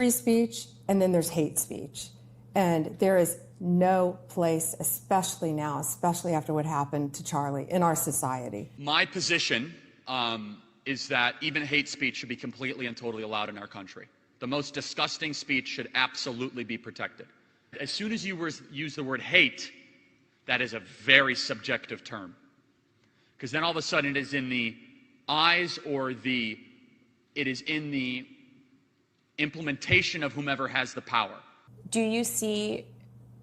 free speech and then there's hate speech. And there is no place, especially now, especially after what happened to Charlie, in our society. My position is that even hate speech should be completely and totally allowed in our country. The most disgusting speech should absolutely be protected. As soon as you use the word hate, that is a very subjective term. Because then all of a sudden it is in the eyes or it is in the implementation of whomever has the power. Do you see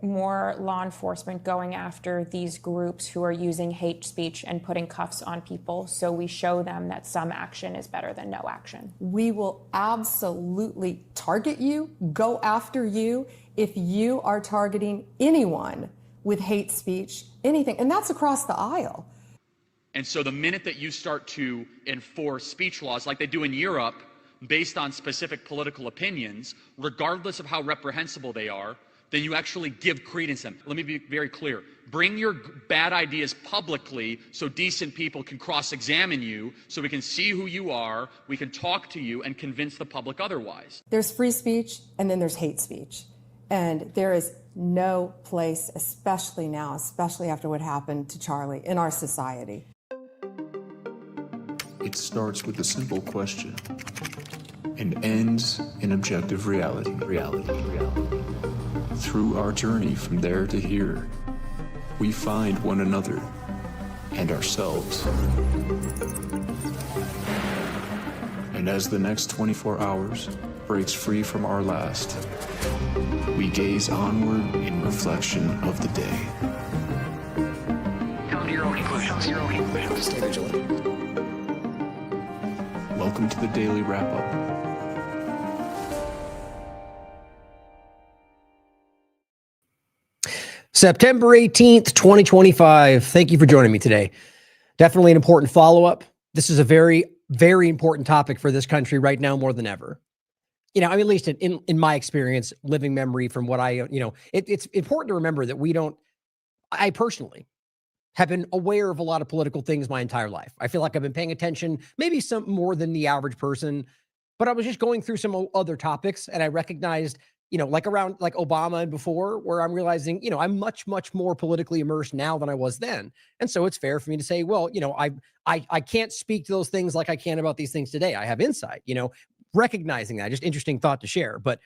more law enforcement going after these groups who are using hate speech and putting cuffs on people so we show them that some action is better than no action? We will absolutely target you, go after you, if you are targeting anyone with hate speech, anything, and that's across the aisle. And so the minute that you start to enforce speech laws like they do in Europe based on specific political opinions, regardless of how reprehensible they are, then you actually give credence to them. Let me be very clear. Bring your bad ideas publicly so decent people can cross-examine you, so we can see who you are, we can talk to you, and convince the public otherwise. There's free speech, and then there's hate speech. And there is no place, especially now, especially after what happened to Charlie, in our society. It starts with a simple question and ends in objective reality. Through our journey from there to here, we find one another and ourselves. And as the next 24 hours breaks free from our last, we gaze onward in reflection of the day. Come to your own conclusions. Stay vigilant. Welcome to the Daily Wrap-Up. September 18th, 2025. Thank you for joining me today. Definitely an important follow-up. This is a very, very important topic for this country right now more than ever. You know, I mean, at least in my experience, living memory from what it's important to remember that I personally have been aware of a lot of political things my entire life. I feel like I've been paying attention, maybe some more than the average person, but I was just going through some other topics and I recognized, like around like Obama and before, where I'm realizing, I'm much, much more politically immersed now than I was then. And so it's fair for me to say, well, I can't speak to those things like I can about these things today. I have insight, recognizing that. Just interesting thought to share. But,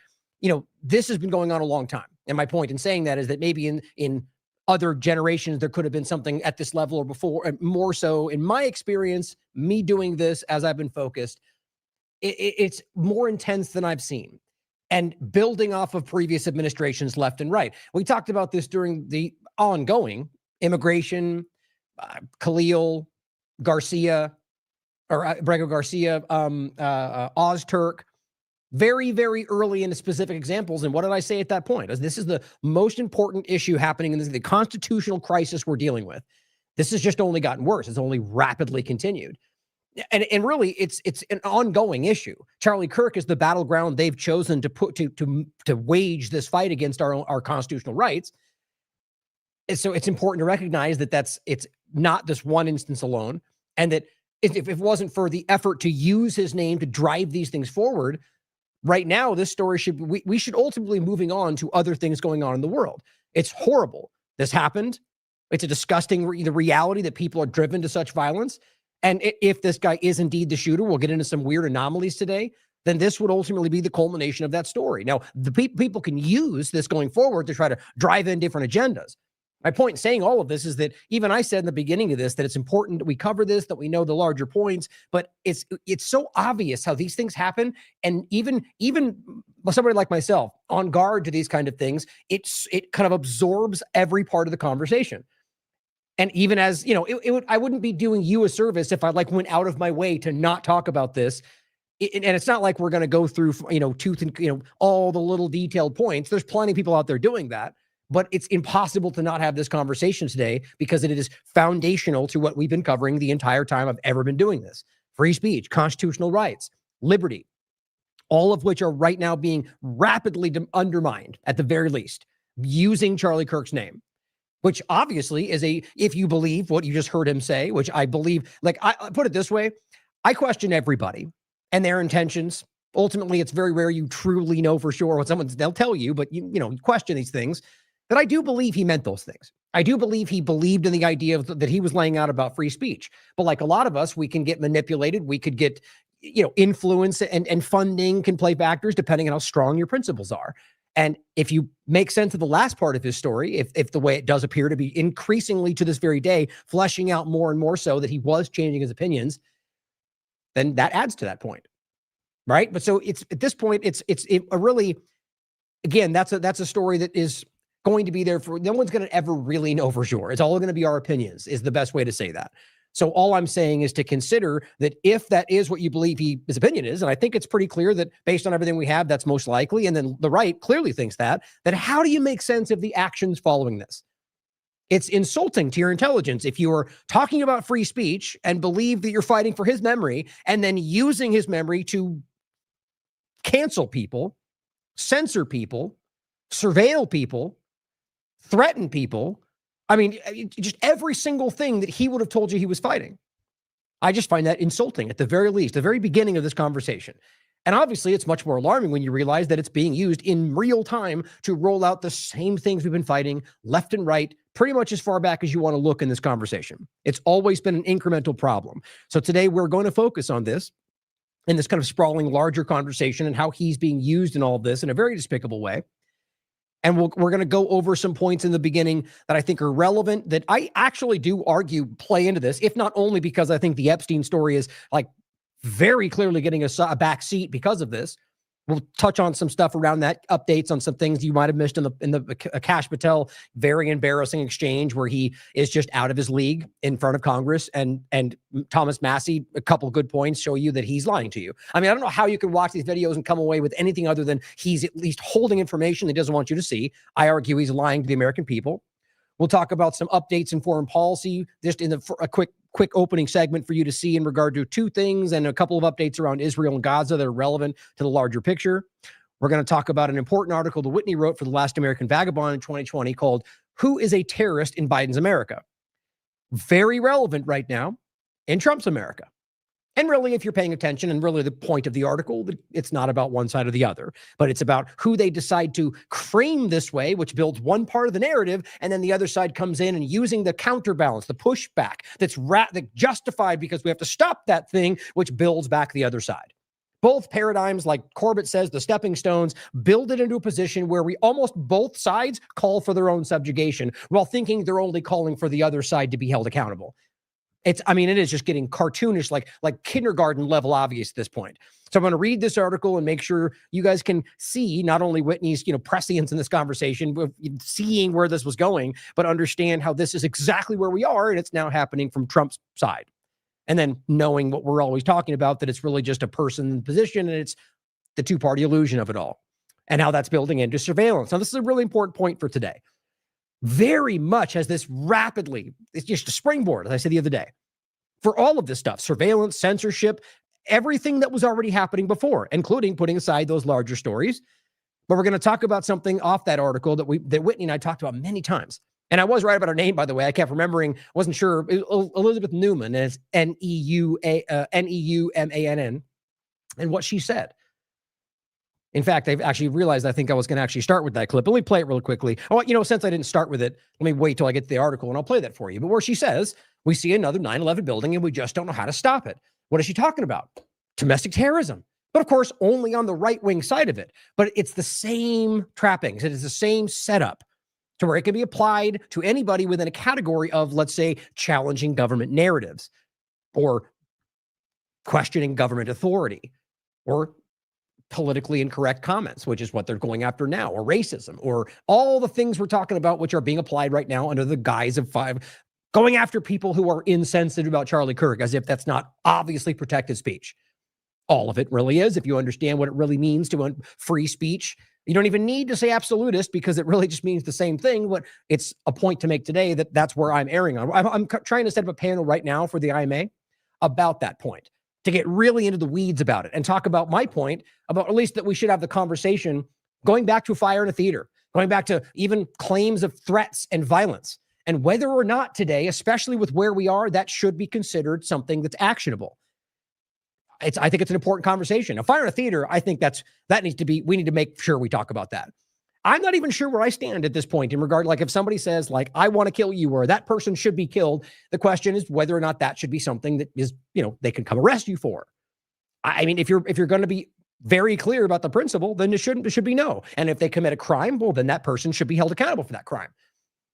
this has been going on a long time. And my point in saying that is that maybe in other generations, there could have been something at this level or before, and more so in my experience, me doing this as I've been focused, it's more intense than I've seen. And building off of previous administrations left and right. We talked about this during the ongoing immigration, Khalil, Garcia, or Brego Garcia, Ozturk, very, very early into specific examples. And what did I say at that point? As this is the most important issue happening in the constitutional crisis we're dealing with. This has just only gotten worse. It's only rapidly continued. And really, it's an ongoing issue. Charlie Kirk is the battleground they've chosen to put to wage this fight against our constitutional rights. And so it's important to recognize that it's not this one instance alone, and that if it wasn't for the effort to use his name to drive these things forward, right now this story we should ultimately moving on to other things going on in the world. It's horrible. This happened. It's a disgusting the reality that people are driven to such violence. And if this guy is indeed the shooter, we'll get into some weird anomalies today, then this would ultimately be the culmination of that story. Now, the people can use this going forward to try to drive in different agendas. My point in saying all of this is that even I said in the beginning of this that it's important that we cover this, that we know the larger points, but it's so obvious how these things happen. And even somebody like myself on guard to these kind of things, it kind of absorbs every part of the conversation. And even as, I wouldn't be doing you a service if I went out of my way to not talk about this. And it's not like we're going to go through, tooth and, all the little detailed points. There's plenty of people out there doing that, but it's impossible to not have this conversation today because it is foundational to what we've been covering the entire time I've ever been doing this. Free speech, constitutional rights, liberty, all of which are right now being rapidly undermined at the very least, using Charlie Kirk's name. Which obviously is if you believe what you just heard him say, which I believe, I put it this way, I question everybody and their intentions ultimately it's very rare you truly know for sure what they'll tell you, but you question these things, that I do believe he meant those things. I do believe he believed in the idea that he was laying out about free speech. But like a lot of us, we can get manipulated. We could get, influence and funding can play factors depending on how strong your principles are. And if you make sense of the last part of his story, if the way it does appear to be increasingly to this very day, fleshing out more and more so that he was changing his opinions, then that adds to that point, right? But so it's at this point, it's a really, again, that's a story that is going to be there for, no one's going to ever really know for sure. It's all going to be our opinions is the best way to say that. So all I'm saying is to consider that if that is what you believe his opinion is, and I think it's pretty clear that based on everything we have, that's most likely, and then the right clearly thinks that how do you make sense of the actions following this? It's insulting to your intelligence if you are talking about free speech and believe that you're fighting for his memory and then using his memory to cancel people, censor people, surveil people, threaten people. I mean, just every single thing that he would have told you he was fighting. I just find that insulting at the very least, the very beginning of this conversation. And obviously, it's much more alarming when you realize that it's being used in real time to roll out the same things we've been fighting left and right, pretty much as far back as you want to look in this conversation. It's always been an incremental problem. So today we're going to focus on this in this kind of sprawling, larger conversation and how he's being used in all of this in a very despicable way. And we're going to go over some points in the beginning that I think are relevant, that I actually do argue play into this, if not only because I think the Epstein story is like very clearly getting a back seat because of this. We'll touch on some stuff around that, updates on some things you might have missed in the Kash Patel very embarrassing exchange where he is just out of his league in front of Congress, and Thomas Massey, a couple of good points show you that he's lying to you. I mean, I don't know how you can watch these videos and come away with anything other than he's at least holding information he doesn't want you to see. I argue he's lying to the American people. We'll talk about some updates in foreign policy, just in a quick opening segment for you to see in regard to two things and a couple of updates around Israel and Gaza that are relevant to the larger picture. We're going to talk about an important article that Whitney wrote for the Last American Vagabond in 2020 called "Who is a Terrorist in Biden's America?" Very relevant right now in Trump's America. And really, if you're paying attention, and really the point of the article, it's not about one side or the other, but it's about who they decide to frame this way, which builds one part of the narrative, and then the other side comes in and using the counterbalance, the pushback that's justified because we have to stop that thing, which builds back the other side. Both paradigms, like Corbett says, the stepping stones, build it into a position where we almost both sides call for their own subjugation while thinking they're only calling for the other side to be held accountable. It is just getting cartoonish, like kindergarten level obvious at this point. So I'm going to read this article and make sure you guys can see not only Whitney's, prescience in this conversation, seeing where this was going, but understand how this is exactly where we are, and it's now happening from Trump's side. And then knowing what we're always talking about, that it's really just a person position, and it's the two-party illusion of it all, and how that's building into surveillance. Now, this is a really important point for today. Very much has this rapidly, it's just a springboard, as I said the other day, for all of this stuff, surveillance, censorship, everything that was already happening before, including putting aside those larger stories. But we're going to talk about something off that article that Whitney and I talked about many times. And I was right about her name, by the way. I kept remembering, wasn't sure. Elizabeth Newman, and it's Neumann, and what she said. In fact, I've actually realized I think I was going to actually start with that clip. Let me play it really quickly. Oh, since I didn't start with it, let me wait till I get to the article and I'll play that for you. But where she says, we see another 9/11 building and we just don't know how to stop it. What is she talking about? Domestic terrorism. But of course, only on the right-wing side of it. But it's the same trappings. It is the same setup to where it can be applied to anybody within a category of, let's say, challenging government narratives or questioning government authority or politically incorrect comments, which is what they're going after now, or racism, or all the things we're talking about, which are being applied right now under the guise of going after people who are insensitive about Charlie Kirk, as if that's not obviously protected speech. All of it really is, if you understand what it really means to free speech. You don't even need to say absolutist, because it really just means the same thing. But it's a point to make today that's where I'm erring on. I'm trying to set up a panel right now for the IMA about that point, to get really into the weeds about it and talk about my point about, at least, that we should have the conversation going back to fire in a theater, going back to even claims of threats and violence, and whether or not today, especially with where we are, that should be considered something that's actionable. I think it's an important conversation. A fire in a theater, I think we need to make sure we talk about that. I'm not even sure where I stand at this point in regard, like if somebody says like, I want to kill you or that person should be killed, the question is whether or not that should be something that is, they can come arrest you for. I mean, if you're going to be very clear about the principle, then it should be no. And if they commit a crime, well, then that person should be held accountable for that crime.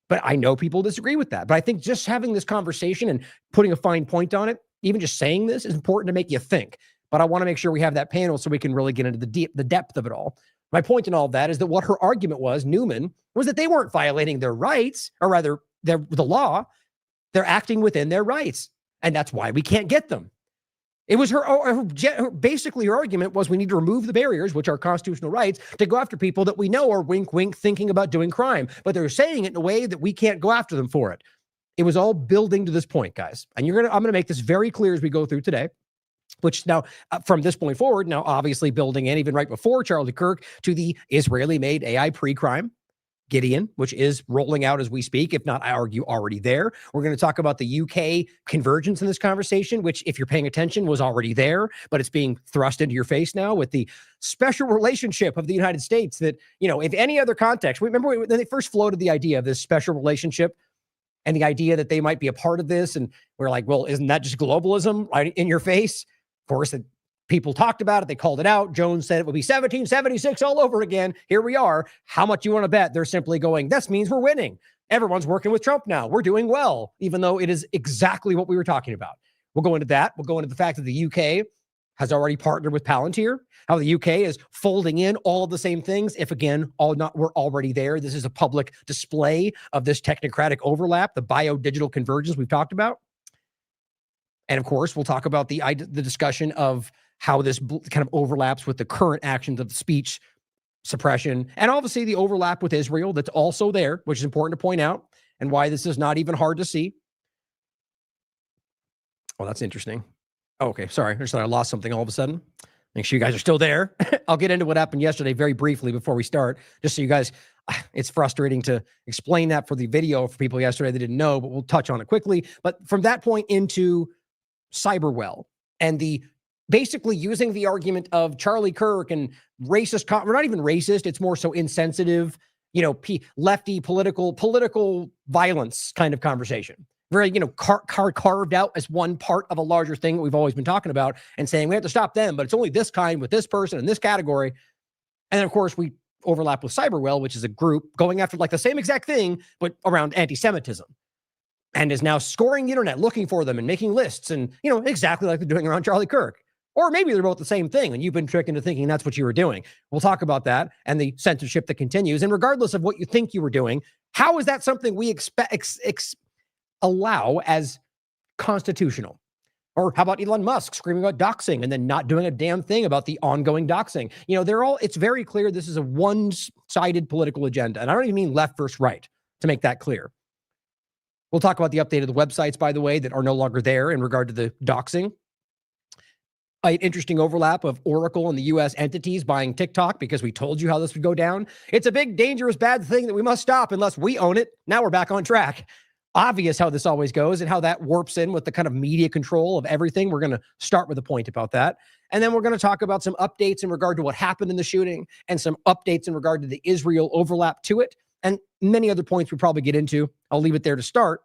But I know people disagree with that. But I think just having this conversation and putting a fine point on it, even just saying this, is important to make you think. But I want to make sure we have that panel so we can really get into the depth of it all. My point in all of that is that what her argument was, Newman, was that they weren't violating their rights, or rather, the law. They're acting within their rights. And that's why we can't get them. It was basically her argument was we need to remove the barriers, which are constitutional rights, to go after people that we know are wink, wink, thinking about doing crime. But they're saying it in a way that we can't go after them for it. It was all building to this point, guys. And I'm going to make this very clear as we go through today, which now from this point forward, now obviously building in even right before Charlie Kirk to the Israeli-made AI pre-crime, Gideon, which is rolling out as we speak, if not, I argue, already there. We're going to talk about the UK convergence in this conversation, which, if you're paying attention, was already there, but it's being thrust into your face now with the special relationship of the United States that, if any other context, remember when they first floated the idea of this special relationship and the idea that they might be a part of this, and we're like, well, isn't that just globalism right in your face? Of course, people talked about it. They called it out. Jones said it would be 1776 all over again. Here we are. How much you want to bet? They're simply going, this means we're winning. Everyone's working with Trump now. We're doing well, even though it is exactly what we were talking about. We'll go into that. We'll go into the fact that the UK has already partnered with Palantir, how the UK is folding in all of the same things. If again, we're already there. This is a public display of this technocratic overlap, the bio-digital convergence we've talked about. And of course, we'll talk about the discussion of how this kind of overlaps with the current actions of speech suppression, and obviously the overlap with Israel that's also there, which is important to point out, and why this is not even hard to see. Oh, that's interesting. Oh, okay, sorry. I just thought I lost something all of a sudden. Make sure you guys are still there. I'll get into what happened yesterday very briefly before we start, just so you guys, it's frustrating to explain that for the video for people yesterday that didn't know, but we'll touch on it quickly. But from that point into Cyberwell and the basically using the argument of Charlie Kirk and racist, we're not even racist, it's more so insensitive, lefty political violence kind of conversation. Very, carved out as one part of a larger thing that we've always been talking about and saying we have to stop them, but it's only this kind with this person in this category. And then, of course, we overlap with Cyberwell, which is a group going after like the same exact thing, but around anti-Semitism. And is now scoring the internet, looking for them and making lists and, exactly like they're doing around Charlie Kirk. Or maybe they're both the same thing and you've been tricked into thinking that's what you were doing. We'll talk about that and the censorship that continues. And regardless of what you think you were doing, how is that something we allow as constitutional? Or how about Elon Musk screaming about doxing and then not doing a damn thing about the ongoing doxing? It's very clear this is a one-sided political agenda. And I don't even mean left versus right, to make that clear. We'll talk about the update of the websites, by the way, that are no longer there in regard to the doxing. An interesting overlap of Oracle and the U.S. entities buying TikTok because we told you how this would go down. It's a big, dangerous, bad thing that we must stop unless we own it. Now we're back on track. Obvious how this always goes and how that warps in with the kind of media control of everything. We're going to start with a point about that. And then we're going to talk about some updates in regard to what happened in the shooting and some updates in regard to the Israel overlap to it and many other points we probably get into. I'll leave it there to start.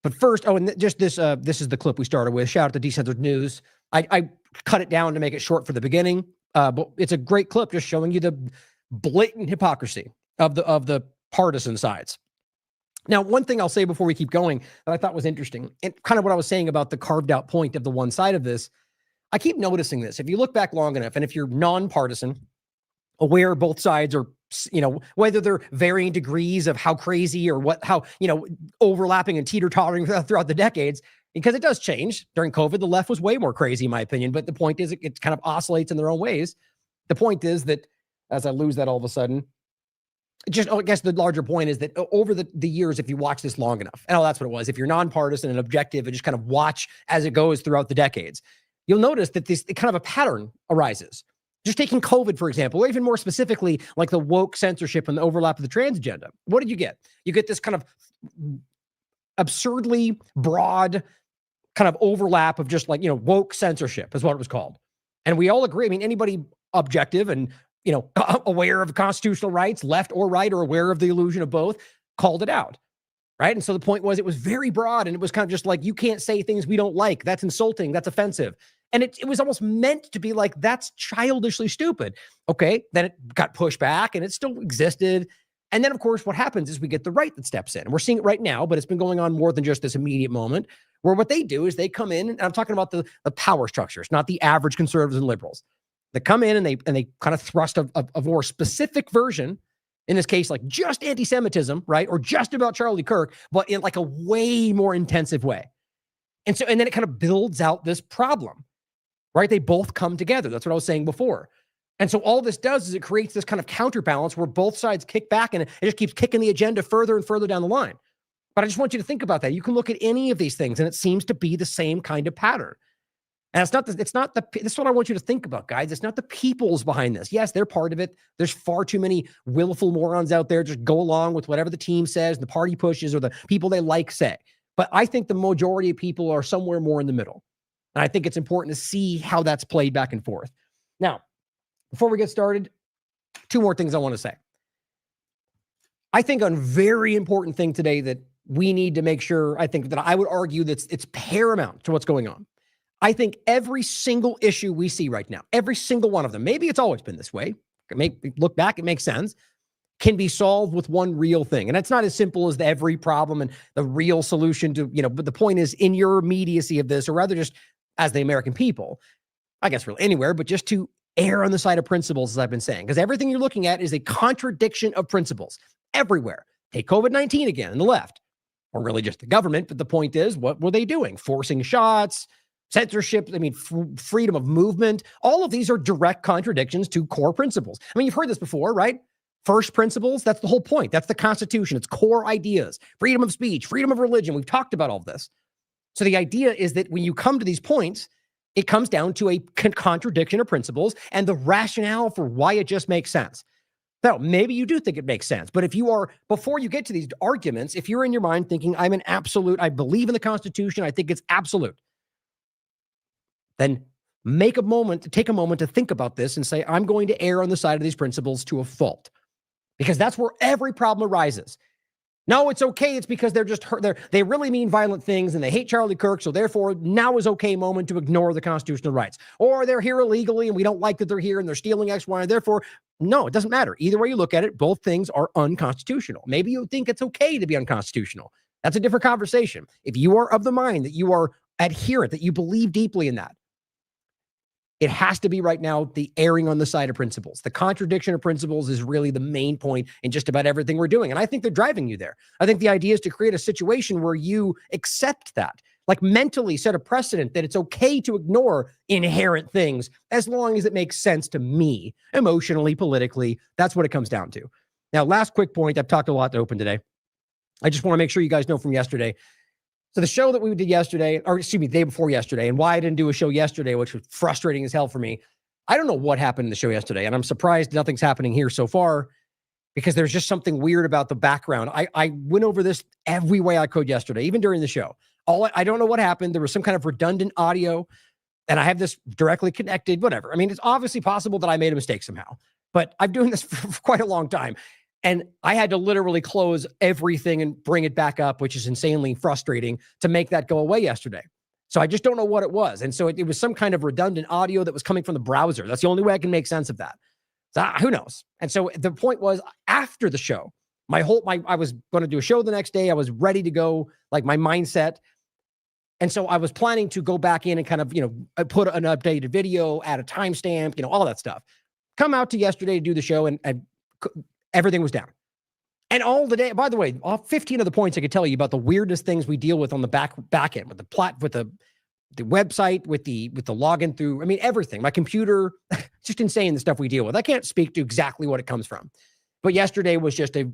But first, and just this is the clip we started with. Shout out to Decentered News. I cut it down to make it short for the beginning, but it's a great clip just showing you the blatant hypocrisy of the partisan sides. Now, one thing I'll say before we keep going that I thought was interesting, and kind of what I was saying about the carved out point of the one side of this, I keep noticing this. If you look back long enough, and if you're nonpartisan, aware both sides are, whether they're varying degrees of how crazy or how overlapping and teeter-tottering throughout the decades, because it does change. During COVID, the left was way more crazy, in my opinion. But the point is, it kind of oscillates in their own ways. The point is that, as I lose that all of a sudden, I guess the larger point is that over the years, if you watch this long enough, and that's what it was, if you're nonpartisan and objective and just kind of watch as it goes throughout the decades, you'll notice that this kind of a pattern arises. Just taking COVID, for example, or even more specifically, like the woke censorship and the overlap of the trans agenda. What did you get? You get this kind of absurdly broad kind of overlap of just like, woke censorship is what it was called. And we all agree. I mean, anybody objective and, aware of constitutional rights, left or right, or aware of the illusion of both, called it out. Right. And so the point was, it was very broad, and it was kind of just like, you can't say things we don't like. That's insulting. That's offensive. And it was almost meant to be like, that's childishly stupid. Okay. Then it got pushed back, and it still existed. And then, of course, what happens is we get the right that steps in. And we're seeing it right now, but it's been going on more than just this immediate moment, where what they do is they come in, and I'm talking about the power structures, not the average conservatives and liberals. They come in and they kind of thrust a more specific version, in this case, like just anti-Semitism, right? Or just about Charlie Kirk, but in like a way more intensive way. And then it kind of builds out this problem, right? They both come together. That's what I was saying before. And so all this does is it creates this kind of counterbalance where both sides kick back, and it just keeps kicking the agenda further and further down the line. But I just want you to think about that. You can look at any of these things, and it seems to be the same kind of pattern. And this is what I want you to think about, guys. It's not the people's behind this. Yes, they're part of it. There's far too many willful morons out there just go along with whatever the team says, the party pushes, or the people they like say. But I think the majority of people are somewhere more in the middle. And I think it's important to see how that's played back and forth. Now, before we get started, two more things I want to say. I think a very important thing today that we need to make sure, I think that I would argue that it's paramount to what's going on. I think every single issue we see right now, every single one of them, maybe it's always been this way, look back, it makes sense, can be solved with one real thing. And it's not as simple as every problem and the real solution to, but the point is, in your immediacy of this, or rather just as the American people, I guess really anywhere, but just to err on the side of principles, as I've been saying, because everything you're looking at is a contradiction of principles everywhere. Take COVID-19 again, and the left, or really just the government. But the point is, what were they doing? Forcing shots, censorship, freedom of movement. All of these are direct contradictions to core principles. I mean, you've heard this before, right? First principles, that's the whole point. That's the Constitution. It's core ideas, freedom of speech, freedom of religion. We've talked about all of this. So the idea is that when you come to these points, it comes down to a contradiction of principles and the rationale for why it just makes sense. Now, maybe you do think it makes sense, but if you are, before you get to these arguments, if you're in your mind thinking, I'm an absolute, I believe in the Constitution, I think it's absolute, then take a moment to think about this and say, I'm going to err on the side of these principles to a fault, because that's where every problem arises. No, it's okay. It's because they're just hurt. They really mean violent things and they hate Charlie Kirk. So therefore, now is okay moment to ignore the constitutional rights. Or they're here illegally and we don't like that they're here and they're stealing X, Y, and therefore, no, it doesn't matter. Either way you look at it, both things are unconstitutional. Maybe you think it's okay to be unconstitutional. That's a different conversation. If you are of the mind that you are adherent, that you believe deeply in that, it has to be right now the erring on the side of principles. The contradiction of principles is really the main point in just about everything we're doing. And I think they're driving you there. I think the idea is to create a situation where you accept that, like mentally set a precedent that it's okay to ignore inherent things as long as it makes sense to me, emotionally, politically. That's what it comes down to. Now, last quick point. I've talked a lot to open today. I just want to make sure you guys know from yesterday. So the show that we did yesterday, or excuse me, the day before yesterday, and why I didn't do a show yesterday, which was frustrating as hell for me. I don't know what happened in the show yesterday, and I'm surprised nothing's happening here so far, because there's just something weird about the background. I went over this every way I could yesterday, even during the show. I don't know what happened. There was some kind of redundant audio, and I have this directly connected, whatever. I mean, it's obviously possible that I made a mistake somehow, but I've been doing this for quite a long time. And I had to literally close everything and bring it back up, which is insanely frustrating to make that go away yesterday. So I just don't know what it was. And so it was some kind of redundant audio that was coming from the browser. That's the only way I can make sense of that. So who knows? And so the point was, after the show, I was going to do a show the next day. I was ready to go, like my mindset. And so I was planning to go back in and kind of, put an updated video, add a timestamp, all that stuff. Come out to yesterday to do the show, and everything was down. And all the day, by the way, all 15 of the points I could tell you about the weirdest things we deal with on the back end, with the website, with the login through, I mean, everything. My computer, just insane the stuff we deal with. I can't speak to exactly what it comes from. But yesterday was just a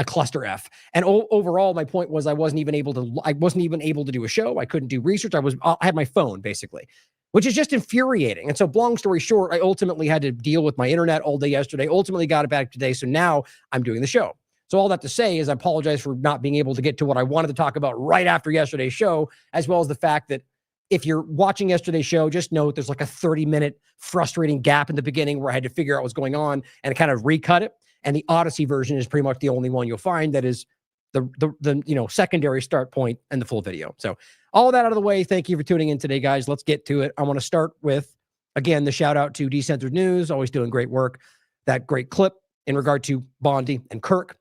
cluster F. And overall, my point was I wasn't even able to do a show. I couldn't do research. I had my phone, basically, which is just infuriating. And so long story short, I ultimately had to deal with my internet all day yesterday, ultimately got it back today. So now I'm doing the show. So all that to say is I apologize for not being able to get to what I wanted to talk about right after yesterday's show, as well as the fact that if you're watching yesterday's show, just note there's like a 30-minute frustrating gap in the beginning where I had to figure out what's going on and kind of recut it. And the Odyssey version is pretty much the only one you'll find that is the secondary start point and the full video. So all that out of the way. Thank you for tuning in today, guys. Let's get to it. I want to start with, again, the shout out to Decentered News, always doing great work. That great clip in regard to Bondi and Kirk.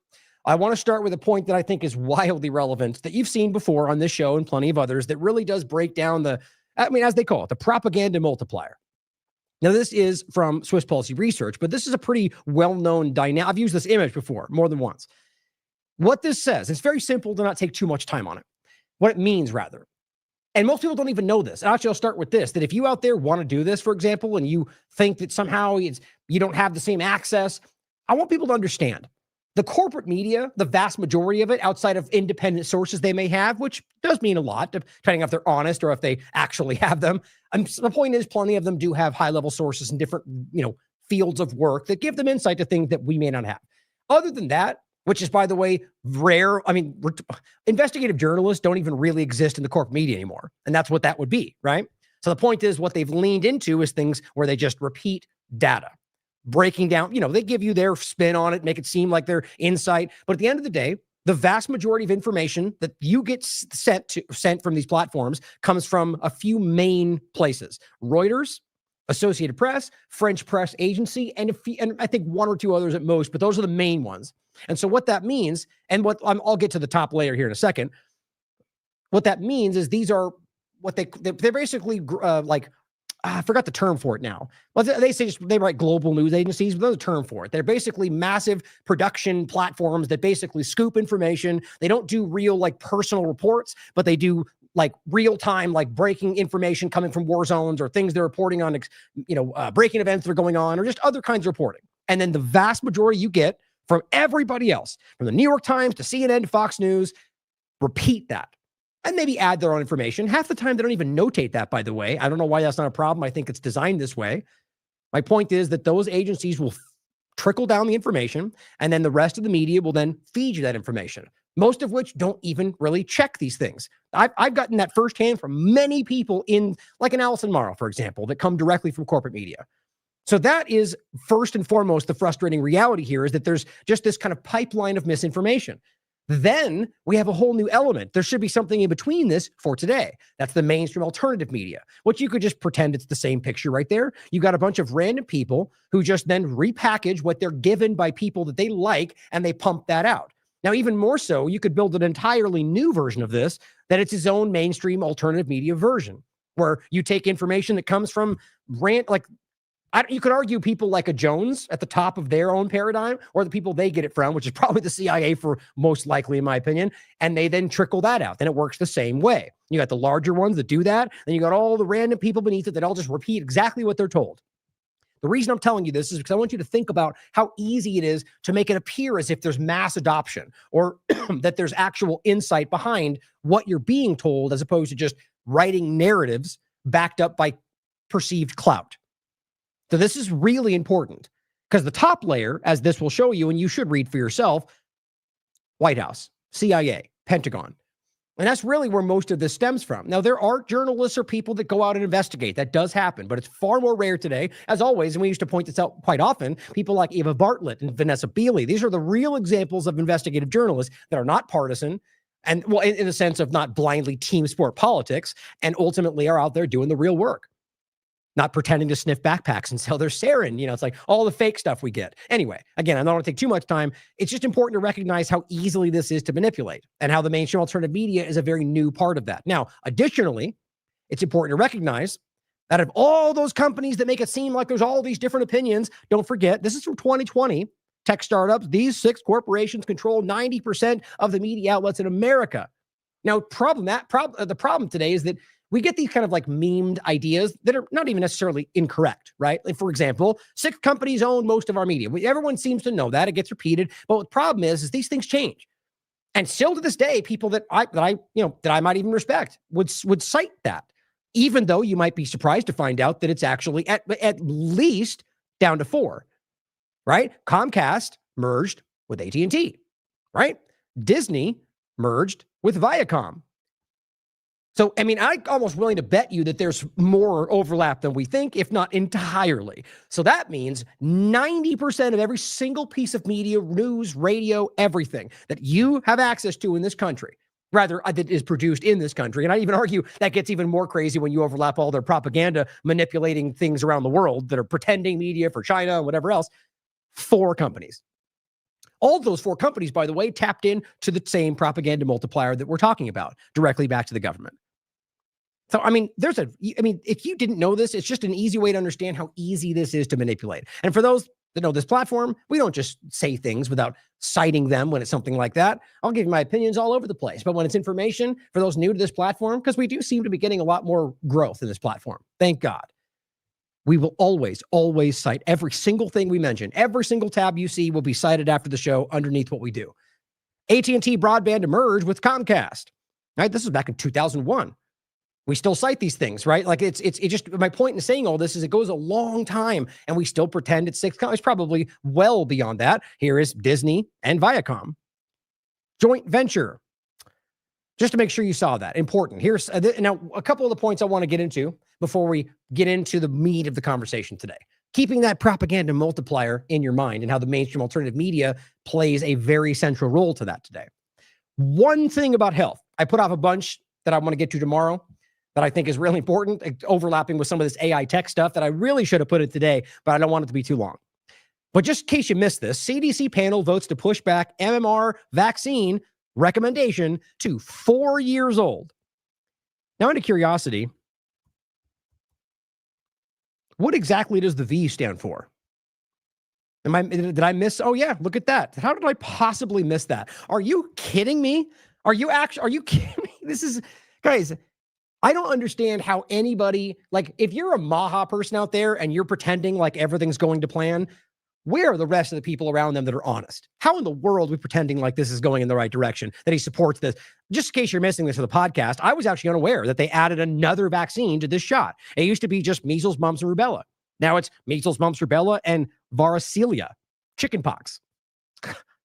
I want to start with a point that I think is wildly relevant that you've seen before on this show and plenty of others that really does break down as they call it, the propaganda multiplier. Now, this is from Swiss Policy Research, but this is a pretty well-known dynamic. I've used this image before more than once. What this says, it's very simple to not take too much time on it. What it means, rather. And most people don't even know this. And actually, I'll start with this, that if you out there want to do this, for example, and you think that somehow you don't have the same access, I want people to understand. The corporate media, the vast majority of it, outside of independent sources they may have, which does mean a lot, depending if they're honest or if they actually have them. The point is, plenty of them do have high-level sources in different, fields of work that give them insight to things that we may not have. Other than that, which is, by the way, rare. I mean, investigative journalists don't even really exist in the corporate media anymore. And that's what that would be, right? So the point is, what they've leaned into is things where they just repeat data. Breaking down, they give you their spin on it, make it seem like their insight. But at the end of the day, the vast majority of information that you get sent from these platforms comes from a few main places: Reuters, Associated Press, French press agency, and I think one or two others at most, but those are the main ones. And so what that means, and I'll get to the top layer here in a second. What that means is these are what they're basically I forgot the term for it now. Well, they say they write global news agencies, but there's a term for it. They're basically massive production platforms that basically scoop information. They don't do real personal reports, but they do real time, breaking information coming from war zones or things they're reporting on, breaking events that are going on or just other kinds of reporting. And then the vast majority you get from everybody else, from the New York Times to CNN, Fox News, repeat that. And maybe add their own information. Half the time, they don't even notate that, by the way. I don't know why that's not a problem. I think it's designed this way. My point is that those agencies will trickle down the information, and then the rest of the media will then feed you that information, most of which don't even really check these things. I've gotten that firsthand from many people like an Alison Morrow, for example, that come directly from corporate media. So that is first and foremost the frustrating reality here, is that there's just this kind of pipeline of misinformation. Then we have a whole new element. There should be something in between this for today. That's the mainstream alternative media, which you could just pretend it's the same picture right there. You got a bunch of random people who just then repackage what they're given by people that they like, and they pump that out. Now, even more so, you could build an entirely new version of this, that it's its own mainstream alternative media version, where you take information that comes from you could argue people like a Jones at the top of their own paradigm, or the people they get it from, which is probably the CIA for most likely, in my opinion, and they then trickle that out. Then it works the same way. You got the larger ones that do that, then you got all the random people beneath it that all just repeat exactly what they're told. The reason I'm telling you this is because I want you to think about how easy it is to make it appear as if there's mass adoption, or that there's actual insight behind what you're being told, as opposed to just writing narratives backed up by perceived clout. So this is really important, because the top layer, as this will show you, and you should read for yourself, White House, CIA, Pentagon. And that's really where most of this stems from. Now, there are journalists or people that go out and investigate. That does happen, but it's far more rare today. As always, and we used to point this out quite often, people like Eva Bartlett and Vanessa Beeley, these are the real examples of investigative journalists that are not partisan, and in the sense of not blindly team sport politics, and ultimately are out there doing the real work. Not pretending to sniff backpacks and sell their sarin. It's like all the fake stuff we get. Anyway, again, I don't want to take too much time. It's just important to recognize how easily this is to manipulate, and how the mainstream alternative media is a very new part of that. Now, additionally, it's important to recognize that of all those companies that make it seem like there's all these different opinions, don't forget, this is from 2020, tech startups. These 6 corporations control 90% of the media outlets in America. Now, the problem today is that we get these kind of memed ideas that are not even necessarily incorrect, right? For example, 6 companies own most of our media. Everyone seems to know that. It gets repeated. But the problem is these things change. And still to this day, people that I might even respect would cite that, even though you might be surprised to find out that it's actually at least down to 4, right? Comcast merged with AT&T, right? Disney merged with Viacom. So, I mean, I'm almost willing to bet you that there's more overlap than we think, if not entirely. So that means 90% of every single piece of media, news, radio, everything that you have access to in this country, rather, that is produced in this country. And I even argue that gets even more crazy when you overlap all their propaganda manipulating things around the world that are pretending media for China and whatever else. 4 companies. All those 4 companies, by the way, tapped into the same propaganda multiplier that we're talking about, directly back to the government. So, I mean, if you didn't know this, it's just an easy way to understand how easy this is to manipulate. And for those that know this platform, we don't just say things without citing them when it's something like that. I'll give you my opinions all over the place. But when it's information for those new to this platform, because we do seem to be getting a lot more growth in this platform, thank God. We will always, always cite every single thing we mention. Every single tab you see will be cited after the show underneath what we do. AT&T broadband to merge with Comcast. Right? This is back in 2001. We still cite these things, right? Like it's just, my point in saying all this is it goes a long time and we still pretend it's 6. It's probably well beyond that. Here is Disney and Viacom. Joint venture. Just to make sure you saw that. Important. Here's now a couple of the points I want to get into before we get into the meat of the conversation today. Keeping that propaganda multiplier in your mind and how the mainstream alternative media plays a very central role to that today. One thing about health, I put off a bunch that I want to get to tomorrow that I think is really important, overlapping with some of this AI tech stuff that I really should have put it today, but I don't want it to be too long. But just in case you missed this, CDC panel votes to push back MMR vaccine recommendation to 4 years old. Now, out of curiosity, what exactly does the V stand for? Did I miss? Oh yeah, look at that. How did I possibly miss that? Are you kidding me? Are you kidding me? This is, guys, I don't understand how anybody, like, if you're a Maha person out there and you're pretending like everything's going to plan, where are the rest of the people around them that are honest? How in the world are we pretending like this is going in the right direction, that he supports this? Just in case you're missing this for the podcast, I was actually unaware that they added another vaccine to this shot. It used to be just measles, mumps, and rubella. Now it's measles, mumps, rubella, and varicella, chickenpox.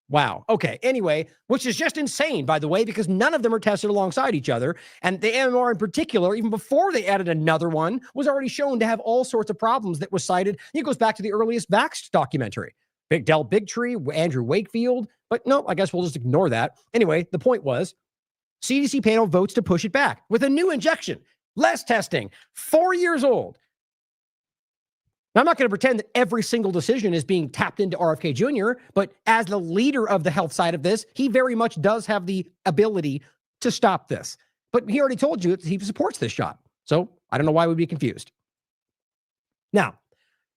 Wow. Okay. Anyway, which is just insane, by the way, because none of them are tested alongside each other. And the MMR in particular, even before they added another one, was already shown to have all sorts of problems that was cited. It goes back to the earliest Vaxxed documentary. Big Del Bigtree, Andrew Wakefield. But no, I guess we'll just ignore that. Anyway, the point was, CDC panel votes to push it back with a new injection, less testing, 4 years old. Now, I'm not going to pretend that every single decision is being tapped into RFK Jr., but as the leader of the health side of this, he very much does have the ability to stop this. But he already told you he supports this shot. So I don't know why we'd be confused. Now,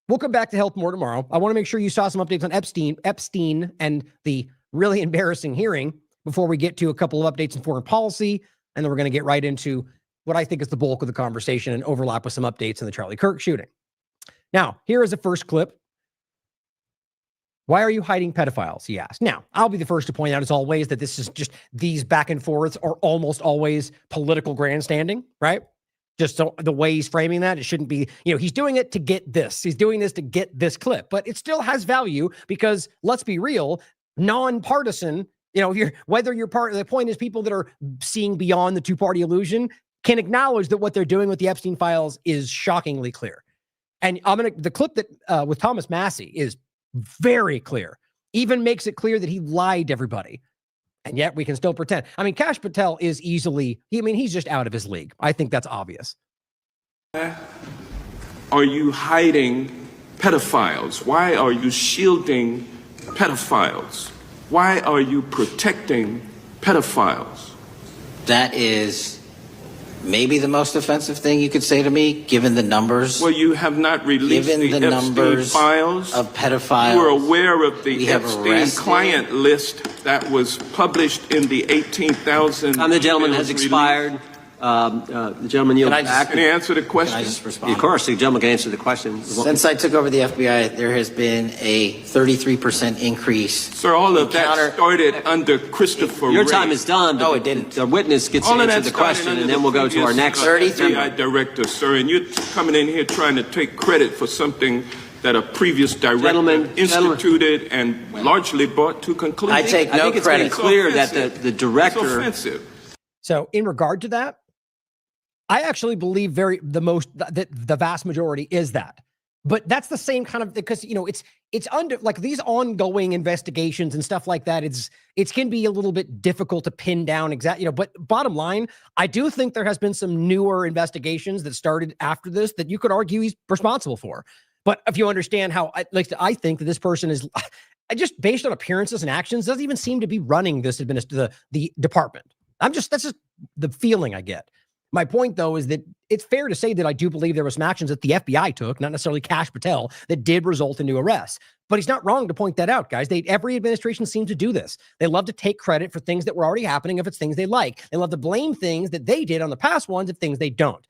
we'll come back to health more tomorrow. I want to make sure you saw some updates on Epstein and the really embarrassing hearing before we get to a couple of updates in foreign policy. And then we're going to get right into what I think is the bulk of the conversation and overlap with some updates in the Charlie Kirk shooting. Now, here is the first clip. Why are you hiding pedophiles? He asked. Now, I'll be the first to point out, as always, that this is just, these back and forths are almost always political grandstanding, right? Just so the way he's framing that, it shouldn't be, he's doing it to get this. He's doing this to get this clip, but it still has value because, let's be real, nonpartisan, whether you're part of the point is people that are seeing beyond the two-party illusion can acknowledge that what they're doing with the Epstein files is shockingly clear. And the clip that with Thomas Massey is very clear, even makes it clear that he lied to everybody. And yet we can still pretend. I mean, Kash Patel is easily, he's just out of his league. I think that's obvious. Are you hiding pedophiles? Why are you shielding pedophiles? Why are you protecting pedophiles? That is maybe the most offensive thing you could say to me, given the numbers. Well, you have not released given the Epstein numbers files of pedophiles. You are aware of the Epstein client list that was published in the 18,000. The gentleman has expired. The gentleman yields back. Can you answer the question? Can I just respond? Of course, the gentleman can answer the question. Since I took over the FBI, there has been a 33% increase. Sir, all of that started under Christopher Your Wray. time is done. No, it didn't. The witness gets to answer the question, and then we'll go to our next. FBI director, sir, and you're coming in here trying to take credit for something that a previous director instituted and largely brought to conclusion. I take no I think it's credit. pretty clear that the director. It's offensive. So in regard to that, I actually believe that the vast majority is that. But that's the same kind of, because, you know, it's under, like, these ongoing investigations and stuff like that. It can be a little bit difficult to pin down exactly, you know, but bottom line, I do think there has been some newer investigations that started after this that you could argue he's responsible for. But if you understand how, I think that this person is, just based on appearances and actions, doesn't even seem to be running this the department. That's just the feeling I get. My point, though, is that it's fair to say that I do believe there were some actions that the FBI took, not necessarily Kash Patel, that did result in new arrests. But he's not wrong to point that out, guys. Every administration seems to do this. They love to take credit for things that were already happening if it's things they like. They love to blame things that they did on the past ones if things they don't.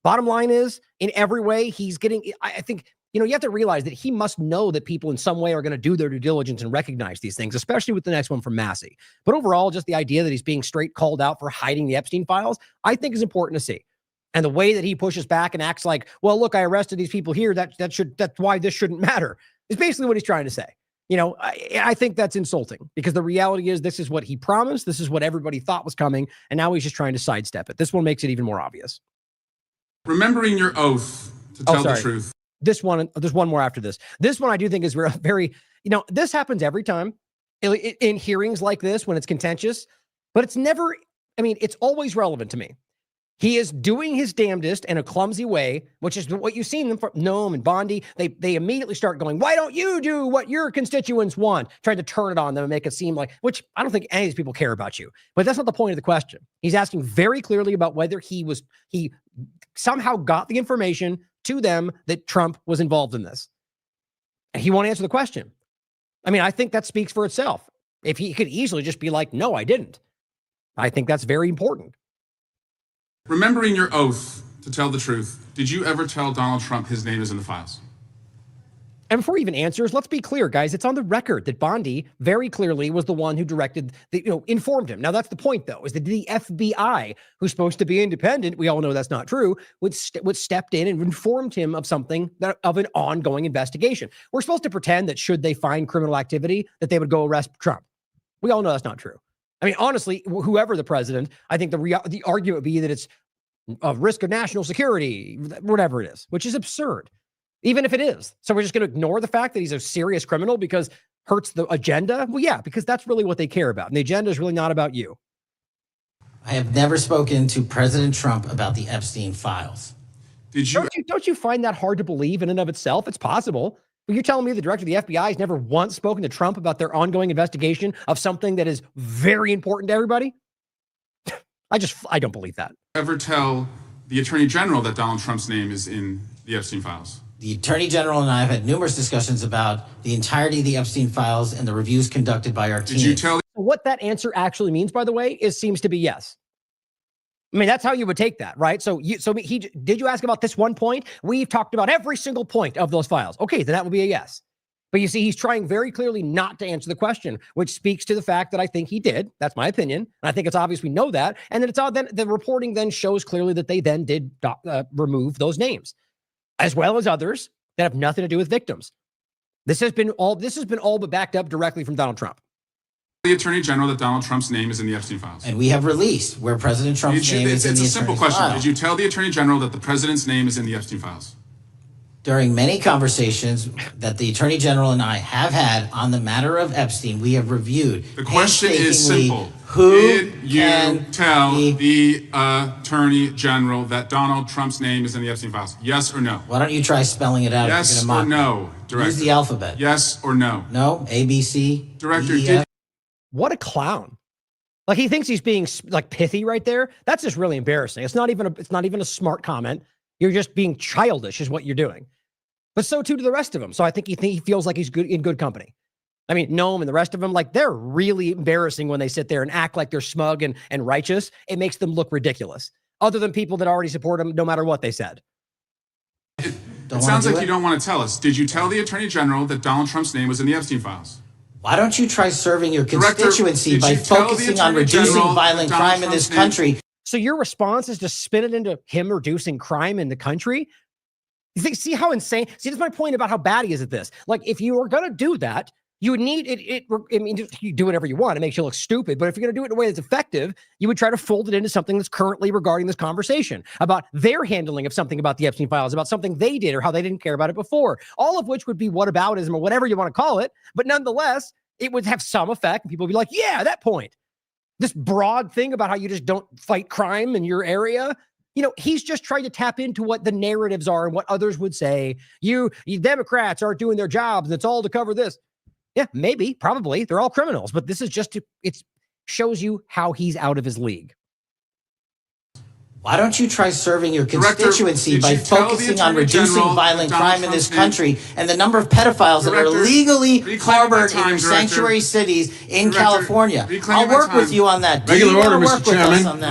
Bottom line is, in every way, he's getting, I think, you know, you have to realize that he must know that people in some way are going to do their due diligence and recognize these things, especially with the next one from Massey. But overall, just the idea that he's being straight called out for hiding the Epstein files, I think is important to see. And the way that he pushes back and acts like, well, look, I arrested these people here. That's why this shouldn't matter, is basically what he's trying to say. You know, I think that's insulting, because the reality is this is what he promised. This is what everybody thought was coming. And now he's just trying to sidestep it. This one makes it even more obvious. Remembering your oath to tell the truth. There's one more after this. This one I do think is very, you know, this happens every time in hearings like this when it's contentious, but it's never, I mean, it's always relevant to me. He is doing his damnedest in a clumsy way, which is what you've seen them from Noam and Bondi. They immediately start going, why don't you do what your constituents want? Trying to turn it on them and make it seem like, which I don't think any of these people care about you. But that's not the point of the question. He's asking very clearly about whether he somehow got the information to them that Trump was involved in this. And he won't answer the question. I mean, I think that speaks for itself. If he could easily just be like, no, I didn't. I think that's very important. Remembering your oath to tell the truth, did you ever tell Donald Trump his name is in the files? And before he even answers, let's be clear, guys. It's on the record that Bondi very clearly was the one who informed him. Now, that's the point, though, is that the FBI, who's supposed to be independent, we all know that's not true, would stepped in and informed him of something of an ongoing investigation. We're supposed to pretend that should they find criminal activity, that they would go arrest Trump. We all know that's not true. I mean, honestly, whoever the president, I think the argument would be that it's a risk of national security, whatever it is, which is absurd. Even if it is. So we're just going to ignore the fact that he's a serious criminal because hurts the agenda? Well, yeah, because that's really what they care about. And the agenda is really not about you. I have never spoken to President Trump about the Epstein files. Don't you find that hard to believe in and of itself? It's possible. But you're telling me the director of the FBI has never once spoken to Trump about their ongoing investigation of something that is very important to everybody? I don't believe that. Ever tell the Attorney General that Donald Trump's name is in the Epstein files? The Attorney General and I have had numerous discussions about the entirety of the Epstein files and the reviews conducted by our team. Did you tell? What that answer actually means, by the way, seems to be yes. I mean, that's how you would take that, right? Did you ask about this one point? We've talked about every single point of those files. Okay, then that would be a yes. But you see, he's trying very clearly not to answer the question, which speaks to the fact that I think he did. That's my opinion. And I think it's obvious we know that. And then the reporting then shows clearly that they then did remove those names, as well as others that have nothing to do with victims. This has been all but backed up directly from Donald Trump. The Attorney General that Donald Trump's name is in the Epstein files. And we have released where President Trump's name is in the Epstein files. It's a simple question. Did you tell the Attorney General that the President's name is in the Epstein files? During many conversations that the Attorney General and I have had on the matter of Epstein, we have reviewed. The question is simple. Did you tell the Attorney General that Donald Trump's name is in the Epstein files? Yes or no? Why don't you try spelling it out? Yes or no, Director? Use the alphabet. Yes or no? No, A, B, C, Director, D, E, F. What a clown. Like, he thinks he's being like pithy right there. That's just really embarrassing. It's not even a smart comment. You're just being childish is what you're doing. But so too to the rest of them. So I think he feels like he's in good company. I mean, Noam and the rest of them, like, they're really embarrassing when they sit there and act like they're smug and righteous. It makes them look ridiculous. Other than people that already support him no matter what they said. It sounds like you don't want to tell us. Did you tell the Attorney General that Donald Trump's name was in the Epstein files? Why don't you try serving your constituency by focusing on reducing violent crime in this country? So your response is to spin it into him reducing crime in the country? You think, see how insane? See, that's my point about how bad he is at this. Like, if you are going to do that, You would need it. I mean, you do whatever you want. It makes you look stupid. But if you're going to do it in a way that's effective, you would try to fold it into something that's currently regarding this conversation about their handling of something about the Epstein files, about something they did or how they didn't care about it before. All of which would be whataboutism or whatever you want to call it. But nonetheless, it would have some effect. And people would be like, yeah, that point. This broad thing about how you just don't fight crime in your area. You know, he's just trying to tap into what the narratives are and what others would say. You Democrats aren't doing their jobs, and it's all to cover this. Yeah, maybe, probably. They're all criminals, but this is just it shows you how he's out of his league. Why don't you try serving your constituency by focusing on reducing violent crime in this country and the number of pedophiles that are legally harbored in your sanctuary cities in California? I'll work with you on that. Regular order, Mr. Chairman.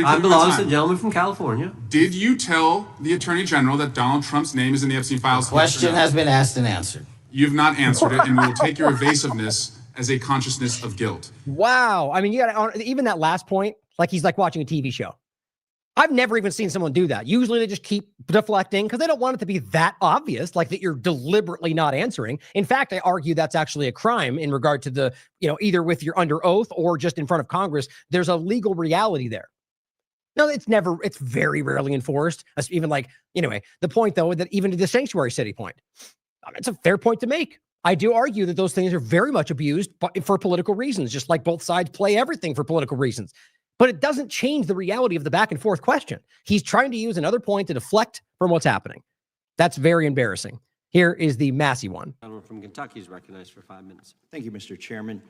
I belong to the gentleman from California. Did you tell the Attorney General that Donald Trump's name is in the Epstein files? The question has been asked and answered. You've not answered it, and we will take your evasiveness as a consciousness of guilt. Wow. I mean, you got to, even that last point, like he's like watching a TV show. I've never even seen someone do that. Usually they just keep deflecting because they don't want it to be that obvious, like that you're deliberately not answering. In fact, I argue that's actually a crime in regard to the, you know, either with your under oath or just in front of Congress. There's a legal reality there. No, it's very rarely enforced. That's even like, anyway, the point though, that even to the sanctuary city point, it's a fair point to make. I do argue that those things are very much abused for political reasons, just like both sides play everything for political reasons. But it doesn't change the reality of the back and forth question. He's trying to use another point to deflect from what's happening. That's very embarrassing. Here is the Massey one. Gentleman from Kentucky is recognized for 5 minutes. Thank you, Mr. Chairman.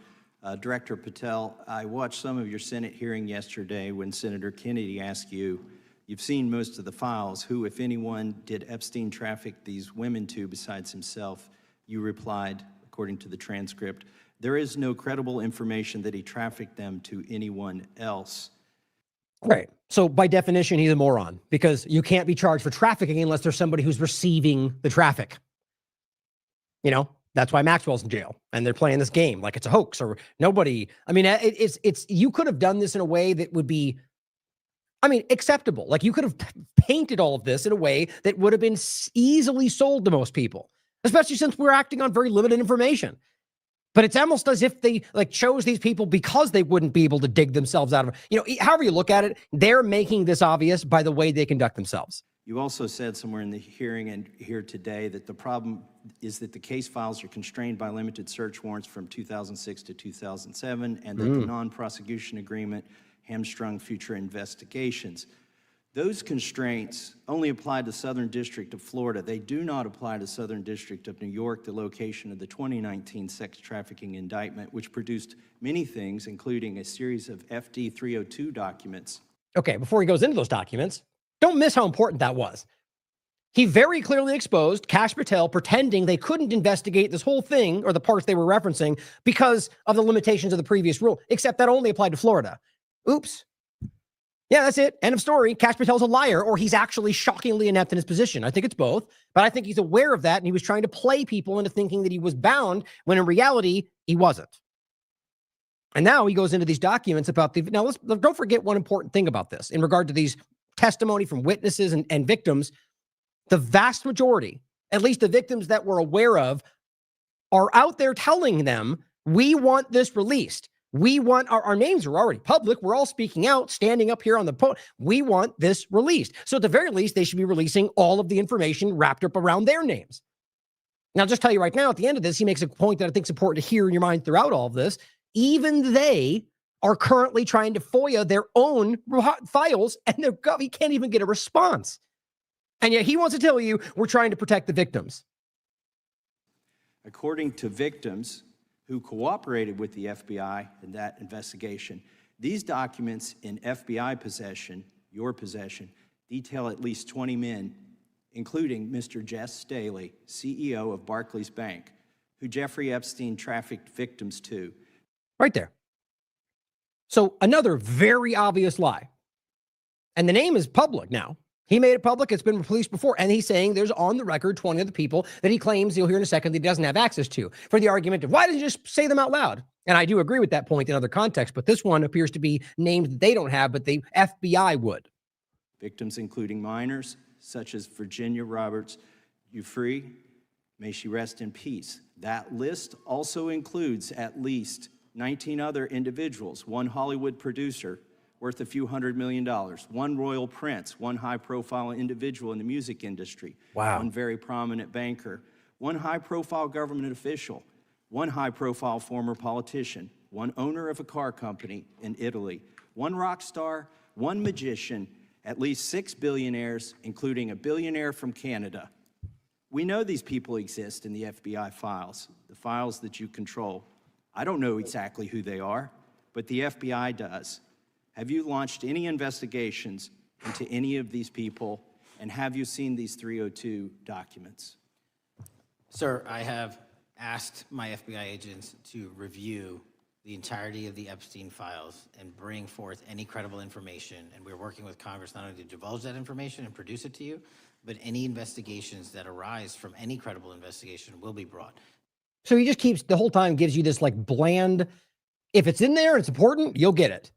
Director Patel, I watched some of your Senate hearing yesterday when Senator Kennedy asked you, you've seen most of the files, who, if anyone, did Epstein traffic these women to besides himself? You replied, according to the transcript, there is no credible information that he trafficked them to anyone else. Right. So by definition, he's a moron because you can't be charged for trafficking unless there's somebody who's receiving the traffic. You know, that's why Maxwell's in jail and they're playing this game like it's a hoax or nobody. I mean, it's you could have done this in a way that would be, I mean, acceptable. Like you could have painted all of this in a way that would have been easily sold to most people, especially since we're acting on very limited information. But it's almost as if they like chose these people because they wouldn't be able to dig themselves out of it. You know, however you look at it, they're making this obvious by the way they conduct themselves. You also said somewhere in the hearing and here today that the problem is that the case files are constrained by limited search warrants from 2006 to 2007 and that the non-prosecution agreement hamstrung future investigations. Those constraints only apply to Southern District of Florida. They do not apply to Southern District of New York, the location of the 2019 sex trafficking indictment, which produced many things, including a series of FD 302 documents. Okay, before he goes into those documents, don't miss how important that was. He very clearly exposed Kash Patel pretending they couldn't investigate this whole thing or the parts they were referencing because of the limitations of the previous rule, except that only applied to Florida. Oops. Yeah, that's it. End of story. Kash Patel's a liar, or he's actually shockingly inept in his position. I think it's both, but I think he's aware of that, and he was trying to play people into thinking that he was bound, when in reality, he wasn't. And now he goes into these documents about the... Now, don't forget one important thing about this. In regard to these testimony from witnesses and victims, the vast majority, at least the victims that we're aware of, are out there telling them, we want this released. We want our names are already public. We're all speaking out, standing up here on the podium. We want this released. So at the very least, they should be releasing all of the information wrapped up around their names. Now, I'll just tell you right now, at the end of this, he makes a point that I think is important to hear in your mind throughout all of this. Even they are currently trying to FOIA their own files, and he can't even get a response. And yet he wants to tell you we're trying to protect the victims. According to victims who cooperated with the FBI in that investigation, these documents in FBI possession, your possession, detail at least 20 men, including Mr. Jess Staley, CEO of Barclays Bank, who Jeffrey Epstein trafficked victims to. Right there. So another very obvious lie. And the name is public now. He made it public. It's been released before. And he's saying there's on the record 20 other people that he claims, you'll hear in a second, that he doesn't have access to, for the argument of why didn't you just say them out loud? And I do agree with that point in other contexts, but this one appears to be names that they don't have, but the FBI would. Victims including minors, such as Virginia Roberts Ufree, may she rest in peace, That list also includes at least 19 other individuals, one Hollywood producer worth a few $100 million, one royal prince, one high-profile individual in the music industry, Wow. one very prominent banker, one high-profile government official, one high-profile former politician, one owner of a car company in Italy, one rock star, one magician, at least 6 billionaires, including a billionaire from Canada. We know these people exist in the FBI files, the files that you control. I don't know exactly who they are, but the FBI does. Have you launched any investigations into any of these people, and have you seen these 302 documents? Sir, I have asked my FBI agents to review the entirety of the Epstein files and bring forth any credible information. And we're working with Congress not only to divulge that information and produce it to you, but any investigations that arise from any credible investigation will be brought. So he just keeps the whole time gives you this like bland, if it's in there, it's important, you'll get it.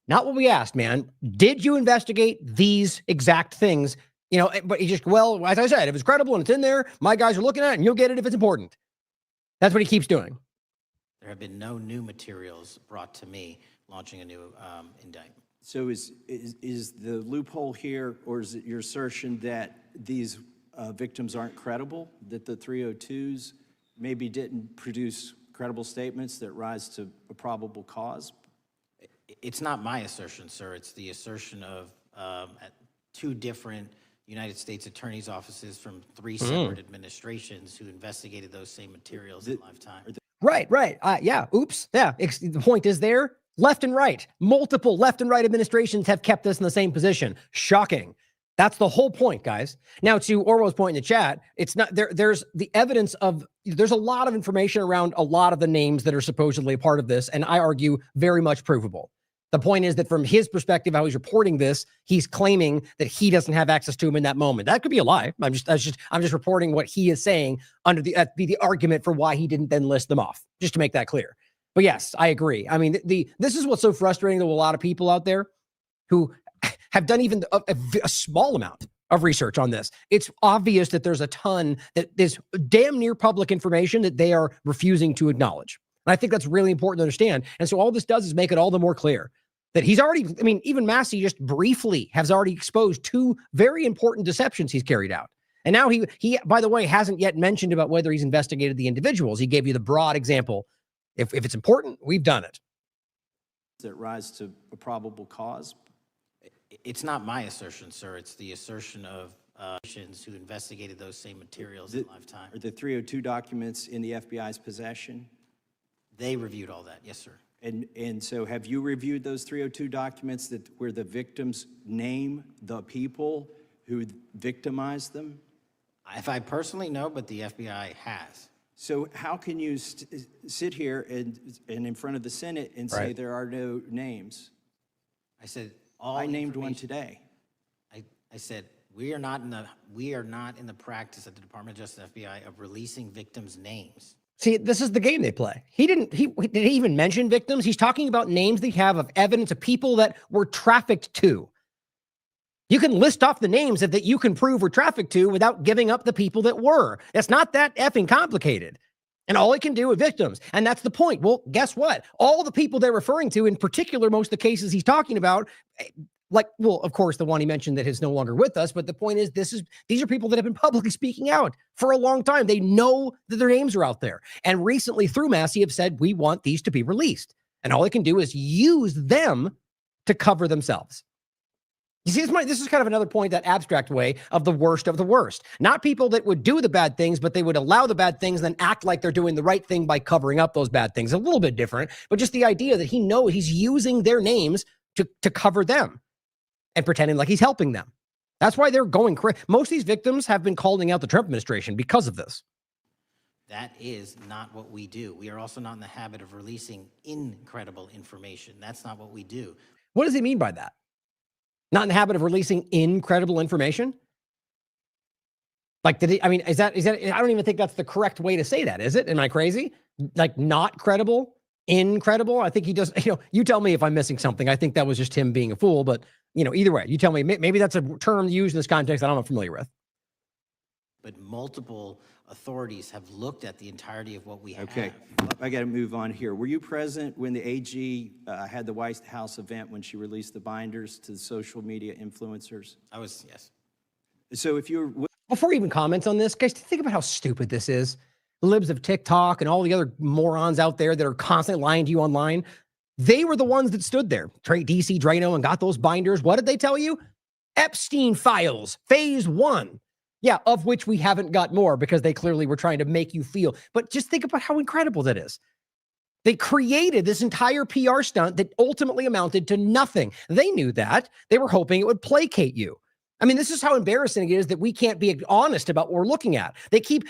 Not what we asked, man. Did you investigate these exact things? You know, but he just, well, as I said, if it's credible and it's in there, my guys are looking at it and you'll get it if it's important. That's what he keeps doing. There have been no new materials brought to me launching a new indictment. So is the loophole here, or is it your assertion that these victims aren't credible, that the 302s maybe didn't produce credible statements that rise to a probable cause? It's not my assertion, sir. It's the assertion of two different United States attorneys' offices from three separate administrations who investigated those same materials in lifetime. Right. Yeah. Oops. Yeah. The point is there, left and right, multiple left and right administrations have kept us in the same position. Shocking. That's the whole point, guys. Now, to Orwell's point in the chat, it's not there. There's the evidence of, there's a lot of information around a lot of the names that are supposedly a part of this. And I argue very much provable. The point is that from his perspective, how he's reporting this, he's claiming that he doesn't have access to him in that moment. That could be a lie. I'm just reporting what he is saying under the argument for why he didn't then list them off, just to make that clear. But yes, I agree. I mean, this is what's so frustrating to a lot of people out there who have done even a small amount of research on this. It's obvious that there's a ton that is damn near public information that they are refusing to acknowledge. And I think that's really important to understand. And so all this does is make it all the more clear that he's already, I mean, even Massey just briefly has already exposed two very important deceptions he's carried out. And now he, by the way, hasn't yet mentioned about whether he's investigated the individuals. He gave you the broad example. If it's important, we've done it. Does it rise to a probable cause? It's not my assertion, sir. It's the assertion of who investigated those same materials in lifetime. Are the 302 documents in the FBI's possession? They reviewed all that, yes, sir. And so have you reviewed those 302 documents where the victims name the people who victimized them? If I personally know, but the FBI has. So how can you sit here and in front of the Senate and say there are no names? I said I named one today. I said we are not in the practice at the Department of Justice FBI of releasing victims' names. See, this is the game they play. Did he even mention victims? He's talking about names they have of evidence of people that were trafficked to. You can list off the names that you can prove were trafficked to without giving up the people that were. It's not that effing complicated. And all it can do with victims. And that's the point. Well, guess what? All the people they're referring to, in particular, most of the cases he's talking about, of course, the one he mentioned that is no longer with us. But the point is, these are people that have been publicly speaking out for a long time. They know that their names are out there. And recently, through Massey, have said, we want these to be released. And all they can do is use them to cover themselves. You see, this is kind of another point, that abstract way of the worst of the worst. Not people that would do the bad things, but they would allow the bad things and then act like they're doing the right thing by covering up those bad things. A little bit different, but just the idea that he knows he's using their names to cover them and pretending like he's helping them. That's why they're going crazy. Most of these victims have been calling out the Trump administration because of this. That is not what we do. We are also not in the habit of releasing incredible information. That's not what we do. What does he mean by that? Not in the habit of releasing incredible information? Like, is that, I don't even think that's the correct way to say that, is it? Am I crazy? Like, not credible, incredible? I think he does, you tell me if I'm missing something. I think that was just him being a fool, but, either way, you tell me, maybe that's a term used in this context that I'm not familiar with. But multiple authorities have looked at the entirety of what we have. Okay, I got to move on here. Were you present when the AG had the White House event when she released the binders to the social media influencers? I was, yes. So if you're... Before he even comments on this, guys, think about how stupid this is. The libs of TikTok and all the other morons out there that are constantly lying to you online. They were the ones that stood there, DC Drano, and got those binders. What did they tell you? Epstein files, phase 1. Yeah, of which we haven't got more because they clearly were trying to make you feel. But just think about how incredible that is. They created this entire PR stunt that ultimately amounted to nothing. They knew that. They were hoping it would placate you. I mean, this is how embarrassing it is that we can't be honest about what we're looking at. They keep,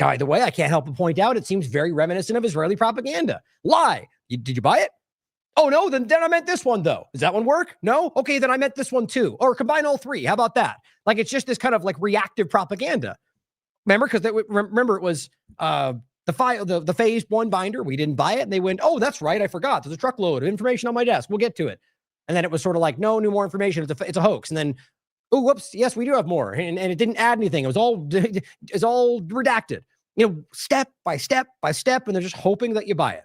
by the way, I can't help but point out, it seems very reminiscent of Israeli propaganda. Lie. Did you buy it? Oh, no, then I meant this one, though. Does that one work? No? Okay, then I meant this one, too. Or combine all three. How about that? Like, it's just this kind of like reactive propaganda. Remember? Because remember, it was the phase 1 binder. We didn't buy it. And they went, oh, that's right. I forgot. There's a truckload of information on my desk. We'll get to it. And then it was sort of like, no more information. It's a hoax. And then, oh, whoops. Yes, we do have more. And it didn't add anything. It's all redacted, step by step by step. And they're just hoping that you buy it.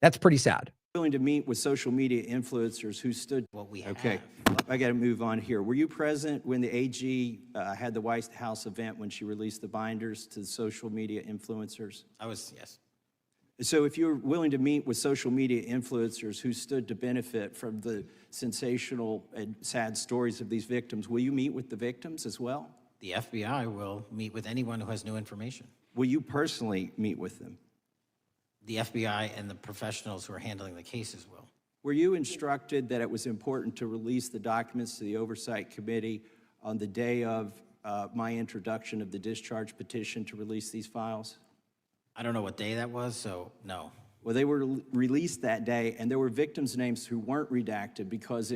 That's pretty sad. Willing to meet with social media influencers who stood what we have. Okay, I got to move on here. Were you present when the AG had the White House event when she released the binders to the social media influencers? I was, yes. So if you're willing to meet with social media influencers who stood to benefit from the sensational and sad stories of these victims, will you meet with the victims as well? The FBI will meet with anyone who has new information. Will you personally meet with them? The FBI and the professionals who are handling the cases will. Were you instructed that it was important to release the documents to the Oversight Committee on the day of my introduction of the discharge petition to release these files? I don't know what day that was, so no. Well, they were released that day, and there were victims' names who weren't redacted because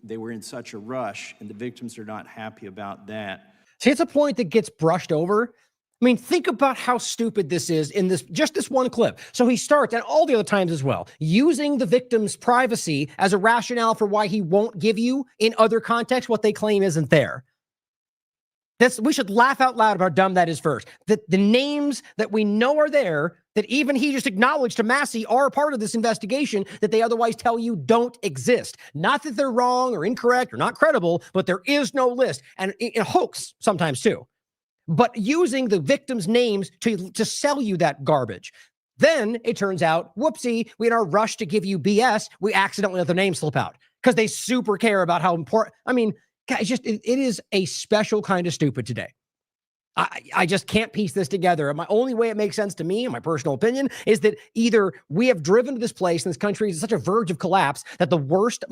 they were in such a rush, and the victims are not happy about that. See, it's a point that gets brushed over. I mean, think about how stupid this is in just this one clip. So he starts, and all the other times as well, using the victim's privacy as a rationale for why he won't give you, in other contexts, what they claim isn't there. We should laugh out loud about how dumb that is first. The names that we know are there, that even he just acknowledged to Massey are part of this investigation, that they otherwise tell you don't exist. Not that they're wrong or incorrect or not credible, but there is no list. And a hoax sometimes too. But using the victims' names to sell you that garbage. Then it turns out, whoopsie, we in our rush to give you BS, we accidentally let their name slip out because they super care about how important. I mean, guys, it is a special kind of stupid today. I just can't piece this together. My only way it makes sense to me, in my personal opinion, is that either we have driven to this place and this country is such a verge of collapse that the worst,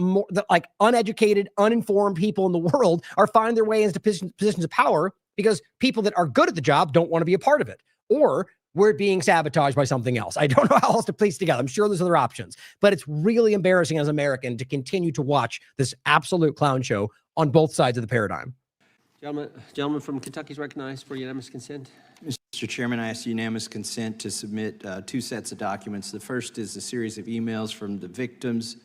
uneducated, uninformed people in the world are finding their way into positions of power because people that are good at the job don't want to be a part of it, or we're being sabotaged by something else. I don't know how else to piece together. I'm sure there's other options, but it's really embarrassing as an American to continue to watch this absolute clown show on both sides of the paradigm. Gentleman from Kentucky is recognized for unanimous consent. Mr. Chairman, I ask unanimous consent to submit 2 sets of documents. The first is a series of emails from the victims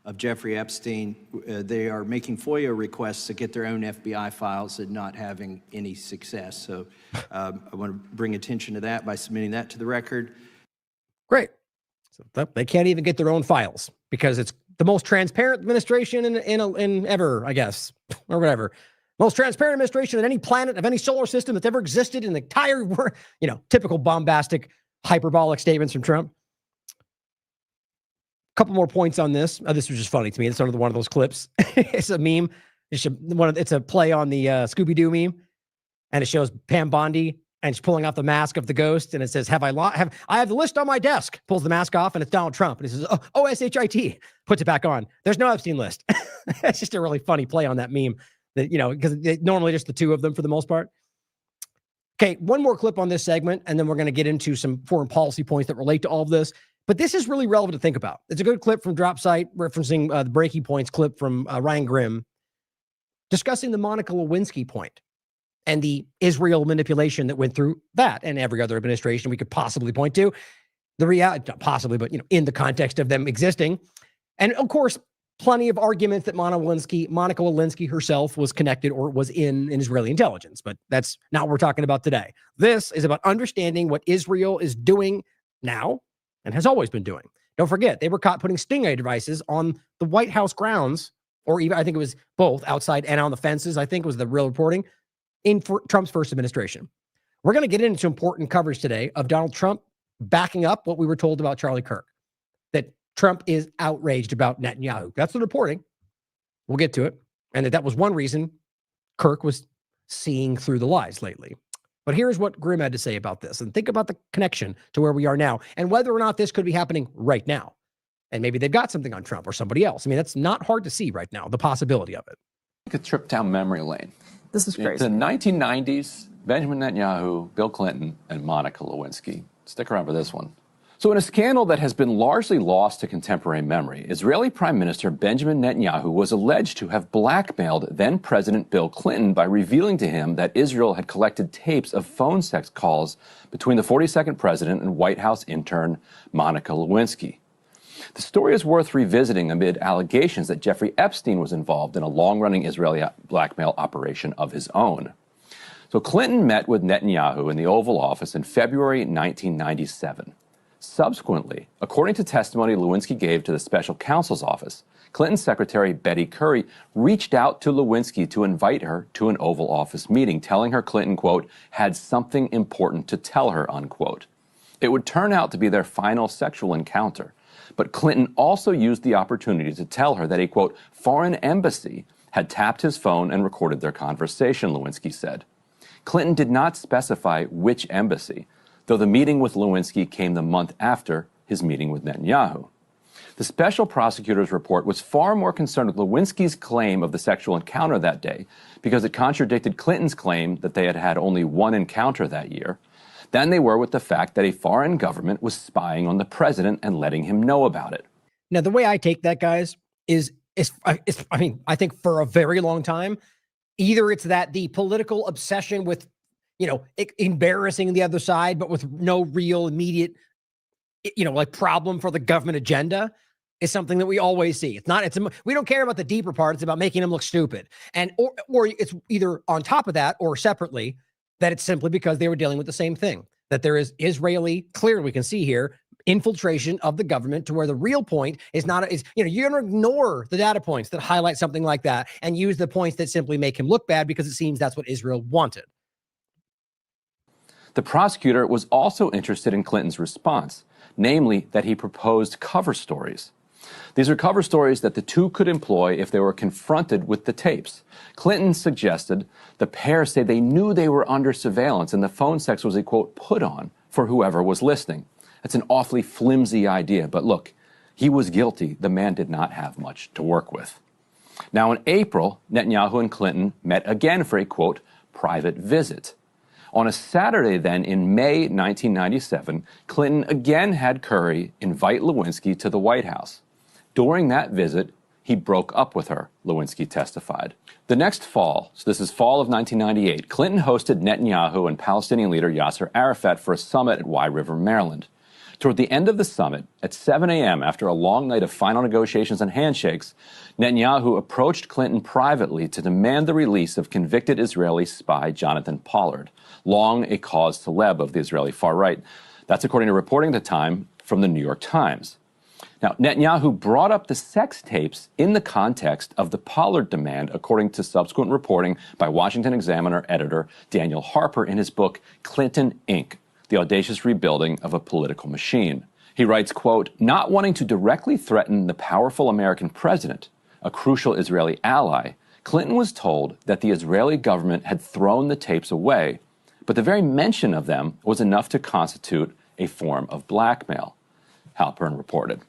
of Jeffrey Epstein. They are making FOIA requests to get their own FBI files and not having any success. So I want to bring attention to that by submitting that to the record. Great. So they can't even get their own files because it's the most transparent administration in ever, I guess, or whatever. Most transparent administration in any planet of any solar system that's ever existed in the entire world. Typical bombastic, hyperbolic statements from Trump. Couple more points on this. This was just funny to me. It's one of those clips. It's a meme. It's a play on the Scooby-Doo meme, and it shows Pam Bondi and she's pulling off the mask of the ghost, and it says, I have the list on my desk. Pulls the mask off, and it's Donald Trump, and it says, OSHIT. Puts it back on. There's no Epstein list. It's just a really funny play on that meme. That because normally just the two of them for the most part. Okay, one more clip on this segment, and then we're going to get into some foreign policy points that relate to all of this. But this is really relevant to think about. It's a good clip from Drop Site referencing the Breaking Points clip from Ryan Grimm discussing the Monica Lewinsky point and the Israel manipulation that went through that and every other administration we could possibly point to. The reality, not possibly, but in the context of them existing. And of course, plenty of arguments that Monica Lewinsky herself was connected or was in Israeli intelligence, but that's not what we're talking about today. This is about understanding what Israel is doing now and has always been doing. Don't forget, they were caught putting stingray devices on the White House grounds, or even, I think it was both outside and on the fences, I think was the real reporting, in Trump's first administration. We're going to get into important coverage today of Donald Trump backing up what we were told about Charlie Kirk, that Trump is outraged about Netanyahu. That's the reporting. We'll get to it. And that was one reason Kirk was seeing through the lies lately. But here's what Grimm had to say about this. And think about the connection to where we are now and whether or not this could be happening right now. And maybe they've got something on Trump or somebody else. I mean, that's not hard to see right now, the possibility of it. Take a trip down memory lane. This is crazy. The 1990s, Benjamin Netanyahu, Bill Clinton, and Monica Lewinsky. Stick around for this one. So in a scandal that has been largely lost to contemporary memory, Israeli Prime Minister Benjamin Netanyahu was alleged to have blackmailed then-President Bill Clinton by revealing to him that Israel had collected tapes of phone sex calls between the 42nd president and White House intern Monica Lewinsky. The story is worth revisiting amid allegations that Jeffrey Epstein was involved in a long-running Israeli blackmail operation of his own. So Clinton met with Netanyahu in the Oval Office in February 1997. Subsequently, according to testimony Lewinsky gave to the special counsel's office, Clinton's secretary Betty Curry reached out to Lewinsky to invite her to an Oval Office meeting, telling her Clinton, quote, had something important to tell her, unquote. It would turn out to be their final sexual encounter. But Clinton also used the opportunity to tell her that a, quote, foreign embassy had tapped his phone and recorded their conversation, Lewinsky said. Clinton did not specify which embassy, though the meeting with Lewinsky came the month after his meeting with Netanyahu. The special prosecutor's report was far more concerned with Lewinsky's claim of the sexual encounter that day because it contradicted Clinton's claim that they had had only one encounter that year than they were with the fact that a foreign government was spying on the president and letting him know about it. Now, the way I take that, guys, is I think for a very long time, either it's that the political obsession with, embarrassing the other side, but with no real immediate, problem for the government agenda is something that we always see. We don't care about the deeper part. It's about making them look stupid. And, or it's either on top of that or separately, that it's simply because they were dealing with the same thing, that there is Israeli, clearly we can see here, infiltration of the government to where the real point is not, you're going to ignore the data points that highlight something like that and use the points that simply make him look bad because it seems that's what Israel wanted. The prosecutor was also interested in Clinton's response, namely that he proposed cover stories. These are cover stories that the two could employ if they were confronted with the tapes. Clinton suggested the pair say they knew they were under surveillance and the phone sex was a, quote, put on for whoever was listening. That's an awfully flimsy idea, but look, he was guilty. The man did not have much to work with. Now, in April, Netanyahu and Clinton met again for a, quote, private visit. On a Saturday then, in May 1997, Clinton again had Curry invite Lewinsky to the White House. During that visit, he broke up with her, Lewinsky testified. The next fall, so this is fall of 1998, Clinton hosted Netanyahu and Palestinian leader Yasser Arafat for a summit at Wye River, Maryland. Toward the end of the summit, at 7 a.m., after a long night of final negotiations and handshakes, Netanyahu approached Clinton privately to demand the release of convicted Israeli spy Jonathan Pollard, long a cause célèbre of the Israeli far right. That's according to reporting at the time from the New York Times. Now, Netanyahu brought up the sex tapes in the context of the Pollard demand, according to subsequent reporting by Washington Examiner editor Daniel Harper in his book, Clinton, Inc., The Audacious Rebuilding of a Political Machine. He writes, quote, not wanting to directly threaten the powerful American president, a crucial Israeli ally, Clinton was told that the Israeli government had thrown the tapes away, but the very mention of them was enough to constitute a form of blackmail, Halpern reported.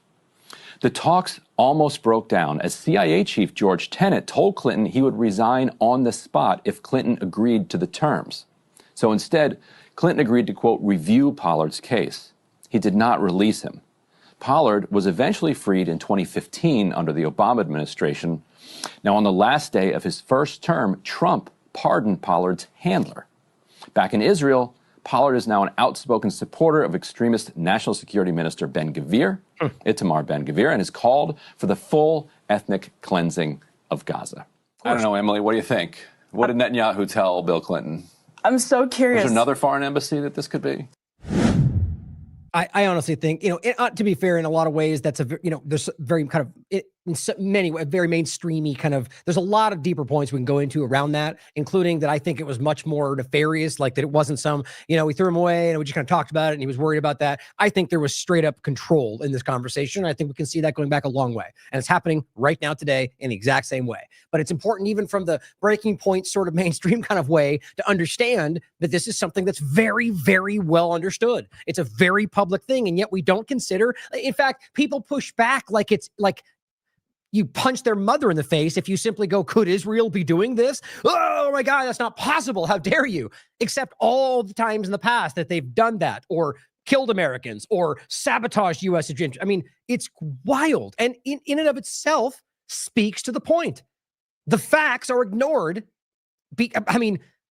The talks almost broke down as CIA chief George Tenet told Clinton he would resign on the spot if Clinton agreed to the terms. So instead, Clinton agreed to, quote, review Pollard's case. He did not release him. Pollard was eventually freed in 2015 under the Obama administration. Now, on the last day of his first term, Trump pardoned Pollard's handler. Back in Israel, Pollard is now an outspoken supporter of extremist National Security Minister Ben-Gvir, Itamar Ben-Gvir, and has called for the full ethnic cleansing of Gaza. I don't know, Emily, what do you think? What did Netanyahu tell Bill Clinton? I'm so curious. Is there another foreign embassy that this could be? I honestly think, to be fair, in a lot of ways, that's there's very kind of, in many ways, very mainstreamy kind of, there's a lot of deeper points we can go into around that, including that I think it was much more nefarious, like that it wasn't some, we threw him away and we just kind of talked about it and he was worried about that. I think there was straight up control in this conversation. I think we can see that going back a long way. And it's happening right now today in the exact same way. But it's important, even from the breaking point sort of mainstream kind of way, to understand that this is something that's very, very well understood. It's a very public thing. And yet we don't consider, in fact, people push back like it's like, you punch their mother in the face if you simply go, could Israel be doing this? Oh my God, that's not possible. How dare you? Except all the times in the past that they've done that or killed Americans or sabotaged U.S. agenda. I mean, it's wild. And in and of itself speaks to the point. The facts are ignored.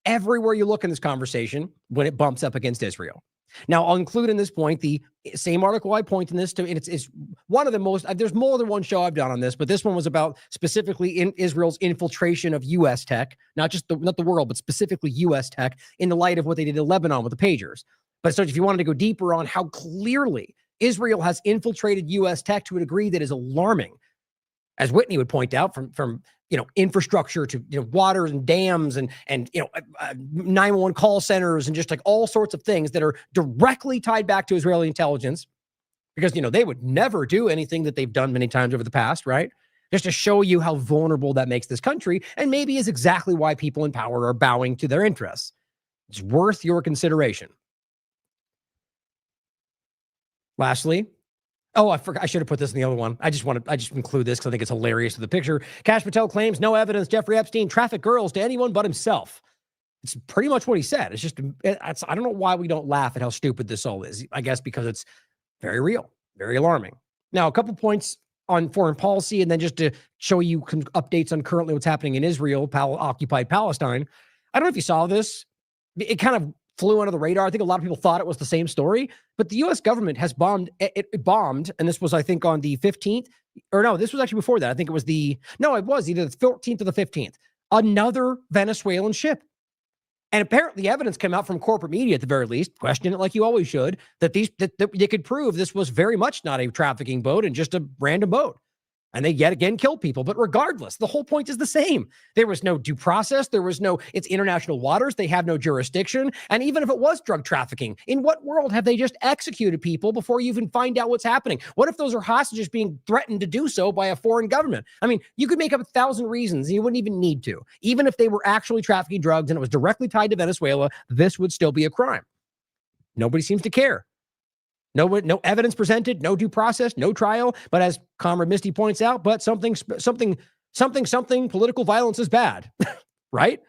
Everywhere you look in this conversation when it bumps up against Israel. Now, I'll include in this point the same article I point in this to, and it's one of the most, there's more than one show I've done on this, but this one was about specifically in Israel's infiltration of U.S. tech, not the world, but specifically U.S. tech in the light of what they did in Lebanon with the pagers. But so if you wanted to go deeper on how clearly Israel has infiltrated U.S. tech to a degree that is alarming, as Whitney would point out, from infrastructure to waters and dams and 911 call centers and just like all sorts of things that are directly tied back to Israeli intelligence, because they would never do anything that they've done many times over the past, right? Just to show you how vulnerable that makes this country, and maybe is exactly why people in power are bowing to their interests. It's worth your consideration. Lastly, I forgot. I should have put this in the other one. I just include this because I think it's hilarious to the picture. Kash Patel claims no evidence Jeffrey Epstein trafficked girls to anyone but himself. It's pretty much what he said. I don't know why we don't laugh at how stupid this all is. I guess because it's very real, very alarming. Now, a couple points on foreign policy, and then just to show you updates on currently what's happening in Israel, occupied Palestine. I don't know if you saw this. It kind of flew under the radar. I think a lot of people thought it was the same story, but the U.S. government has bombed, and this was, I think, on the 15th, or no, this was actually before that. I think it was it was either the 14th or the 15th, another Venezuelan ship. And apparently evidence came out from corporate media, at the very least, question it like you always should, that they could prove this was very much not a trafficking boat and just a random boat. And they yet again killed people. But regardless, the whole point is the same. There was no due process. It's international waters. They have no jurisdiction. And even if it was drug trafficking, in what world have they just executed people before you even find out what's happening? What if those are hostages being threatened to do so by a foreign government? I mean, you could make up 1,000 reasons and you wouldn't even need to. Even if they were actually trafficking drugs and it was directly tied to Venezuela, this would still be a crime. Nobody seems to care. No evidence presented, no due process, no trial. But as Comrade Misty points out, but something political violence is bad, right?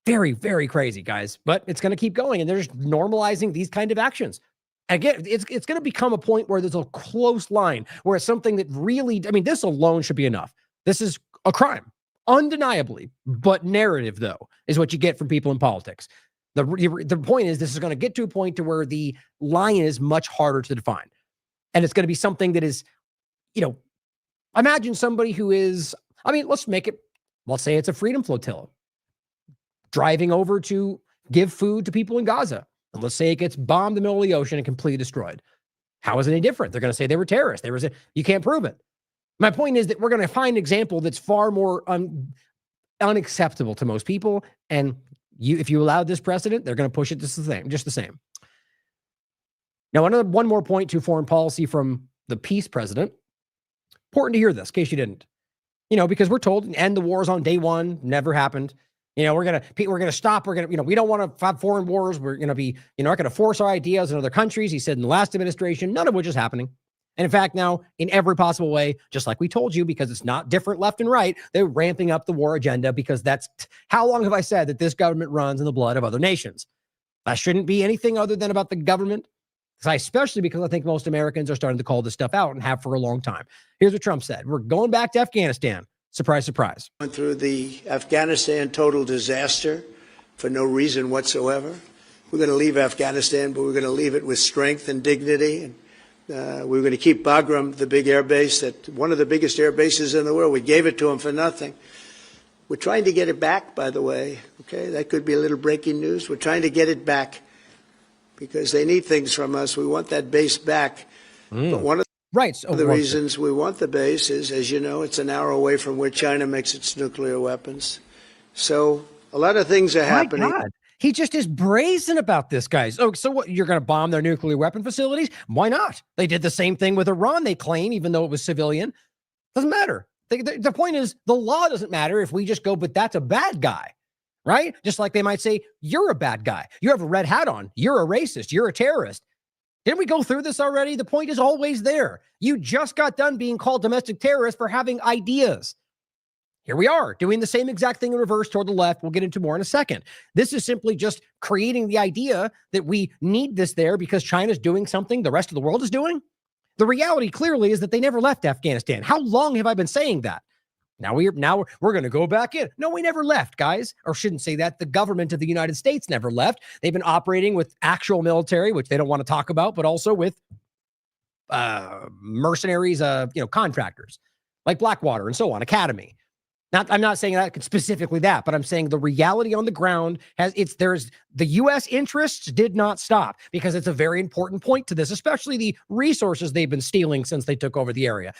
Very, very crazy, guys. But it's going to keep going, and they're just normalizing these kind of actions. Again, it's going to become a point where there's a close line where it's something that really, this alone should be enough. This is a crime, undeniably, but narrative, though, is what you get from people in politics. The point is, this is going to get to a point to where the line is much harder to define. And it's going to be something that is, imagine somebody who is, let's say it's a freedom flotilla driving over to give food to people in Gaza. And let's say it gets bombed in the middle of the ocean and completely destroyed. How is it any different? They're going to say they were terrorists. You can't prove it. My point is that we're going to find an example that's far more unacceptable to most people. And if you allow this precedent, they're going to push it just the same. Now, one more point to foreign policy from the peace president. Important to hear this, in case you didn't. Because we're told end the wars on day one, never happened. We're gonna stop. We don't want to have foreign wars. We're gonna be, not going to force our ideas in other countries. He said in the last administration, none of which is happening. And in fact, now in every possible way, just like we told you, because it's not different left and right, they're ramping up the war agenda, because that's how long have I said that this government runs in the blood of other nations? That shouldn't be anything other than about the government, especially because I think most Americans are starting to call this stuff out and have for a long time. Here's what Trump said. We're going back to Afghanistan. Surprise, surprise. Went through the Afghanistan total disaster for no reason whatsoever. we're going to leave Afghanistan, but we're going to leave it with strength and dignity. And we're going to keep Bagram, the big air base, one of the biggest air bases in the world. We gave it to them for nothing. We're trying to get it back, by the way. Okay, that could be a little breaking news. We're trying to get it back because they need things from us. We want that base back. But one of the reasons we want the base is, as you know, it's an hour away from where China makes its nuclear weapons. So a lot of things are happening. My God. He just is brazen about this, guys. Oh, so what? You're going to bomb their nuclear weapon facilities? Why not? They did the same thing with Iran, they claim, even though it was civilian. Doesn't matter. The point is, the law doesn't matter if we just go, but that's a bad guy, right? Just like they might say, you're a bad guy. You have a red hat on. You're a racist. You're a terrorist. Didn't we go through this already? The point is always there. You just got done being called domestic terrorist for having ideas. Here we are doing the same exact thing in reverse toward the left. We'll get into more in a second. This is simply just creating the idea that we need this there because China's doing something the rest of the world is doing. The reality clearly is that they never left Afghanistan. How long have I been saying that? Now we're going to go back in. No, we never left, guys. Or shouldn't say that. The government of the United States never left. They've been operating with actual military, which they don't want to talk about, but also with mercenaries, contractors like Blackwater and so on, Academy. I'm not saying that specifically that, but I'm saying the reality on the ground the U.S. interests did not stop because it's a very important point to this, especially the resources they've been stealing since they took over the area.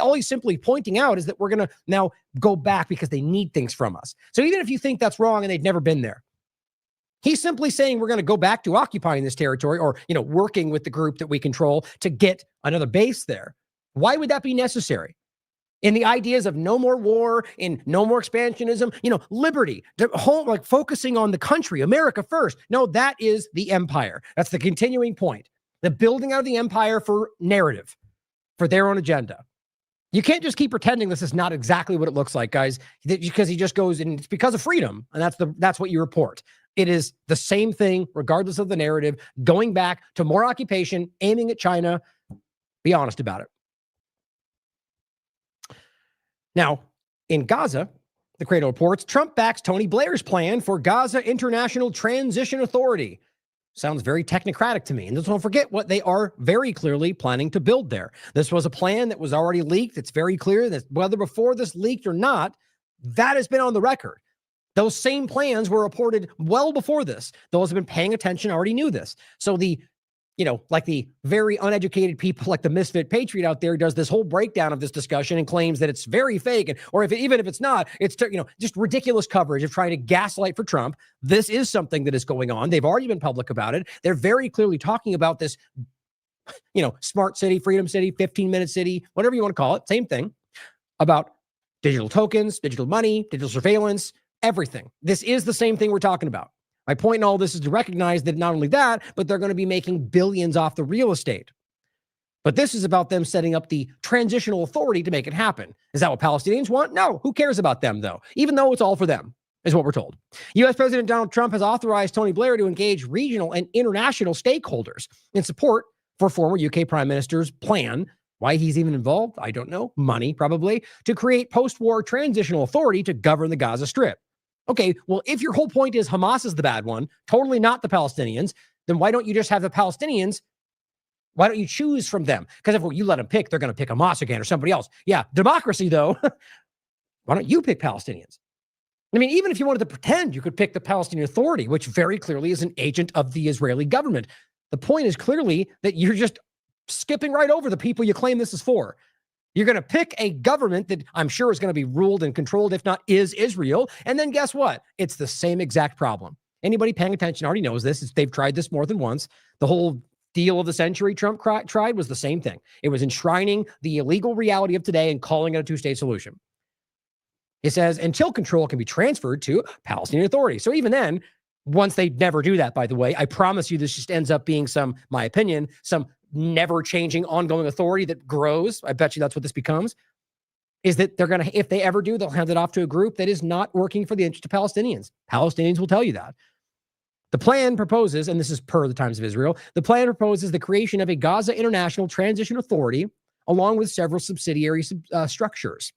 All he's simply pointing out is that we're going to now go back because they need things from us. So even if you think that's wrong and they've never been there, he's simply saying we're going to go back to occupying this territory or, working with the group that we control to get another base there. Why would that be necessary? In the ideas of no more war, in no more expansionism, liberty, focusing on the country, America first. No, that is the empire. That's the continuing point. The building out of the empire for narrative, for their own agenda. You can't just keep pretending this is not exactly what it looks like, guys, because he just goes and it's because of freedom. And that's what you report. It is the same thing, regardless of the narrative, going back to more occupation, aiming at China. Be honest about it. Now, in Gaza, the Cradle reports, Trump backs Tony Blair's plan for Gaza International Transition Authority. Sounds very technocratic to me. And don't forget what they are very clearly planning to build there. This was a plan that was already leaked. It's very clear that whether before this leaked or not, that has been on the record. Those same plans were reported well before this. Those who have been paying attention already knew this. So the very uneducated people like the misfit patriot out there does this whole breakdown of this discussion and claims that it's very fake. Or even if it's not, it's, just ridiculous coverage of trying to gaslight for Trump. This is something that is going on. They've already been public about it. They're very clearly talking about this, smart city, freedom city, 15-minute city, whatever you want to call it. Same thing about digital tokens, digital money, digital surveillance, everything. This is the same thing we're talking about. My point in all this is to recognize that not only that, but they're going to be making billions off the real estate. But this is about them setting up the transitional authority to make it happen. Is that what Palestinians want? No. Who cares about them, though? Even though it's all for them, is what we're told. U.S. President Donald Trump has authorized Tony Blair to engage regional and international stakeholders in support for former UK Prime Minister's plan. Why he's even involved, I don't know. Money, probably. To create post-war transitional authority to govern the Gaza Strip. Okay, well, if your whole point is Hamas is the bad one, totally not the Palestinians, then why don't you just have the Palestinians? Why don't you choose from them? Because if you let them pick, they're going to pick Hamas again or somebody else. Yeah, democracy, though. Why don't you pick Palestinians? I mean, even if you wanted to pretend you could pick the Palestinian Authority, which very clearly is an agent of the Israeli government. The point is clearly that you're just skipping right over the people you claim this is for. You're going to pick a government that I'm sure is going to be ruled and controlled, if not is Israel. And then guess what? It's the same exact problem. Anybody paying attention already knows this. They've tried this more than once. The whole deal of the century Trump tried was the same thing. It was enshrining the illegal reality of today and calling it a two-state solution. It says until control can be transferred to Palestinian Authority. So even then, once they never do that, by the way, I promise you this just ends up being my opinion, some never changing ongoing authority that grows. I bet you that's what this becomes, is that they're going to, if they ever do, they'll hand it off to a group that is not working for the interest of Palestinians. Palestinians will tell you that. The plan proposes, and this is per the Times of Israel, the plan proposes the creation of a Gaza International Transition Authority along with several subsidiary structures.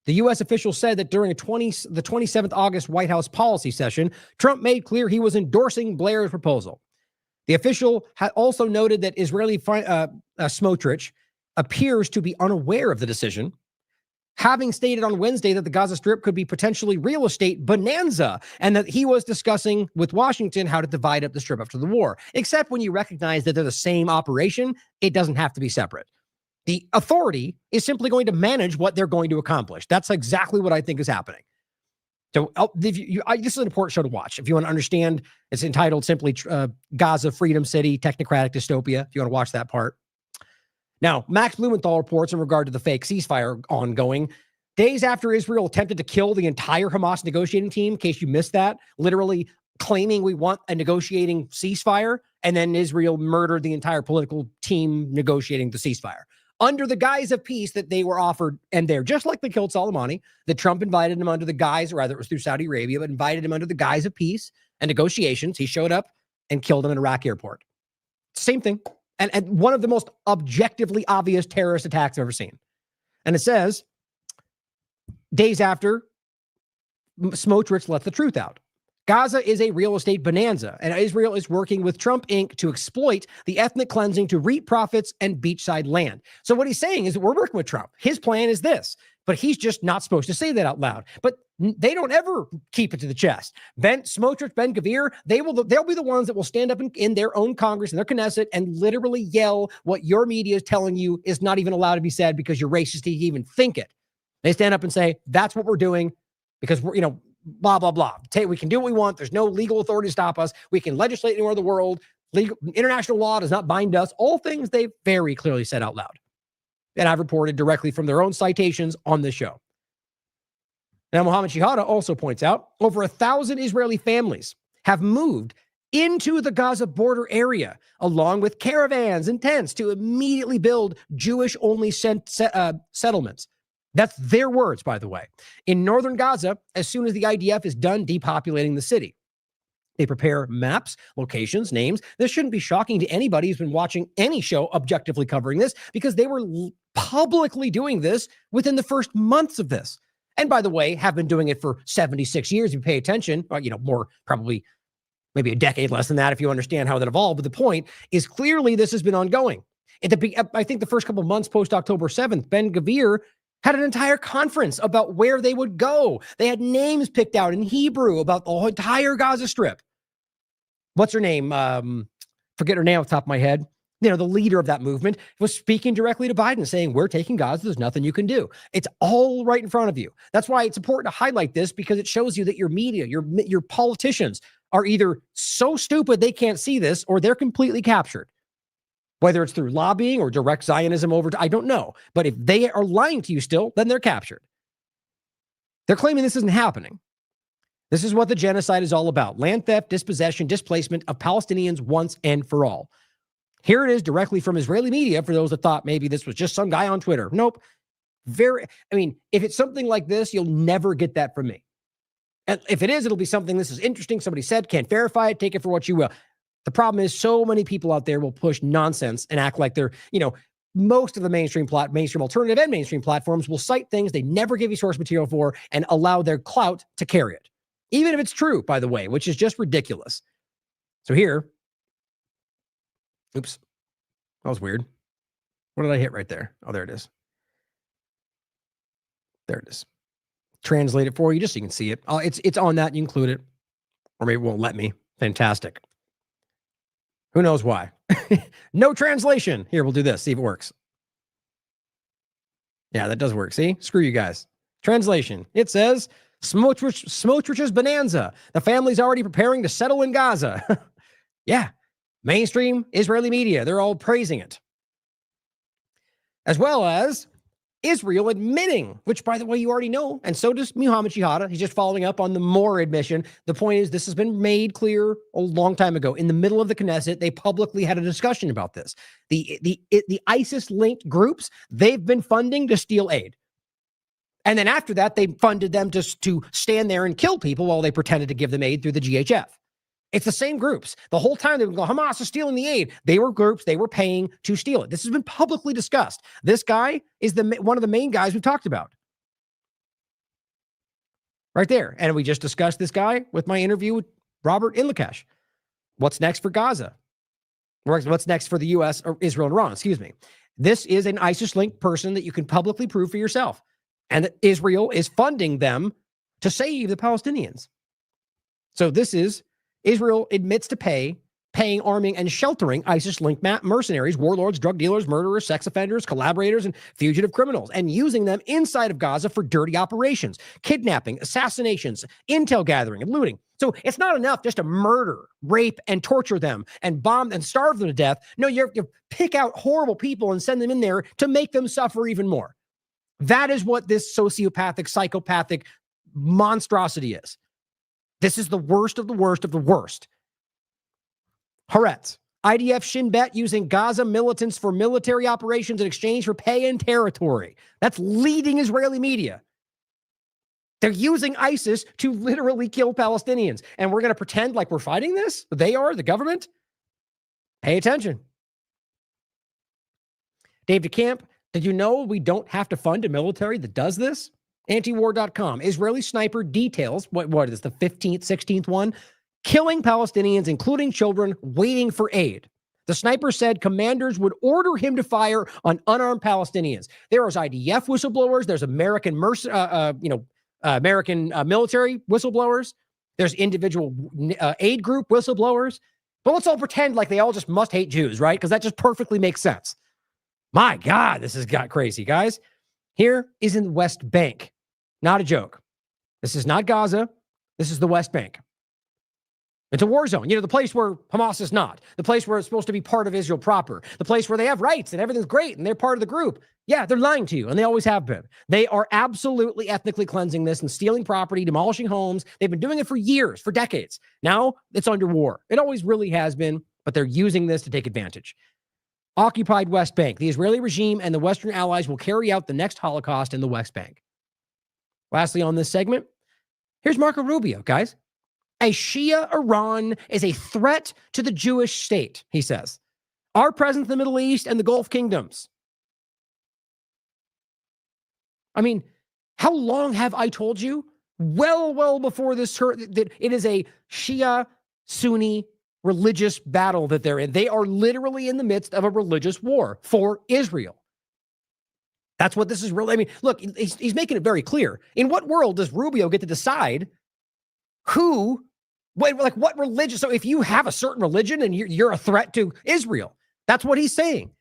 The U.S. official said that during the 27th August White House policy session, Trump made clear he was endorsing Blair's proposal. The official had also noted that Israeli Smotrich appears to be unaware of the decision, having stated on Wednesday that the Gaza Strip could be potentially real estate bonanza and that he was discussing with Washington how to divide up the Strip after the war. Except when you recognize that they're the same operation, it doesn't have to be separate. The authority is simply going to manage what they're going to accomplish. That's exactly what I think is happening. So this is an important show to watch. If you want to understand, it's entitled simply Gaza Freedom City, Technocratic Dystopia, if you want to watch that part. Now, Max Blumenthal reports in regard to the fake ceasefire ongoing. Days after Israel attempted to kill the entire Hamas negotiating team, in case you missed that, literally claiming we want a negotiating ceasefire, and then Israel murdered the entire political team negotiating the ceasefire. Under the guise of peace that they were offered, and they're just like they killed Soleimani, that Trump invited him under the guise, or rather it was through Saudi Arabia, but invited him under the guise of peace and negotiations. He showed up and killed him in Iraq airport. Same thing. And one of the most objectively obvious terrorist attacks I've ever seen. And it says, days after, Smotrich let the truth out. Gaza is a real estate bonanza, and Israel is working with Trump Inc. to exploit the ethnic cleansing to reap profits and beachside land. So what he's saying is that we're working with Trump. His plan is this, but he's just not supposed to say that out loud. But they don't ever keep it to the chest. Smotrich, Ben-Gvir, they'll be the ones that will stand up in their own Congress and their Knesset and literally yell what your media is telling you is not even allowed to be said because you're racist to even think it. They stand up and say, that's what we're doing because we're, blah, blah, blah. We can do what we want. There's no legal authority to stop us. We can legislate anywhere in the world. International law does not bind us. All things they very clearly said out loud. And I've reported directly from their own citations on this show. Now, Mohammed Shihada also points out over 1,000 Israeli families have moved into the Gaza border area, along with caravans and tents to immediately build Jewish-only settlements. That's their words, by the way. In northern Gaza, as soon as the IDF is done depopulating the city, they prepare maps, locations, names. This shouldn't be shocking to anybody who's been watching any show objectively covering this because they were publicly doing this within the first months of this. And by the way, have been doing it for 76 years. If you pay attention, more probably maybe a decade less than that if you understand how that evolved. But the point is clearly this has been ongoing. I think the first couple of months post-October 7th, Ben-Gvir had an entire conference about where they would go. They had names picked out in Hebrew about the whole entire Gaza Strip. What's her name? Forget her name off the top of my head. The leader of that movement was speaking directly to Biden, saying, we're taking Gaza. There's nothing you can do. It's all right in front of you. That's why it's important to highlight this, because it shows you that your media, your politicians are either so stupid they can't see this, or they're completely captured. Whether it's through lobbying or direct Zionism I don't know. But if they are lying to you still, then they're captured. They're claiming this isn't happening. This is what the genocide is all about. Land theft, dispossession, displacement of Palestinians once and for all. Here it is directly from Israeli media for those that thought maybe this was just some guy on Twitter. Nope. If it's something like this, you'll never get that from me. And if it is, it'll be something, this is interesting, somebody said, can't verify it, take it for what you will. The problem is so many people out there will push nonsense and act like they're, most of the mainstream alternative and mainstream platforms will cite things they never give you source material for and allow their clout to carry it. Even if it's true, by the way, which is just ridiculous. So here, oops, that was weird. What did I hit right there? Oh, there it is. There it is. Translate it for you just so you can see it. It's on that. You include it. Or maybe it won't let me. Fantastic. Who knows why? No translation. Here, we'll do this. See if it works. Yeah, that does work. See? Screw you guys. Translation. It says, Smotrich's bonanza. The family's already preparing to settle in Gaza. Yeah. Mainstream Israeli media. They're all praising it. As well as Israel admitting, which, by the way, you already know, and so does Mohammed Shihada. He's just following up on the Moore admission. The point is, this has been made clear a long time ago. In the middle of the Knesset, they publicly had a discussion about this. The ISIS-linked groups, they've been funding to steal aid. And then after that, they funded them just to stand there and kill people while they pretended to give them aid through the GHF. It's the same groups. The whole time they would go, Hamas is stealing the aid. They were groups. They were paying to steal it. This has been publicly discussed. This guy is one of the main guys we've talked about. Right there. And we just discussed this guy with my interview with Robert Inlakesh. What's next for Gaza? What's next for the U.S. or Israel and Iran? Excuse me. This is an ISIS-linked person that you can publicly prove for yourself. And that Israel is funding them to save the Palestinians. So this is Israel admits to paying, arming, and sheltering ISIS-linked mercenaries, warlords, drug dealers, murderers, sex offenders, collaborators, and fugitive criminals, and using them inside of Gaza for dirty operations, kidnapping, assassinations, intel gathering, and looting. So it's not enough just to murder, rape, and torture them and bomb and starve them to death. No, you pick out horrible people and send them in there to make them suffer even more. That is what this sociopathic, psychopathic monstrosity is. This is the worst of the worst of the worst. Haaretz, IDF Shin Bet using Gaza militants for military operations in exchange for pay and territory. That's leading Israeli media. They're using ISIS to literally kill Palestinians. And we're going to pretend like we're fighting this? They are, the government? Pay attention. Dave DeCamp, did you know we don't have to fund a military that does this? Antiwar.com. Israeli sniper details, what is the 15th, 16th one? Killing Palestinians, including children, waiting for aid. The sniper said commanders would order him to fire on unarmed Palestinians. There is IDF whistleblowers. There's American military whistleblowers. There's individual aid group whistleblowers. But let's all pretend like they all just must hate Jews, right? Because that just perfectly makes sense. My God, this has got crazy, guys. Here is in the West Bank. Not a joke. This is not Gaza. This is the West Bank. It's a war zone. You know, the place where Hamas is not. The place where it's supposed to be part of Israel proper. The place where they have rights and everything's great and they're part of the group. Yeah, they're lying to you, and they always have been. They are absolutely ethnically cleansing this and stealing property, demolishing homes. They've been doing it for years, for decades. Now it's under war. It always really has been, but they're using this to take advantage. Occupied West Bank. The Israeli regime and the Western allies will carry out the next Holocaust in the West Bank. Lastly, on this segment, here's Marco Rubio, guys. A Shia Iran is a threat to the Jewish state, he says. Our presence in the Middle East and the Gulf kingdoms. I mean, how long have I told you? Well before this, that it is a Shia Sunni religious battle that they're in. They are literally in the midst of a religious war for Israel. That's what this is really. I mean, look, he's making it very clear. In what world does Rubio get to decide what religion? So if you have a certain religion and you're a threat to Israel, that's what he's saying.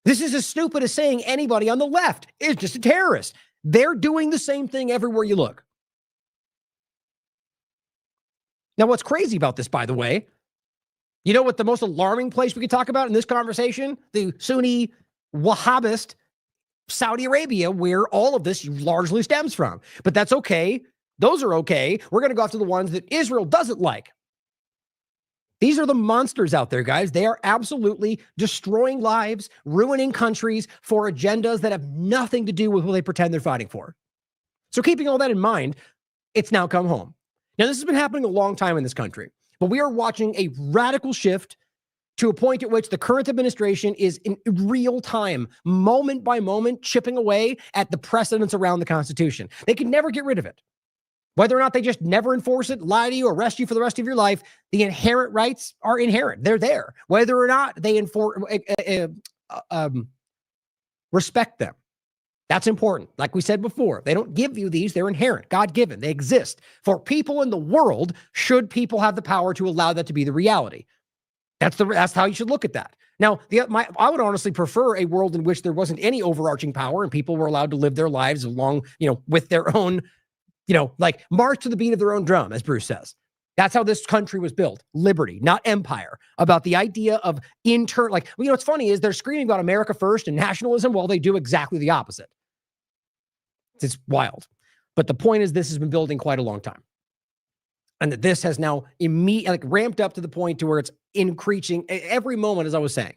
This is as stupid as saying anybody on the left is just a terrorist. They're doing the same thing everywhere you look. Now, what's crazy about this, by the way, you know what the most alarming place we could talk about in this conversation? The Sunni Wahhabist Saudi Arabia, where all of this largely stems from. But that's okay. Those are okay. We're going to go after the ones that Israel doesn't like. These are the monsters out there, guys. They are absolutely destroying lives, ruining countries for agendas that have nothing to do with what they pretend they're fighting for. So keeping all that in mind, it's now come home. Now, this has been happening a long time in this country, but we are watching a radical shift to a point at which the current administration is in real time, moment by moment, chipping away at the precedents around the Constitution. They can never get rid of it. Whether or not they just never enforce it, lie to you, arrest you for the rest of your life, the inherent rights are inherent. They're there. Whether or not they respect them. That's important. Like we said before, they don't give you these. They're inherent, God-given. They exist for people in the world, should people have the power to allow that to be the reality. That's how you should look at that. Now, I would honestly prefer a world in which there wasn't any overarching power and people were allowed to live their lives along, with their own, like march to the beat of their own drum, as Bruce says. That's how this country was built. Liberty, not empire. About the idea of what's funny is they're screaming about America first and nationalism while they do exactly the opposite. It's wild. But the point is, this has been building quite a long time. And that this has now ramped up to the point to where it's increasing every moment, as I was saying,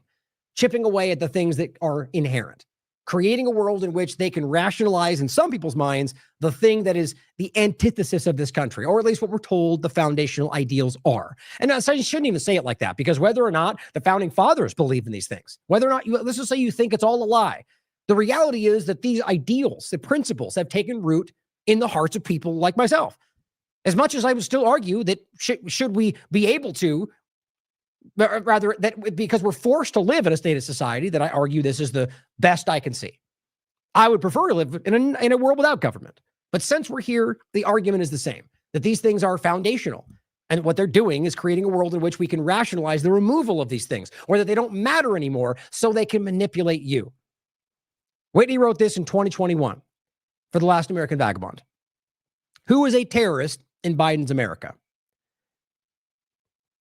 chipping away at the things that are inherent, creating a world in which they can rationalize in some people's minds the thing that is the antithesis of this country, or at least what we're told the foundational ideals are. And I shouldn't even say it like that, because whether or not the founding fathers believe in these things, whether or not let's just say you think it's all a lie, the reality is that these ideals, the principles have taken root in the hearts of people like myself. As much as I would still argue that should we be able to, rather that because we're forced to live in a state of society, that I argue this is the best I can see. I would prefer to live in a world without government. But since we're here, the argument is the same, that these things are foundational. And what they're doing is creating a world in which we can rationalize the removal of these things, or that they don't matter anymore so they can manipulate you. Whitney wrote this in 2021 for The Last American Vagabond. Who is a terrorist in Biden's America?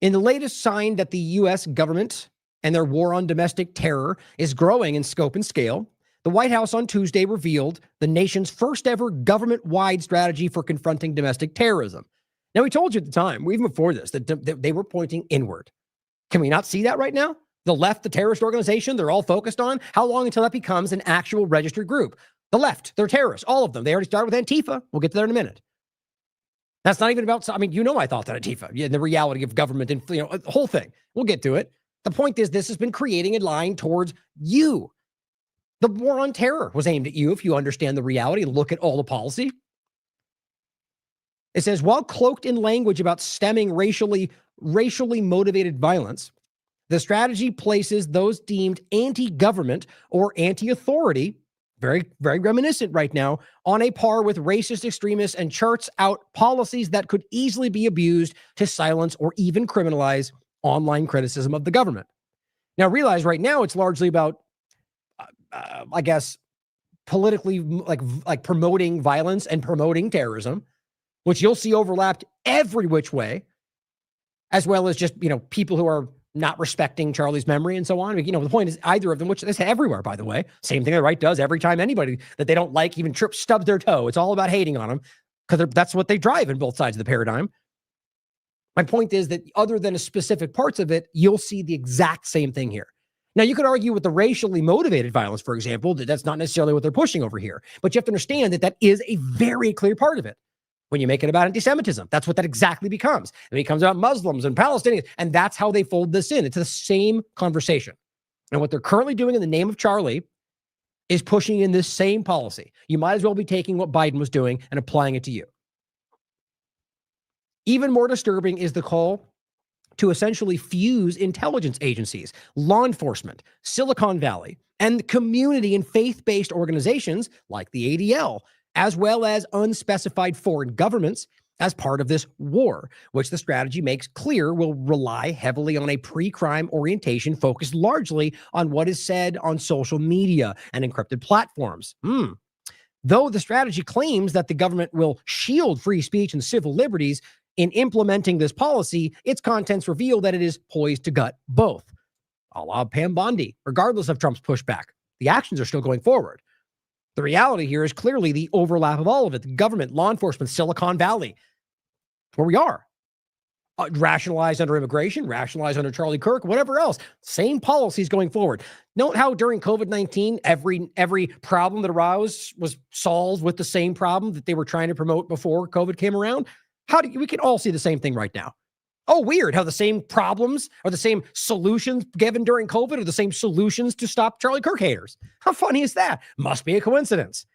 In the latest sign that the U.S. government and their war on domestic terror is growing in scope and scale, the White House on Tuesday revealed the nation's first ever government-wide strategy for confronting domestic terrorism. Now, we told you at the time, even before this, that they were pointing inward. Can we not see that right now? The left, the terrorist organization, they're all focused on. How long until that becomes an actual registered group? The left, they're terrorists, all of them. They already started with Antifa. We'll get to that in a minute. That's not even about, I mean, I thought that Antifa, the reality of government and, the whole thing. We'll get to it. The point is, this has been creating a line towards you. The war on terror was aimed at you if you understand the reality and look at all the policy. It says, while cloaked in language about stemming racially motivated violence, the strategy places those deemed anti-government or anti-authority, very, very reminiscent right now, on a par with racist extremists and charts out policies that could easily be abused to silence or even criminalize online criticism of the government. Now, realize right now it's largely about, I guess, politically like promoting violence and promoting terrorism, which you'll see overlapped every which way, as well as just, people who are not respecting Charlie's memory and so on. The point is either of them, which is everywhere, by the way. Same thing the right does every time anybody that they don't like even stubs their toe. It's all about hating on them because that's what they drive in both sides of the paradigm. My point is that other than a specific parts of it, you'll see the exact same thing here. Now, you could argue with the racially motivated violence, for example, that that's not necessarily what they're pushing over here. But you have to understand that that is a very clear part of it. When you make it about anti-Semitism, that's what that exactly becomes. It becomes about Muslims and Palestinians, and that's how they fold this in. It's the same conversation. And what they're currently doing in the name of Charlie is pushing in this same policy. You might as well be taking what Biden was doing and applying it to you. Even more disturbing is the call to essentially fuse intelligence agencies, law enforcement, Silicon Valley, and community and faith-based organizations like the ADL, as well as unspecified foreign governments as part of this war, which the strategy makes clear will rely heavily on a pre-crime orientation focused largely on what is said on social media and encrypted platforms. Though the strategy claims that the government will shield free speech and civil liberties, in implementing this policy, its contents reveal that it is poised to gut both. A la Pam Bondi, regardless of Trump's pushback. The actions are still going forward. The reality here is clearly the overlap of all of it. The government, law enforcement, Silicon Valley. Where we are. Rationalized under immigration, rationalized under Charlie Kirk, whatever else. Same policies going forward. Note how during COVID-19, every problem that arose was solved with the same problem that they were trying to promote before COVID came around. We can all see the same thing right now. Oh, weird how the same problems or the same solutions given during COVID are the same solutions to stop Charlie Kirk haters. How funny is that? Must be a coincidence.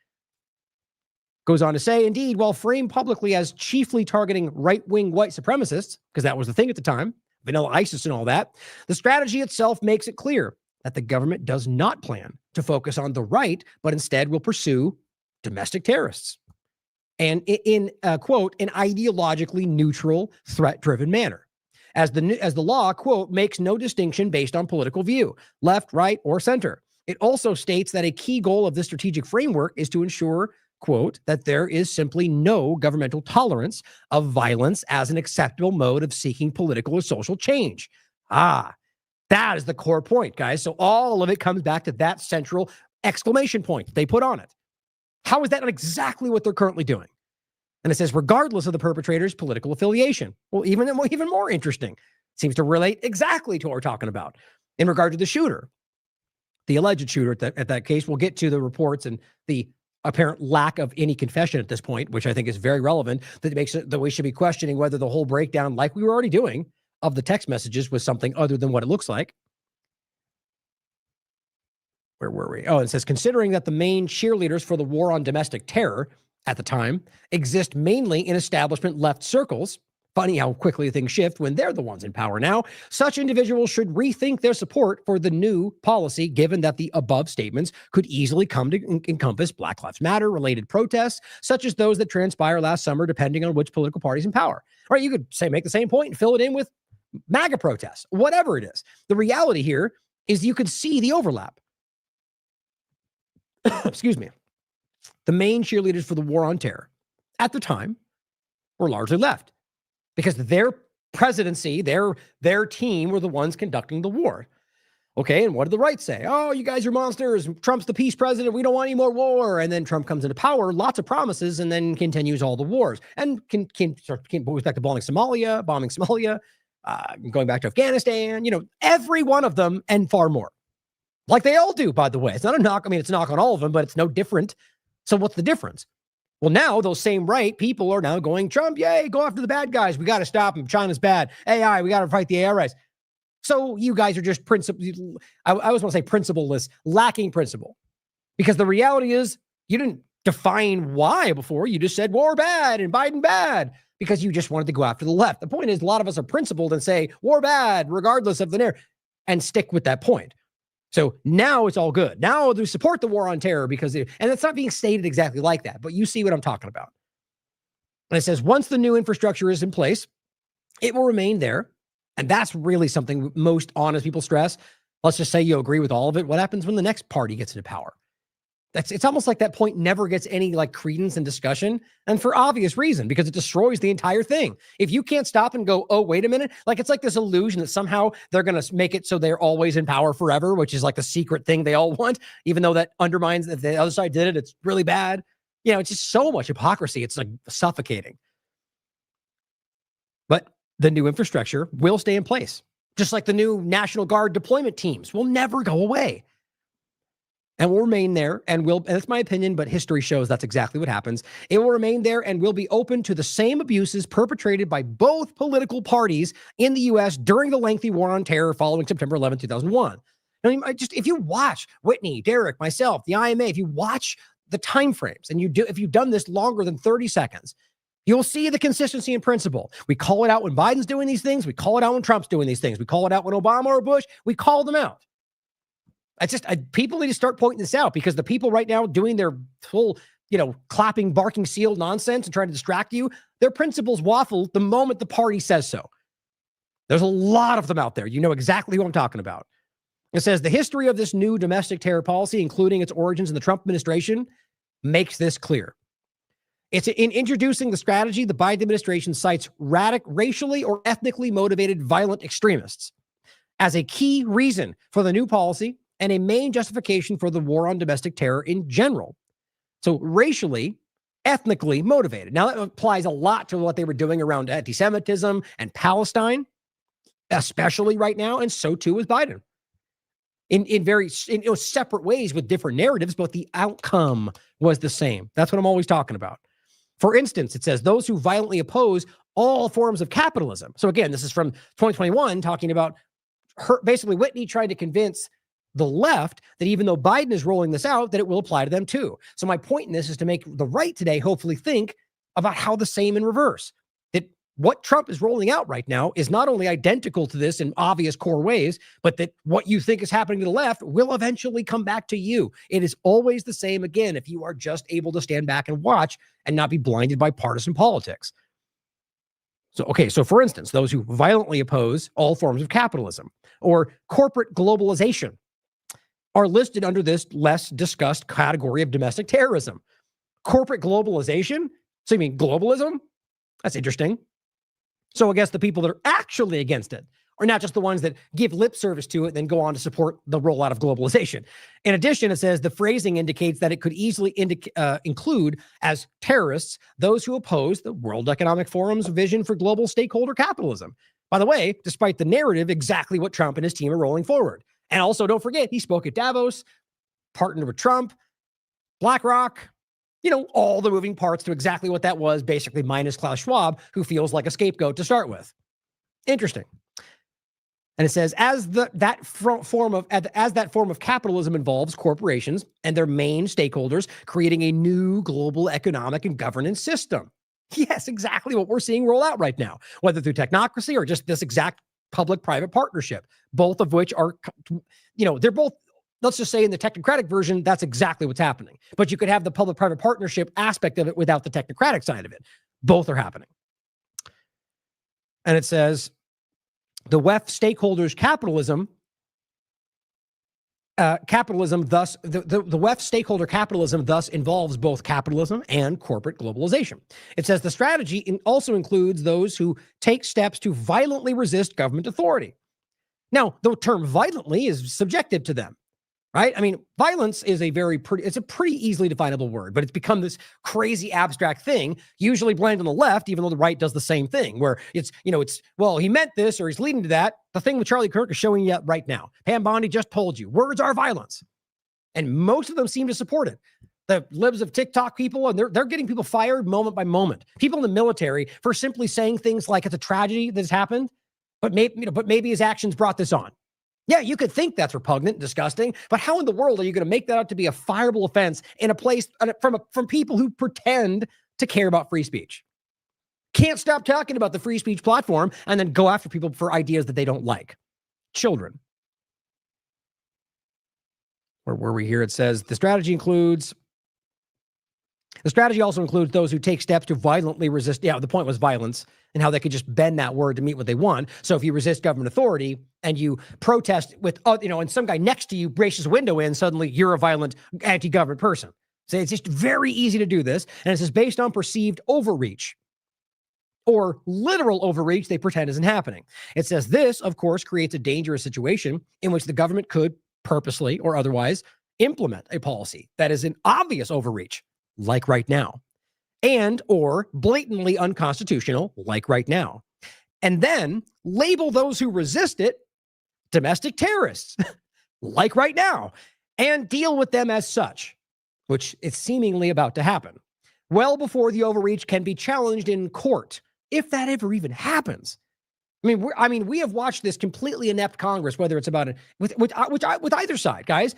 Goes on to say, indeed, while framed publicly as chiefly targeting right-wing white supremacists, because that was the thing at the time, vanilla ISIS and all that, the strategy itself makes it clear that the government does not plan to focus on the right, but instead will pursue domestic terrorists. And in quote, an ideologically neutral, threat-driven manner. As the law, quote, makes no distinction based on political view, left, right, or center. It also states that a key goal of this strategic framework is to ensure, quote, that there is simply no governmental tolerance of violence as an acceptable mode of seeking political or social change. That is the core point, guys. So all of it comes back to that central exclamation point they put on it. How is that not exactly what they're currently doing? And it says, regardless of the perpetrator's political affiliation. Well, even more interesting. Seems to relate exactly to what we're talking about. In regard to the shooter, the alleged shooter at that case, we'll get to the reports and the apparent lack of any confession at this point, which I think is very relevant, that makes it that we should be questioning whether the whole breakdown, like we were already doing, of the text messages was something other than what it looks like. Where were we? Oh, it says, considering that the main cheerleaders for the war on domestic terror at the time, exist mainly in establishment left circles. Funny how quickly things shift when they're the ones in power now. Such individuals should rethink their support for the new policy, given that the above statements could easily come to encompass Black Lives Matter related protests, such as those that transpire last summer, depending on which political party's in power. Right? You could make the same point and fill it in with MAGA protests, whatever it is. The reality here is you could see the overlap. Excuse me. The main cheerleaders for the war on terror at the time were largely left, because their presidency, their team were the ones conducting the war. Okay, and what did the right say? Oh, you guys are monsters. Trump's the peace president. We don't want any more war. And then Trump comes into power, lots of promises, and then continues all the wars. And goes back to bombing Somalia, going back to Afghanistan, every one of them and far more. Like they all do, by the way. It's not a knock. I mean, it's a knock on all of them, but it's no different. So what's the difference? Well, now those same right people are now going, Trump, yay, go after the bad guys. We got to stop him. China's bad. AI, we got to fight the ARIs. So you guys are just I always want to say principleless, lacking principle. Because the reality is you didn't define why before. You just said war bad and Biden bad because you just wanted to go after the left. The point is a lot of us are principled and say war bad regardless of the narrative and stick with that point. So now it's all good. Now they support the war on terror and it's not being stated exactly like that, but you see what I'm talking about. And it says, once the new infrastructure is in place, it will remain there. And that's really something most honest people stress. Let's just say you agree with all of it. What happens when the next party gets into power? It's almost like that point never gets any credence and discussion, and for obvious reason, because it destroys the entire thing. If you can't stop and go, oh, wait a minute, it's like this illusion that somehow they're going to make it so they're always in power forever, which is like the secret thing they all want, even though that undermines that the other side did it. It's really bad. It's just so much hypocrisy. It's suffocating. But the new infrastructure will stay in place, just like the new National Guard deployment teams will never go away. And will remain there and that's my opinion, but history shows that's exactly what happens. It will remain there and will be open to the same abuses perpetrated by both political parties in the U.S. during the lengthy war on terror following September 11, 2001. If you watch Whitney, Derek, myself, the IMA, if you watch the timeframes and if you've done this longer than 30 seconds, you'll see the consistency in principle. We call it out when Biden's doing these things. We call it out when Trump's doing these things. We call it out when Obama or Bush. We call them out. People need to start pointing this out, because the people right now doing their full, clapping, barking seal nonsense and trying to distract you, their principles waffle the moment the party says so. There's a lot of them out there. You know exactly who I'm talking about. It says the history of this new domestic terror policy, including its origins in the Trump administration, makes this clear. It's in introducing the strategy, the Biden administration cites racially or ethnically motivated violent extremists as a key reason for the new policy and a main justification for the war on domestic terror in general. So racially, ethnically motivated. Now that applies a lot to what they were doing around anti-Semitism and Palestine, especially right now, and so too is Biden. In very separate ways with different narratives, but the outcome was the same. That's what I'm always talking about. For instance, it says those who violently oppose all forms of capitalism. So again, this is from 2021 talking about basically Whitney trying to convince the left that even though Biden is rolling this out, that it will apply to them too. So my point in this is to make the right today hopefully think about how the same in reverse. That what Trump is rolling out right now is not only identical to this in obvious core ways, but that what you think is happening to the left will eventually come back to you. It is always the same again if you are just able to stand back and watch and not be blinded by partisan politics. So for instance, those who violently oppose all forms of capitalism or corporate globalization are listed under this less discussed category of domestic terrorism. Corporate globalization? So you mean globalism? That's interesting. So I guess the people that are actually against it are not just the ones that give lip service to it and then go on to support the rollout of globalization. In addition, it says the phrasing indicates that it could easily include as terrorists those who oppose the World Economic Forum's vision for global stakeholder capitalism. By the way, despite the narrative, exactly what Trump and his team are rolling forward. And also, don't forget, he spoke at Davos, partnered with Trump, BlackRock, all the moving parts to exactly what that was, basically minus Klaus Schwab, who feels like a scapegoat to start with. Interesting. And it says, as that form of capitalism involves corporations and their main stakeholders creating a new global economic and governance system. Yes, exactly what we're seeing roll out right now, whether through technocracy or just this exact public-private partnership, both of which are, they're both, let's just say in the technocratic version, that's exactly what's happening. But you could have the public-private partnership aspect of it without the technocratic side of it. Both are happening. And it says, the WEF stakeholders capitalism thus, the WEF stakeholder capitalism thus involves both capitalism and corporate globalization. It says the strategy also includes those who take steps to violently resist government authority. Now, the term violently is subjective to them, right? I mean, violence is it's a pretty easily definable word, but it's become this crazy abstract thing, usually blamed on the left, even though the right does the same thing, where well, he meant this or he's leading to that. The thing with Charlie Kirk is showing you right now. Pam Bondi just told you, words are violence. And most of them seem to support it. The libs of TikTok people, and they're getting people fired moment by moment. People in the military for simply saying things like it's a tragedy that has happened, but maybe his actions brought this on. Yeah, you could think that's repugnant and disgusting, but how in the world are you going to make that out to be a fireable offense in a place from people who pretend to care about free speech? Can't stop talking about the free speech platform and then go after people for ideas that they don't like. Children. Where were we here? It says the strategy also includes those who take steps to violently resist. Yeah, the point was violence and how they could just bend that word to meet what they want. So if you resist government authority and you protest with, and some guy next to you breaks his window in, suddenly you're a violent anti-government person. So it's just very easy to do this. And it says based on perceived overreach or literal overreach they pretend isn't happening. It says this, of course, creates a dangerous situation in which the government could purposely or otherwise implement a policy that is an obvious overreach, like right now, and or blatantly unconstitutional, like right now, and then label those who resist it domestic terrorists, like right now, and deal with them as such, which is seemingly about to happen, well before the overreach can be challenged in court, if that ever even happens. We have watched this completely inept Congress, whether it's about it with either side, guys.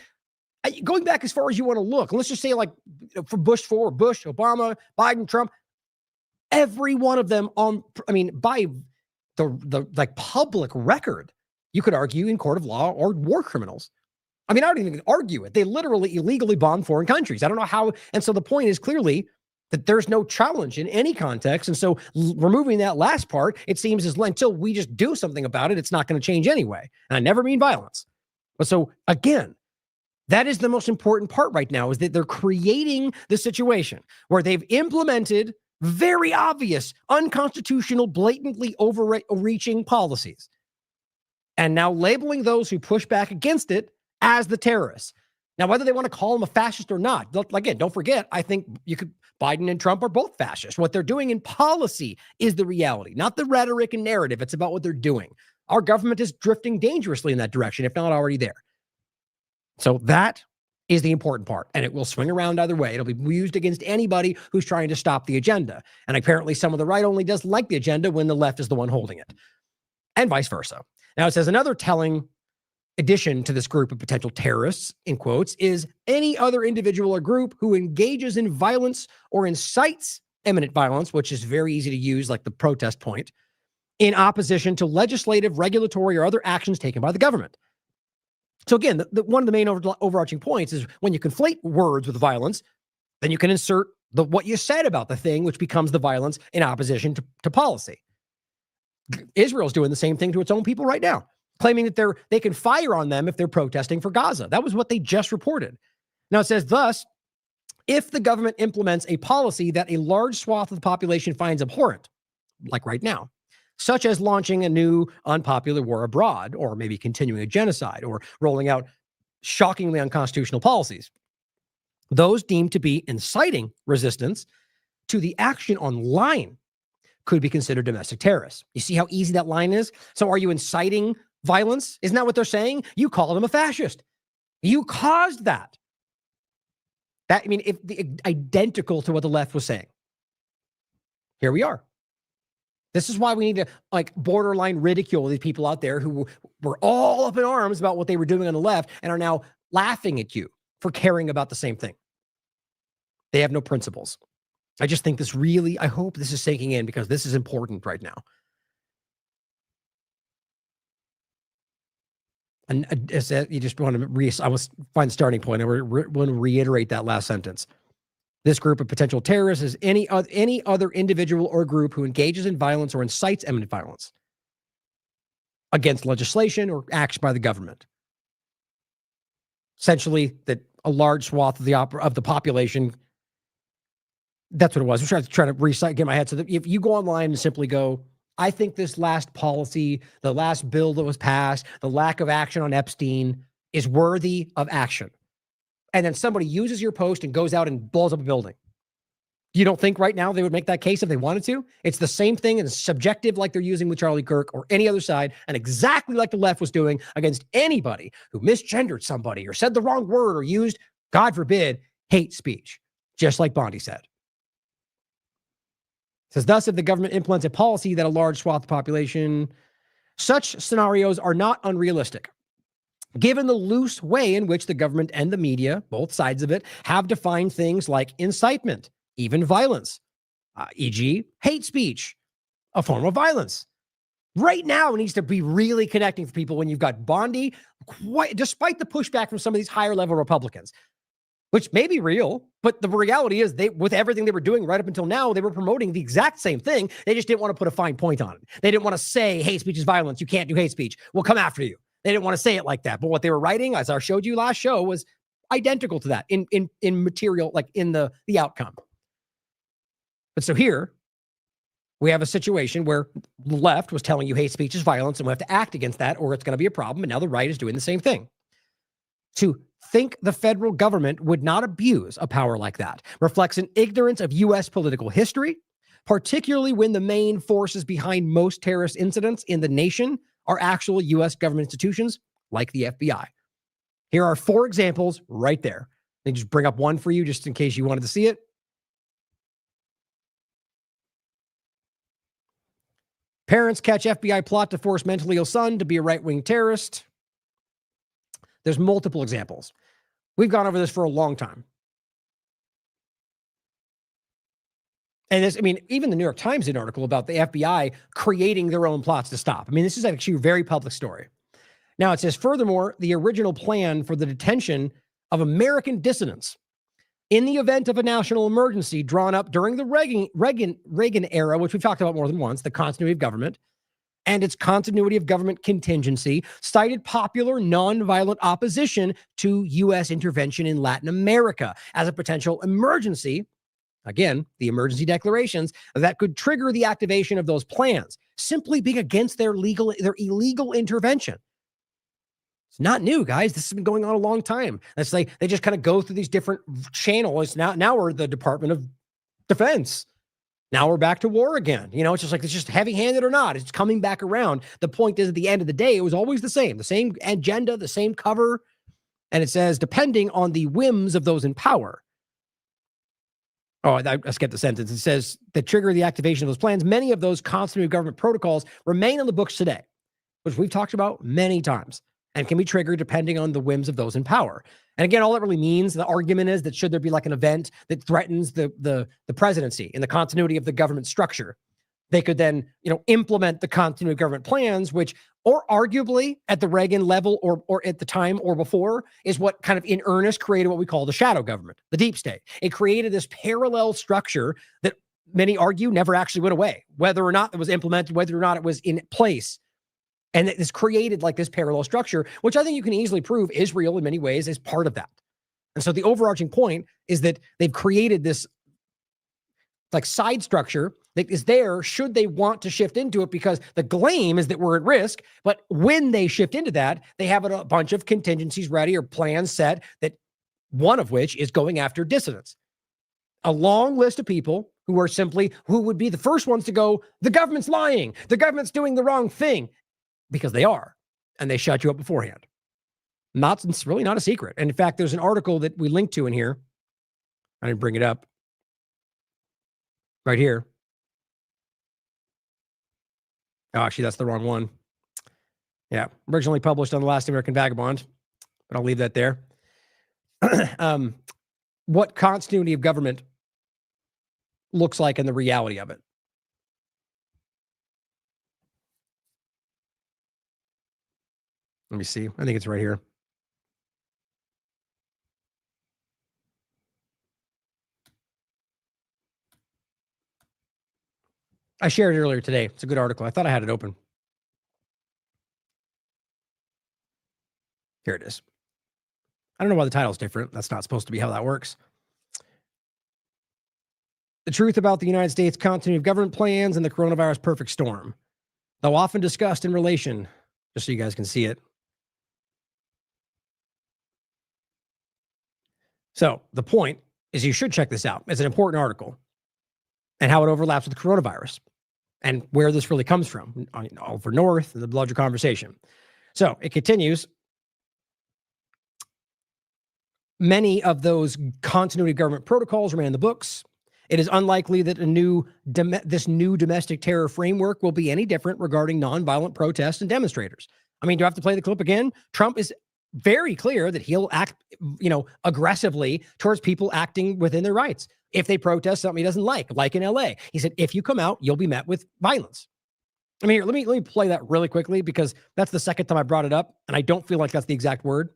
Going back as far as you want to look, let's just say like from Bush forward, Bush, Obama, Biden, Trump, every one of them by the like public record, you could argue in court of law or war criminals. I don't even argue it. They literally illegally bomb foreign countries. I don't know how. And so the point is clearly that there's no challenge in any context. And so removing that last part, it seems as until we just do something about it, it's not going to change anyway. And I never mean violence. But so again, that is the most important part right now, is that they're creating the situation where they've implemented very obvious, unconstitutional, blatantly overreaching policies. And now labeling those who push back against it as the terrorists. Now, whether they want to call them a fascist or not, again, don't forget, I think Biden and Trump are both fascists. What they're doing in policy is the reality, not the rhetoric and narrative. It's about what they're doing. Our government is drifting dangerously in that direction, if not already there. So that is the important part, and it will swing around either way. It'll be used against anybody who's trying to stop the agenda. And apparently some of the right only doesn't like the agenda when the left is the one holding it, and vice versa. Now it says another telling addition to this group of potential terrorists, in quotes, is any other individual or group who engages in violence or incites imminent violence, which is very easy to use, like the protest point, in opposition to legislative, regulatory, or other actions taken by the government. So again, one of the main overarching points is when you conflate words with violence, then you can insert what you said about the thing, which becomes the violence in opposition to policy. Israel's doing the same thing to its own people right now, claiming that they can fire on them if they're protesting for Gaza. That was what they just reported. Now it says, thus, if the government implements a policy that a large swath of the population finds abhorrent, like right now, such as launching a new unpopular war abroad, or maybe continuing a genocide, or rolling out shockingly unconstitutional policies, those deemed to be inciting resistance to the action online could be considered domestic terrorists. You see how easy that line is? So are you inciting violence? Isn't that what they're saying? You call them a fascist. You caused that. Identical to what the left was saying. Here we are. This is why we need to like borderline ridicule these people out there who were all up in arms about what they were doing on the left and are now laughing at you for caring about the same thing. They have no principles. I just think this really, I hope this is sinking in because this is important right now. And you just want to I was find the starting point. I want to reiterate that last sentence. This group of potential terrorists is any other individual or group who engages in violence or incites imminent violence against legislation or action by the government. Essentially, that a large swath of the population. That's what it was. I'm trying to recite, get my head. So that if you go online and simply go, I think this last policy, the last bill that was passed, the lack of action on Epstein is worthy of action. And then somebody uses your post and goes out and blows up a building. You don't think right now they would make that case if they wanted to? It's the same thing and it's subjective like they're using with Charlie Kirk or any other side, and exactly like the left was doing against anybody who misgendered somebody or said the wrong word or used, God forbid, hate speech, just like Bondi said. It says, thus, if the government implements a policy that a large swath of the population, such scenarios are not unrealistic. Given the loose way in which the government and the media, both sides of it, have defined things like incitement, even violence, e.g., hate speech, a form of violence. Right now, it needs to be really connecting for people when you've got Bondi, despite the pushback from some of these higher level Republicans, which may be real, but the reality is with everything they were doing right up until now, they were promoting the exact same thing. They just didn't want to put a fine point on it. They didn't want to say hate speech is violence. You can't do hate speech. We'll come after you. They didn't want to say it like that. But what they were writing, as I showed you last show, was identical to that in material, like in the outcome. But so here, we have a situation where the left was telling you hate speech is violence and we have to act against that or it's going to be a problem. And now the right is doing the same thing. To think the federal government would not abuse a power like that reflects an ignorance of U.S. political history, particularly when the main forces behind most terrorist incidents in the nation are actual U.S. government institutions like the FBI. Here are 4 examples right there. Let me just bring up one for you just in case you wanted to see it. Parents catch FBI plot to force mentally ill son to be a right-wing terrorist. There's multiple examples. We've gone over this for a long time. And this, I mean, even the New York Times did an article about the FBI creating their own plots to stop. I mean, this is actually a very public story. Now it says, furthermore, the original plan for the detention of American dissidents in the event of a national emergency drawn up during the Reagan era, which we've talked about more than once, the continuity of government, and its continuity of government contingency, cited popular nonviolent opposition to U.S. intervention in Latin America as a potential emergency. Again, the emergency declarations that could trigger the activation of those plans, simply being against their illegal intervention. It's not new, guys. This has been going on a long time. That's like they just kind of go through these different channels. Now we're the Department of Defense. Now we're back to war again. You know, it's just like, it's just heavy-handed or not. It's coming back around. The point is, at the end of the day, it was always the same agenda, the same cover. And it says, depending on the whims of those in power. Oh, I skipped the sentence. It says, that trigger the activation of those plans. Many of those continuity of government protocols remain on the books today, which we've talked about many times, and can be triggered depending on the whims of those in power. And again, all that really means, the argument is that should there be like an event that threatens the presidency in the continuity of the government structure, they could then, implement the continuity of government plans, which, or arguably at the Reagan level or at the time or before, is what kind of in earnest created what we call the shadow government, the deep state. It created this parallel structure that many argue never actually went away, whether or not it was implemented, whether or not it was in place. And it's created like this parallel structure, which I think you can easily prove is real in many ways as part of that. And so the overarching point is that they've created this like side structure that is there should they want to shift into it, because the claim is that we're at risk. But when they shift into that, they have a bunch of contingencies ready or plans set, that one of which is going after dissidents. A long list of people who would be the first ones to go, the government's lying, the government's doing the wrong thing. Because they are, and they shut you up beforehand. It's really not a secret. And in fact, there's an article that we linked to in here. I didn't bring it up. Right here. Oh, actually, that's the wrong one. Yeah, originally published on the Last American Vagabond, but I'll leave that there. What continuity of government looks like and the reality of it. Let me see. I think it's right here. I shared it earlier today. It's a good article. I thought I had it open. Here it is. I don't know why the title's different. That's not supposed to be how that works. The truth about the United States continuity of government plans and the coronavirus perfect storm, though often discussed in relation, just so you guys can see it. So the point is you should check this out. It's an important article and how it overlaps with the coronavirus and where this really comes from over north and the larger conversation. So it continues. Many of those continuity of government protocols remain in the books. It is unlikely that this new domestic terror framework will be any different regarding nonviolent protests and demonstrators. I mean, do I have to play the clip again? Trump is very clear that he'll act, aggressively towards people acting within their rights. If they protest something he doesn't like in LA, he said, if you come out, you'll be met with violence. I mean, here, let me play that really quickly because that's the second time I brought it up, and I don't feel like that's the exact word.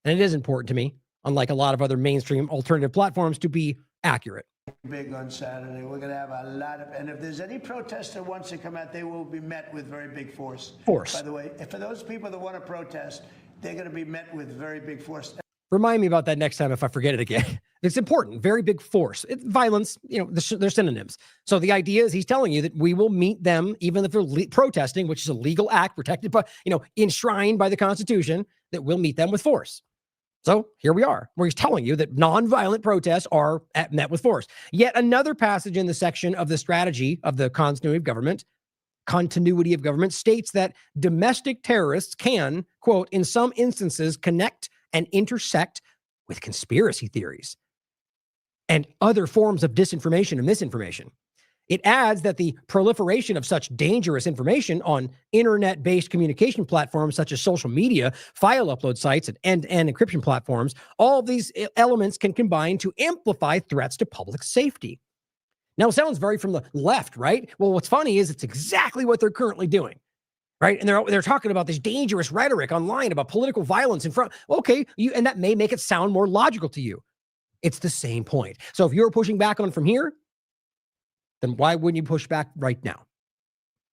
And it is important to me, unlike a lot of other mainstream alternative platforms, to be accurate. Big on Saturday. We're going to have a lot of, and if there's any protester that wants to come out, they will be met with very big force. By the way, for those people that want to protest, they're going to be met with very big force. Remind me about that next time if I forget it again. It's important. Very big force. Violence, they're synonyms. So the idea is he's telling you that we will meet them even if they're protesting, which is a legal act protected by, enshrined by the Constitution, that we'll meet them with force. So here we are, where he's telling you that nonviolent protests are met with force. Yet another passage in the section of the strategy of the continuity of government states that domestic terrorists can, quote, in some instances connect and intersect with conspiracy theories and other forms of disinformation and misinformation. It adds that the proliferation of such dangerous information on internet-based communication platforms such as social media, file upload sites, and end-to-end encryption platforms, all of these elements can combine to amplify threats to public safety. Now, it sounds very from the left, right? Well, what's funny is it's exactly what they're currently doing, right? And they're talking about this dangerous rhetoric online about political violence in front. Okay, and that may make it sound more logical to you. It's the same point. So if you're pushing back on from here, then why wouldn't you push back right now?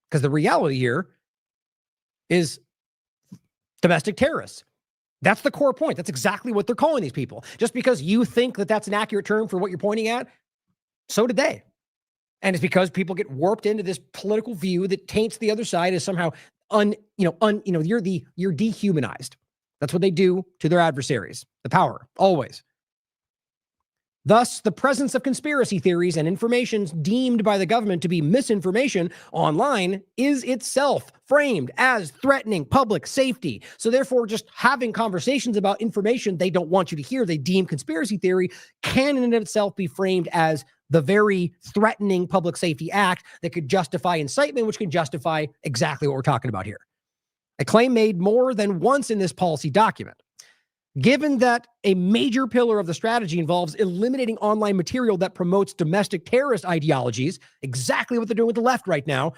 Because the reality here is domestic terrorists. That's the core point. That's exactly what they're calling these people. Just because you think that that's an accurate term for what you're pointing at, so did they. And it's because people get warped into this political view that taints the other side as somehow you're dehumanized. That's what they do to their adversaries. The power, always. Thus, the presence of conspiracy theories and information deemed by the government to be misinformation online is itself framed as threatening public safety. So therefore, just having conversations about information they don't want you to hear, they deem conspiracy theory, can in itself be framed as the very threatening public safety act that could justify incitement, which can justify exactly what we're talking about here. A claim made more than once in this policy document. Given that a major pillar of the strategy involves eliminating online material that promotes domestic terrorist ideologies, exactly what they're doing with the left right now,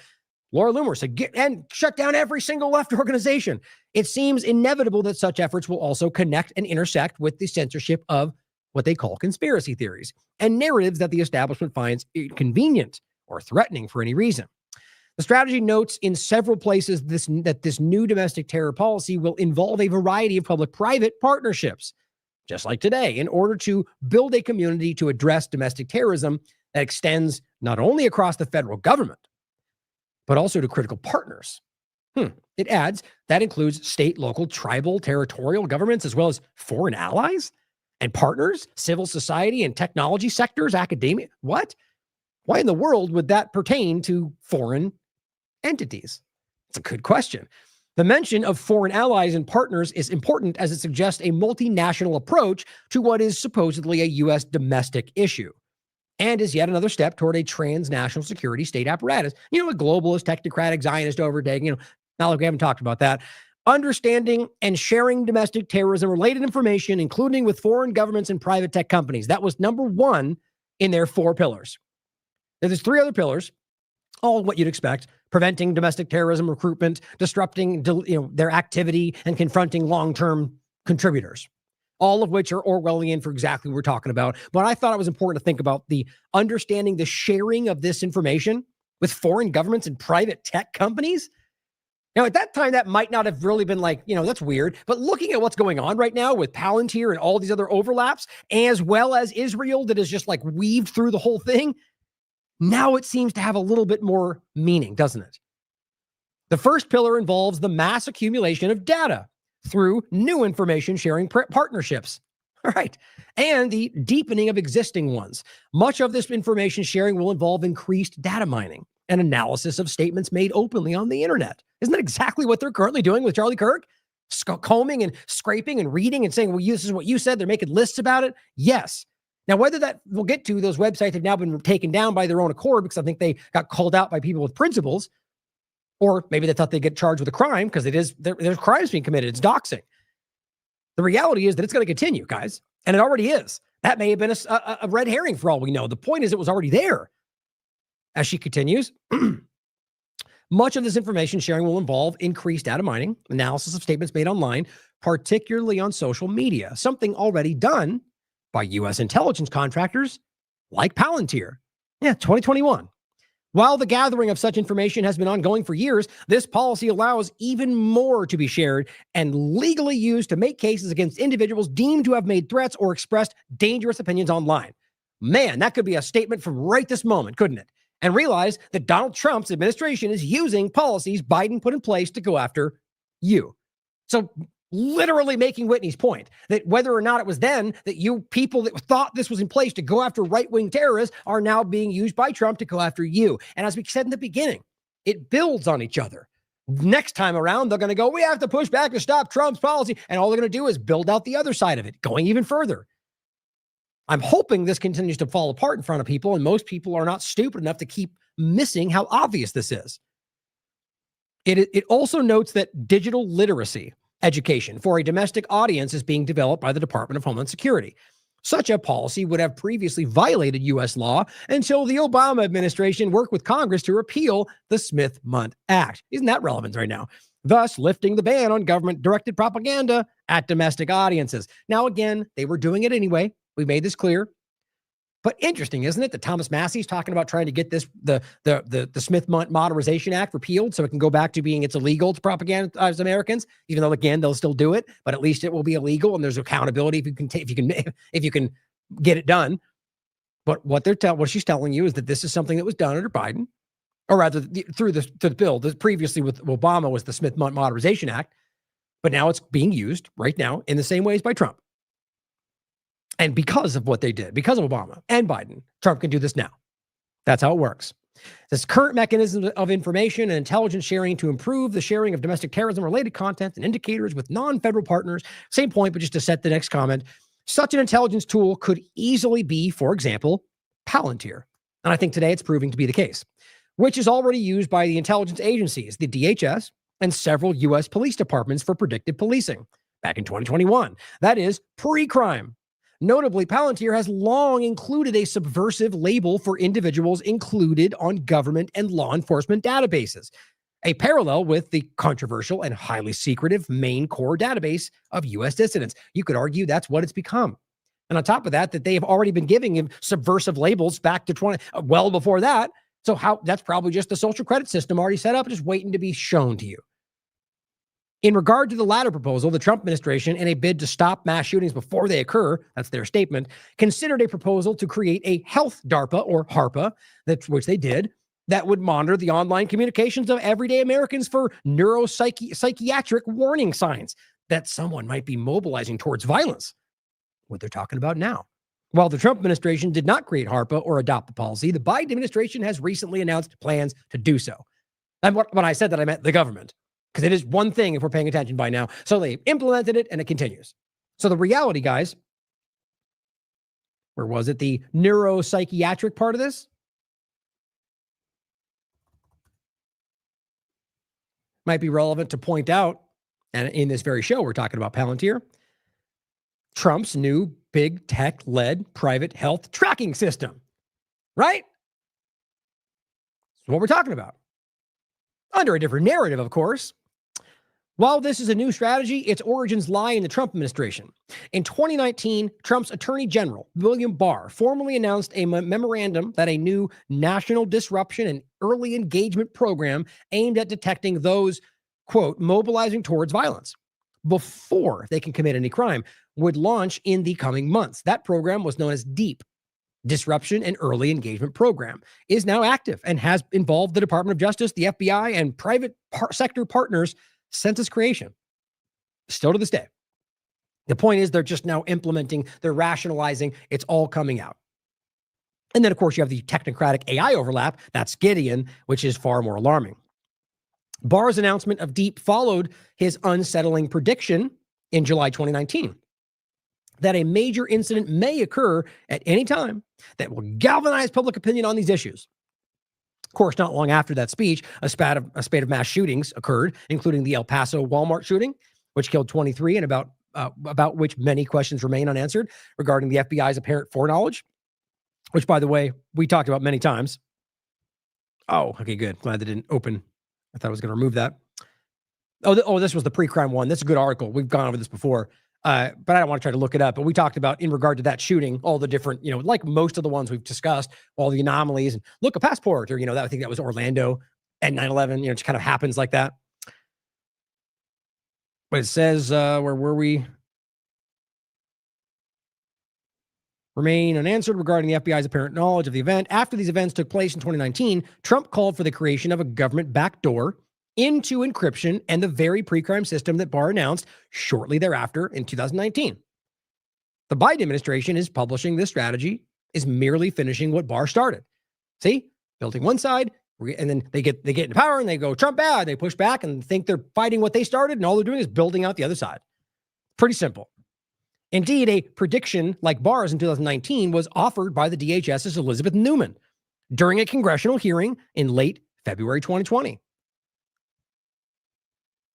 Laura Loomer said, and shut down every single left organization. It seems inevitable that such efforts will also connect and intersect with the censorship of what they call conspiracy theories and narratives that the establishment finds inconvenient or threatening for any reason. The strategy notes in several places that this new domestic terror policy will involve a variety of public-private partnerships, just like today, in order to build a community to address domestic terrorism that extends not only across the federal government, but also to critical partners. It adds that includes state, local, tribal, territorial governments, as well as foreign allies and partners, civil society and technology sectors, academia. What? Why in the world would that pertain to foreign entities? It's a good question. The mention of foreign allies and partners is important as it suggests a multinational approach to what is supposedly a U.S. domestic issue. and is yet another step toward a transnational security state apparatus. A globalist, technocratic, Zionist overtaking. Not like we haven't talked about that. Understanding and sharing domestic terrorism-related information, including with foreign governments and private tech companies. That was number one in their 4 pillars. Now, there's 3 other pillars, all what you'd expect: preventing domestic terrorism recruitment, disrupting their activity, and confronting long-term contributors. All of which are Orwellian for exactly what we're talking about. But I thought it was important to think about the understanding the sharing of this information with foreign governments and private tech companies. Now, at that time, that might not have really been like, that's weird. But looking at what's going on right now with Palantir and all these other overlaps, as well as Israel that is just like weaved through the whole thing, now it seems to have a little bit more meaning, doesn't it? The first pillar involves the mass accumulation of data through new information sharing partnerships. All right. And the deepening of existing ones. Much of this information sharing will involve increased data mining and analysis of statements made openly on the internet. Isn't that exactly what they're currently doing with Charlie Kirk? Combing and scraping and reading and saying, well, this is what you said. They're making lists about it. Yes. Now, whether that we'll get to, those websites have now been taken down by their own accord because I think they got called out by people with principles, or maybe they thought they'd get charged with a crime because there's crimes being committed. It's doxing. The reality is that it's going to continue, guys, and it already is. That may have been a red herring for all we know. The point is it was already there. As she continues, much of this information sharing will involve increased data mining, analysis of statements made online, particularly on social media, something already done by U.S. intelligence contractors like Palantir. 2021. While the gathering of such information has been ongoing for years, this policy allows even more to be shared and legally used to make cases against individuals deemed to have made threats or expressed dangerous opinions online. Man, that could be a statement from right this moment, couldn't it? And realize that Donald Trump's administration is using policies Biden put in place to go after you. So literally making Whitney's point that whether or not it was then that you people that thought this was in place to go after right-wing terrorists are now being used by Trump to go after you. And as we said in the beginning, it builds on each other. Next time around, they're going to go, we have to push back to stop Trump's policy. And all they're going to do is build out the other side of it, going even further. I'm hoping this continues to fall apart in front of people, and most people are not stupid enough to keep missing how obvious this is. It also notes that digital literacy education for a domestic audience is being developed by the Department of Homeland Security. Such a policy would have previously violated U.S. law until the Obama administration worked with Congress to repeal the Smith-Mundt Act. Isn't that relevant right now? Thus lifting the ban on government-directed propaganda at domestic audiences. Now, again, they were doing it anyway. We made this clear. But interesting, isn't it, that Thomas Massey's talking about trying to get this the Smith-Mundt Modernization Act repealed so it can go back to being it's illegal to propagandize Americans, even though again they'll still do it, but at least it will be illegal and there's accountability if you can get it done. But what she's telling you is that this is something that was done under Biden, or rather through the bill. This previously with Obama was the Smith-Mundt Modernization Act, but now it's being used right now in the same ways by Trump. And because of what they did, because of Obama and Biden, Trump can do this now. That's how it works. This current mechanism of information and intelligence sharing to improve the sharing of domestic terrorism-related content and indicators with non-federal partners. Same point, but just to set the next comment. Such an intelligence tool could easily be, for example, Palantir. And I think today it's proving to be the case, which is already used by the intelligence agencies, the DHS, and several U.S. police departments for predictive policing back in 2021. That is pre-crime. Notably, Palantir has long included a subversive label for individuals included on government and law enforcement databases, a parallel with the controversial and highly secretive main core database of U.S. dissidents. You could argue that's what it's become. And on top of that, they have already been giving him subversive labels back to well before that. So that's probably just the social credit system already set up, just waiting to be shown to you. In regard to the latter proposal, the Trump administration, in a bid to stop mass shootings before they occur, that's their statement, considered a proposal to create a health DARPA, or HARPA, which they did, that would monitor the online communications of everyday Americans for neuropsychiatric warning signs that someone might be mobilizing towards violence. What they're talking about now. While the Trump administration did not create HARPA or adopt the policy, the Biden administration has recently announced plans to do so. And when I said that, I meant the government. Because it is one thing if we're paying attention by now. So they implemented it and it continues. So the reality, guys, where was it? The neuropsychiatric part of this. Might be relevant to point out, and in this very show, we're talking about Palantir, Trump's new big tech-led private health tracking system, right? That's what we're talking about. Under a different narrative, of course. While this is a new strategy, its origins lie in the Trump administration. In 2019, Trump's Attorney General, William Barr, formally announced a memorandum that a new national disruption and early engagement program aimed at detecting those, quote, mobilizing towards violence before they can commit any crime would launch in the coming months. That program was known as DEEP, Disruption and Early Engagement Program, is now active and has involved the Department of Justice, the FBI, and private sector partners since its creation. Still to this day. The point is they're just now implementing, they're rationalizing, it's all coming out. And then, of course, you have the technocratic AI overlap. That's Gideon, which is far more alarming. Barr's announcement of DEEP followed his unsettling prediction in July 2019 that a major incident may occur at any time that will galvanize public opinion on these issues. Of course, not long after that speech, a spate of mass shootings occurred, including the El Paso Walmart shooting, which killed 23, and about which many questions remain unanswered regarding the FBI's apparent foreknowledge, which, by the way, we talked about many times. Oh, okay, good. Glad that didn't open. I thought I was going to remove that. Oh, this was the pre-crime one. That's a good article. We've gone over this before. But I don't want to try to look it up. But we talked about, in regard to that shooting, all the different, like most of the ones we've discussed, all the anomalies, and look, a passport, or, I think that was Orlando at 9/11, it just kind of happens like that. But it says, where were we? Remain unanswered regarding the FBI's apparent knowledge of the event. After these events took place in 2019, Trump called for the creation of a government backdoor into encryption and the very pre-crime system that Barr announced shortly thereafter in 2019. The Biden administration is publishing this strategy, is merely finishing what Barr started. See, building one side, and then they get into power and they go Trump bad. They push back and think they're fighting what they started, and all they're doing is building out the other side. Pretty simple. Indeed, a prediction like Barr's in 2019 was offered by the DHS's Elizabeth Newman during a congressional hearing in late February 2020.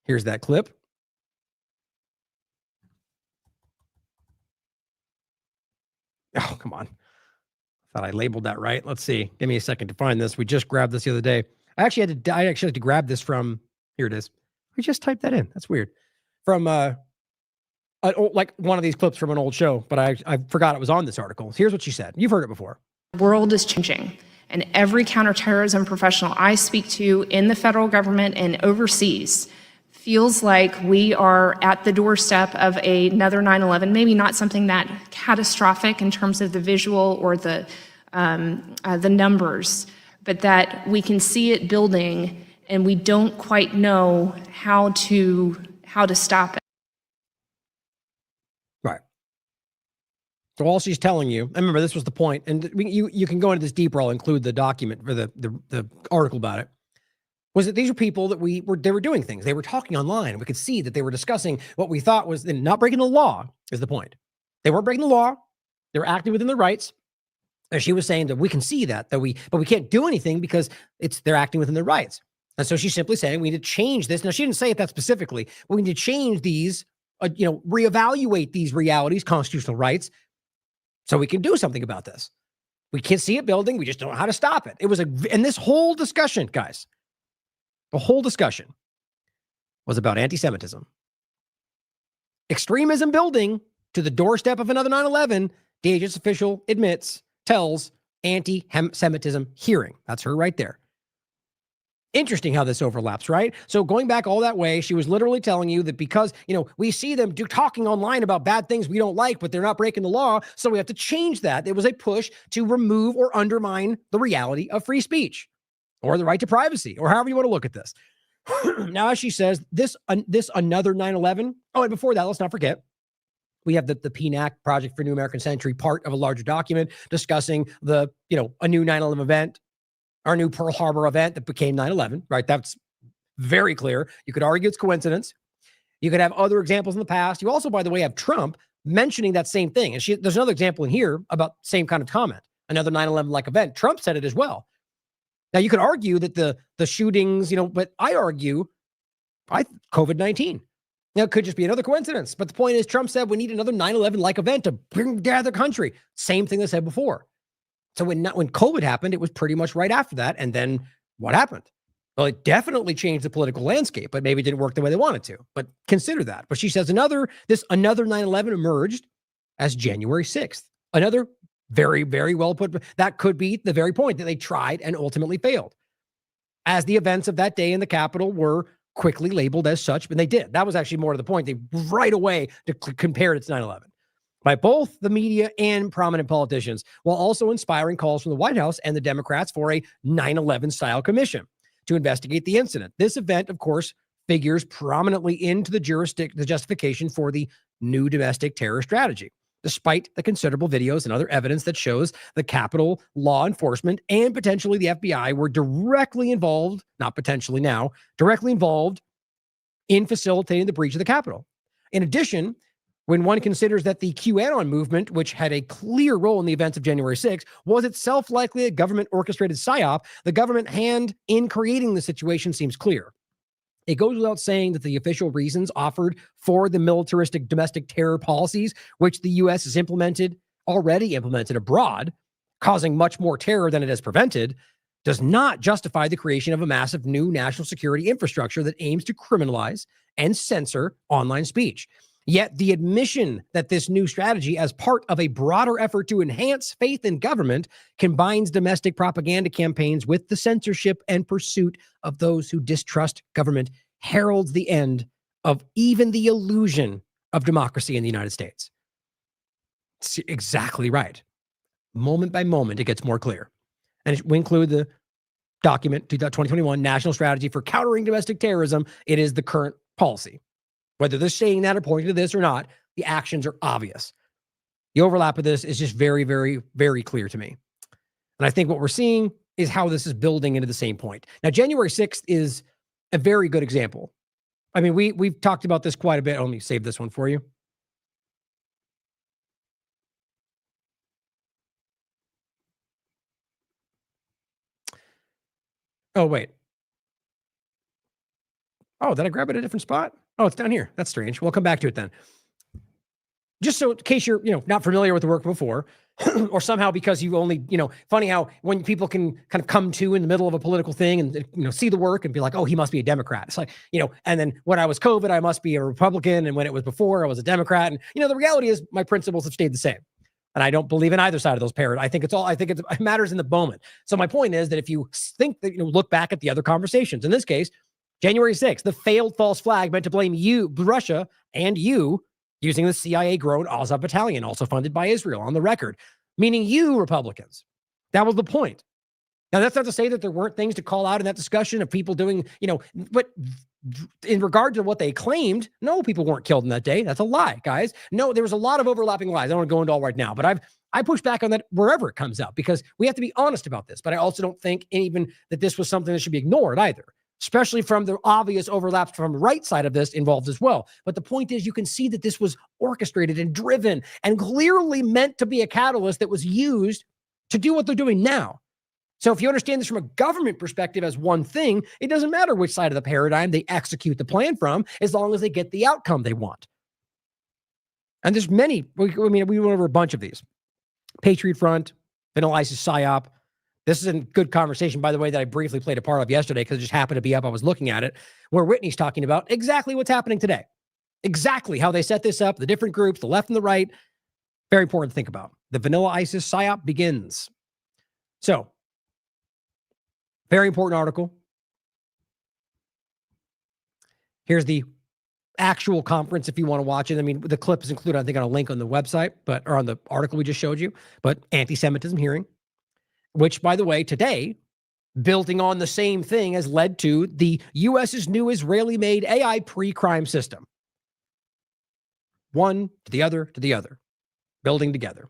Here's that clip. Oh, come on. Thought I labeled that right. Let's see. Give me a second to find this. We just grabbed this the other day. I actually had to grab this from, here it is. We just typed that in. That's weird. From like one of these clips from an old show, but I forgot it was on this article. Here's what she said. You've heard it before. The world is changing, and every counterterrorism professional I speak to in the federal government and overseas feels like we are at the doorstep of another 9/11, maybe not something that catastrophic in terms of the visual or the numbers, but that we can see it building and we don't quite know how to stop it. Right. So all she's telling you, and remember this was the point, and you can go into this deeper. I'll include the document for the article about it. Was that these are people that they were doing things. They were talking online. We could see that they were discussing what we thought was not breaking the law is the point. They weren't breaking the law. They were acting within their rights. And she was saying that we can see but we can't do anything because they're acting within their rights. And so she's simply saying we need to change this. Now, she didn't say it that specifically. But we need to change these, reevaluate these realities, constitutional rights, so we can do something about this. We can't see it building. We just don't know how to stop it. And this whole discussion, guys, the whole discussion was about anti-Semitism. Extremism building to the doorstep of another 9/11, DHS official tells anti-Semitism hearing. That's her right there. Interesting how this overlaps, right? So going back all that way, she was literally telling you that because, we see them talking online about bad things we don't like, but they're not breaking the law, so we have to change that. It was a push to remove or undermine the reality of free speech, or the right to privacy, or however you want to look at this. Now, as she says, this another 9/11. Oh, and before that, let's not forget, we have the PNAC, Project for New American Century, part of a larger document discussing a new 9/11 event, our new Pearl Harbor event that became 9/11, right? That's very clear. You could argue it's coincidence. You could have other examples in the past. You also, by the way, have Trump mentioning that same thing. And there's another example in here about same kind of comment, another 9/11-like event. Trump said it as well. Now, you could argue that the shootings, but I argue COVID-19. Now, it could just be another coincidence. But the point is, Trump said we need another 9/11-like event to bring down the country. Same thing they said before. So when COVID happened, it was pretty much right after that. And then what happened? Well, it definitely changed the political landscape, but maybe it didn't work the way they wanted to. But consider that. But she says another 9/11 emerged as January 6th. Another very, very well put. That could be the very point that they tried and ultimately failed. As the events of that day in the Capitol were quickly labeled as such, but they did. That was actually more to the point. They right away compared it to 9/11 by both the media and prominent politicians, while also inspiring calls from the White House and the Democrats for a 9/11 style commission to investigate the incident. This event, of course, figures prominently into the justification for the new domestic terror strategy, despite the considerable videos and other evidence that shows the Capitol law enforcement and potentially the FBI were directly involved, not potentially now, directly involved in facilitating the breach of the Capitol. In addition, when one considers that the QAnon movement, which had a clear role in the events of January 6th, was itself likely a government-orchestrated psyop, the government hand in creating the situation seems clear. It goes without saying that the official reasons offered for the militaristic domestic terror policies, which the U.S. has already implemented abroad, causing much more terror than it has prevented, does not justify the creation of a massive new national security infrastructure that aims to criminalize and censor online speech. Yet the admission that this new strategy, as part of a broader effort to enhance faith in government, combines domestic propaganda campaigns with the censorship and pursuit of those who distrust government, heralds the end of even the illusion of democracy in the United States. It's exactly right. Moment by moment, it gets more clear. And we include the document, 2021 National Strategy for Countering Domestic Terrorism. It is the current policy. Whether they're saying that or pointing to this or not, the actions are obvious. The overlap of this is just very, very, very clear to me. And I think what we're seeing is how this is building into the same point. Now, January 6th is a very good example. I mean, we've talked about this quite a bit. Let me save this one for you. Oh, wait. Oh, did I grab it at a different spot? Oh, it's down here. That's strange. We'll come back to it then. Just so in case you're, not familiar with the work before, or somehow because you only, funny how when people can kind of come to in the middle of a political thing and, see the work and be like, oh, he must be a Democrat. It's like, and then when I was COVID, I must be a Republican. And when it was before, I was a Democrat. And, the reality is my principles have stayed the same. And I don't believe in either side of those paradigms. I think it matters in the moment. So my point is that if you think that, look back at the other conversations, in this case, January 6th, the failed false flag meant to blame Russia and you using the CIA-grown Azov battalion, also funded by Israel, on the record, meaning you Republicans. That was the point. Now, that's not to say that there weren't things to call out in that discussion of people doing, but in regard to what they claimed, no, people weren't killed in that day. That's a lie, guys. No, there was a lot of overlapping lies. I don't want to go into all right now, but I push back on that wherever it comes out because we have to be honest about this. But I also don't think even that this was something that should be ignored either, especially from the obvious overlaps from the right side of this involved as well. But the point is, you can see that this was orchestrated and driven and clearly meant to be a catalyst that was used to do what they're doing now. So if you understand this from a government perspective as one thing, it doesn't matter which side of the paradigm they execute the plan from, as long as they get the outcome they want. And there's many, we went over a bunch of these. Patriot Front, Vanilla ISIS PSYOP. This is a good conversation, by the way, that I briefly played a part of yesterday because it just happened to be up. I was looking at it, where Whitney's talking about exactly what's happening today. Exactly how they set this up, the different groups, the left and the right. Very important to think about. The Vanilla ISIS PSYOP begins. So, very important article. Here's the actual conference if you want to watch it. I mean, the clip is included, I think, on a link on the website, or on the article we just showed you. But anti-Semitism hearing, which, by the way, today, building on the same thing, has led to the U.S.'s new Israeli-made AI pre-crime system. One to the other, building together.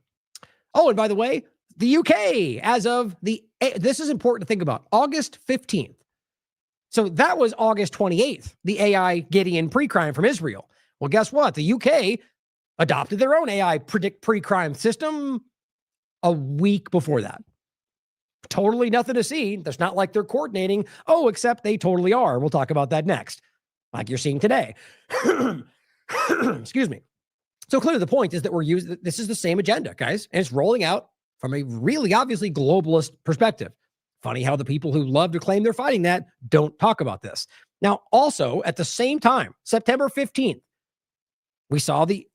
Oh, and by the way, the UK, as of this is important to think about, August 15th. So that was August 28th, the AI Gideon pre-crime from Israel. Well, guess what? The UK adopted their own AI predict pre-crime system a week before that. Totally nothing to see. There's not like they're coordinating. Oh, except they totally are. We'll talk about that next, like you're seeing today. Excuse me. So clearly the point is that this is the same agenda, guys, and it's rolling out from a really obviously globalist perspective. Funny how the people who love to claim they're fighting that don't talk about this. Now, also at the same time, September 15th, we saw the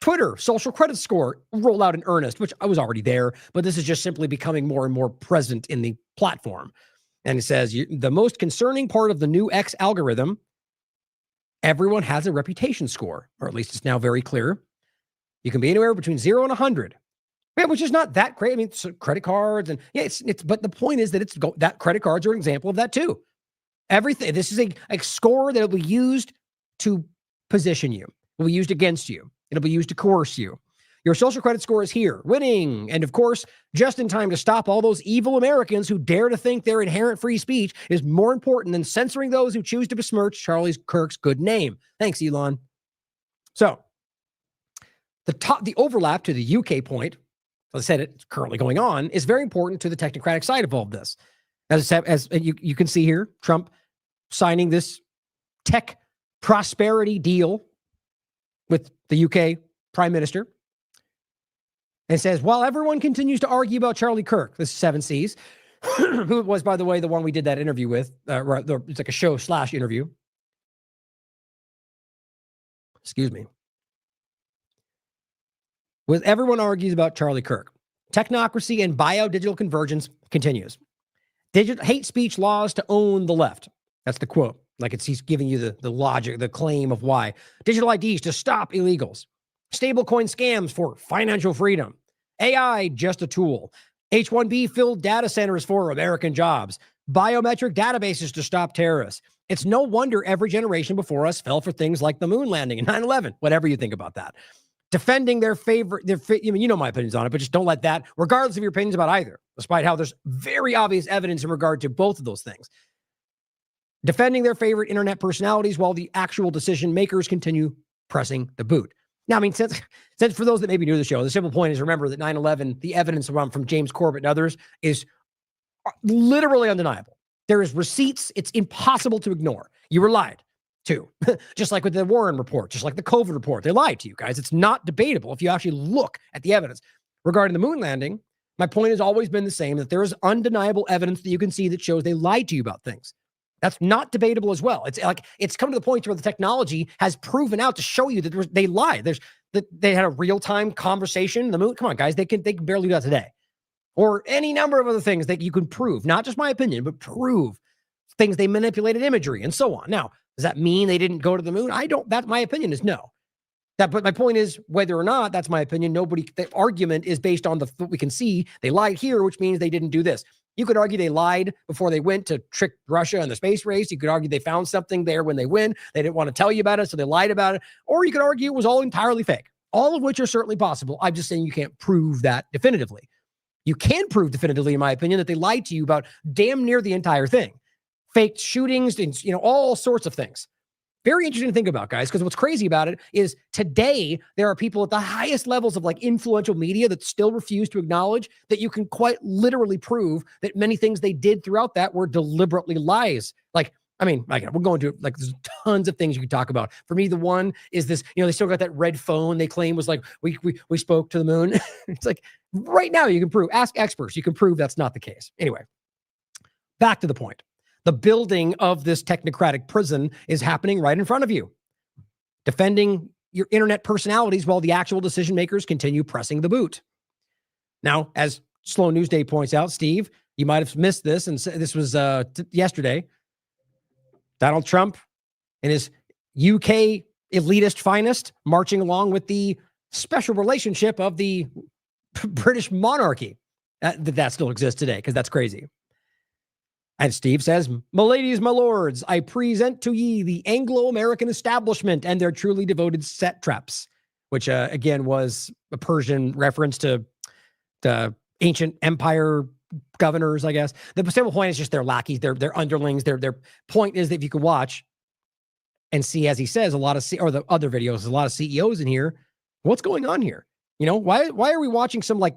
Twitter social credit score roll out in earnest, which I was already there, but this is just simply becoming more and more present in the platform. And it says the most concerning part of the new X algorithm, everyone has a reputation score, or at least it's now very clear. You can be anywhere between 0 and 100. Yeah, which is not that great. I mean, so credit cards and yeah, it's but the point is that that credit cards are an example of that too. Everything. This is a score that will be used to position you. Will be used against you. It'll be used to coerce you. Your social credit score is here, winning. And of course, just in time to stop all those evil Americans who dare to think their inherent free speech is more important than censoring those who choose to besmirch Kirk's good name. Thanks, Elon. So the overlap to the UK point, as I said, it's currently going on, is very important to the technocratic side of all of this. As you can see here, Trump signing this tech prosperity deal with the UK Prime Minister, and says, while everyone continues to argue about Charlie Kirk, this 7 Cs, who was, by the way, the one we did that interview with, it's like a show/interview. Excuse me. With everyone argues about Charlie Kirk, technocracy and bio-digital convergence continues. Hate speech laws to own the left. That's the quote. Like he's giving you the logic, the claim of why. Digital IDs to stop illegals. Stablecoin scams for financial freedom. AI just a tool. H-1B filled data centers for American jobs. Biometric databases to stop terrorists. It's no wonder every generation before us fell for things like the moon landing and 9/11, whatever you think about that. Defending their favorite, you know my opinions on it, but just don't let that, regardless of your opinions about either, despite how there's very obvious evidence in regard to both of those things. Defending their favorite internet personalities while the actual decision makers continue pressing the boot. Now, I mean, since for those that may be new to the show, the simple point is remember that 9/11, the evidence from James Corbett and others is literally undeniable. There is receipts. It's impossible to ignore. You were lied to, just like with the Warren report, just like the COVID report. They lied to you guys. It's not debatable if you actually look at the evidence. Regarding the moon landing, my point has always been the same, that there is undeniable evidence that you can see that shows they lied to you about things. That's not debatable as well. It's like it's come to the point where the technology has proven out to show you that they lied. They had a real-time conversation. The moon, come on, guys, they can barely do that today, or any number of other things that you can prove. Not just my opinion, but prove things they manipulated imagery and so on. Now, does that mean they didn't go to the moon? That my opinion is no. But my point is, whether or not that's my opinion, the argument is based on what we can see. They lied here, which means they didn't do this. You could argue they lied before they went to trick Russia in the space race. You could argue they found something there when they win. They didn't want to tell you about it, so they lied about it. Or you could argue it was all entirely fake. All of which are certainly possible. I'm just saying you can't prove that definitively. You can prove definitively, in my opinion, that they lied to you about damn near the entire thing. Faked shootings, and all sorts of things. Very interesting to think about, guys, because what's crazy about it is today there are people at the highest levels of influential media that still refuse to acknowledge that you can quite literally prove that many things they did throughout that were deliberately lies. We're going to there's tons of things you could talk about. For me, the one is this, they still got that red phone they claim was we spoke to the moon. It's like right now you can prove, ask experts, you can prove that's not the case. Anyway, back to the point. The building of this technocratic prison is happening right in front of you. Defending your internet personalities while the actual decision makers continue pressing the boot. Now, as Slow News Day points out, Steve, you might have missed this, and this was yesterday. Donald Trump and his UK elitist finest marching along with the special relationship of the British monarchy. That still exists today, because that's crazy. And Steve says, "My ladies, my lords, I present to ye the Anglo-American establishment and their truly devoted satraps," which again was a Persian reference to ancient empire governors, I guess. The simple point is just their lackeys, their underlings. Their point is that if you could watch and see, as he says, or the other videos, a lot of CEOs in here What's going on here? Why are we watching some like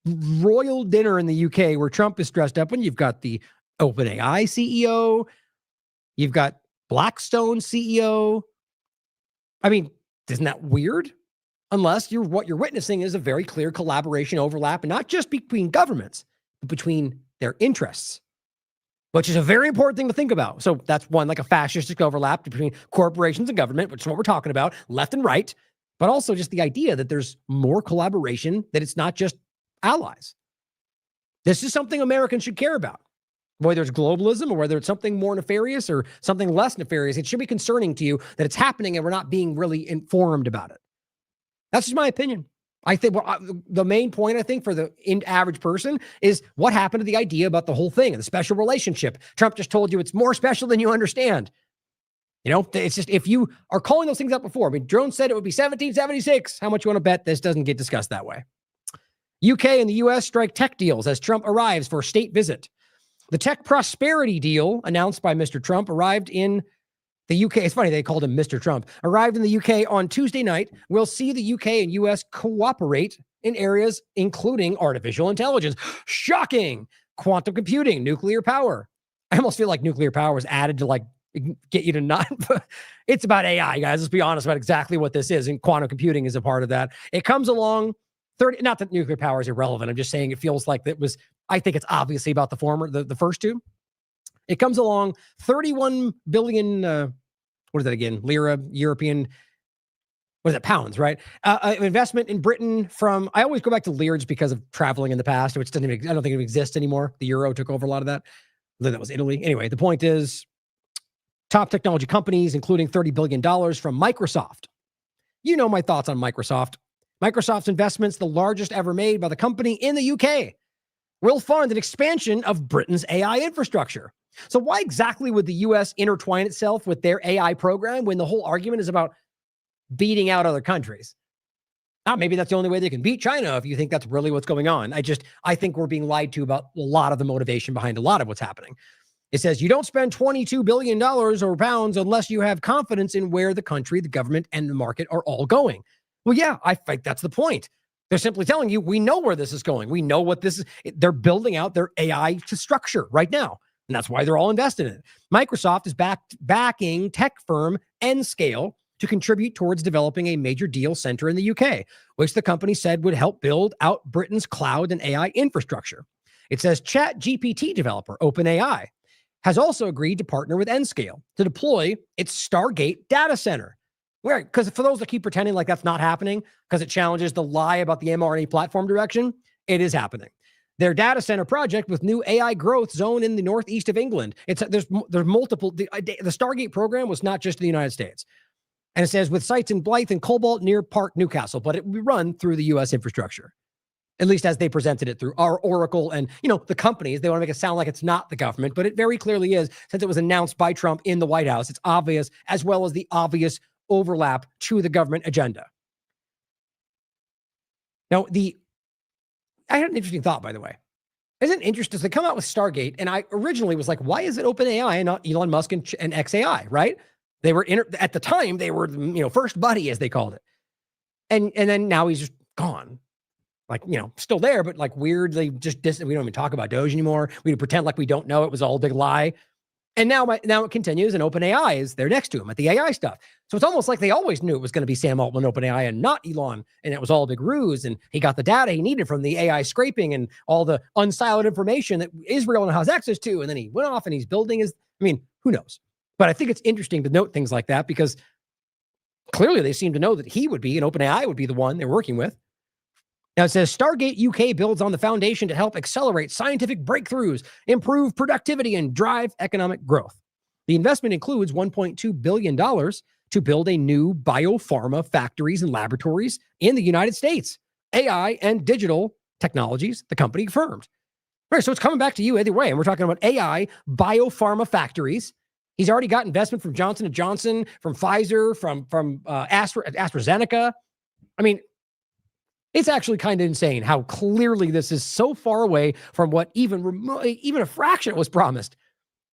royal dinner in the UK where Trump is dressed up when you've got the OpenAI CEO, you've got Blackstone CEO. I mean, isn't that weird? Unless what you're witnessing is a very clear collaboration overlap, and not just between governments, but between their interests, which is a very important thing to think about. So that's one, like a fascistic overlap between corporations and government, which is what we're talking about, left and right, but also just the idea that there's more collaboration, that it's not just allies. This is something Americans should care about. Whether it's globalism or whether it's something more nefarious or something less nefarious, it should be concerning to you that it's happening and we're not being really informed about it. That's just my opinion. I think the main point, I think, for the average person is what happened to the idea about the whole thing and the special relationship. Trump just told you it's more special than you understand. It's just, if you are calling those things up before, I mean, Drone said it would be 1776. How much you want to bet this doesn't get discussed that way? UK and the US strike tech deals as Trump arrives for a state visit. The tech prosperity deal announced by Mr. Trump arrived in the UK. It's funny, they called him Mr. Trump. Arrived in the UK on Tuesday night. We'll see the UK and US cooperate in areas including artificial intelligence. Shocking. Quantum computing, nuclear power. I almost feel like nuclear power was added to like get you to not. It's about AI, guys. Let's be honest about exactly what this is. And quantum computing is a part of that. It comes along 30, not that nuclear power is irrelevant. I'm just saying it feels like it was, I think it's obviously about the former, the first two. It comes along 31 billion, what is that again? Lira, European, what is that? Pounds, right? Investment in Britain from, I always go back to lira just because of traveling in the past, which doesn't even, I don't think it exists anymore. The euro took over a lot of that. Then that was Italy. Anyway, the point is top technology companies, including $30 billion from Microsoft. You know my thoughts on Microsoft. Microsoft's investments, the largest ever made by the company in the UK, will fund an expansion of Britain's AI infrastructure. So why exactly would the US intertwine itself with their AI program when the whole argument is about beating out other countries? Maybe that's the only way they can beat China if you think that's really what's going on. I think we're being lied to about a lot of the motivation behind a lot of what's happening. It says you don't spend $22 billion or pounds unless you have confidence in where the country, the government, and the market are all going. Well, yeah, I think that's the point. They're simply telling you, we know where this is going. We know what this is. They're building out their AI structure right now. And that's why they're all invested in it. Microsoft is backing tech firm Nscale to contribute towards developing a major deal center in the UK, which the company said would help build out Britain's cloud and AI infrastructure. It says ChatGPT developer OpenAI has also agreed to partner with Nscale to deploy its Stargate data center. Because for those that keep pretending like that's not happening, because it challenges the lie about the mRNA platform direction, it is happening. Their data center project with new AI growth zone in the northeast of England. There's multiple. The Stargate program was not just in the United States. And it says with sites in Blythe and Cobalt near Park, Newcastle, but it will be run through the U.S. infrastructure, at least as they presented it through our Oracle and, the companies. They want to make it sound like it's not the government, but it very clearly is, since it was announced by Trump in the White House. It's obvious, as well as the obvious overlap to the government agenda. Now, I had an interesting thought, by the way. Isn't it interesting? They come out with Stargate, and I originally was like, why is it OpenAI and not Elon Musk and XAI, right? They were, at the time, they were, first buddy, as they called it. And then now he's just gone. Like, still there, but like weirdly just distant. We don't even talk about Doge anymore. We pretend like we don't know it was all a big lie. And now it continues, and OpenAI is there next to him at the AI stuff. So it's almost like they always knew it was going to be Sam Altman, OpenAI, and not Elon, and it was all a big ruse, and he got the data he needed from the AI scraping and all the unsiloed information that Israel has access to, and then he went off and he's building who knows? But I think it's interesting to note things like that because clearly they seem to know that he would be, and OpenAI would be the one they're working with. Now it says Stargate UK builds on the foundation to help accelerate scientific breakthroughs, improve productivity, and drive economic growth. The investment includes $1.2 billion to build a new biopharma factories and laboratories in the United States. AI and digital technologies, the company confirmed. All right, so it's coming back to you either way. And we're talking about AI biopharma factories. He's already got investment from Johnson & Johnson, from Pfizer, from AstraZeneca. It's actually kind of insane how clearly this is so far away from what even a fraction was promised.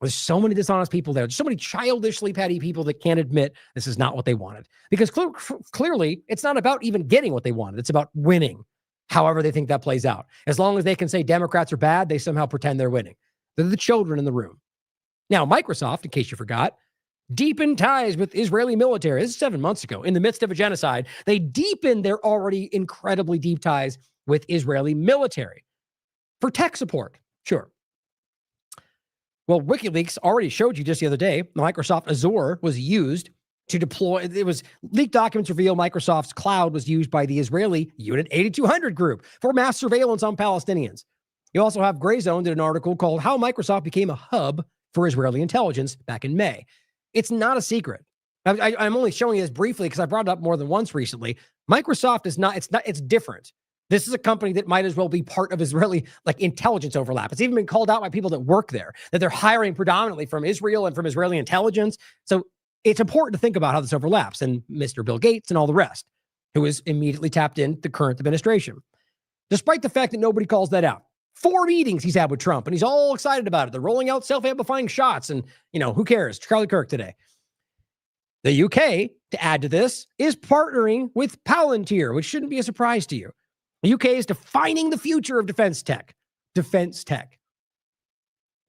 There's so many dishonest people there. There's so many childishly petty people that can't admit this is not what they wanted. Because clearly, it's not about even getting what they wanted. It's about winning, however they think that plays out. As long as they can say Democrats are bad, they somehow pretend they're winning. They're the children in the room. Now, Microsoft, in case you forgot, deepened ties with Israeli military. This is 7 months ago. In the midst of a genocide, they deepened their already incredibly deep ties with Israeli military for tech support. Sure. Well, WikiLeaks already showed you just the other day, Microsoft Azure was used to deploy. It was leaked documents reveal Microsoft's cloud was used by the Israeli Unit 8200 group for mass surveillance on Palestinians. You also have Grayzone did an article called How Microsoft Became a Hub for Israeli Intelligence back in May. It's not a secret. I'm only showing you this briefly because I brought it up more than once recently. Microsoft is not, it's different. This is a company that might as well be part of Israeli intelligence overlap. It's even been called out by people that work there, that they're hiring predominantly from Israel and from Israeli intelligence. So it's important to think about how this overlaps, and Mr. Bill Gates and all the rest, who is immediately tapped in the current administration. Despite the fact that nobody calls that out. 4 meetings he's had with Trump, and he's all excited about it. They're rolling out self-amplifying shots, and, who cares? Charlie Kirk today. The UK, to add to this, is partnering with Palantir, which shouldn't be a surprise to you. The UK is defining the future of defense tech. Defense tech.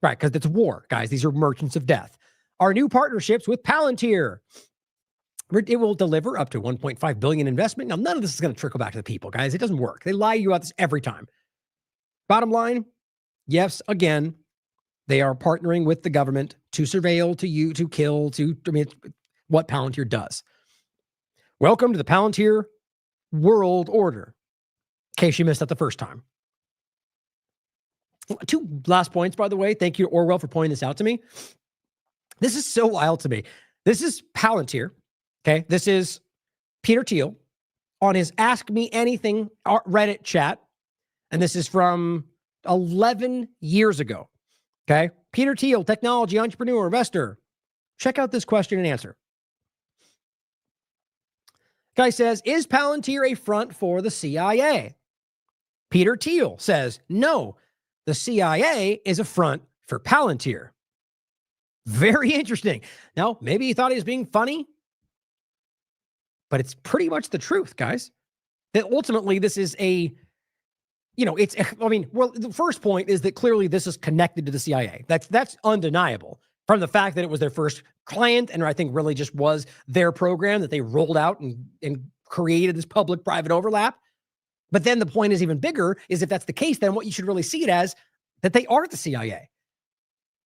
Right, because it's war, guys. These are merchants of death. Our new partnerships with Palantir. It will deliver up to $1.5 billion investment. Now, none of this is going to trickle back to the people, guys. It doesn't work. They lie to you about this every time. Bottom line, yes, again, they are partnering with the government to surveil, to kill, what Palantir does. Welcome to the Palantir world order. In case you missed that the first time. 2 last points, by the way. Thank you to Orwell for pointing this out to me. This is so wild to me. This is Palantir. Okay. This is Peter Thiel on his Ask Me Anything Reddit chat. And this is from 11 years ago. Okay. Peter Thiel, technology entrepreneur, investor. Check out this question and answer. Guy says, is Palantir a front for the CIA? Peter Thiel says, no, the CIA is a front for Palantir. Very interesting. Now, maybe he thought he was being funny, but it's pretty much the truth, guys. That ultimately this is the first point is that clearly this is connected to the CIA. That's undeniable from the fact that it was their first client, and I think really just was their program that they rolled out and created this public-private overlap. But then the point is even bigger, is if that's the case, then what you should really see it as, that they are the CIA.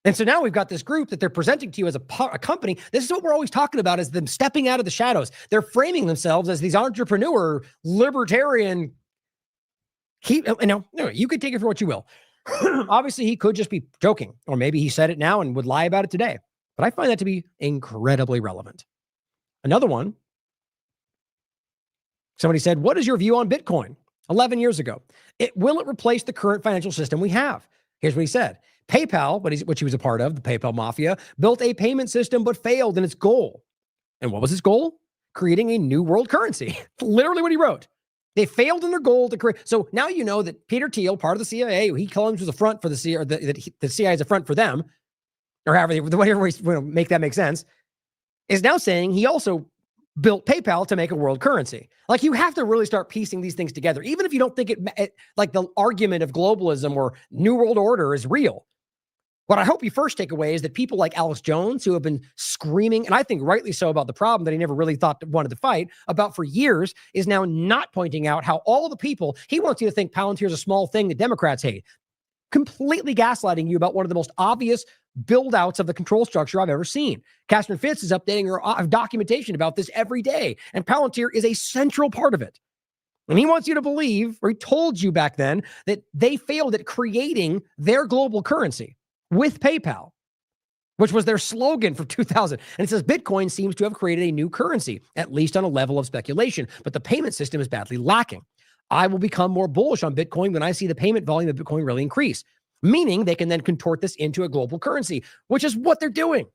And so now we've got this group that they're presenting to you as a company. This is what we're always talking about, is them stepping out of the shadows. They're framing themselves as these entrepreneur, libertarian, you could take it for what you will. Obviously, he could just be joking, or maybe he said it now and would lie about it today. But I find that to be incredibly relevant. Another one, somebody said, what is your view on Bitcoin? 11 years ago. Will it replace the current financial system we have? Here's what he said. PayPal, which he was a part of, the PayPal mafia, built a payment system but failed in its goal. And what was his goal? Creating a new world currency. Literally what he wrote. They failed in their goal to create. So now you know that Peter Thiel, part of the CIA, he claims was a front for the CIA, or the CIA is a front for them, or whatever we make that make sense, is now saying he also built PayPal to make a world currency. Like, you have to really start piecing these things together, even if you don't think it like the argument of globalism or new world order is real. What I hope you first take away is that people like Alex Jones, who have been screaming, and I think rightly so, about the problem that he never really wanted to fight about for years, is now not pointing out how all the people, he wants you to think Palantir is a small thing that Democrats hate. Completely gaslighting you about one of the most obvious build-outs of the control structure I've ever seen. Catherine Fitz is updating her documentation about this every day, and Palantir is a central part of it. And he wants you to believe, or he told you back then, that they failed at creating their global currency with PayPal, which was their slogan for 2000. And it says Bitcoin seems to have created a new currency, at least on a level of speculation, but the payment system is badly lacking. I will become more bullish on Bitcoin when I see the payment volume of Bitcoin really increase, meaning they can then contort this into a global currency, which is what they're doing.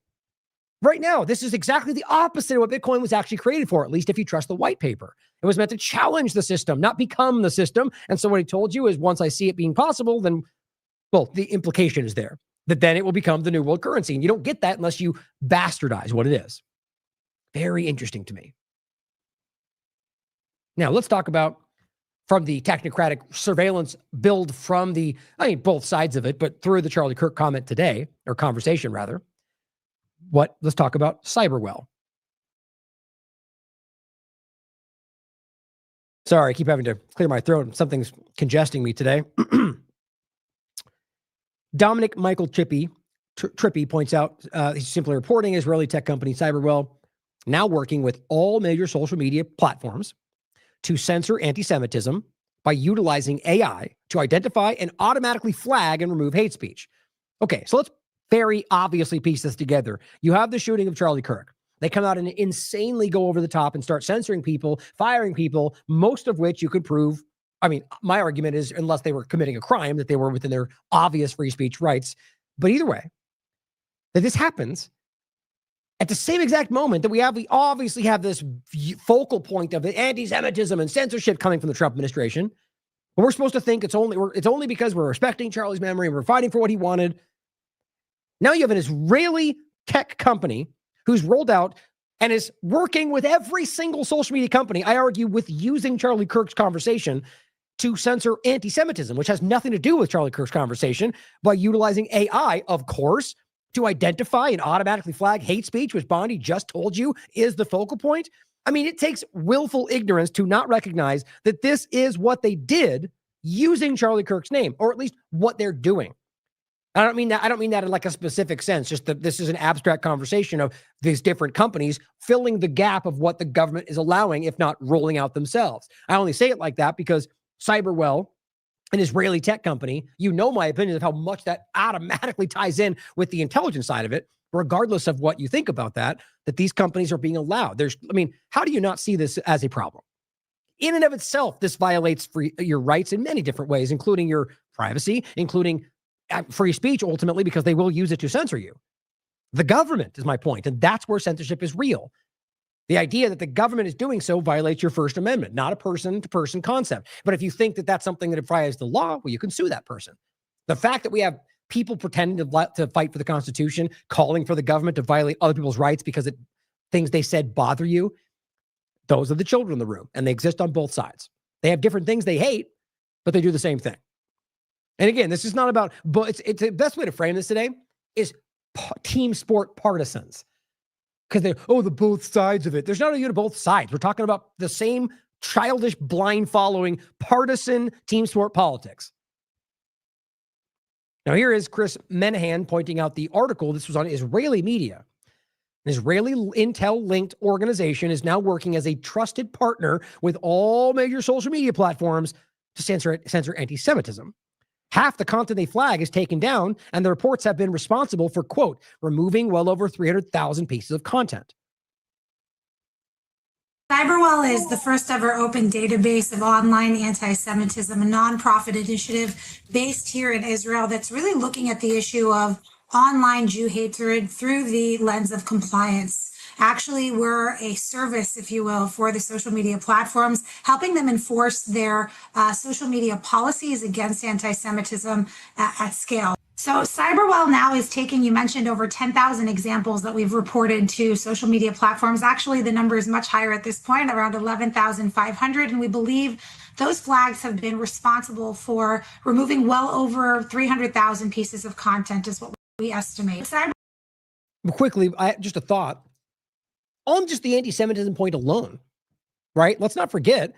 Right now, this is exactly the opposite of what Bitcoin was actually created for, at least if you trust the white paper. It was meant to challenge the system, not become the system. And so what he told you is, once I see it being possible, then, well, the implication is there. that then it will become the new world currency. And you don't get that unless you bastardize what it is. Very interesting to me. Now, let's talk about from the technocratic surveillance build from both sides of it, but through the Charlie Kirk comment today, or conversation rather. Let's talk about Cyberwell. Sorry, I keep having to clear my throat. Something's congesting me today. Dominic Michael Trippy points out, he's simply reporting Israeli tech company Cyberwell now working with all major social media platforms to censor anti-Semitism by utilizing AI to identify and automatically flag and remove hate speech. Okay, so let's very obviously piece this together. You have the shooting of Charlie Kirk. They come out and insanely go over the top and start censoring people, firing people, most of which you could prove. I mean, my argument is unless they were committing a crime, that they were within their obvious free speech rights. But either way, that this happens at the same exact moment that we obviously have this focal point of anti-Semitism and censorship coming from the Trump administration. But we're supposed to think it's only because we're respecting Charlie's memory and we're fighting for what he wanted. Now you have an Israeli tech company who's rolled out and is working with every single social media company, I argue, with using Charlie Kirk's conversation to censor anti-Semitism, which has nothing to do with Charlie Kirk's conversation, by utilizing AI, of course, to identify and automatically flag hate speech, which Bondi just told you is the focal point. I mean, it takes willful ignorance to not recognize that this is what they did using Charlie Kirk's name, or at least what they're doing. I don't mean that in like a specific sense, just that this is an abstract conversation of these different companies filling the gap of what the government is allowing, if not rolling out themselves. I only say it like that because Cyberwell, an Israeli tech company, my opinion of how much that automatically ties in with the intelligence side of it, regardless of what you think about that these companies are being allowed. How do you not see this as a problem? In and of itself, this violates your rights in many different ways, including your privacy, including free speech, ultimately, because they will use it to censor you. The government is my point, and that's where censorship is real. The idea that the government is doing so violates your First Amendment, not a person-to-person concept. But if you think that that's something that defies the law, well, you can sue that person. The fact that we have people pretending to fight for the Constitution, calling for the government to violate other people's rights because things they said bother you, those are the children in the room, and they exist on both sides. They have different things they hate, but they do the same thing. And again, this is not about, but it's the best way to frame this today is team sport partisans. Because the both sides of it. There's not even both sides. We're talking about the same childish, blind following, partisan team sport politics. Now, here is Chris Menahan pointing out the article. This was on Israeli media. An Israeli intel-linked organization is now working as a trusted partner with all major social media platforms to censor anti-Semitism. Half the content they flag is taken down, and the reports have been responsible for, quote, removing well over 300,000 pieces of content. Cyberwell is the first ever open database of online anti-Semitism, a nonprofit initiative based here in Israel that's really looking at the issue of online Jew hatred through the lens of compliance. Actually, we're a service, if you will, for the social media platforms, helping them enforce their social media policies against anti-Semitism at scale. So Cyberwell now is taking, you mentioned over 10,000 examples that we've reported to social media platforms. Actually, the number is much higher at this point, around 11,500. And we believe those flags have been responsible for removing well over 300,000 pieces of content is what we estimate. Quickly, just a thought. On just the anti-Semitism point alone, right? Let's not forget,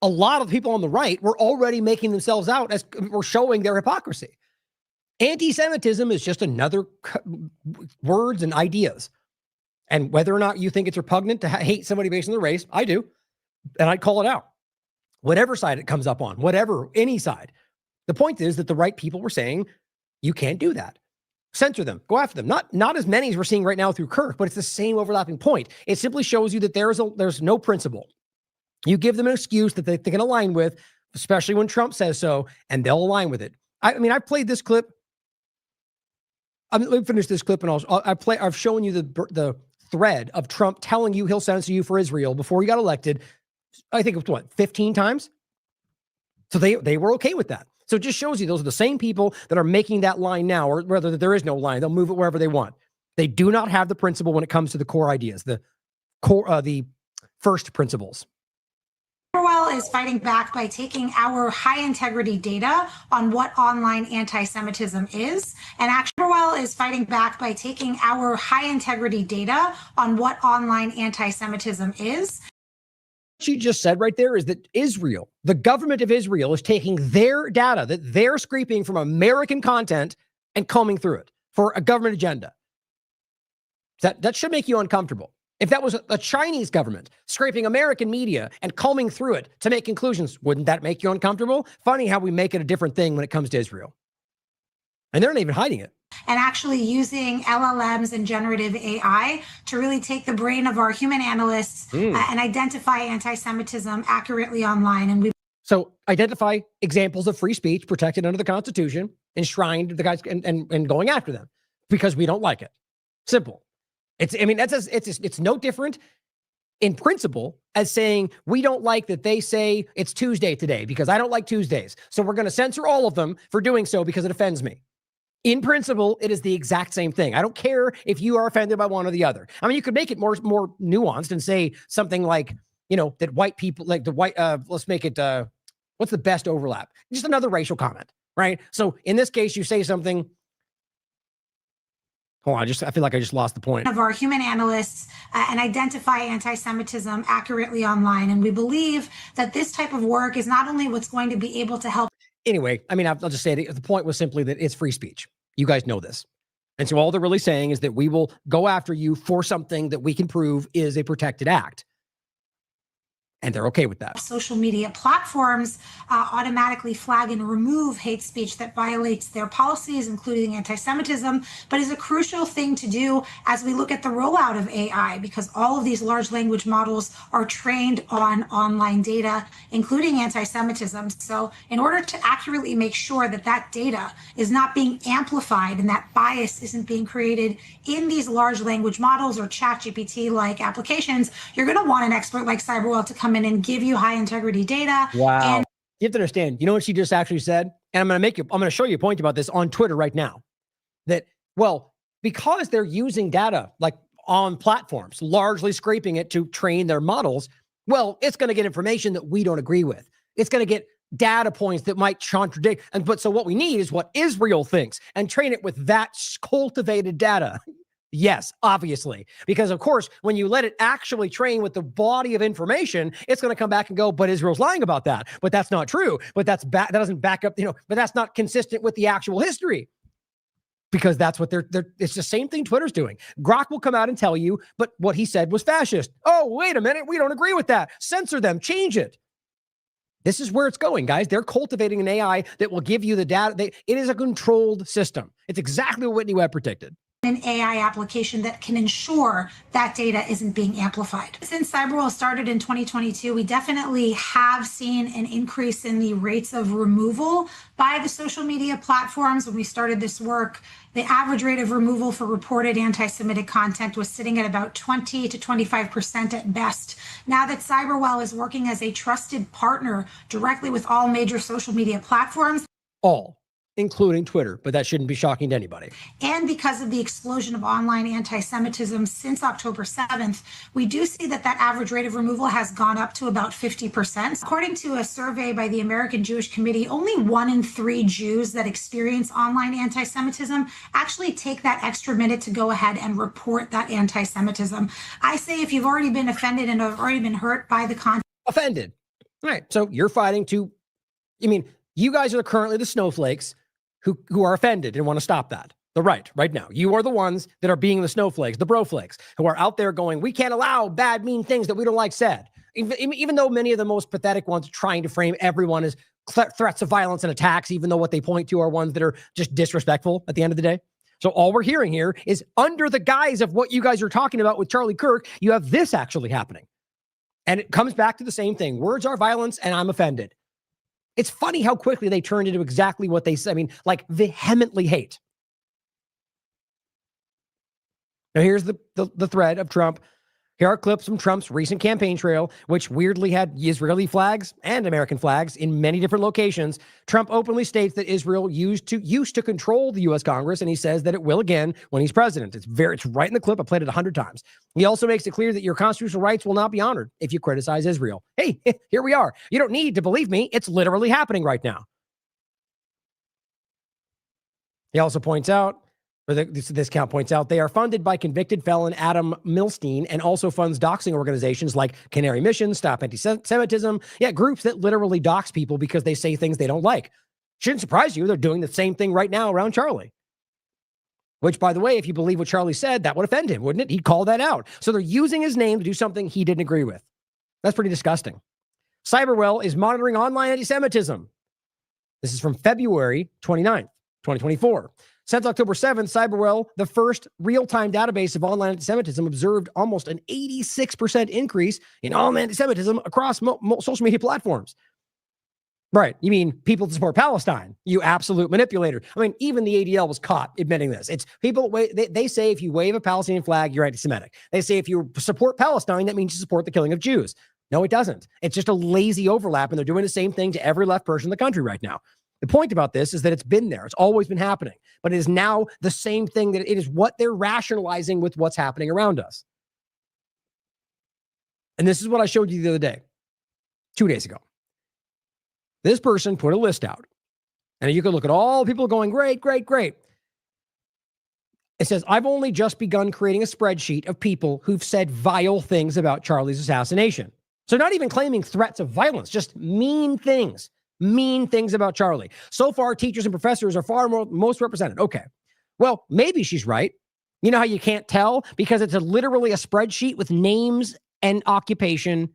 a lot of people on the right were already making themselves out as we're showing their hypocrisy. Anti-Semitism is just another words and ideas. And whether or not you think it's repugnant to hate somebody based on their race, I do. And I'd call it out. Whatever side it comes up on, any side. The point is that the right people were saying, you can't do that. Censor them, go after them. Not as many as we're seeing right now through Kirk, but it's the same overlapping point. It simply shows you that there's no principle. You give them an excuse that they can align with, especially when Trump says so, and they'll align with it. I've played this clip. Let me finish this clip, and I've shown you the thread of Trump telling you he'll censor you for Israel before he got elected. I think it was 15 times. So they were okay with that. So it just shows you those are the same people that are making that line now, or whether there is no line, they'll move it wherever they want. They do not have the principle when it comes to the core ideas, the first principles. Cyberwell is fighting back by taking our high integrity data on what online anti-Semitism is. And Cyberwell is fighting back by taking our high integrity data on what online anti-Semitism is. What you just said right there is that Israel, the government of Israel, is taking their data that they're scraping from American content and combing through it for a government agenda. That should make you uncomfortable. If that was a Chinese government scraping American media and combing through it to make conclusions, wouldn't that make you uncomfortable? Funny how we make it a different thing when it comes to Israel. And they're not even hiding it. And actually using LLMs and generative AI to really take the brain of our human analysts and identify anti-Semitism accurately online. So identify examples of free speech protected under the Constitution, enshrined the guys and going after them because we don't like it. Simple. It's no different in principle as saying we don't like that they say it's Tuesday today because I don't like Tuesdays. So we're going to censor all of them for doing so because it offends me. In principle, it is the exact same thing. I don't care if you are offended by one or the other. I mean, you could make it more nuanced and say something like, that white people, like the white, let's make it, what's the best overlap? Just another racial comment, right? So in this case, you say something. Hold on, I feel like I just lost the point. Of our human analysts and identify anti-Semitism accurately online. And we believe that this type of work is not only what's going to be able to help. Anyway, I mean, I'll just say it. The point was simply that it's free speech. You guys know this. And so all they're really saying is that we will go after you for something that we can prove is a protected act. And they're okay with that. Social media platforms automatically flag and remove hate speech that violates their policies, including anti-Semitism, but is a crucial thing to do as we look at the rollout of AI, because all of these large language models are trained on online data, including anti-Semitism. So in order to accurately make sure that that data is not being amplified and that bias isn't being created in these large language models or ChatGPT-like applications, you're going to want an expert like Cyberwell to come in and give you high integrity data. Wow. And you have to understand, you know what she just actually said? And I'm going to show you a point about this on Twitter right now. That, well, because they're using data like on platforms, largely scraping it to train their models, well, it's going to get information that we don't agree with. It's going to get data points that might contradict. So what we need is what Israel thinks and train it with that cultivated data. Yes, obviously, because of course, when you let it actually train with the body of information, it's going to come back and go, but Israel's lying about that. But that's not true. But that doesn't back up, but that's not consistent with the actual history. Because that's what it's the same thing Twitter's doing. Grok will come out and tell you, but what he said was fascist. Oh, wait a minute. We don't agree with that. Censor them. Change it. This is where it's going, guys. They're cultivating an AI that will give you the data. It is a controlled system. It's exactly what Whitney Webb predicted. An AI application that can ensure that data isn't being amplified. Since Cyberwell started in 2022, we definitely have seen an increase in the rates of removal by the social media platforms. When we started this work, the average rate of removal for reported anti-Semitic content was sitting at about 20 to 25% at best. Now that Cyberwell is working as a trusted partner directly with all major social media platforms. All. Including Twitter, but that shouldn't be shocking to anybody. And because of the explosion of online anti-Semitism since October 7th, we do see that average rate of removal has gone up to about 50%. According to a survey by the American Jewish Committee, only 1 in 3 Jews that experience online anti-Semitism actually take that extra minute to go ahead and report that anti-Semitism. I say if you've already been offended and have already been hurt by the content. Offended. All right. So you're fighting to, you guys are currently the snowflakes who are offended and want to stop that. The right now. You are the ones that are being the snowflakes, the broflakes, who are out there going, we can't allow bad, mean things that we don't like said. Even though many of the most pathetic ones are trying to frame everyone as threats of violence and attacks, even though what they point to are ones that are just disrespectful at the end of the day. So all we're hearing here is under the guise of what you guys are talking about with Charlie Kirk, you have this actually happening. And it comes back to the same thing. Words are violence and I'm offended. It's funny how quickly they turned into exactly what they said. Like vehemently hate. Now here's the thread of Trump. Here are clips from Trump's recent campaign trail, which weirdly had Israeli flags and American flags in many different locations. Trump openly states that Israel used to control the U.S. Congress, and he says that it will again when he's president. It's right in the clip. I played it 100 times. He also makes it clear that your constitutional rights will not be honored if you criticize Israel. Hey, here we are. You don't need to believe me. It's literally happening right now. He also points out, or this count points out, they are funded by convicted felon Adam Milstein and also funds doxing organizations like Canary Mission, Stop Anti-Semitism. Yeah, groups that literally dox people because they say things they don't like. Shouldn't surprise you. They're doing the same thing right now around Charlie. Which, by the way, if you believe what Charlie said, that would offend him, wouldn't it? He'd call that out. So they're using his name to do something he didn't agree with. That's pretty disgusting. Cyberwell is monitoring online anti-Semitism. This is from February 29th, 2024. Since October 7th, Cyberwell, the first real-time database of online anti-Semitism, observed almost an 86% increase in online anti-Semitism across social media platforms. Right. You mean people to support Palestine, you absolute manipulator. I mean, even the ADL was caught admitting this. It's people, they say if you wave a Palestinian flag, you're anti-Semitic. They say if you support Palestine, that means you support the killing of Jews. No, it doesn't. It's just a lazy overlap, and they're doing the same thing to every left person in the country right now. The point about this is that it's been there. It's always been happening. But it is now the same thing, that it is what they're rationalizing with what's happening around us. And this is what I showed you the other day, 2 days ago. This person put a list out. And you can look at all people going, great, great, great. It says, I've only just begun creating a spreadsheet of people who've said vile things about Charlie's assassination. So not even claiming threats of violence, just mean things. Mean things about Charlie. So far, teachers and professors are most represented. Okay. Well, maybe she's right. You know how you can't tell? Because it's literally a spreadsheet with names and occupation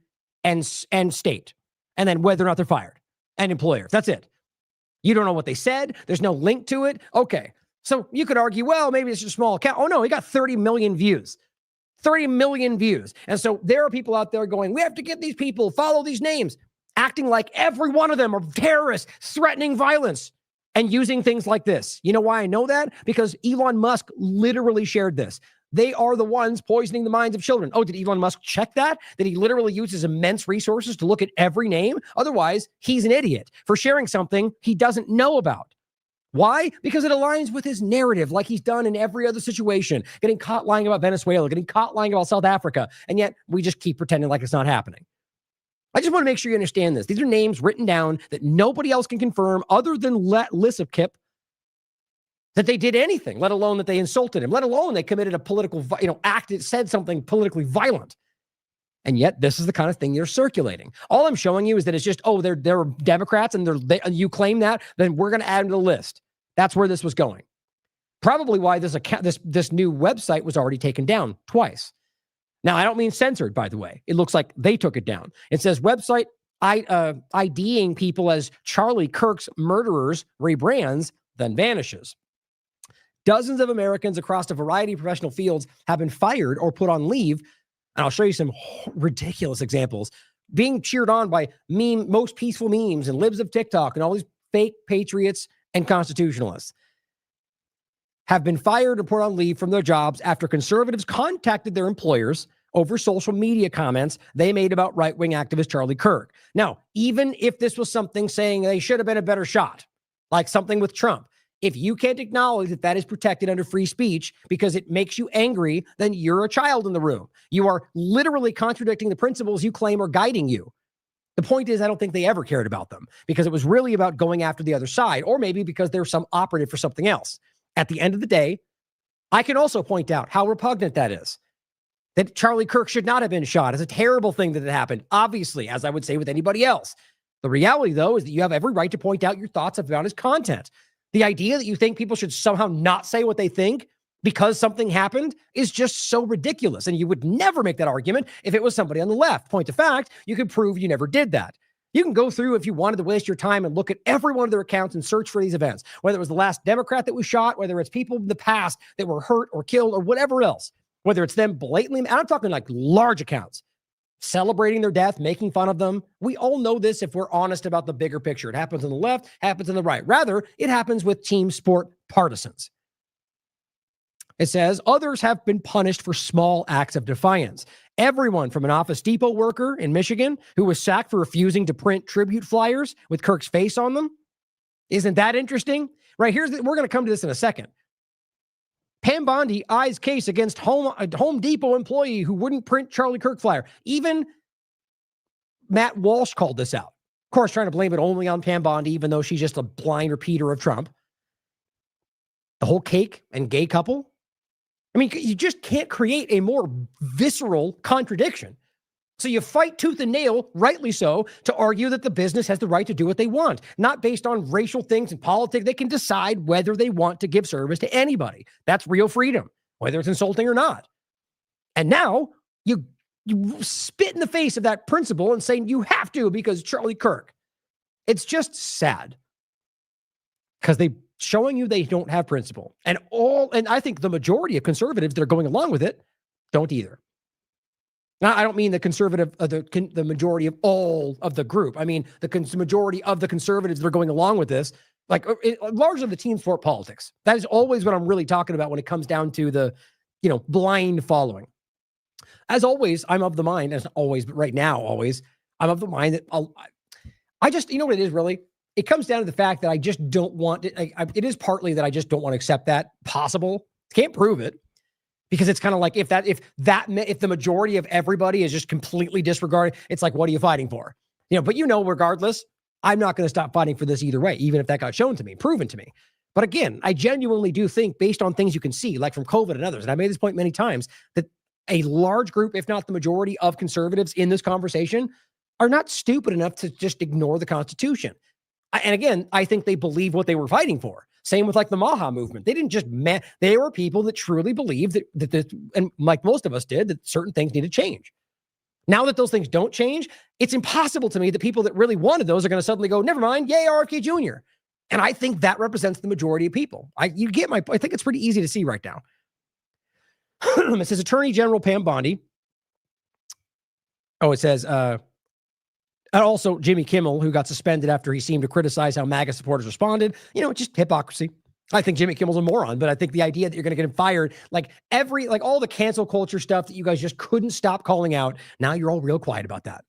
and state. And then whether or not they're fired and employer. That's it. You don't know what they said. There's no link to it. Okay. So you could argue, well, maybe it's just a small account. Oh no, he got 30 million views. 30 million views. And so there are people out there going, we have to get these people, follow these names, acting like every one of them are terrorists, threatening violence, and using things like this. You know why I know that? Because Elon Musk literally shared this. They are the ones poisoning the minds of children. Oh, did Elon Musk check that? Did he literally use his immense resources to look at every name? Otherwise, he's an idiot for sharing something he doesn't know about. Why? Because it aligns with his narrative, like he's done in every other situation, getting caught lying about Venezuela, getting caught lying about South Africa, and yet we just keep pretending like it's not happening. I just want to make sure you understand this. These are names written down that nobody else can confirm other than Lissipkip that they did anything, let alone that they insulted him, let alone they committed a political, act that said something politically violent. And yet this is the kind of thing you're circulating. All I'm showing you is that it's just, oh, they're Democrats and you claim that, then we're going to add them to the list. That's where this was going. Probably why this new website was already taken down twice. Now, I don't mean censored, by the way. It looks like they took it down. It says website IDing people as Charlie Kirk's murderers rebrands, then vanishes. Dozens of Americans across a variety of professional fields have been fired or put on leave. And I'll show you some ridiculous examples. Being cheered on by most peaceful memes and libs of TikTok and all these fake patriots and constitutionalists have been fired or put on leave from their jobs after conservatives contacted their employers over social media comments they made about right-wing activist Charlie Kirk. Now, even if this was something saying they should have been a better shot, like something with Trump, if you can't acknowledge that that is protected under free speech because it makes you angry, then you're a child in the room. You are literally contradicting the principles you claim are guiding you. The point is, I don't think they ever cared about them because it was really about going after the other side, or maybe because they're some operative for something else. At the end of the day, I can also point out how repugnant that is. That Charlie Kirk should not have been shot. It's a terrible thing that it happened, obviously, as I would say with anybody else. The reality, though, is that you have every right to point out your thoughts about his content. The idea that you think people should somehow not say what they think because something happened is just so ridiculous. And you would never make that argument if it was somebody on the left. Point of fact, you could prove you never did that. You can go through, if you wanted to waste your time, and look at every one of their accounts and search for these events, whether it was the last Democrat that was shot, whether it's people in the past that were hurt or killed or whatever else, whether it's them blatantly, and I'm talking like large accounts, celebrating their death, making fun of them. We all know this if we're honest about the bigger picture. It happens on the left, happens on the right. Rather, it happens with team sport partisans. It says, others have been punished for small acts of defiance. Everyone from an Office Depot worker in Michigan who was sacked for refusing to print tribute flyers with Kirk's face on them. Isn't that interesting? Right, we're going to come to this in a second. Pam Bondi eyes case against Home Depot employee who wouldn't print Charlie Kirk flyer. Even Matt Walsh called this out. Of course, trying to blame it only on Pam Bondi, even though she's just a blind repeater of Trump. The whole cake and gay couple. I mean, you just can't create a more visceral contradiction. So you fight tooth and nail, rightly so, to argue that the business has the right to do what they want, not based on racial things and politics. They can decide whether they want to give service to anybody. That's real freedom, whether it's insulting or not. And now you spit in the face of that principle and saying you have to because Charlie Kirk. It's just sad because they showing you they don't have principle. And I think the majority of conservatives that are going along with it don't either. Now, I don't mean the majority of all of the group. I mean the majority of the conservatives that are going along with this, largely the team sport politics. That is always what I'm really talking about when it comes down to the, blind following. As always, I'm of the mind, as always, but right now, always, I'm of the mind that I just, you know what it is really? It comes down to the fact that I just don't want it. It is partly that I just don't want to accept that possible. Can't prove it because it's kind of like if the majority of everybody is just completely disregarded, it's like, what are you fighting for? But regardless, I'm not going to stop fighting for this either way, even if that got shown to me, proven to me. But again, I genuinely do think based on things you can see, like from COVID and others, and I made this point many times, that a large group, if not the majority of conservatives in this conversation are not stupid enough to just ignore the Constitution. And again, I think they believe what they were fighting for. Same with the Maha movement. They didn't just, they were people that truly believed that and like most of us did, that certain things need to change. Now that those things don't change, it's impossible to me that people that really wanted those are going to suddenly go, never mind, yay, RFK Jr. And I think that represents the majority of people. I think it's pretty easy to see right now. It says Attorney General Pam Bondi. Oh, it says, and also Jimmy Kimmel, who got suspended after he seemed to criticize how MAGA supporters responded. Just hypocrisy. I think Jimmy Kimmel's a moron, but I think the idea that you're going to get him fired, all the cancel culture stuff that you guys just couldn't stop calling out, now you're all real quiet about that.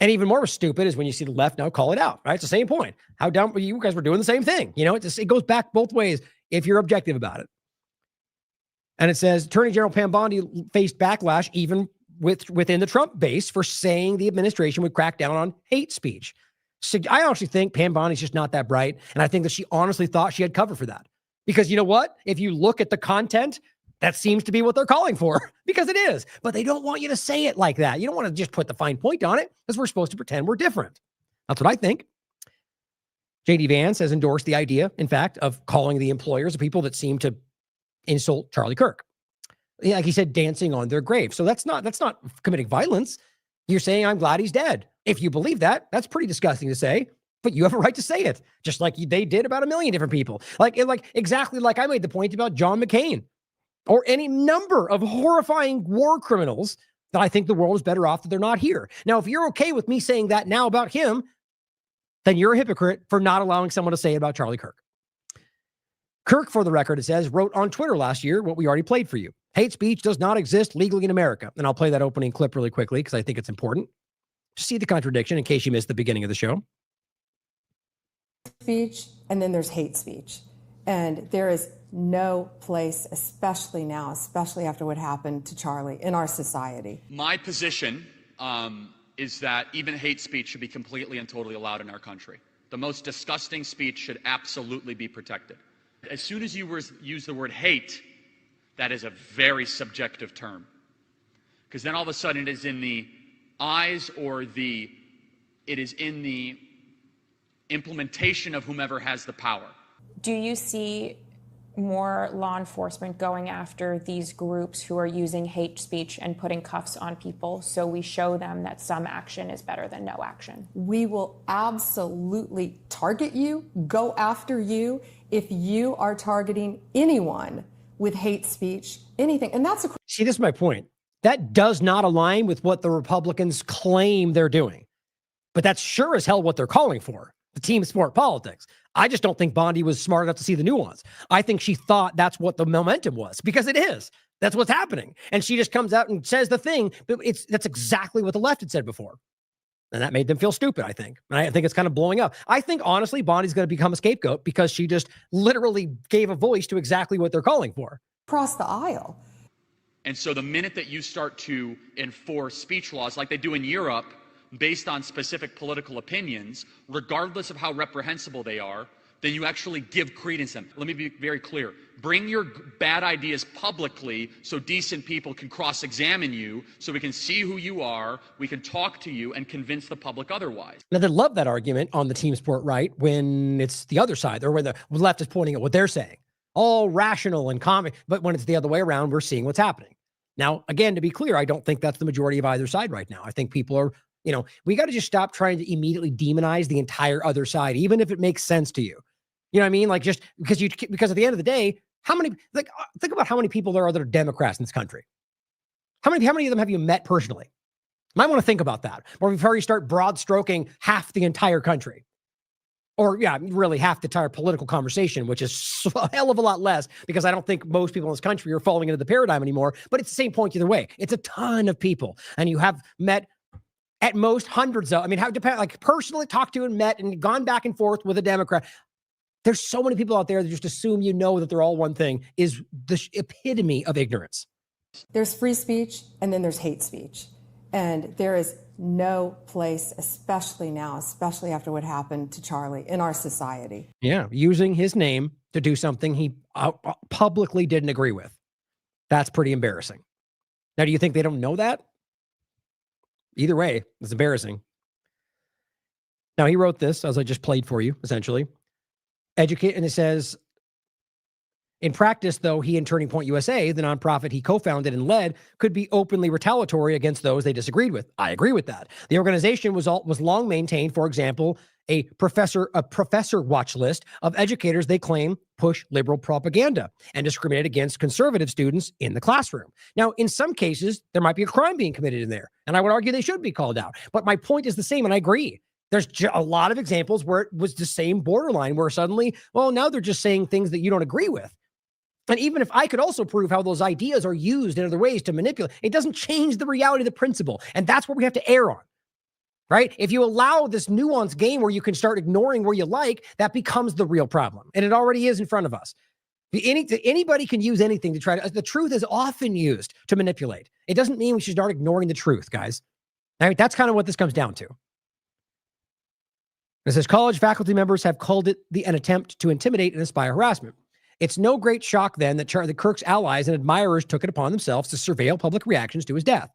And even more stupid is when you see the left now call it out, right? It's the same point. How dumb you guys were doing the same thing. It goes back both ways if you're objective about it. And it says Attorney General Pam Bondi faced backlash even within the Trump base for saying the administration would crack down on hate speech. So I honestly think Pam Bondi's just not that bright. And I think that she honestly thought she had cover for that. Because you know what? If you look at the content, that seems to be what they're calling for. Because it is. But they don't want you to say it like that. You don't want to just put the fine point on it because we're supposed to pretend we're different. That's what I think. J.D. Vance has endorsed the idea, in fact, of calling the employers the people that seem to insult Charlie Kirk. Yeah, like he said, dancing on their grave. So that's not committing violence. You're saying, I'm glad he's dead. If you believe that, that's pretty disgusting to say, but you have a right to say it, just like they did about a million different people. Exactly like I made the point about John McCain or any number of horrifying war criminals that I think the world is better off that they're not here. Now, if you're okay with me saying that now about him, then you're a hypocrite for not allowing someone to say it about Charlie Kirk. Kirk, for the record, it says, wrote on Twitter last year what we already played for you. Hate speech does not exist legally in America. And I'll play that opening clip really quickly because I think it's important to see the contradiction in case you missed the beginning of the show. Speech, and then there's hate speech. And there is no place, especially now, especially after what happened to Charlie in our society. My position is that even hate speech should be completely and totally allowed in our country. The most disgusting speech should absolutely be protected. As soon as you use the word hate, that is a very subjective term. Because then all of a sudden it is in the eyes or it is in the implementation of whomever has the power. Do you see more law enforcement going after these groups who are using hate speech and putting cuffs on people so we show them that some action is better than no action? We will absolutely target you, go after you if you are targeting anyone with hate speech, anything. And that's see, this is my point. That does not align with what the Republicans claim they're doing. But that's sure as hell what they're calling for, the team sport politics. I just don't think Bondi was smart enough to see the nuance. I think she thought that's what the momentum was, because it is. That's what's happening. And she just comes out and says the thing, but that's exactly what the left had said before. And that made them feel stupid, I think. And I think it's kind of blowing up. I think, honestly, Bonnie's going to become a scapegoat because she just literally gave a voice to exactly what they're calling for. Across the aisle. And so the minute that you start to enforce speech laws like they do in Europe based on specific political opinions, regardless of how reprehensible they are, then you actually give credence to them. Let me be very clear. Bring your bad ideas publicly so decent people can cross-examine you, so we can see who you are, we can talk to you, and convince the public otherwise. Now, they love that argument on the team sport right when it's the other side or when the left is pointing at what they're saying. All rational and common, but when it's the other way around, we're seeing what's happening. Now, again, to be clear, I don't think that's the majority of either side right now. I think people are, we got to just stop trying to immediately demonize the entire other side, even if it makes sense to you. You know what I mean? Like just because at the end of the day, think about how many people there are that are Democrats in this country. How many of them have you met personally? Might want to think about that. Or before you start broad stroking half the entire country. Or really half the entire political conversation, which is a hell of a lot less because I don't think most people in this country are falling into the paradigm anymore, but it's the same point either way. It's a ton of people. And you have met at most hundreds of, personally talked to and met and gone back and forth with a Democrat. There's so many people out there that just assume that they're all one thing is the epitome of ignorance. There's free speech and then there's hate speech. And there is no place, especially now, especially after what happened to Charlie in our society. Yeah, using his name to do something he publicly didn't agree with. That's pretty embarrassing. Now, do you think they don't know that? Either way, it's embarrassing. Now, he wrote this, as I just played for you, essentially. And it says, in practice, though, he and Turning Point USA, the nonprofit he co-founded and led, could be openly retaliatory against those they disagreed with. I agree with that. The organization was long maintained, for example, a professor watch list of educators they claim push liberal propaganda and discriminate against conservative students in the classroom. Now, in some cases, there might be a crime being committed in there, and I would argue they should be called out. But my point is the same, and I agree. There's a lot of examples where it was the same borderline, where suddenly, now they're just saying things that you don't agree with. And even if I could also prove how those ideas are used in other ways to manipulate, it doesn't change the reality of the principle. And that's what we have to err on, right? If you allow this nuanced game where you can start ignoring where you like, that becomes the real problem. And it already is in front of us. Anybody can use anything to try to, the truth is often used to manipulate. It doesn't mean we should start ignoring the truth, guys. That's kind of what this comes down to. It says college faculty members have called it an attempt to intimidate and inspire harassment. It's no great shock then that Kirk's allies and admirers took it upon themselves to surveil public reactions to his death,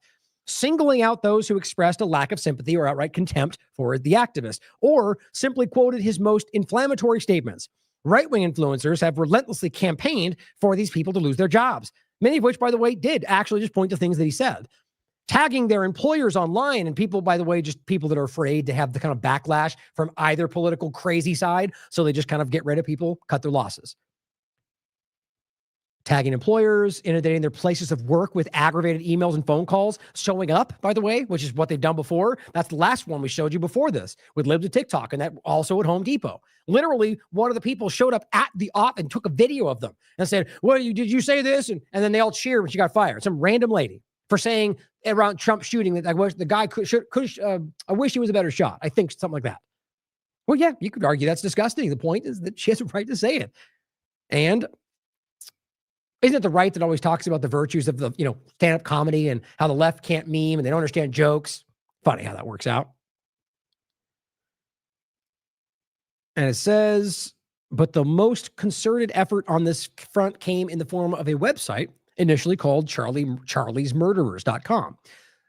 singling out those who expressed a lack of sympathy or outright contempt for the activist, or simply quoted his most inflammatory statements. Right-wing influencers have relentlessly campaigned for these people to lose their jobs, many of which, by the way, did actually just point to things that he said. Tagging their employers online, and people, by the way, just people that are afraid to have the kind of backlash from either political crazy side, so they just kind of get rid of people, cut their losses. Tagging employers, inundating their places of work with aggravated emails and phone calls, showing up, by the way, which is what they've done before. That's the last one we showed you before this with Libs of TikTok, and that also at Home Depot. Literally, one of the people showed up at the office and took a video of them and said, "Well, did you say this?" And then they all cheered when she got fired. Some random lady for saying around Trump shooting that I wish the guy I wish he was a better shot. I think something like that. Well, yeah, you could argue that's disgusting. The point is that she has a right to say it. And isn't it the right that always talks about the virtues of the, stand-up comedy and how the left can't meme and they don't understand jokes? Funny how that works out. And it says, but the most concerted effort on this front came in the form of a website initially called charliesmurderers.com,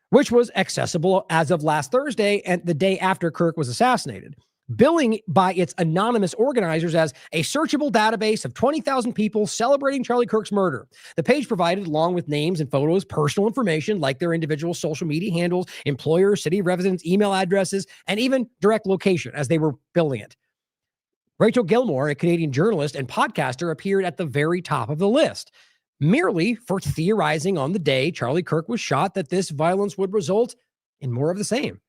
which was accessible as of last Thursday and the day after Kirk was assassinated, billing by its anonymous organizers as a searchable database of 20,000 people celebrating Charlie Kirk's murder. The page provided, along with names and photos, personal information like their individual social media handles, employers, city residents, email addresses, and even direct location as they were billing it. Rachel Gilmore, a Canadian journalist and podcaster, appeared at the very top of the list, merely for theorizing on the day Charlie Kirk was shot that this violence would result in more of the same.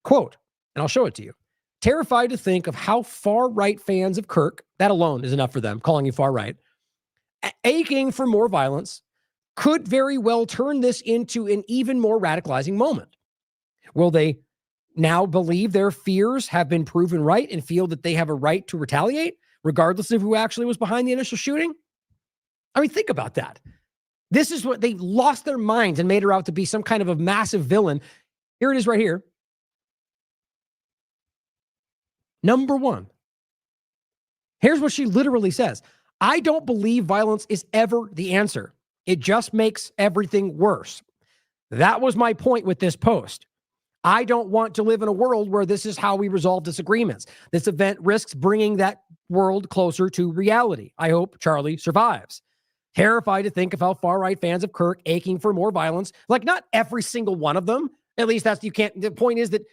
Quote, and I'll show it to you. Terrified to think of how far-right fans of Kirk, that alone is enough for them, calling you far-right, aching for more violence, could very well turn this into an even more radicalizing moment. Will they now believe their fears have been proven right and feel that they have a right to retaliate, regardless of who actually was behind the initial shooting? I mean, think about that. This is what they lost their minds and made her out to be some kind of a massive villain. Here it is right here. Number one. Here's what she literally says. I don't believe violence is ever the answer. It just makes everything worse. That was my point with this post. I don't want to live in a world where this is how we resolve disagreements. This event risks bringing that world closer to reality. I hope Charlie survives. Terrified to think of how far-right fans of Kirk aching for more violence, like not every single one of them, at least that's, you can't, the point is that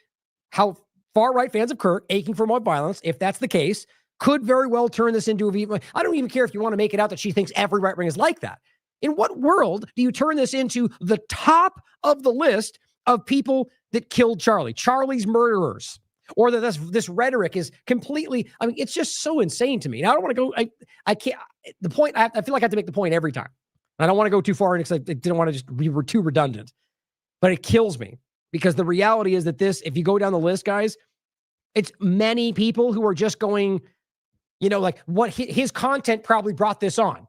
how far-right fans of Kirk aching for more violence, if that's the case, could very well turn this into a, I don't even care if you want to make it out that she thinks every right wing is like that. In what world do you turn this into the top of the list of people that killed Charlie, Charlie's murderers, or that this rhetoric is completely, I mean, it's just so insane to me. Now, I don't want to go, I can't, the point, I feel like I have to make the point every time. I don't want to go too far in because I didn't want to just be too redundant, but it kills me because the reality is that this, if you go down the list, guys, it's many people who are just going, you know, like what his content probably brought this on.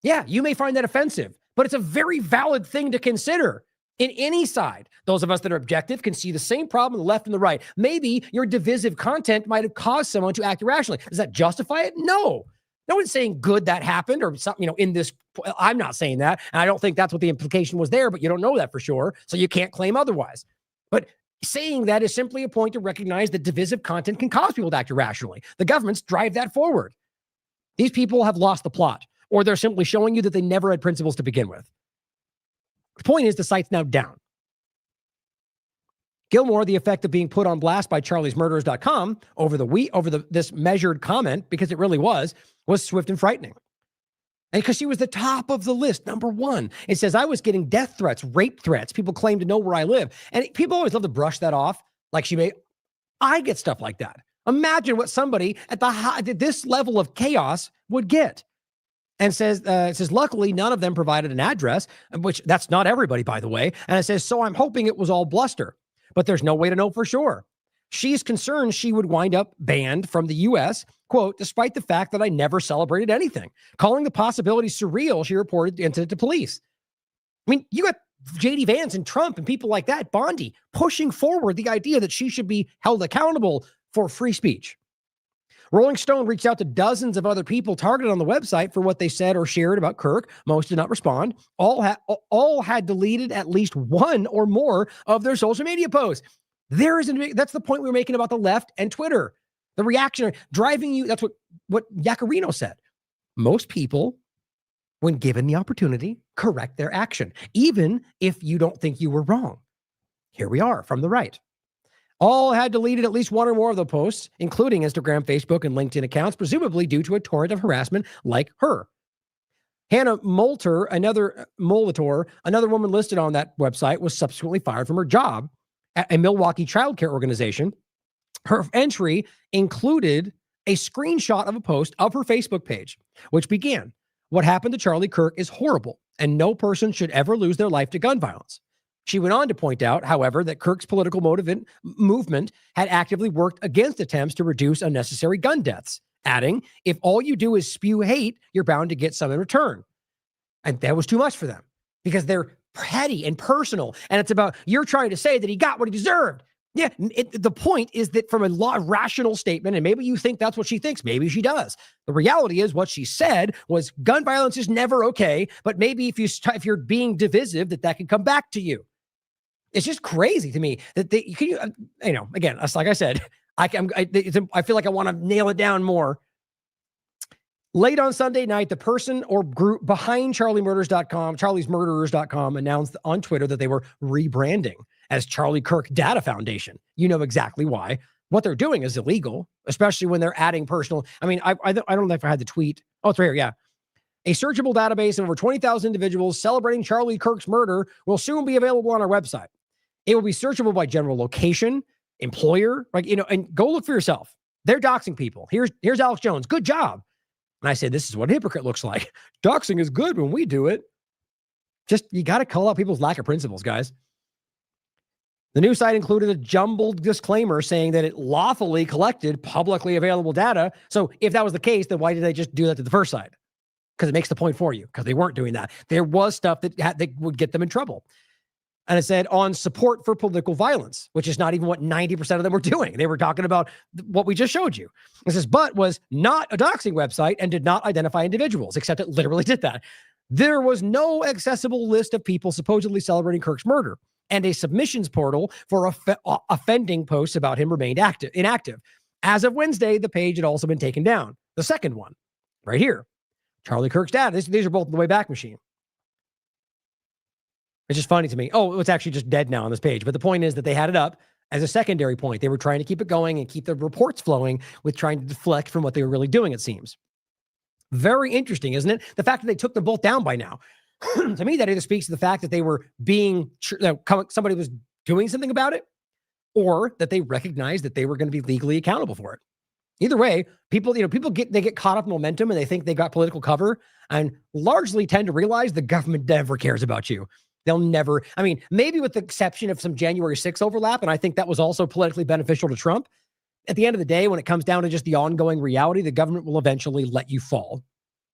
Yeah, you may find that offensive, but it's a very valid thing to consider in any side. Those of us that are objective can see the same problem on the left and the right. Maybe your divisive content might have caused someone to act irrationally. Does that justify it? No. No one's saying good that happened or something, you know, in this, I'm not saying that. And I don't think that's what the implication was there, but you don't know that for sure. So you can't claim otherwise. But saying that is simply a point to recognize that divisive content can cause people to act irrationally. The governments drive that forward. These people have lost the plot, or they're simply showing you that they never had principles to begin with. The point is the site's now down. Gilmore, the effect of being put on blast by charliesmurderers.com over this measured comment, because it really was swift and frightening. And because she was the top of the list, number one. It says, I was getting death threats, rape threats. People claim to know where I live. And people always love to brush that off. Like I get stuff like that. Imagine what somebody at this level of chaos would get. And it says, luckily, none of them provided an address, which that's not everybody, by the way. And it says, so I'm hoping it was all bluster, but there's no way to know for sure. She's concerned she would wind up banned from the U.S., quote, despite the fact that I never celebrated anything. Calling the possibility surreal, she reported incident to police. I mean, you got J.D. Vance and Trump and people like that, Bondi, pushing forward the idea that she should be held accountable for free speech. Rolling Stone reached out to dozens of other people targeted on the website for what they said or shared about Kirk. Most did not respond. All had deleted at least one or more of their social media posts. That's the point we were making about the left and Twitter. The reaction driving you. That's what Yacarino said. Most people, when given the opportunity, correct their action, even if you don't think you were wrong. Here we are from the right. All had deleted at least one or more of the posts, including Instagram, Facebook, and LinkedIn accounts, presumably due to a torrent of harassment like her. Hannah Molitor, another woman listed on that website, was subsequently fired from her job at a Milwaukee childcare organization. Her entry included a screenshot of a post of her Facebook page, which began, "What happened to Charlie Kirk is horrible, and no person should ever lose their life to gun violence." She went on to point out, however, that Kirk's political movement had actively worked against attempts to reduce unnecessary gun deaths, adding, "If all you do is spew hate, you're bound to get some in return." And that was too much for them because they're petty and personal. And it's about, you're trying to say that he got what he deserved. Yeah, the point is that from a rational statement, and maybe you think that's what she thinks, maybe she does. The reality is what she said was gun violence is never okay, but maybe if you're being divisive, that can come back to you. It's just crazy to me that again, like I said, I feel like I want to nail it down more. Late on Sunday night, the person or group behind charliesmurderers.com announced on Twitter that they were rebranding as Charlie Kirk Data Foundation. You know exactly why. What they're doing is illegal, especially when they're adding personal. I mean, I don't know if I had the tweet. Oh, it's right here. Yeah. A searchable database of over 20,000 individuals celebrating Charlie Kirk's murder will soon be available on our website. It will be searchable by general location, employer, and go look for yourself. They're doxing people. Here's Alex Jones. Good job. And I say, this is what a hypocrite looks like. Doxing is good when we do it. Just, you got to call out people's lack of principles, guys. The news site included a jumbled disclaimer saying that it lawfully collected publicly available data. So if that was the case, then why did they just do that to the first side? Because it makes the point for you, because they weren't doing that. There was stuff that would get them in trouble. And it said on support for political violence, which is not even what 90% of them were doing. They were talking about what we just showed you. It says, but was not a doxing website and did not identify individuals, except it literally did that. There was no accessible list of people supposedly celebrating Kirk's murder, and a submissions portal for offending posts about him remained inactive. As of Wednesday, the page had also been taken down. The second one, right here, Charlie Kirk's dad. These are both in the Wayback Machine. It's just funny to me. Oh, it's actually just dead now on this page. But the point is that they had it up as a secondary point. They were trying to keep it going and keep the reports flowing with trying to deflect from what they were really doing, it seems. Very interesting, isn't it? The fact that they took them both down by now. To me, that either speaks to the fact that they were somebody was doing something about it, or that they recognized that they were going to be legally accountable for it. Either way, people get caught up in momentum and they think they got political cover, and largely tend to realize the government never cares about you. They'll never, I mean, maybe with the exception of some January 6th overlap, and I think that was also politically beneficial to Trump. At the end of the day, when it comes down to just the ongoing reality, the government will eventually let you fall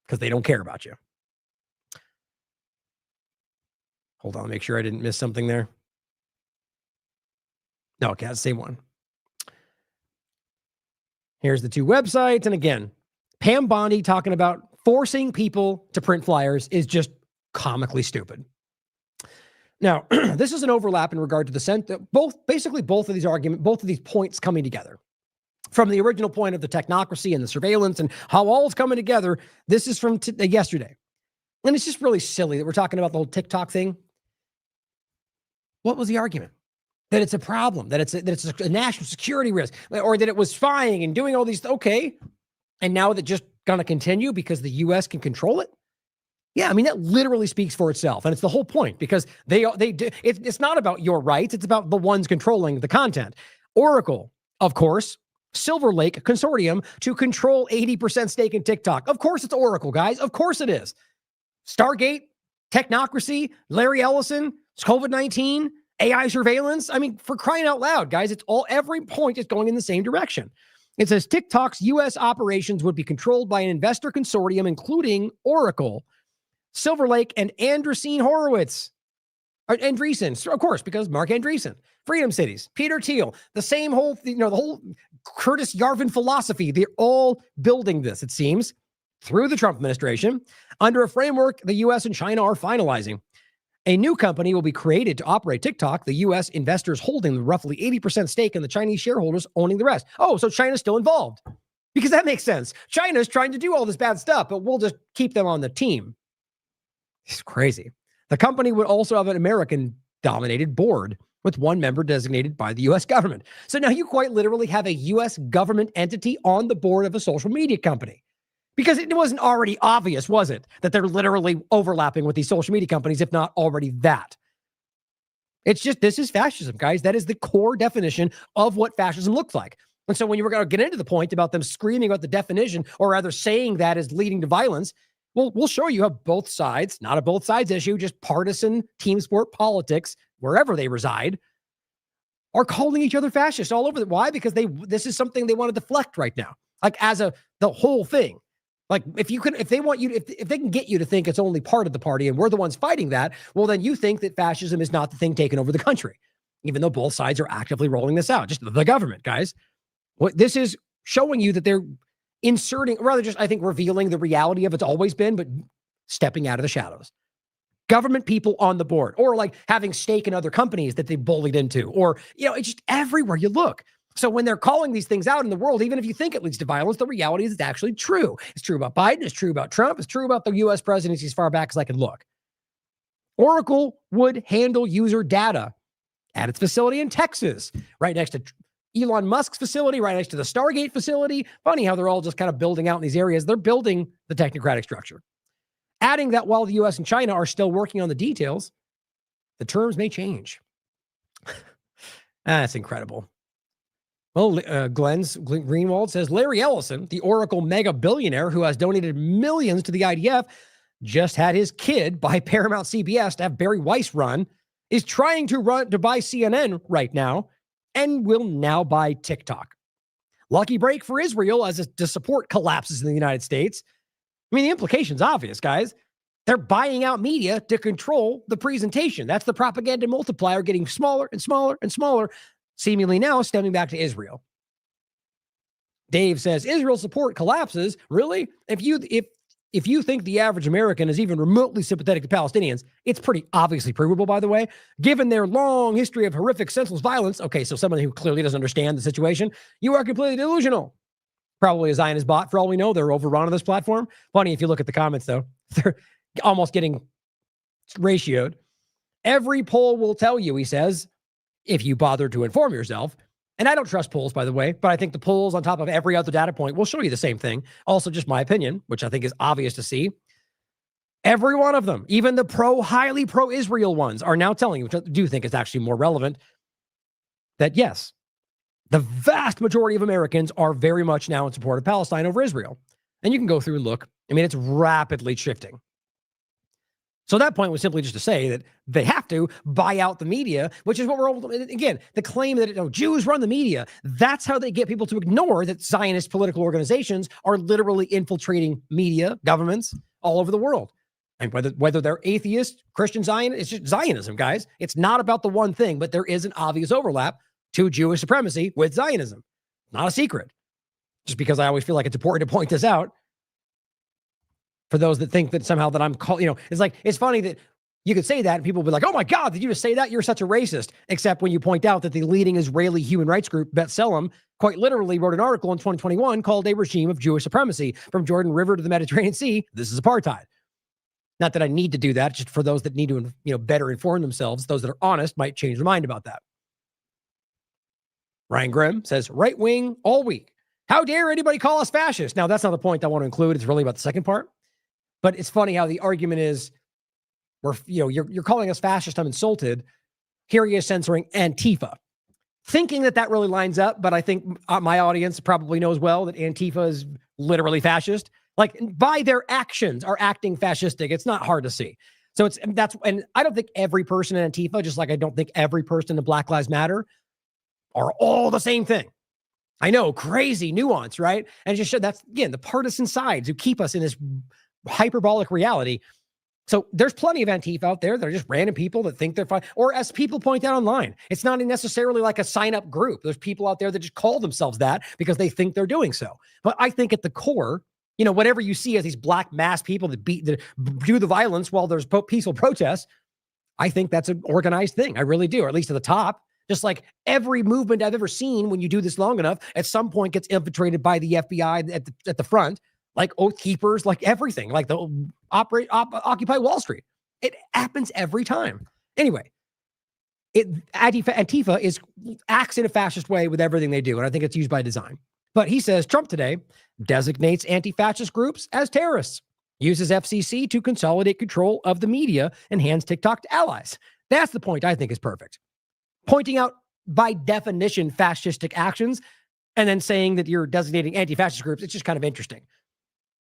because they don't care about you. Hold on, make sure I didn't miss something there. No, okay, that's the same one. Here's the two websites. And again, Pam Bondi talking about forcing people to print flyers is just comically stupid. Now, this is an overlap in regard to the both of these arguments, both of these points coming together. From the original point of the technocracy and the surveillance and how all is coming together, this is from yesterday. And it's just really silly that we're talking about the whole TikTok thing. What was the argument? That it's a problem, that it's a national security risk, or that it was spying and doing all these, okay. And now that just going to continue because the U.S. can control it? Yeah, I mean, that literally speaks for itself. And it's the whole point, because it's not about your rights. It's about the ones controlling the content. Oracle, of course, Silver Lake Consortium to control 80% stake in TikTok. Of course it's Oracle, guys. Of course it is. Stargate, technocracy, Larry Ellison, COVID-19, AI surveillance. I mean, for crying out loud, guys, every point is going in the same direction. It says TikTok's U.S. operations would be controlled by an investor consortium, including Oracle, Silver Lake, and Andreessen Horowitz. Andreessen, of course, because Mark Andreessen. Freedom Cities, Peter Thiel, the same whole, the whole Curtis Yarvin philosophy. They're all building this, it seems, through the Trump administration, under a framework the U.S. and China are finalizing. A new company will be created to operate TikTok, the U.S. investors holding the roughly 80% stake and the Chinese shareholders owning the rest. Oh, so China's still involved. Because that makes sense. China's trying to do all this bad stuff, but we'll just keep them on the team. It's crazy. The company would also have an American-dominated board with one member designated by the U.S. government. So now you quite literally have a U.S. government entity on the board of a social media company. Because it wasn't already obvious, was it, that they're literally overlapping with these social media companies, if not already that. It's just, this is fascism, guys. That is the core definition of what fascism looks like. And so when you were going to get into the point about them screaming about the definition, or rather saying that is leading to violence, well, we'll show you how both sides, not a both sides issue, just partisan team sport politics, wherever they reside, are calling each other fascists all over. Why? Because this is something they want to deflect right now. Like the whole thing. Like if they can get you to think it's only part of the party and we're the ones fighting that, well, then you think that fascism is not the thing taking over the country, even though both sides are actively rolling this out. Just the government, guys. What this is showing you that they're inserting, rather just, I think, revealing the reality of it's always been, but stepping out of the shadows. Government people on the board, or like having stake in other companies that they bullied into, or, it's just everywhere you look. So when they're calling these things out in the world, even if you think it leads to violence, the reality is it's actually true. It's true about Biden. It's true about Trump. It's true about the U.S. presidency as far back as I can look. Oracle would handle user data at its facility in Texas, right next to Elon Musk's facility, right next to the Stargate facility. Funny how they're all just kind of building out in these areas. They're building the technocratic structure. Adding that while the U.S. and China are still working on the details, the terms may change. That's incredible. Well, Glenn Greenwald says, Larry Ellison, the Oracle mega billionaire who has donated millions to the IDF, just had his kid buy Paramount CBS to have Barry Weiss run, is trying to buy CNN right now, and will now buy TikTok. Lucky break for Israel as the support collapses in the United States. I mean, the implication's obvious, guys. They're buying out media to control the presentation. That's the propaganda multiplier getting smaller and smaller and smaller, seemingly now stemming back to Israel. Dave says, Israel support collapses. Really? If you think the average American is even remotely sympathetic to Palestinians, it's pretty obviously provable, by the way, given their long history of horrific, senseless violence. Okay, so someone who clearly doesn't understand the situation, you are completely delusional. Probably a Zionist bot, for all we know. They're overrun on this platform. Funny if you look at the comments, though. They're almost getting ratioed. Every poll will tell you, he says, if you bother to inform yourself. And I don't trust polls, by the way, but I think the polls on top of every other data point will show you the same thing. Also, just my opinion, which I think is obvious to see. Every one of them, even the highly pro-Israel ones, are now telling you, which I do think is actually more relevant, that yes, the vast majority of Americans are very much now in support of Palestine over Israel. And you can go through and look. I mean, it's rapidly shifting. So that point was simply just to say that they have to buy out the media, which is what we're, again, the claim that Jews run the media. That's how they get people to ignore that Zionist political organizations are literally infiltrating media, governments all over the world. And whether they're atheist, Christian, Zionist, it's just Zionism, guys. It's not about the one thing, but there is an obvious overlap to Jewish supremacy with Zionism. Not a secret. Just because I always feel like it's important to point this out. For those that think that somehow that I'm it's like, it's funny that you could say that and people will be like, oh my God, did you just say that? You're such a racist. Except when you point out that the leading Israeli human rights group, B'Tselem, quite literally wrote an article in 2021 called A Regime of Jewish Supremacy from Jordan River to the Mediterranean Sea. This is apartheid. Not that I need to do that, just for those that need to, better inform themselves. Those that are honest might change their mind about that. Ryan Grimm says, right wing all week. How dare anybody call us fascist? Now, that's not the point I want to include. It's really about the second part. But it's funny how the argument is, you're calling us fascist. I'm insulted. Here he is censoring Antifa, thinking that really lines up. But I think my audience probably knows well that Antifa is literally fascist. Like, by their actions are acting fascistic. It's not hard to see. So and I don't think every person in Antifa, just like I don't think every person in Black Lives Matter, are all the same thing. I know, crazy nuance, right? And it just showed that's, again, the partisan sides who keep us in this hyperbolic reality. So there's plenty of Antifa out there. They're just random people that think they're fine. Or as people point out online, it's not necessarily like a sign-up group. There's people out there that just call themselves that because they think they're doing so. But I think at the core, whatever you see as these black mass people that do the violence while there's peaceful protests, I think that's an organized thing. I really do, or at least at the top. Just like every movement I've ever seen, when you do this long enough, at some point gets infiltrated by the FBI at the front, like Oath Keepers, like everything, like the Occupy Wall Street. It happens every time. Anyway, Antifa acts in a fascist way with everything they do, and I think it's used by design. But he says Trump today designates anti-fascist groups as terrorists, uses FCC to consolidate control of the media, and hands TikTok to allies. That's the point I think is perfect. Pointing out, by definition, fascistic actions, and then saying that you're designating anti-fascist groups, it's just kind of interesting.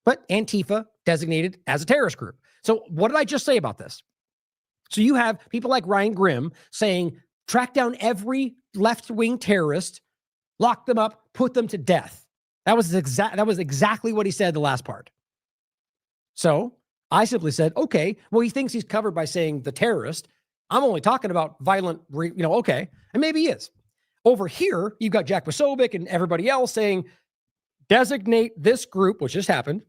But Antifa designated as a terrorist group. So what did I just say about this? So you have people like Ryan Grimm saying, track down every left-wing terrorist, lock them up, put them to death. That was exactly what he said the last part. So I simply said, okay, well, he thinks he's covered by saying the terrorist. I'm only talking about violent, okay. And maybe he is. Over here, you've got Jack Posobiec and everybody else saying, designate this group, which just happened,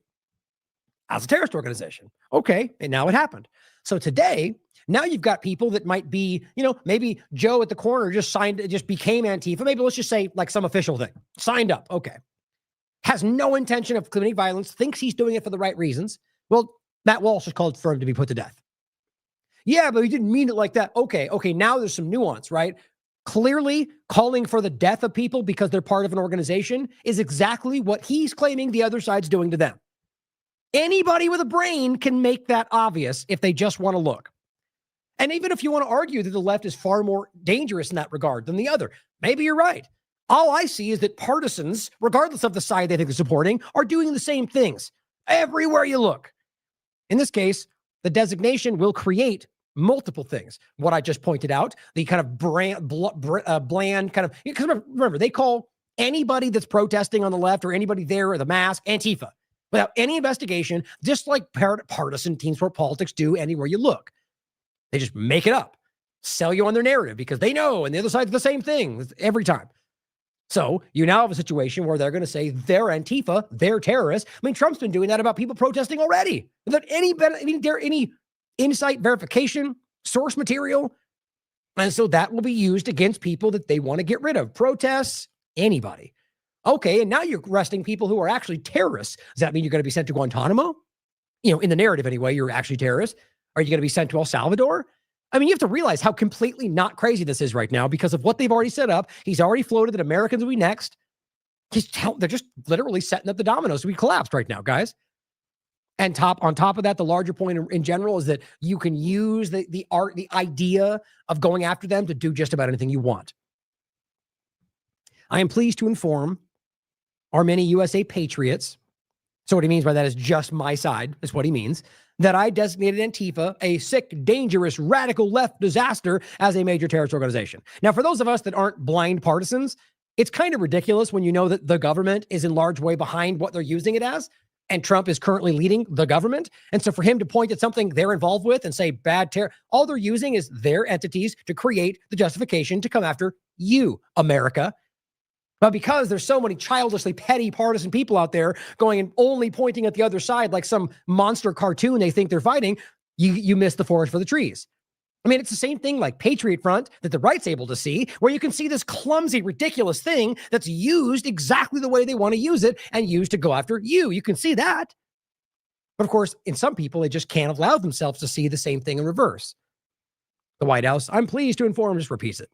as a terrorist organization. Okay, and now it happened. So today, now you've got people that might be, maybe Joe at the corner just became Antifa. Maybe let's just say like some official thing. Signed up, okay. Has no intention of committing violence, thinks he's doing it for the right reasons. Well, Matt Walsh has called for him to be put to death. Yeah, but he didn't mean it like that. Okay, now there's some nuance, right? Clearly, calling for the death of people because they're part of an organization is exactly what he's claiming the other side's doing to them. Anybody with a brain can make that obvious if they just want to look. And even if you want to argue that the left is far more dangerous in that regard than the other, maybe you're right. All I see is that partisans, regardless of the side they think they're supporting, are doing the same things everywhere you look. In this case, the designation will create multiple things. What I just pointed out, the kind of bland kind of, because remember, they call anybody that's protesting on the left or anybody there with a mask Antifa without any investigation, just like partisan team sport politics do anywhere you look. They just make it up, sell you on their narrative because they know, and the other side's the same thing every time. So you now have a situation where they're going to say they're Antifa, they're terrorists. I mean, Trump's been doing that about people protesting already without any insight, verification, source material. And so that will be used against people that they want to get rid of. Protests, anybody. Okay, and now you're arresting people who are actually terrorists. Does that mean you're going to be sent to Guantanamo? In the narrative anyway, you're actually terrorists. Are you going to be sent to El Salvador? I mean, you have to realize how completely not crazy this is right now because of what they've already set up. He's already floated that Americans will be next. They're just literally setting up the dominoes to be collapsed right now, guys. And on top of that, the larger point in general is that you can use the idea of going after them to do just about anything you want. I am pleased to inform our many USA patriots. So what he means by that is just my side, is what he means, that I designated Antifa a sick, dangerous, radical left disaster as a major terrorist organization. Now, for those of us that aren't blind partisans, it's kind of ridiculous when you know that the government is in large way behind what they're using it as, and Trump is currently leading the government. And so for him to point at something they're involved with and say bad terror, all they're using is their entities to create the justification to come after you, America. But because there's so many childishly petty partisan people out there going and only pointing at the other side like some monster cartoon they think they're fighting, you miss the forest for the trees. I mean, it's the same thing like Patriot Front that the right's able to see, where you can see this clumsy, ridiculous thing that's used exactly the way they want to use it and used to go after you. You can see that. But of course, in some people, they just can't allow themselves to see the same thing in reverse. The White House, I'm pleased to inform, just repeats it.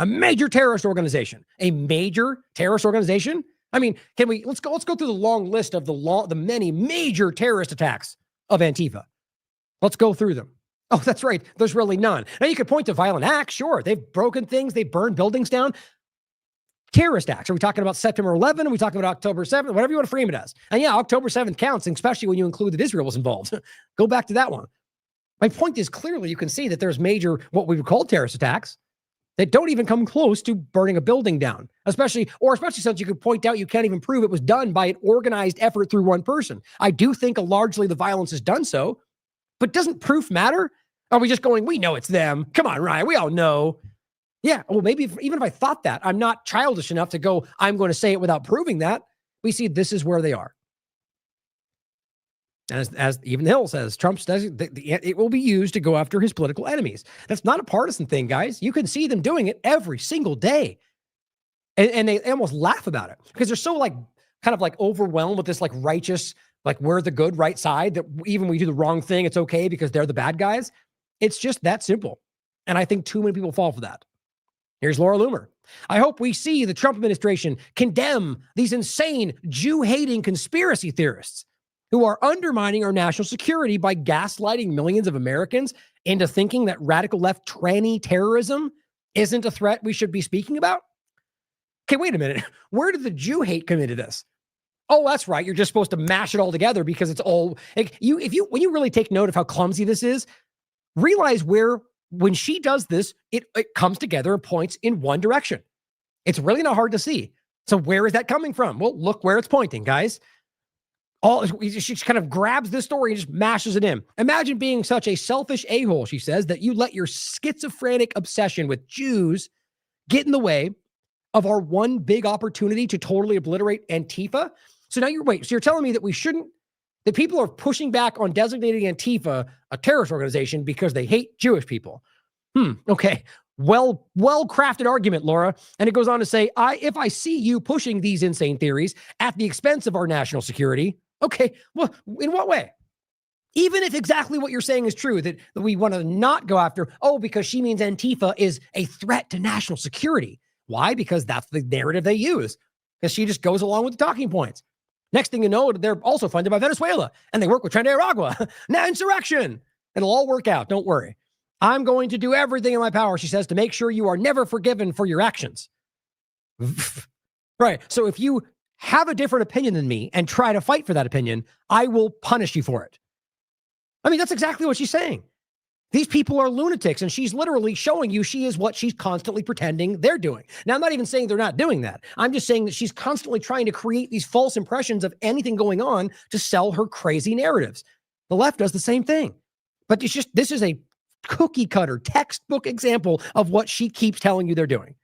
A major terrorist organization. A major terrorist organization? I mean, let's go through the long list of the many major terrorist attacks of Antifa. Let's go through them. Oh, that's right. There's really none. Now you could point to violent acts. Sure. They've broken things. They've burned buildings down. Terrorist acts. Are we talking about September 11? Are we talking about October 7th? Whatever you want to frame it as. And yeah, October 7th counts, especially when you include that Israel was involved. Go back to that one. My point is clearly you can see that there's major, what we would call terrorist attacks that don't even come close to burning a building down, especially since you could point out you can't even prove it was done by an organized effort through one person. I do think largely the violence is done so, but doesn't proof matter? Are we just going, we know it's them? Come on, Ryan, we all know. Yeah, well, maybe even if I thought that, I'm not childish enough to go, I'm going to say it without proving that. We see this is where they are. And as even Hill says, Trump says it will be used to go after his political enemies. That's not a partisan thing, guys. You can see them doing it every single day. And they almost laugh about it because they're so kind of overwhelmed with this righteous, we're the good right side, that even when we do the wrong thing, it's okay because they're the bad guys. It's just that simple. And I think too many people fall for that. Here's Laura Loomer. I hope we see the Trump administration condemn these insane Jew-hating conspiracy theorists who are undermining our national security by gaslighting millions of Americans into thinking that radical left tranny terrorism isn't a threat we should be speaking about. Okay, wait a minute. Where did the Jew hate come into this? Oh, that's right. You're just supposed to mash it all together because it's all when you really take note of how clumsy this is, realize when she does this, it comes together and points in one direction. It's really not hard to see. So where is that coming from? Well, look where it's pointing, guys. She kind of grabs this story and just mashes it in. Imagine being such a selfish a-hole, she says, that you let your schizophrenic obsession with Jews get in the way of our one big opportunity to totally obliterate Antifa. So now you're telling me that people are pushing back on designating Antifa a terrorist organization because they hate Jewish people. Okay. Well-crafted argument, Laura. And it goes on to say, if I see you pushing these insane theories at the expense of our national security, okay, well, in what way? Even if exactly what you're saying is true, that we want to not go after, because she means Antifa is a threat to national security. Why? Because that's the narrative they use. Because she just goes along with the talking points. Next thing you know, they're also funded by Venezuela, and they work with Nicaragua. Now insurrection. It'll all work out. Don't worry. I'm going to do everything in my power, she says, to make sure you are never forgiven for your actions. Right. So if you have a different opinion than me and try to fight for that opinion, I will punish you for it. I mean, that's exactly what she's saying. These people are lunatics, and she's literally showing you she is what she's constantly pretending they're doing. Now, I'm not even saying they're not doing that. I'm just saying that she's constantly trying to create these false impressions of anything going on to sell her crazy narratives. The left does the same thing. But it's just, this is a cookie cutter textbook example of what she keeps telling you they're doing.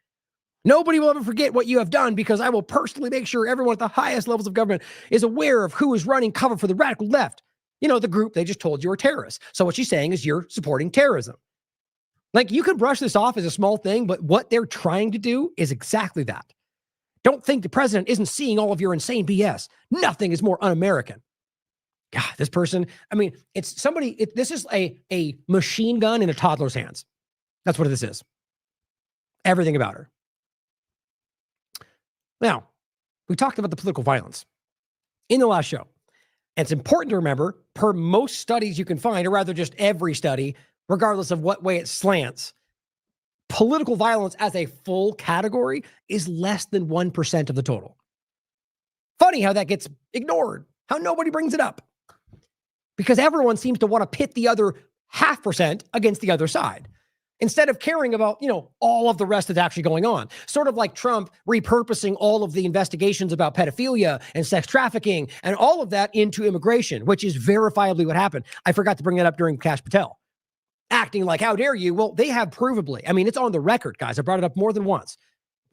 Nobody will ever forget what you have done because I will personally make sure everyone at the highest levels of government is aware of who is running cover for the radical left. You know, the group they just told you are terrorists. So what she's saying is you're supporting terrorism. Like, you could brush this off as a small thing, but what they're trying to do is exactly that. Don't think the president isn't seeing all of your insane BS. Nothing is more un-American. God, this person, I mean, it's somebody, this is a machine gun in a toddler's hands. That's what this is. Everything about her. Now, we talked about the political violence in the last show. And it's important to remember, per most studies you can find, or rather just every study, regardless of what way it slants, political violence as a full category is less than 1% of the total. Funny how that gets ignored, how nobody brings it up. Because everyone seems to want to pit the other 0.5% against the other side, instead of caring about, all of the rest that's actually going on. Sort of like Trump repurposing all of the investigations about pedophilia and sex trafficking and all of that into immigration, which is verifiably what happened. I forgot to bring that up during Kash Patel. Acting like, how dare you? Well, they have provably, I mean, it's on the record, guys. I brought it up more than once.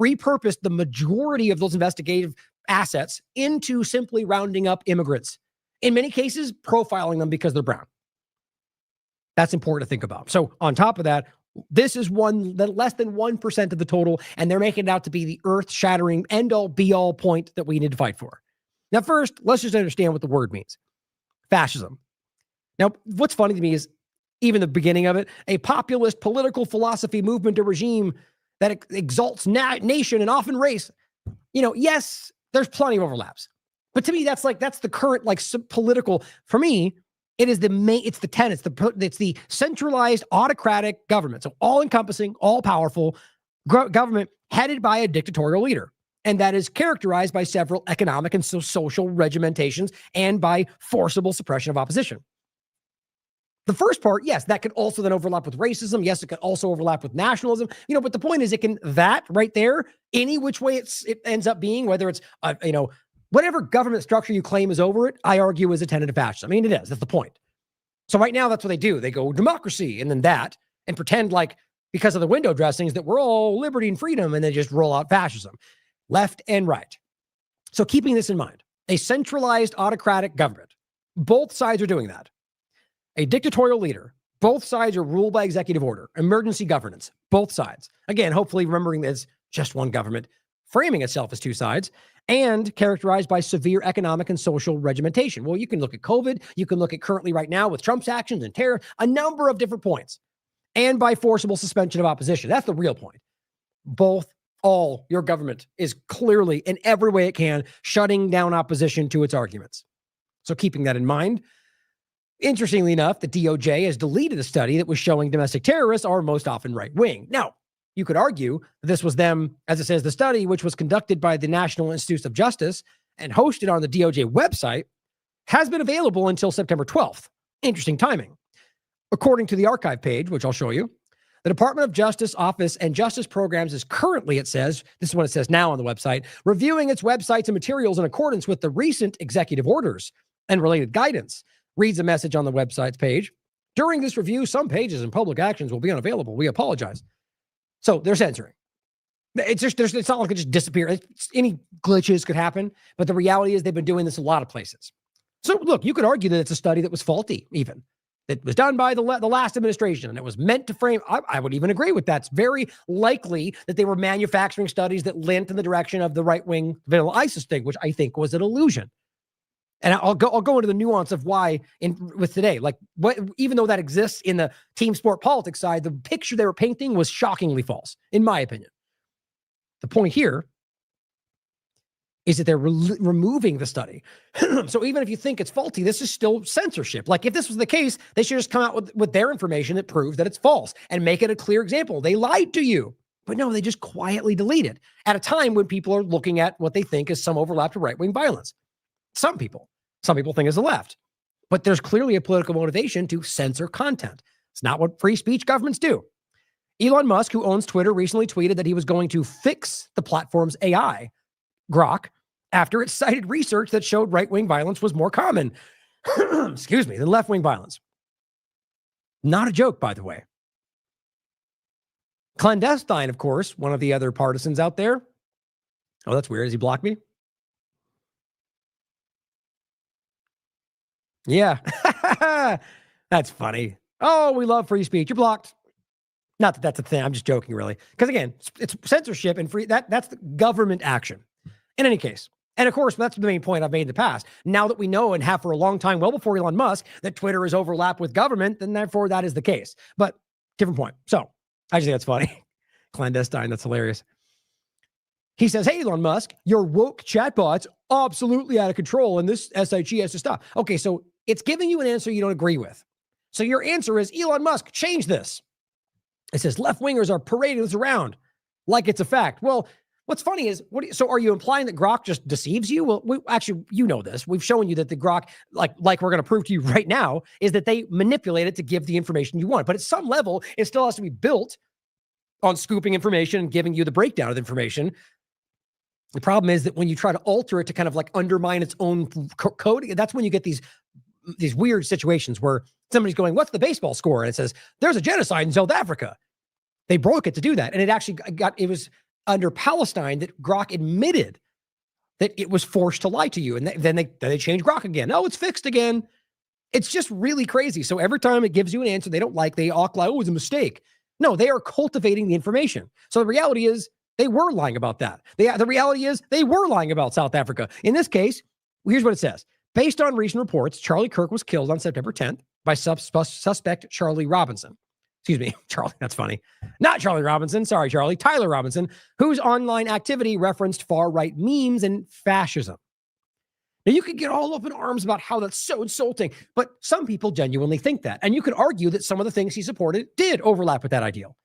Repurposed the majority of those investigative assets into simply rounding up immigrants. In many cases, profiling them because they're brown. That's important to think about. So on top of that, this is less than 1% of the total, and they're making it out to be the earth-shattering, end-all, be-all point that we need to fight for. Now, first, let's just understand what the word means. Fascism. Now, what's funny to me is even the beginning of it, a populist political philosophy, movement, or regime that exalts nation and often race. Yes, there's plenty of overlaps. But to me, that's the current political, for me, it is it's the centralized autocratic government. So all encompassing, all powerful government headed by a dictatorial leader. And that is characterized by several economic and social regimentations and by forcible suppression of opposition. The first part, yes, that could also then overlap with racism. Yes, it could also overlap with nationalism. But the point is, that right there, any which way it ends up being, whether it's, whatever government structure you claim is over it, I argue is a tenet of fascism. I mean, it is. That's the point. So right now, that's what they do. They go democracy and then that, and pretend like because of the window dressings that we're all liberty and freedom, and they just roll out fascism, left and right. So keeping this in mind, a centralized autocratic government, both sides are doing that. A dictatorial leader, both sides are ruled by executive order, emergency governance, both sides. Again, hopefully remembering there's just one government, framing itself as two sides, and characterized by severe economic and social regimentation. Well, you can look at COVID, you can look at currently right now with Trump's actions and terror, a number of different points, and by forcible suspension of opposition. That's the real point. Your government is clearly, in every way it can, shutting down opposition to its arguments. So keeping that in mind, interestingly enough, the DOJ has deleted a study that was showing domestic terrorists are most often right-wing. Now, you could argue that this was them, as it says, the study, which was conducted by the National Institutes of Justice and hosted on the DOJ website, has been available until September 12th. Interesting timing. According to the archive page, which I'll show you, the Department of Justice Office and Justice Programs is currently, it says, this is what it says now on the website, reviewing its websites and materials in accordance with the recent executive orders and related guidance, reads a message on the website's page. During this review, some pages and public actions will be unavailable. We apologize. So they're censoring. It's not like it just disappeared. Any glitches could happen, but the reality is they've been doing this in a lot of places. So look, you could argue that it's a study that was faulty, even. It was done by the last administration, and it was meant to frame. I would even agree with that. It's very likely that they were manufacturing studies that lent in the direction of the right-wing vanilla ISIS thing, which I think was an illusion. And I'll go into the nuance of why with today. Like, what, even though that exists in the team sport politics side, the picture they were painting was shockingly false, in my opinion. The point here is that they're removing the study. So even if you think it's faulty, this is still censorship. Like, if this was the case, they should just come out with their information that proves that it's false and make it a clear example. They lied to you. But no, they just quietly delete it at a time when people are looking at what they think is some overlap to right-wing violence. Some people think it's the left. but there's clearly a political motivation to censor content. It's not what free speech governments do. Elon Musk, who owns Twitter, recently tweeted that he was going to fix the platform's AI, Grok, after it cited research that showed right-wing violence was more common, excuse me, than left-wing violence. Not a joke, by the way. Clandestine, of course, one of the other partisans out there. Oh, that's weird. Has he blocked me? Yeah. That's funny. Oh, we love free speech. You're blocked. Not that that's a thing. I'm just joking, really. Because again, it's censorship and free. That's the government action. In any case. And of course, that's the main point I've made in the past. Now that we know and have for a long time, well before Elon Musk, that Twitter is overlapped with government, then therefore that is the case. But different point. So I just think that's funny. Clandestine. That's hilarious. He says, hey, Elon Musk, your woke chatbot's absolutely out of control and this SIG has to stop. Okay, so it's giving you an answer you don't agree with. So your answer is, Elon Musk, change this. It says left-wingers are parading this around like it's a fact. Well, what's funny is, so are you implying that Grok just deceives you? Well, actually, you know this. We've shown you that the Grok, like we're going to prove to you right now, is that they manipulate it to give the information you want. But at some level, it still has to be built on scooping information and giving you the breakdown of the information. The problem is that when you try to alter it to kind of like undermine its own code, that's when you get these weird situations where somebody's going, what's the baseball score? And it says, there's a genocide in South Africa. They broke it to do that. And it actually it was under Palestine that Grok admitted that it was forced to lie to you. And then they changed Grok again. Oh, it's fixed again. It's just really crazy. So every time it gives you an answer they don't like, they act like, oh, it was a mistake. No, they are cultivating the information. So the reality is they were lying about that. The reality is they were lying about South Africa. In this case, here's what it says. Based on recent reports, Charlie Kirk was killed on September 10th by suspect Charlie Robinson. Excuse me, Charlie, that's funny. Not Charlie Robinson, sorry, Charlie. Tyler Robinson, whose online activity referenced far-right memes and fascism. Now, you could get all up in arms about how that's so insulting, but some people genuinely think that. And you could argue that some of the things he supported did overlap with that ideal.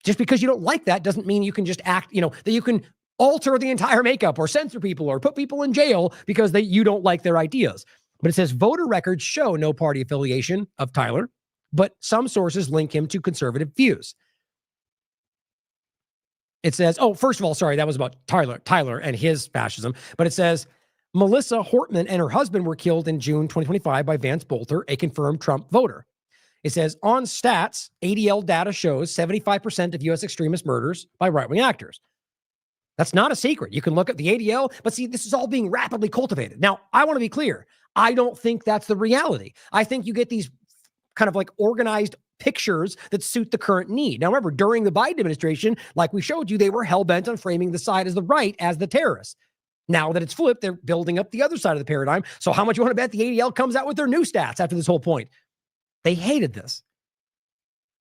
Just because you don't like that doesn't mean you can just act, that you can alter the entire makeup or censor people or put people in jail because you don't like their ideas. But it says voter records show no party affiliation of Tyler, but some sources link him to conservative views. It says, oh, first of all, sorry, that was about Tyler and his fascism. But it says, Melissa Hortman and her husband were killed in June 2025 by Vance Bolter, a confirmed Trump voter. It says, on stats, ADL data shows 75% of U.S. extremist murders by right-wing actors. That's not a secret. You can look at the ADL, but see, this is all being rapidly cultivated. Now, I want to be clear. I don't think that's the reality. I think you get these kind of like organized pictures that suit the current need. Now, remember, during the Biden administration, like we showed you, they were hell-bent on framing the side as the right as the terrorists. Now that it's flipped, they're building up the other side of the paradigm. So how much you want to bet the ADL comes out with their new stats after this whole point? They hated this.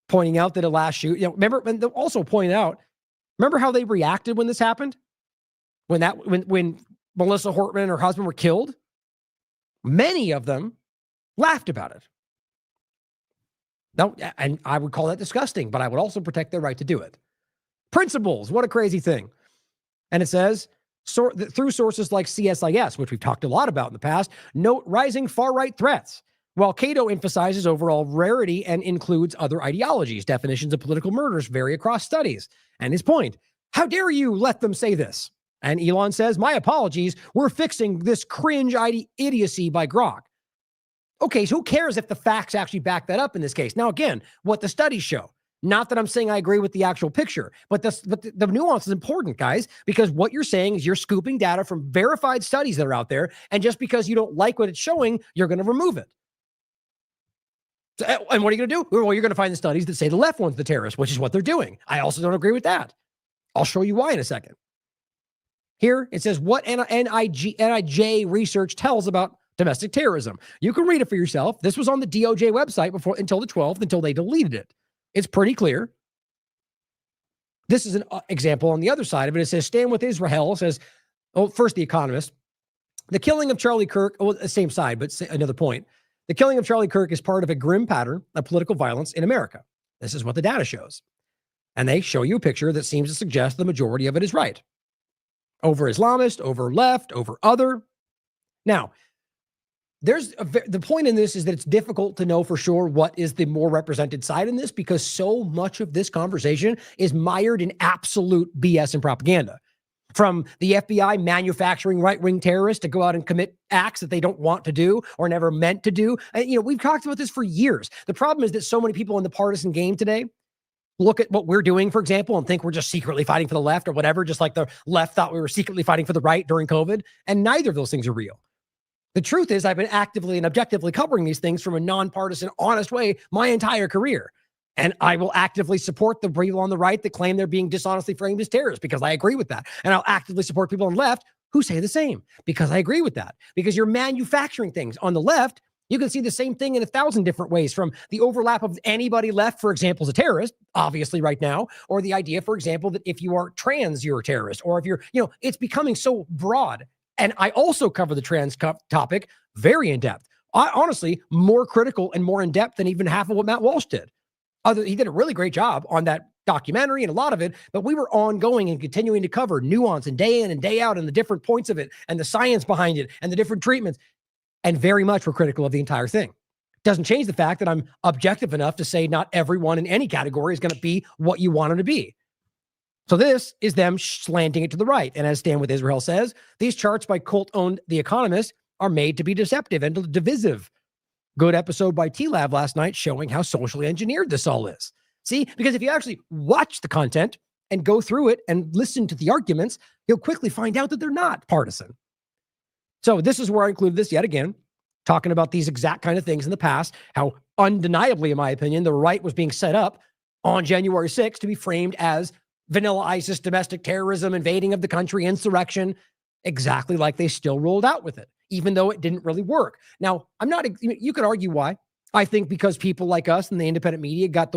Pointing out that a last shoot, remember, and they also pointed out, remember how they reacted when this happened? When Melissa Hortman and her husband were killed? Many of them laughed about it. No, and I would call that disgusting, but I would also protect their right to do it. Principles, what a crazy thing. And it says, through sources like CSIS, which we've talked a lot about in the past, note rising far-right threats. While Cato emphasizes overall rarity and includes other ideologies, definitions of political murders vary across studies. And his point, how dare you let them say this? And Elon says, my apologies, we're fixing this cringe idiocy by Grok. Okay, so who cares if the facts actually back that up in this case? Now, again, what the studies show. Not that I'm saying I agree with the actual picture, but the nuance is important, guys, because what you're saying is you're scooping data from verified studies that are out there, and just because you don't like what it's showing, you're going to remove it. So, and what are you going to do? Well, you're going to find the studies that say the left one's the terrorist, which is what they're doing. I also don't agree with that. I'll show you why in a second. Here, it says what NIJ research tells about domestic terrorism. You can read it for yourself. This was on the DOJ website until the 12th, until they deleted it. It's pretty clear. This is an example on the other side of it. It says, stand with Israel. It says, first, The Economist. The killing of Charlie Kirk, same side, but another point. The killing of Charlie Kirk is part of a grim pattern of political violence in America. This is what the data shows. And they show you a picture that seems to suggest the majority of it is right. Over Islamist, over left, over other. Now, the point in this is that it's difficult to know for sure what is the more represented side in this, because so much of this conversation is mired in absolute BS and propaganda. From the FBI manufacturing right-wing terrorists to go out and commit acts that they don't want to do or never meant to do. We've talked about this for years. The problem is that so many people in the partisan game today look at what we're doing, for example, and think we're just secretly fighting for the left or whatever, just like the left thought we were secretly fighting for the right during COVID. And neither of those things are real. The truth is, I've been actively and objectively covering these things from a nonpartisan, honest way my entire career. And I will actively support the people on the right that claim they're being dishonestly framed as terrorists, because I agree with that. And I'll actively support people on the left who say the same, because I agree with that. Because you're manufacturing things. On the left, you can see the same thing in 1,000 different ways, from the overlap of anybody left, for example, as a terrorist, obviously right now, or the idea, for example, that if you are trans, you're a terrorist, or if you're, it's becoming so broad. And I also cover the trans topic very in depth. Honestly, more critical and more in depth than even half of what Matt Walsh did. He did a really great job on that documentary and a lot of it, but we were ongoing and continuing to cover nuance and day in and day out and the different points of it and the science behind it and the different treatments. And very much were critical of the entire thing. Doesn't change the fact that I'm objective enough to say not everyone in any category is going to be what you want them to be. So this is them slanting it to the right. And as Stand With Israel says, these charts by cult-owned The Economist are made to be deceptive and divisive. Good episode by TLAV last night showing how socially engineered this all is. See, because if you actually watch the content and go through it and listen to the arguments, you'll quickly find out that they're not partisan. So this is where I included this yet again, talking about these exact kind of things in the past, how undeniably, in my opinion, the right was being set up on January 6th to be framed as vanilla ISIS, domestic terrorism, invading of the country, insurrection, exactly like they still rolled out with it, even though it didn't really work. Now, you could argue why. I think because people like us and the independent media got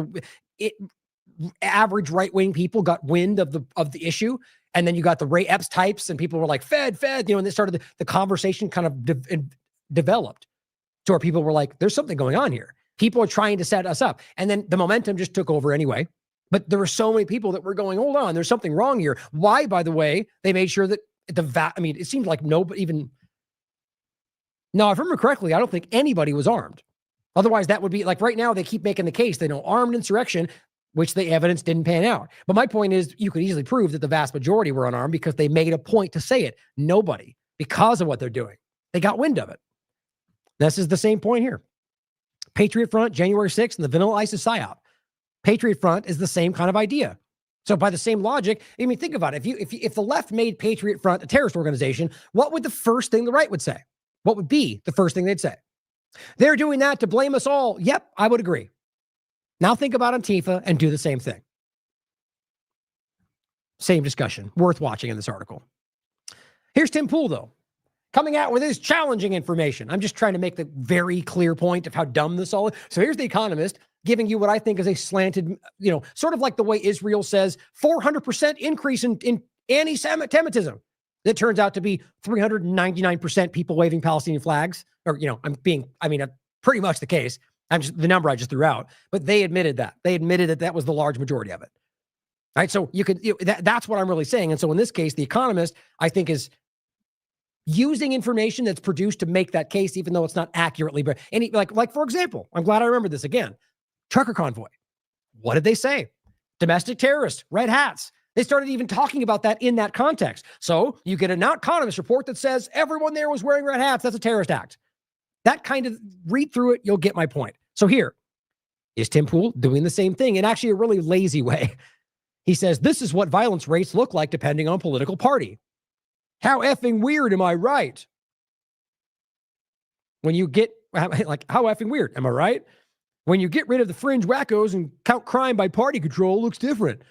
average right-wing people got wind of the issue. And then you got the Ray Epps types and people were like, Fed, and they started the conversation kind of developed to where people were like, there's something going on here. People are trying to set us up. And then the momentum just took over anyway. But there were so many people that were going, hold on, there's something wrong here. Why, by the way, they made sure that it seemed like nobody even, no, if I remember correctly, I don't think anybody was armed. Otherwise, that would be like right now, they keep making the case, they know armed insurrection, which the evidence didn't pan out. But my point is, you could easily prove that the vast majority were unarmed because they made a point to say it. Nobody, because of what they're doing. They got wind of it. This is the same point here. Patriot Front, January 6th, and the vanilla ISIS PSYOP. Patriot Front is the same kind of idea. So by the same logic, I mean, think about it. If the left made Patriot Front a terrorist organization, what would the first thing the right would say? What would be the first thing they'd say? They're doing that to blame us all. Yep, I would agree. Now think about Antifa and do the same thing. Same discussion. Worth watching in this article. Here's Tim Pool, though, coming out with his challenging information. I'm just trying to make the very clear point of how dumb this all is. So here's The Economist giving you what I think is a slanted, sort of like the way Israel says 400% increase in anti-Semitism. That turns out to be 399% people waving Palestinian flags. Or, pretty much the case. The number I just threw out, but they admitted that. They admitted that was the large majority of it. All right. So that's what I'm really saying. And so in this case, The Economist, I think, is using information that's produced to make that case, even though it's not accurately, but like, for example, I'm glad I remembered this again. Trucker convoy. What did they say? Domestic terrorists, red hats. They started even talking about that in that context. So you get an Economist report that says everyone there was wearing red hats. That's a terrorist act. That kind of read through it, you'll get my point. So here is Tim Pool doing the same thing in actually a really lazy way. He says, this is what violence rates look like depending on political party. How effing weird, am I right? When you get, how effing weird, am I right? When you get rid of the fringe wackos and count crime by party control, it looks different.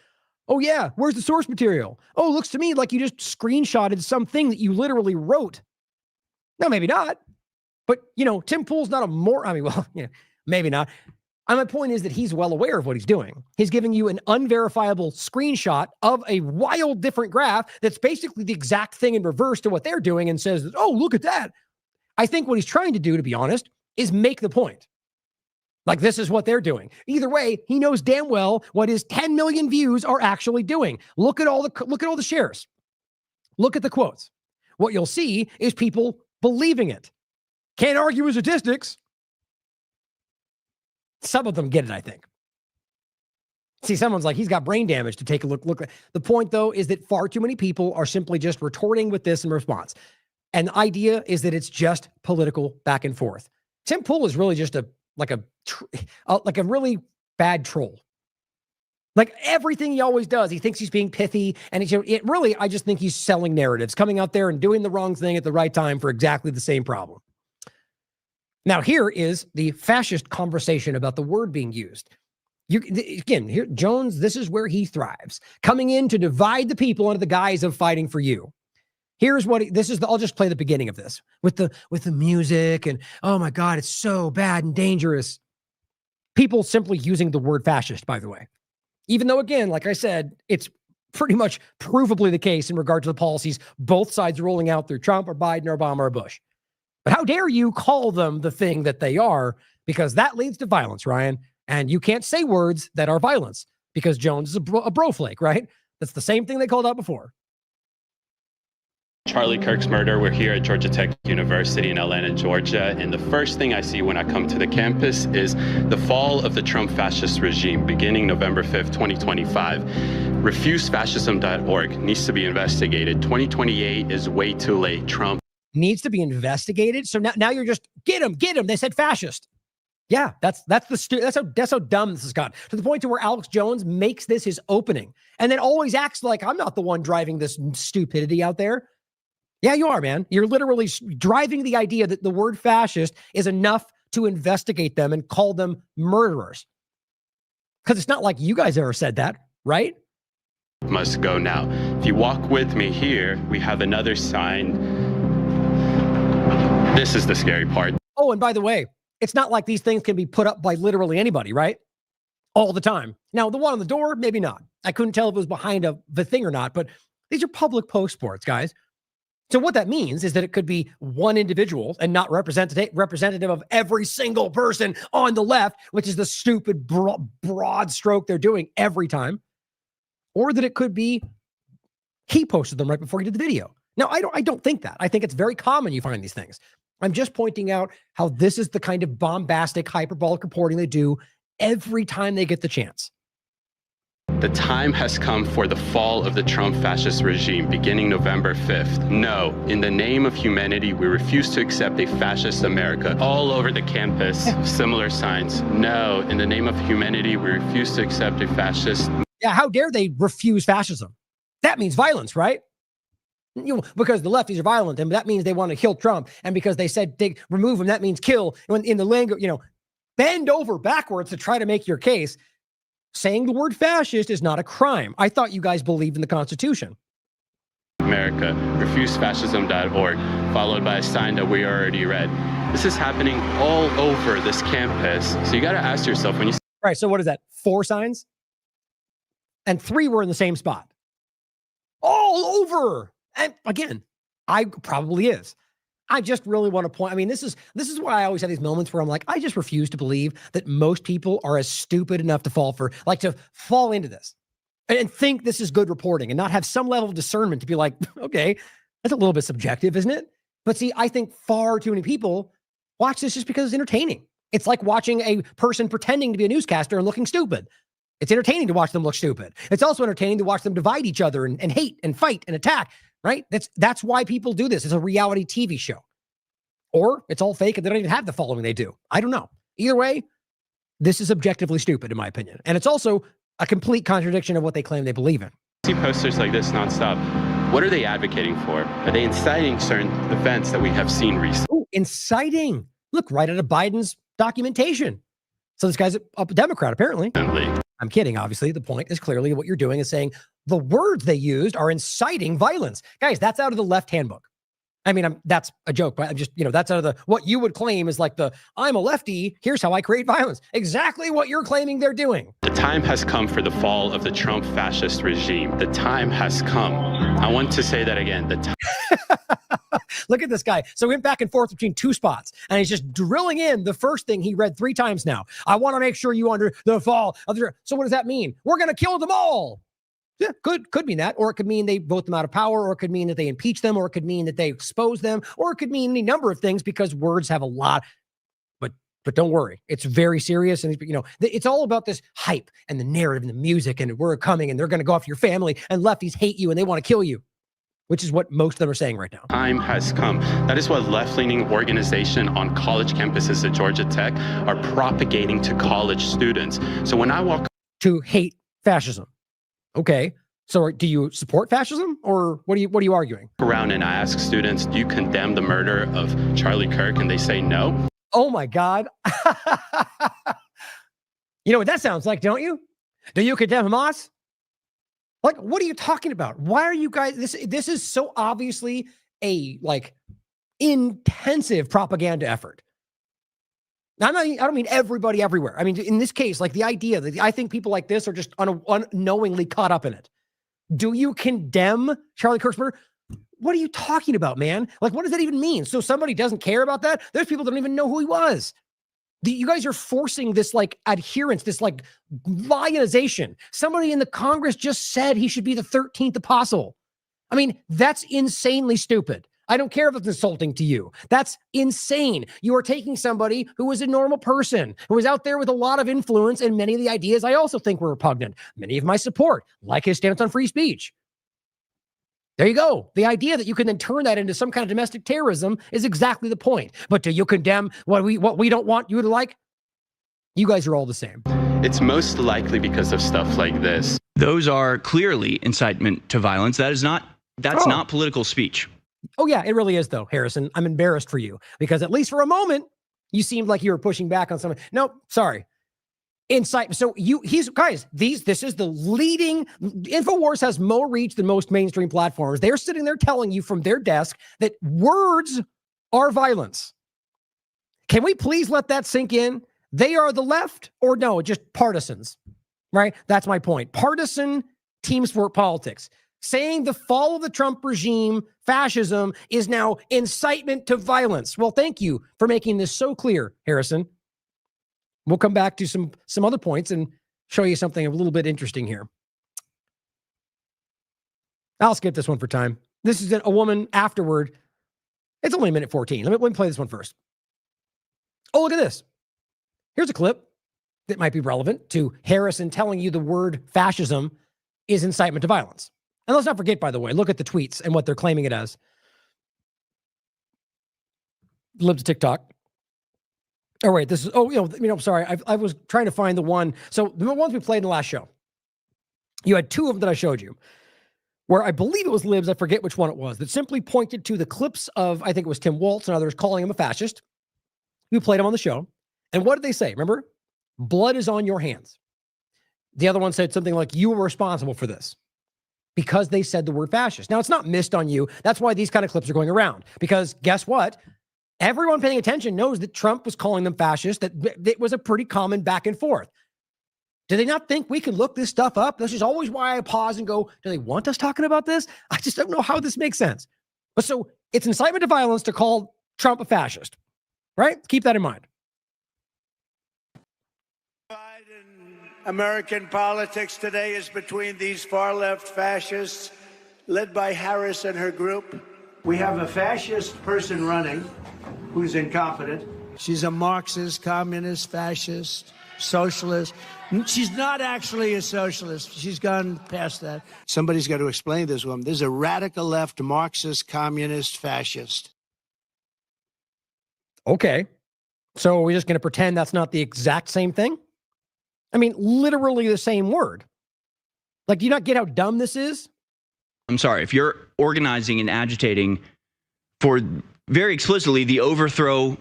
Oh yeah, where's the source material? Oh, it looks to me like you just screenshotted something that you literally wrote. No, maybe not. But, Tim Pool's not maybe not. My point is that he's well aware of what he's doing. He's giving you an unverifiable screenshot of a wild different graph that's basically the exact thing in reverse to what they're doing and says, oh, look at that. I think what he's trying to do, to be honest, is make the point. Like, this is what they're doing. Either way, he knows damn well what his 10 million views are actually doing. Look at all the shares. Look at the quotes. What you'll see is people believing it. Can't argue with statistics. Some of them get it, I think. See, someone's like, he's got brain damage to take a look. The point, though, is that far too many people are simply just retorting with this in response. And the idea is that it's just political back and forth. Tim Pool is really just like a really bad troll. Like everything he always does, he thinks he's being pithy, and I just think he's selling narratives, coming out there and doing the wrong thing at the right time for exactly the same problem. Now, here is the fascist conversation about the word being used. Here, Jones, this is where he thrives, coming in to divide the people under the guise of fighting for you. Here's what I'll just play the beginning of this with the music and, oh my God, it's so bad and dangerous. People simply using the word fascist, by the way. Even though, again, like I said, it's pretty much provably the case in regard to the policies both sides are rolling out through Trump or Biden or Obama or Bush. But how dare you call them the thing that they are, because that leads to violence, Ryan. And you can't say words that are violence because Jones is a broflake, right? That's the same thing they called out before. Charlie Kirk's murder. We're here at Georgia Tech University in Atlanta, Georgia. And the first thing I see when I come to the campus is the fall of the Trump fascist regime beginning November 5th, 2025. RefuseFascism.org needs to be investigated. 2028 is way too late. Trump needs to be investigated. So now you're just get him. They said fascist. Yeah, that's how dumb this has got, to the point to where Alex Jones makes this his opening and then always acts like I'm not the one driving this stupidity out there. Yeah, you are, man. You're literally driving the idea that the word fascist is enough to investigate them and call them murderers. Because it's not like you guys ever said that, right? Must go now. If you walk with me here, we have another sign. This is the scary part. Oh, and by the way, it's not like these things can be put up by literally anybody, right? All the time. Now, the one on the door, maybe not. I couldn't tell if it was behind the thing or not, but these are public post sports, guys. So what that means is that it could be one individual and not representative of every single person on the left, which is the stupid broad stroke they're doing every time. Or that it could be he posted them right before he did the video. Now, I don't think that. I think it's very common you find these things. I'm just pointing out how this is the kind of bombastic, hyperbolic reporting they do every time they get the chance. The time has come for the fall of the Trump fascist regime beginning November 5th. No, in the name of humanity, we refuse to accept a fascist America. All over the campus, similar signs. No, in the name of humanity, we refuse to accept a fascist. Yeah, how dare they refuse fascism? That means violence, right? Because the lefties are violent, and that means they want to kill Trump. And because they said remove him, that means kill. When in the language, bend over backwards to try to make your case. Saying the word fascist is not a crime. I thought you guys believed in the Constitution. America, RefuseFascism.org, followed by a sign that we already read. This is happening all over this campus. So you got to ask yourself when you... Right, so what is that? 4 signs? And 3 were in the same spot. All over! And again, I probably is. I just really want to point. I mean, this is why I always have these moments where I'm like, I just refuse to believe that most people are as stupid enough to fall into this and think this is good reporting and not have some level of discernment to be like, okay, that's a little bit subjective, isn't it? But see, I think far too many people watch this just because it's entertaining. It's like watching a person pretending to be a newscaster and looking stupid. It's entertaining to watch them look stupid. It's also entertaining to watch them divide each other and hate and fight and attack. Right? That's why people do this. It's a reality TV show. Or it's all fake and they don't even have the following they do. I don't know. Either way, this is objectively stupid in my opinion. And it's also a complete contradiction of what they claim they believe in. See posters like this nonstop. What are they advocating for? Are they inciting certain events that we have seen recently? Oh, inciting. Look, right out of Biden's documentation. So this guy's a Democrat, apparently. I'm kidding, obviously. The point is clearly what you're doing is saying the words they used are inciting violence. Guys, that's out of the left handbook. I mean, that's a joke, but I'm just, that's out of what you would claim is like I'm a lefty, here's how I create violence. Exactly what you're claiming they're doing. The time has come for the fall of the Trump fascist regime. The time has come. I want to say that again. Look at this guy. So he went back and forth between 2 spots, and he's just drilling in the first thing he read 3 times now. I want to make sure you under the fall of the... So what does that mean? We're going to kill them all. Yeah, could mean that, or it could mean they vote them out of power, or it could mean that they impeach them, or it could mean that they expose them, or it could mean any number of things because words have a lot. But don't worry, it's very serious, and it's all about this hype and the narrative and the music, and we're coming, and they're going to go after your family, and lefties hate you, and they want to kill you, which is what most of them are saying right now. Time has come. That is what left-leaning organizations on college campuses at Georgia Tech are propagating to college students. So when I walk to hate fascism, okay. So do you support fascism, or what are you arguing? around and I ask students, do you condemn the murder of Charlie Kirk? And they say no. Oh my God. You know what that sounds like, don't you? Do you condemn Hamas? Like, what are you talking about? Why are you guys, this is so obviously a intensive propaganda effort. Now, I don't mean everybody everywhere. I mean, in this case, like the idea that I think people like this are just unknowingly caught up in it. Do you condemn Charlie Kirk's murder? What are you talking about, man? Like, what does that even mean? So somebody doesn't care about that? There's people that don't even know who he was. You guys are forcing this adherence, this lionization. Somebody in the Congress just said he should be the 13th apostle. I mean, that's insanely stupid. I don't care if it's insulting to you. That's insane. You are taking somebody who was a normal person, who was out there with a lot of influence, and many of the ideas I also think were repugnant. Many of my support, like his stance on free speech. There you go. The idea that you can then turn that into some kind of domestic terrorism is exactly the point. But do you condemn what we don't want you to like? You guys are all the same. It's most likely because of stuff like this. Those are clearly incitement to violence. That's not political speech. Oh yeah, it really is though, Harrison. I'm embarrassed for you because at least for a moment, you seemed like you were pushing back on something. No, sorry. Incitement. So this is the leading. InfoWars has more reach than most mainstream platforms. They're sitting there telling you from their desk that words are violence. Can we please let that sink in? They are the left, or no, just partisans, right? That's my point. Partisan team sport politics. Saying the fall of the Trump regime, fascism, is now incitement to violence. Well, thank you for making this so clear, Harrison. We'll come back to some other points and show you something a little bit interesting here. I'll skip this one for time. This is a woman afterward. It's only a minute 14. Let me play this one first. Oh, look at this. Here's a clip that might be relevant to Harrison telling you the word fascism is incitement to violence. And let's not forget, by the way, look at the tweets and what they're claiming it as. Libs TikTok. Oh, wait, this is, sorry. I was trying to find the one. So the ones we played in the last show, you had two of them that I showed you where I believe it was Libs. I forget which one it was that simply pointed to the clips of, I think it was Tim Waltz and others calling him a fascist. We played him on the show. And what did they say? Remember, blood is on your hands. The other one said something like, you were responsible for this because they said the word fascist. Now, it's not missed on you. That's why these kind of clips are going around, because guess what? Everyone paying attention knows that Trump was calling them fascist, that it was a pretty common back and forth. Do they not think we can look this stuff up? This is always why I pause and go, do they want us talking about this? I just don't know how this makes sense. But so it's incitement to violence to call Trump a fascist, right? Keep that in mind. American politics today is between these far-left fascists led by Harris and her group. We have a fascist person running who's incompetent. She's a Marxist, communist, fascist, socialist. She's not actually a socialist. She's gone past that. Somebody's got to explain this woman. This is a radical left Marxist, communist, fascist. Okay. So are we just going to pretend that's not the exact same thing? I mean, literally the same word. Like, do you not get how dumb this is? I'm sorry, if you're organizing and agitating for very explicitly the overthrow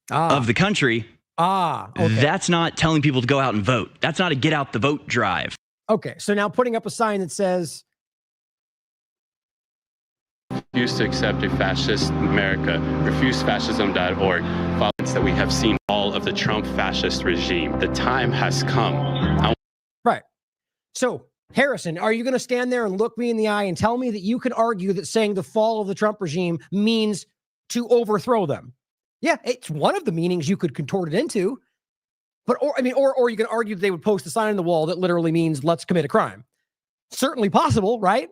of the country, okay. That's not telling people to go out and vote. That's not a get out the vote drive. Okay, so now putting up a sign that says, refuse to accept a fascist America, refusefascism.org, violence that we have seen all of the Trump fascist regime. The time has come. Right. So, Harrison, are you going to stand there and look me in the eye and tell me that you can argue that saying the fall of the Trump regime means to overthrow them? Yeah, it's one of the meanings you could contort it into. But, or you can argue that they would post a sign on the wall that literally means let's commit a crime. certainly possible, right?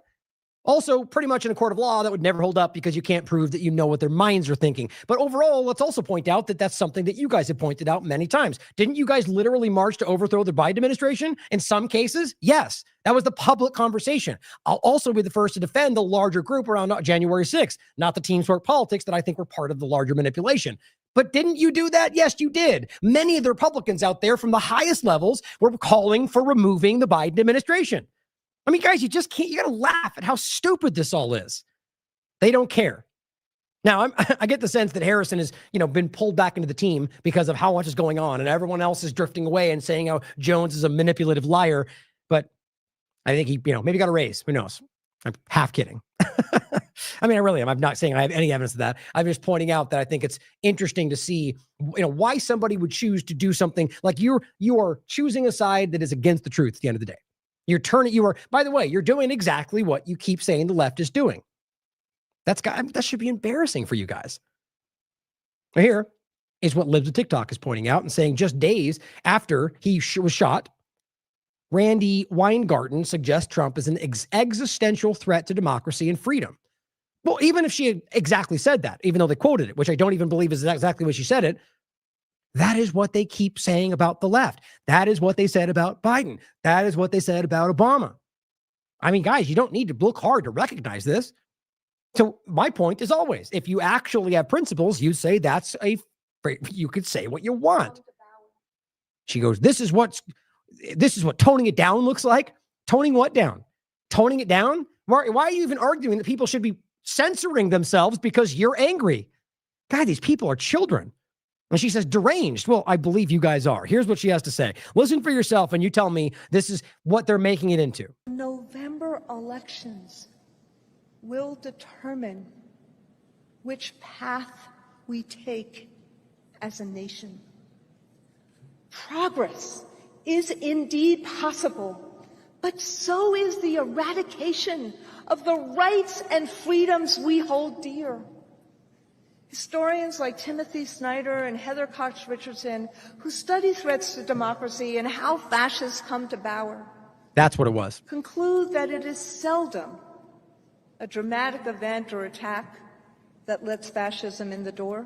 Also, pretty much in a court of law, that would never hold up because you can't prove that you know what their minds are thinking. But overall, let's also point out that that's something that you guys have pointed out many times. Didn't you guys literally march to overthrow the Biden administration? In some cases, yes. That was the public conversation. I'll also be the first to defend the larger group around January 6th, not the team sport politics that I think were part of the larger manipulation. But didn't you do that? Yes, you did. Many of the Republicans out there from the highest levels were calling for removing the Biden administration. I mean, guys, you just can't, you got to laugh at how stupid this all is. They don't care. Now, I get the sense that Harrison has, been pulled back into the team because of how much is going on and everyone else is drifting away and saying how Jones is a manipulative liar. But I think he, maybe got a raise. Who knows? I'm half kidding. I mean, I really am. I'm not saying I have any evidence of that. I'm just pointing out that I think it's interesting to see, why somebody would choose to do something like you are choosing a side that is against the truth at the end of the day. By the way, you're doing exactly what you keep saying the left is doing. That should be embarrassing for you guys. Here is what Libs of TikTok is pointing out and saying just days after he was shot, Randy Weingarten suggests Trump is an existential threat to democracy and freedom. Well, even if she had exactly said that, even though they quoted it, which I don't even believe is exactly what she said it, that is what they keep saying about the left. That is what they said about Biden. That is what they said about Obama. I mean, guys, you don't need to look hard to recognize this. So my point is always, if you actually have principles, you say you could say what you want. She goes, this is what toning it down looks like. Toning what down? Toning it down? Why are you even arguing that people should be censoring themselves because you're angry? God, these people are children. And she says, deranged. Well, I believe you guys are. Here's what she has to say. Listen for yourself and you tell me this is what they're making it into. November elections will determine which path we take as a nation. Progress is indeed possible, but so is the eradication of the rights and freedoms we hold dear. Historians like Timothy Snyder and Heather Cox Richardson, who study threats to democracy and how fascists come to power, that's what it was, conclude that it is seldom a dramatic event or attack that lets fascism in the door.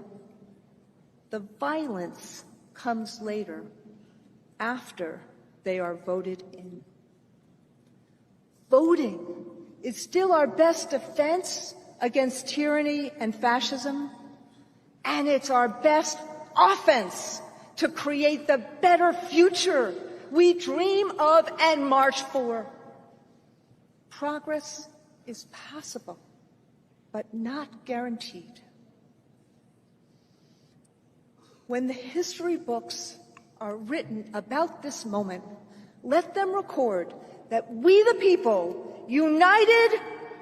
The violence comes later, after they are voted in. Voting is still our best defense against tyranny and fascism. And it's our best offense to create the better future we dream of and march for. Progress is possible, but not guaranteed. When the history books are written about this moment, let them record that we the people, united,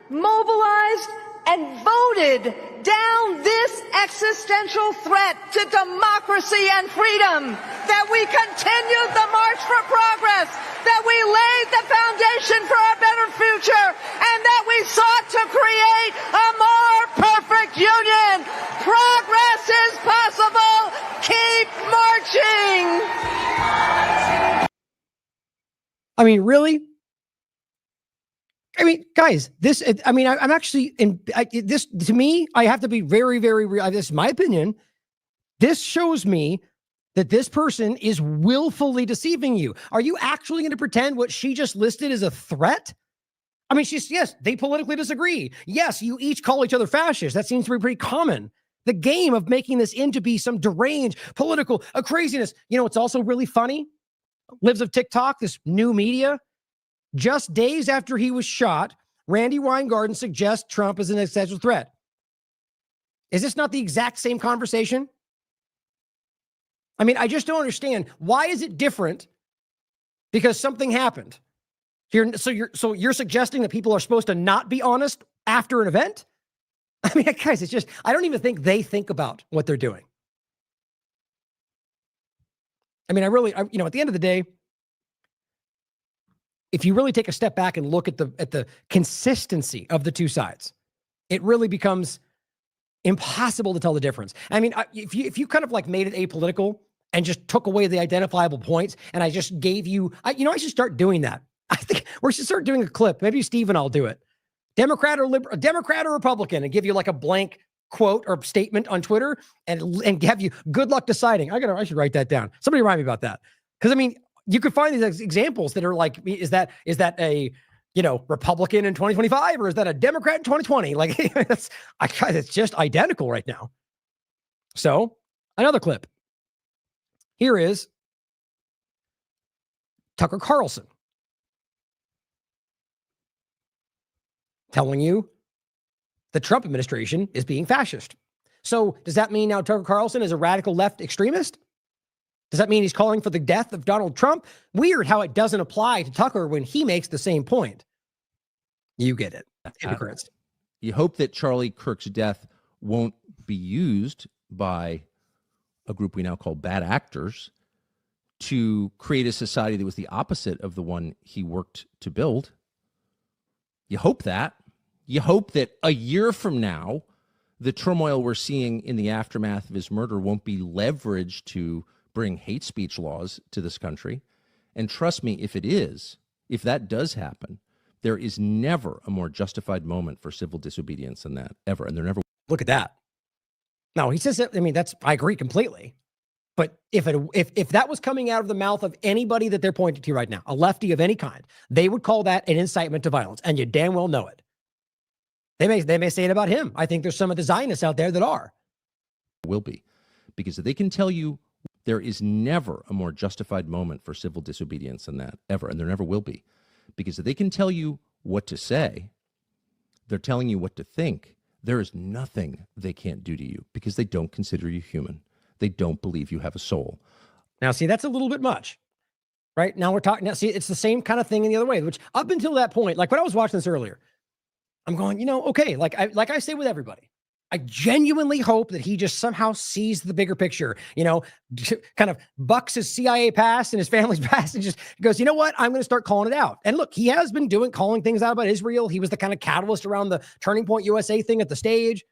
mobilized, and voted down this existential threat to democracy and freedom, that we continued the march for progress, that we laid the foundation for a better future, and that we sought to create a more perfect union. Progress is possible. Keep marching. I mean, really? I mean, guys, I'm actually this, to me, I have to be very, very real. This is my opinion. This shows me that this person is willfully deceiving you. Are you actually going to pretend what she just listed is a threat? I mean, yes, they politically disagree. Yes, you each call each other fascists. That seems to be pretty common. The game of making this into be some deranged political craziness. It's also really funny. Libs of TikTok, this new media. Just days after he was shot, Randy Weingarten suggests Trump is an existential threat. Is this not the exact same conversation? I mean, I just don't understand. Why is it different? Because something happened. So you're suggesting that people are supposed to not be honest after an event? I mean, guys, it's just, I don't even think they think about what they're doing. I mean, at the end of the day, if you really take a step back and look at the consistency of the two sides, it really becomes impossible to tell the difference. I mean, if you kind of like made it apolitical and just took away the identifiable points, and I just gave you, I should start doing that. I think we should start doing a clip. Maybe Steve and I'll do it. Democrat or Republican, and give you like a blank quote or statement on Twitter and have you good luck deciding. I should write that down. Somebody remind me about that. Because I mean, you could find these examples that are like, is that a Republican in 2025 or is that a Democrat in 2020? Like it's just identical right now. So another clip. Here is Tucker Carlson telling you the Trump administration is being fascist. So does that mean now Tucker Carlson is a radical left extremist? Does that mean he's calling for the death of Donald Trump? Weird how it doesn't apply to Tucker when he makes the same point. You get it. Hypocrites. You hope that Charlie Kirk's death won't be used by a group we now call bad actors to create a society that was the opposite of the one he worked to build. You hope that. You hope that a year from now, the turmoil we're seeing in the aftermath of his murder won't be leveraged to bring hate speech laws to this country. And trust me, if it is, if that does happen, there is never a more justified moment for civil disobedience than that, ever. And there never. Look at that. No, he says, I mean, I agree completely. But if that was coming out of the mouth of anybody that they're pointing to right now, a lefty of any kind, they would call that an incitement to violence. And you damn well know it. They may say it about him. I think there's some of the Zionists out there that are. Will be. Because they can tell you there is never a more justified moment for civil disobedience than that, ever. And there never will be. Because they can tell you what to say. They're telling you what to think. There is nothing they can't do to you because they don't consider you human. They don't believe you have a soul. Now, see, that's a little bit much. Right? Now we're talking, now see, it's the same kind of thing in the other way, which up until that point, like when I was watching this earlier, I'm going, okay, like I say with everybody, I genuinely hope that he just somehow sees the bigger picture, kind of bucks his CIA past and his family's past and just goes, you know what? I'm going to start calling it out. And look, he has been calling things out about Israel. He was the kind of catalyst around the Turning Point USA thing at the stage.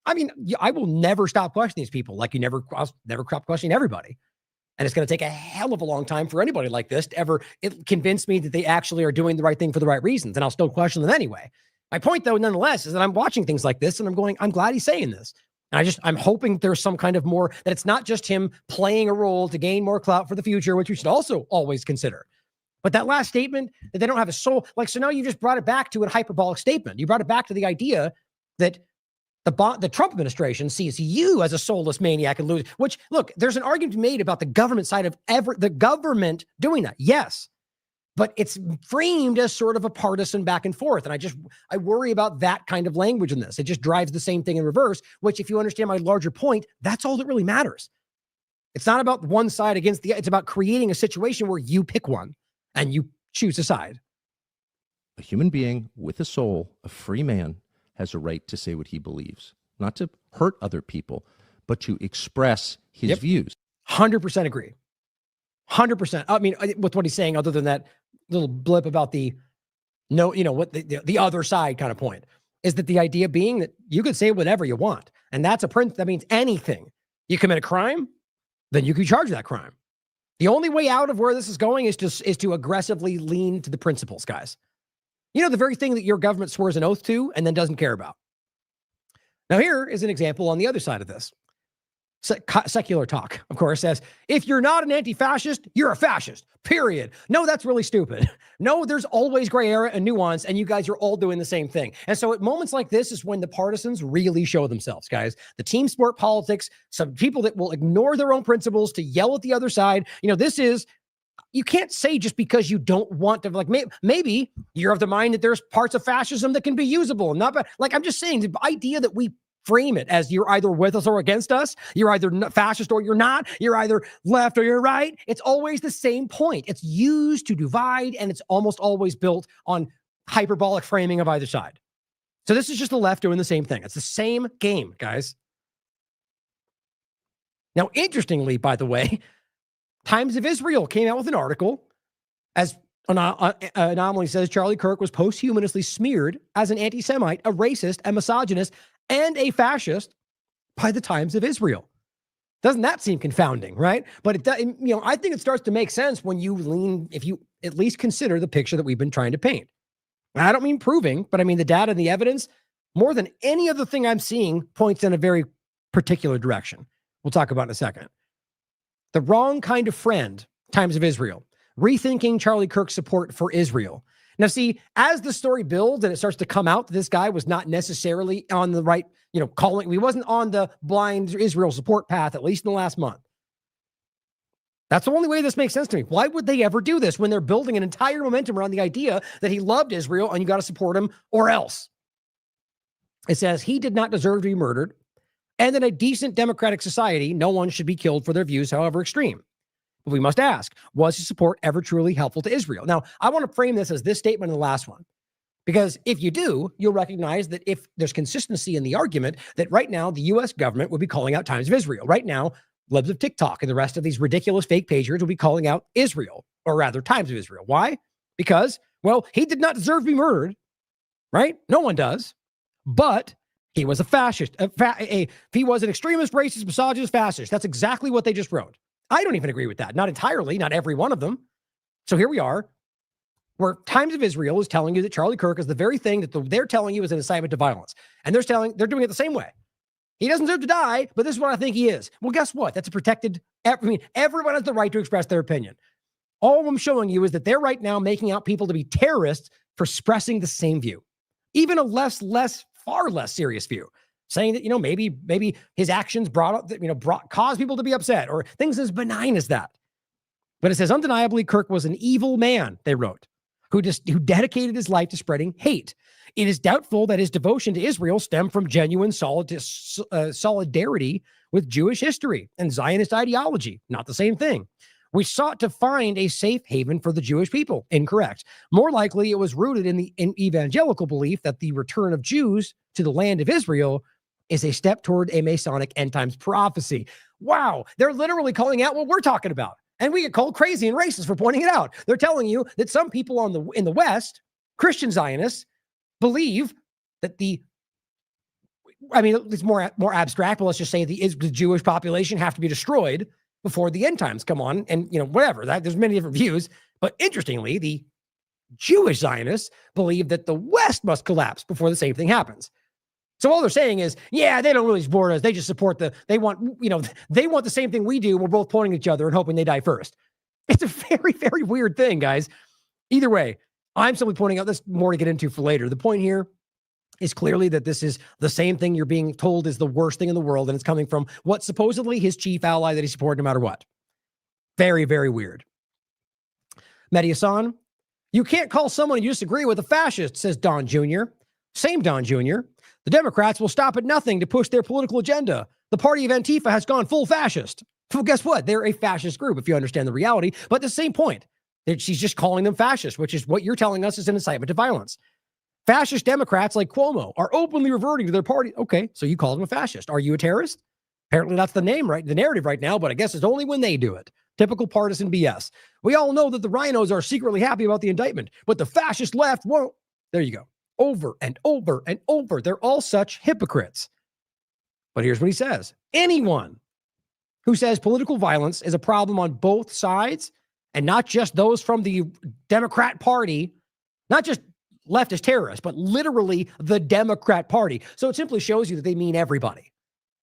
I mean, I will never stop questioning these people. Like I'll never stop questioning everybody. And it's going to take a hell of a long time for anybody like this to ever convince me that they actually are doing the right thing for the right reasons. And I'll still question them anyway. My point, though, nonetheless, is that I'm watching things like this and I'm going, I'm glad he's saying this. And I'm hoping there's some kind of more, that it's not just him playing a role to gain more clout for the future, which we should also always consider. But that last statement, that they don't have a soul, so now you just brought it back to a hyperbolic statement. You brought it back to the idea that the Trump administration sees you as a soulless maniac and loser, which, look, there's an argument made about the government side of the government doing that. Yes. But it's framed as sort of a partisan back and forth. And I worry about that kind of language in this. It just drives the same thing in reverse, which if you understand my larger point, that's all that really matters. It's not about one side against the other. It's about creating a situation where you pick one and you choose a side. A human being with a soul, a free man, has a right to say what he believes, not to hurt other people, but to express his views. 100% agree. 100%. I mean, with what he's saying, other than that little blip about the other side kind of point, is that the idea being that you could say whatever you want. And that's that means anything. You commit a crime, then you can charge that crime. The only way out of where this is going is to aggressively lean to the principles, guys. The very thing that your government swears an oath to and then doesn't care about. Now, here is an example on the other side of this. Secular talk, of course, says, if you're not an anti-fascist, you're a fascist, period. No, that's really stupid. No, there's always gray area and nuance, and you guys are all doing the same thing. And so at moments like this is when the partisans really show themselves, guys. The team sport politics, some people that will ignore their own principles to yell at the other side. You can't say just because you don't want to, maybe you're of the mind that there's parts of fascism that can be usable. I'm just saying the idea that we frame it as you're either with us or against us. You're either fascist or you're not. You're either left or you're right. It's always the same point. It's used to divide, and it's almost always built on hyperbolic framing of either side. So this is just the left doing the same thing. It's the same game, guys. Now, interestingly, by the way, Times of Israel came out with an article, as Anomaly says, Charlie Kirk was posthumously smeared as an anti-Semite, a racist, a misogynist, and a fascist by the Times of Israel. Doesn't that seem confounding, right? But it does, I think it starts to make sense when if you at least consider the picture that we've been trying to paint. And I don't mean proving, but I mean the data and the evidence, more than any other thing I'm seeing, points in a very particular direction. We'll talk about in a second. The wrong kind of friend, Times of Israel, rethinking Charlie Kirk's support for Israel. Now, see, as the story builds and it starts to come out that this guy was not necessarily on the right, he wasn't on the blind Israel support path, at least in the last month. That's the only way this makes sense to me. Why would they ever do this when they're building an entire momentum around the idea that he loved Israel and you got to support him or else? It says he did not deserve to be murdered, and in a decent democratic society, no one should be killed for their views, however extreme. But we must ask, was his support ever truly helpful to Israel? Now, I want to frame this as this statement in the last one, because if you do, you'll recognize that if there's consistency in the argument, that right now the U.S. government would be calling out Times of Israel. Right now, libs of TikTok and the rest of these ridiculous fake pagers will be calling out Israel, or rather Times of Israel. Why? Because, well, he did not deserve to be murdered, right? No one does. But he was a fascist. He was an extremist, racist, misogynist, fascist. That's exactly what they just wrote. I don't even agree with that. Not entirely, not every one of them. So here we are, where Times of Israel is telling you that Charlie Kirk is the very thing that they're telling you is an incitement to violence. And they're doing it the same way. He doesn't deserve to die, but this is what I think he is. Well, guess what? That's a protected, everyone has the right to express their opinion. All I'm showing you is that they're right now making out people to be terrorists for expressing the same view. Even a far less serious view, saying that, maybe his actions caused people to be upset, or things as benign as that. But it says, undeniably, Kirk was an evil man, they wrote, who dedicated his life to spreading hate. It is doubtful that his devotion to Israel stemmed from genuine solidarity with Jewish history and Zionist ideology. Not the same thing. We sought to find a safe haven for the Jewish people. Incorrect. More likely, it was rooted in the evangelical belief that the return of Jews to the land of Israel is a step toward a Masonic end times prophecy. Wow. They're literally calling out what we're talking about. And we get called crazy and racist for pointing it out. They're telling you that some people in the West, Christian Zionists, believe that it's more abstract, but let's just say the Jewish population have to be destroyed before the end times come on, and whatever. There's many different views, but interestingly, the Jewish Zionists believe that the West must collapse before the same thing happens. So all they're saying is, yeah, they don't really support us. They just support they want the same thing we do. We're both pointing at each other and hoping they die first. It's a very, very weird thing, guys. Either way, I'm simply pointing out, this more to get into for later. The point here is clearly that this is the same thing you're being told is the worst thing in the world, and it's coming from what supposedly his chief ally that he supported no matter what. Very, very weird. Mehdi Hassan, you can't call someone you disagree with a fascist, says Don Jr. Same Don Jr. The Democrats will stop at nothing to push their political agenda. The party of Antifa has gone full fascist. Well, guess what? They're a fascist group, if you understand the reality, but the same point. She's just calling them fascist, which is what you're telling us is an incitement to violence. Fascist Democrats like Cuomo are openly reverting to their party. Okay, so you call them a fascist. Are you a terrorist? Apparently that's the narrative right now, but I guess it's only when they do it. Typical partisan BS. We all know that the rhinos are secretly happy about the indictment, but the fascist left won't. There you go. Over and over and over. They're all such hypocrites. But here's what he says. Anyone who says political violence is a problem on both sides, and not just those from the Democrat Party, not just leftist terrorists, but literally the Democrat Party. So it simply shows you that they mean everybody.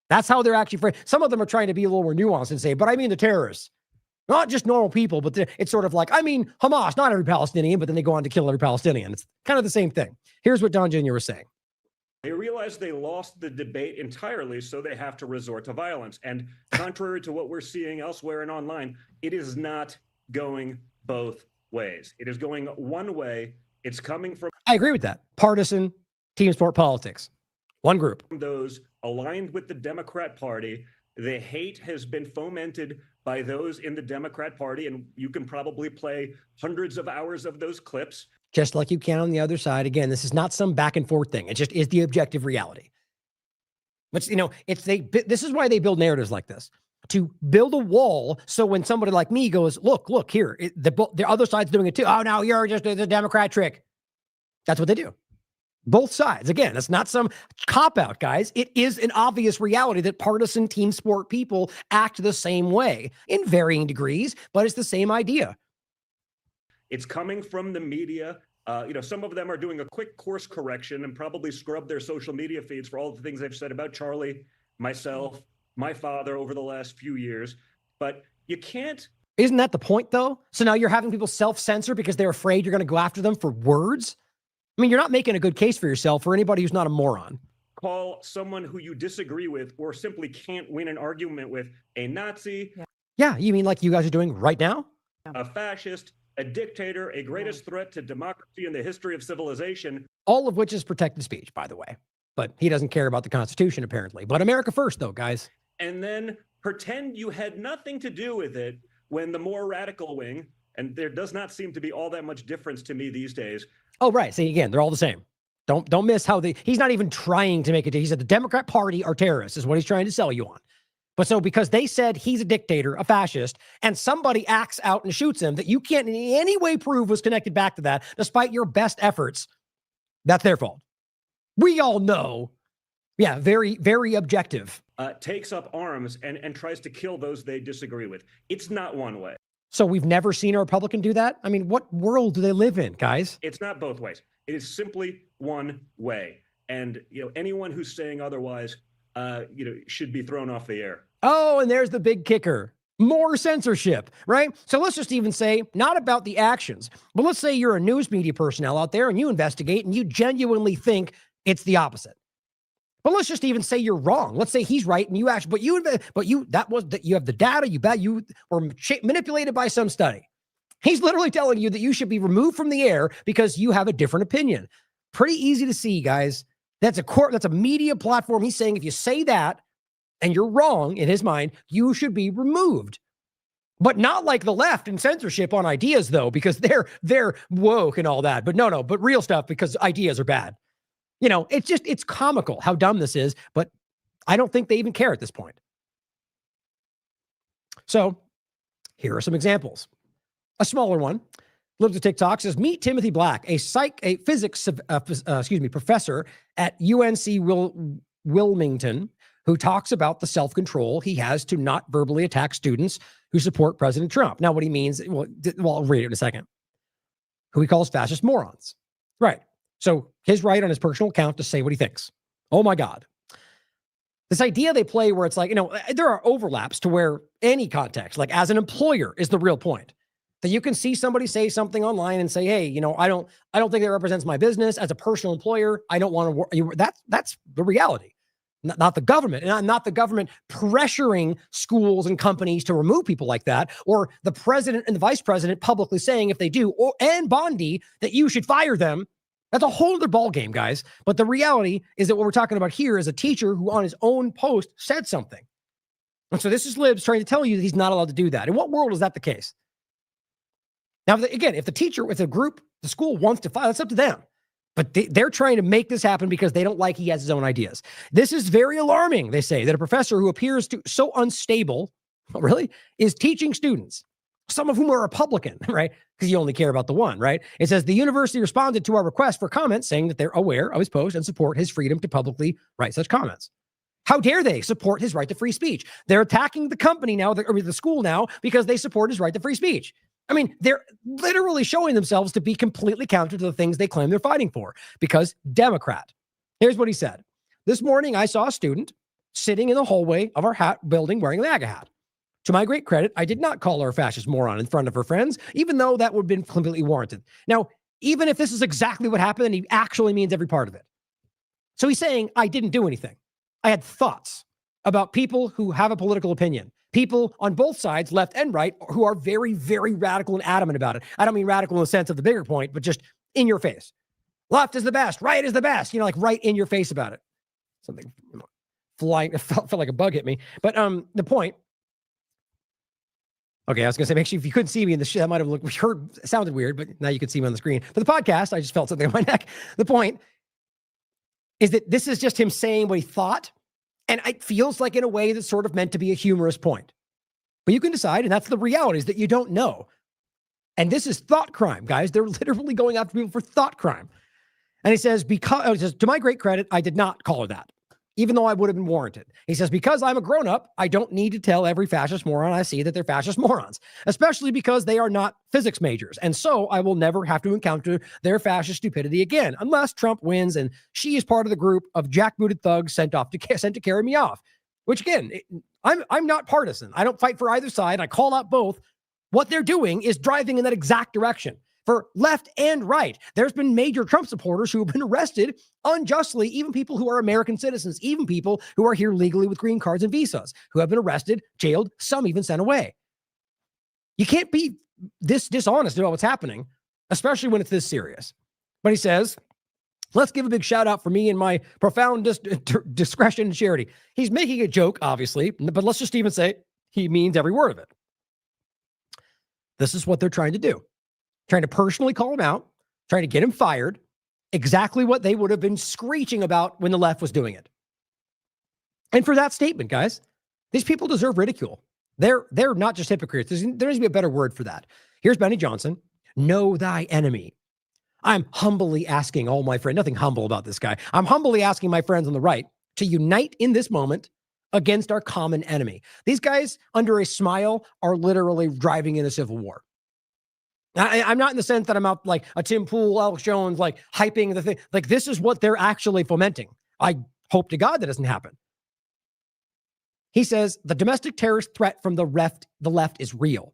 That's how they're actually. Some of them are trying to be a little more nuanced and say, but I mean the terrorists. Not just normal people, but it's sort of like, I mean Hamas, not every Palestinian, but then they go on to kill every Palestinian. It's kind of the same thing. Here's what Don Jr. was saying. They realize they lost the debate entirely, so they have to resort to violence. And contrary to what we're seeing elsewhere and online, it is not going both ways. It is going one way. It's coming from... I agree with that. Partisan team sport politics. One group. Those aligned with the Democrat Party. The hate has been fomented by those in the Democrat Party, and you can probably play hundreds of hours of those clips. Just like you can on the other side. Again, this is not some back and forth thing. It just is the objective reality. Which, this is why they build narratives like this. To build a wall, so when somebody like me goes, look here, the other side's doing it too. Oh, no, you're just the Democrat trick. That's what they do. Both sides. Again, it's not some cop-out, guys. It is an obvious reality that partisan team sport people act the same way in varying degrees, but it's the same idea. It's coming from the media. Some of them are doing a quick course correction and probably scrub their social media feeds for all the things they've said about Charlie, myself, my father over the last few years. But you can't. Isn't that the point, though? So now you're having people self-censor because they're afraid you're going to go after them for words? I mean, you're not making a good case for yourself or anybody who's not a moron. Call someone who you disagree with or simply can't win an argument with a Nazi. Yeah, you mean like you guys are doing right now? A fascist, a dictator, a greatest threat to democracy in the history of civilization. All of which is protected speech, by the way. But he doesn't care about the Constitution, apparently. But America first, though, guys. And then pretend you had nothing to do with it when the more radical wing, and there does not seem to be all that much difference to me these days. Oh, right. See, again, they're all the same. Don't miss how he's not even trying to make it. He said the Democrat Party are terrorists is what he's trying to sell you on. But so because they said he's a dictator, a fascist, and somebody acts out and shoots him that you can't in any way prove was connected back to that, despite your best efforts, that's their fault. We all know. Yeah, very, very objective. Takes up arms and tries to kill those they disagree with. It's not one way. So we've never seen a Republican do that? I mean, what world do they live in, guys? It's not both ways. It is simply one way. And, anyone who's saying otherwise, should be thrown off the air. Oh, and there's the big kicker. More censorship, right? So let's just even say, not about the actions, but let's say you're a news media personnel out there and you investigate and you genuinely think it's the opposite. But let's just even say you're wrong. Let's say he's right and you actually, you have the data, you were manipulated by some study. He's literally telling you that you should be removed from the air because you have a different opinion. Pretty easy to see, guys. That's a media platform. He's saying if you say that and you're wrong in his mind, you should be removed. But not like the left and censorship on ideas, though, because they're woke and all that. But but real stuff because ideas are bad. It's comical how dumb this is, but I don't think they even care at this point. So here are some examples. A smaller one, lives to TikTok, says, meet Timothy Black, a physics professor at UNC Wilmington, who talks about the self-control he has to not verbally attack students who support President Trump. Now, what he means, well, I'll read it in a second. Who he calls fascist morons. Right. So his right on his personal account to say what he thinks. Oh my God. This idea they play where it's like, there are overlaps to where any context, like as an employer is the real point. That you can see somebody say something online and say, hey, I don't think that represents my business. As a personal employer, I don't want to work. That's the reality. Not the government. And not the government pressuring schools and companies to remove people like that, or the president and the vice president publicly saying if they do, and Bondi, that you should fire them. That's a whole other ballgame, guys. But the reality is that what we're talking about here is a teacher who on his own post said something. And so this is Libs trying to tell you that he's not allowed to do that. In what world is that the case? Now, again, if the group, the school wants to file, that's up to them. But they're trying to make this happen because they don't like he has his own ideas. This is very alarming, they say, that a professor who appears to so unstable, really, is teaching students, some of whom are Republican, right? Because you only care about the one, right? It says the university responded to our request for comment saying that they're aware of his post and support his freedom to publicly write such comments. How dare they support his right to free speech? They're attacking the company now, or the school now, because they support his right to free speech. I mean, they're literally showing themselves to be completely counter to the things they claim they're fighting for, because Democrat. Here's what he said. This morning, I saw a student sitting in the hallway of our building wearing a MAGA hat. To my great credit, I did not call her a fascist moron in front of her friends, even though that would have been completely warranted. Now, even if this is exactly what happened, and he actually means every part of it. So he's saying, I didn't do anything. I had thoughts about people who have a political opinion. People on both sides, left and right, who are very, very radical and adamant about it. I don't mean radical in the sense of the bigger point, but just in your face. Left is the best. Right is the best. Like right in your face about it. Something flying, it felt like a bug hit me. But the point. Okay, I was going to say, make sure if you couldn't see me in the shit, that might have sounded weird, but now you can see me on the screen. For the podcast, I just felt something on my neck. The point is that this is just him saying what he thought. And it feels like in a way that's sort of meant to be a humorous point. But you can decide, and that's the reality, is that you don't know. And this is thought crime, guys. They're literally going after people for thought crime. And he says, to my great credit, I did not call her that, even though I would have been warranted. He says, because I'm a grown-up, I don't need to tell every fascist moron I see that they're fascist morons, especially because they are not physics majors. And so I will never have to encounter their fascist stupidity again, unless Trump wins and she is part of the group of jackbooted thugs sent to carry me off. Which again, I'm not partisan. I don't fight for either side. I call out both. What they're doing is driving in that exact direction. For left and right, there's been major Trump supporters who have been arrested unjustly, even people who are American citizens, even people who are here legally with green cards and visas, who have been arrested, jailed, some even sent away. You can't be this dishonest about what's happening, especially when it's this serious. But he says, let's give a big shout out for me and my profound discretion and charity. He's making a joke, obviously, but let's just even say he means every word of it. This is what they're trying to do. Trying to personally call him out, trying to get him fired, exactly what they would have been screeching about when the left was doing it. And for that statement, guys, these people deserve ridicule. They're not just hypocrites. There needs to be a better word for that. Here's Benny Johnson. Know thy enemy. I'm humbly asking all my friends, nothing humble about this guy. I'm humbly asking my friends on the right to unite in this moment against our common enemy. These guys, under a smile, are literally driving in a civil war. I'm not in the sense that I'm out like a Tim Pool, Alex Jones, like hyping the thing. Like, this is what they're actually fomenting. I hope to God that doesn't happen. He says the domestic terrorist threat from the left is real.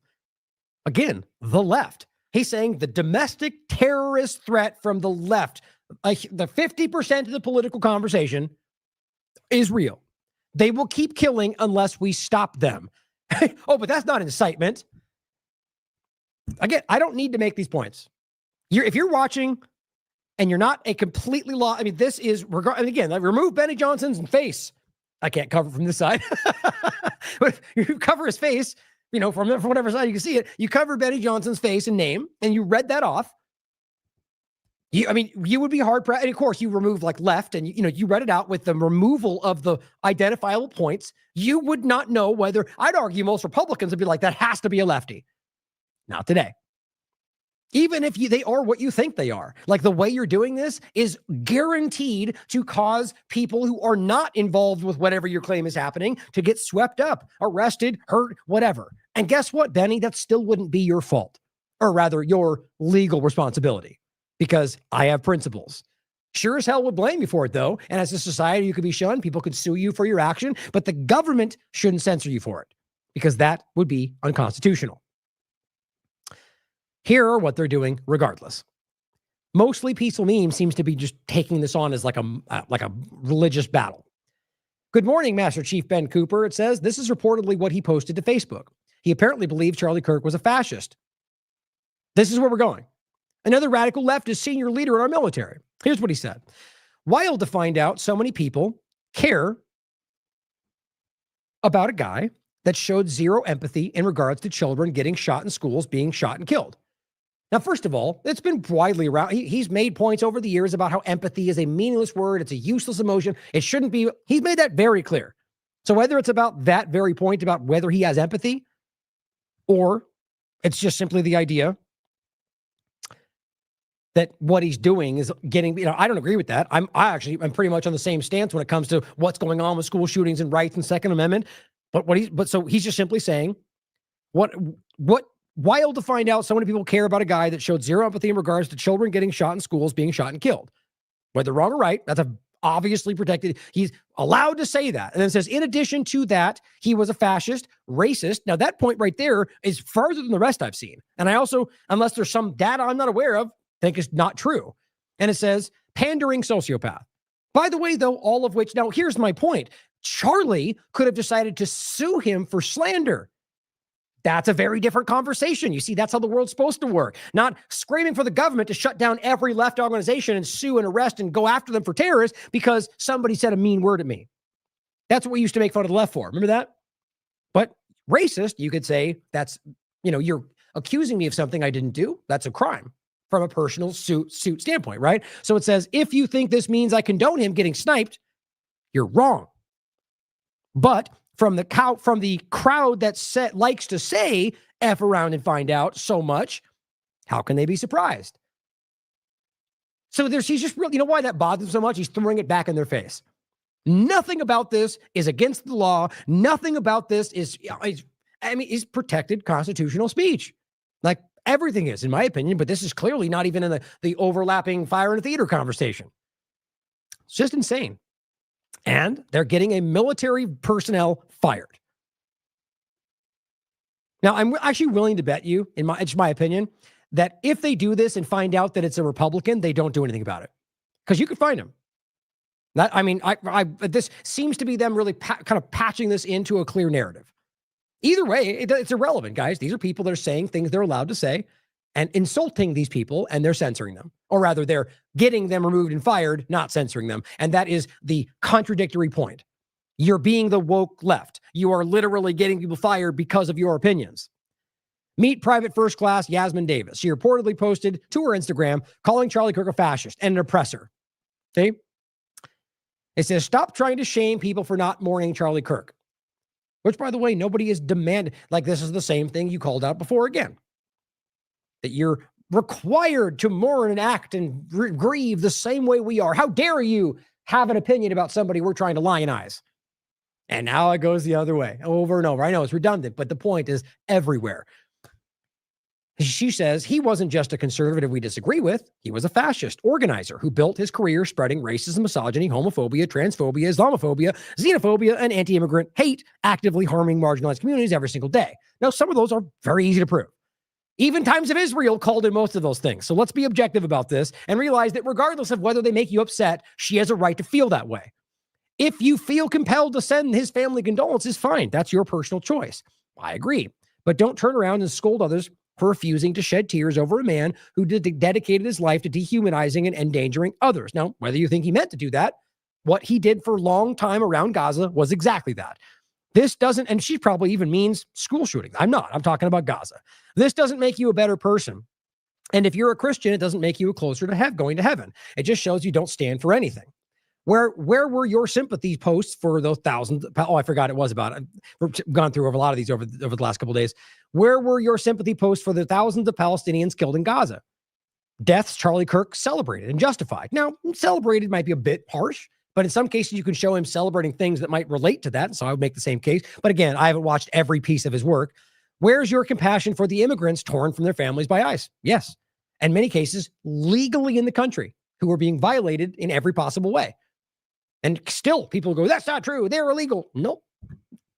Again, the left. He's saying the domestic terrorist threat from the left, the 50% of the political conversation, is real. They will keep killing unless we stop them. Oh, but that's not incitement. Again, I don't need to make these points. If you're watching and you're not a completely this is, and again, remove Benny Johnson's face. I can't cover from this side. But if you cover his face, from whatever side you can see it, you cover Benny Johnson's face and name, and you read that off. You would be hard pressed. And of course, you remove like left, and you read it out with the removal of the identifiable points. You would not know whether, I'd argue most Republicans would be like, that has to be a lefty. Not today. Even if they are what you think they are. Like, the way you're doing this is guaranteed to cause people who are not involved with whatever your claim is happening to get swept up, arrested, hurt, whatever. And guess what, Benny? That still wouldn't be your fault. Or rather, your legal responsibility. Because I have principles. Sure as hell would blame you for it, though. And as a society, you could be shunned. People could sue you for your action. But the government shouldn't censor you for it. Because that would be unconstitutional. Here are what they're doing regardless. Mostly Peaceful Meme seems to be just taking this on as like a religious battle. Good morning, Master Chief Ben Cooper. It says, this is reportedly what he posted to Facebook. He apparently believed Charlie Kirk was a fascist. This is where we're going. Another radical leftist senior leader in our military. Here's what he said. Wild to find out so many people care about a guy that showed zero empathy in regards to children getting shot in schools, being shot and killed. Now, first of all, it's been widely around. He's made points over the years about how empathy is a meaningless word. It's a useless emotion. It shouldn't be. He's made that very clear. So whether it's about that very point about whether he has empathy, or it's just simply the idea that what he's doing is getting, I don't agree with that. I'm pretty much on the same stance when it comes to what's going on with school shootings and rights and Second Amendment. So he's just simply saying what wild to find out so many people care about a guy that showed zero empathy in regards to children getting shot in schools, being shot and killed. Whether wrong or right, that's obviously protected. He's allowed to say that. And then says, in addition to that, he was a fascist, racist. Now that point right there is farther than the rest I've seen. And I also, unless there's some data I'm not aware of, think it's not true. And it says, pandering sociopath. By the way, though, all of which, now here's my point. Charlie could have decided to sue him for slander. That's a very different conversation. You see, that's how the world's supposed to work. Not screaming for the government to shut down every left organization and sue and arrest and go after them for terrorists because somebody said a mean word at me. That's what we used to make fun of the left for. Remember that? But racist, you could say that's, you're accusing me of something I didn't do. That's a crime from a personal suit standpoint, right? So it says, if you think this means I condone him getting sniped, you're wrong. But from the crowd that likes to say F around and find out so much, how can they be surprised? So he's just really, you know why that bothers him so much? He's throwing it back in their face. Nothing about this is against the law. Nothing about this is protected constitutional speech. Like everything is, in my opinion, but this is clearly not even in the overlapping fire in a theater conversation. It's just insane. And they're getting a military personnel fired. Now, I'm actually willing to bet you, it's my opinion, that if they do this and find out that it's a Republican, they don't do anything about it. Because you could find him. This seems to be them really kind of patching this into a clear narrative. Either way, it's irrelevant, guys. These are people that are saying things they're allowed to say and insulting these people, and they're censoring them. Or rather, they're getting them removed and fired, not censoring them. And that is the contradictory point. You're being the woke left. You are literally getting people fired because of your opinions. Meet Private First Class Yasmin Davis. She reportedly posted to her Instagram calling Charlie Kirk a fascist and an oppressor. Okay? It says, stop trying to shame people for not mourning Charlie Kirk. Which, by the way, nobody is demanded. Like, this is the same thing you called out before again. That you're required to mourn and act and grieve the same way we are. How dare you have an opinion about somebody we're trying to lionize? And now it goes the other way, over and over. I know it's redundant, but the point is everywhere. She says he wasn't just a conservative we disagree with. He was a fascist organizer who built his career spreading racism, misogyny, homophobia, transphobia, Islamophobia, xenophobia, and anti-immigrant hate, actively harming marginalized communities every single day. Now, some of those are very easy to prove. Even Times of Israel called in most of those things. So let's be objective about this and realize that regardless of whether they make you upset, she has a right to feel that way. If you feel compelled to send his family condolences, fine. That's your personal choice. I agree. But don't turn around and scold others for refusing to shed tears over a man who dedicated his life to dehumanizing and endangering others. Now, whether you think he meant to do that, what he did for a long time around Gaza was exactly that. This doesn't, and she probably even means school shootings. I'm talking about Gaza. This doesn't make you a better person. And if you're a Christian, it doesn't make you closer to going to heaven. It just shows you don't stand for anything. Where were your sympathy posts for those thousands? Oh, I forgot it was about. We've gone through over a lot of these over the last couple of days. Where were your sympathy posts for the thousands of Palestinians killed in Gaza? Deaths Charlie Kirk celebrated and justified. Now, celebrated might be a bit harsh, but in some cases you can show him celebrating things that might relate to that. So I would make the same case. But again, I haven't watched every piece of his work. Where's your compassion for the immigrants torn from their families by ICE? Yes. In many cases, legally in the country, who are being violated in every possible way. And still people go, that's not true. They're illegal. Nope.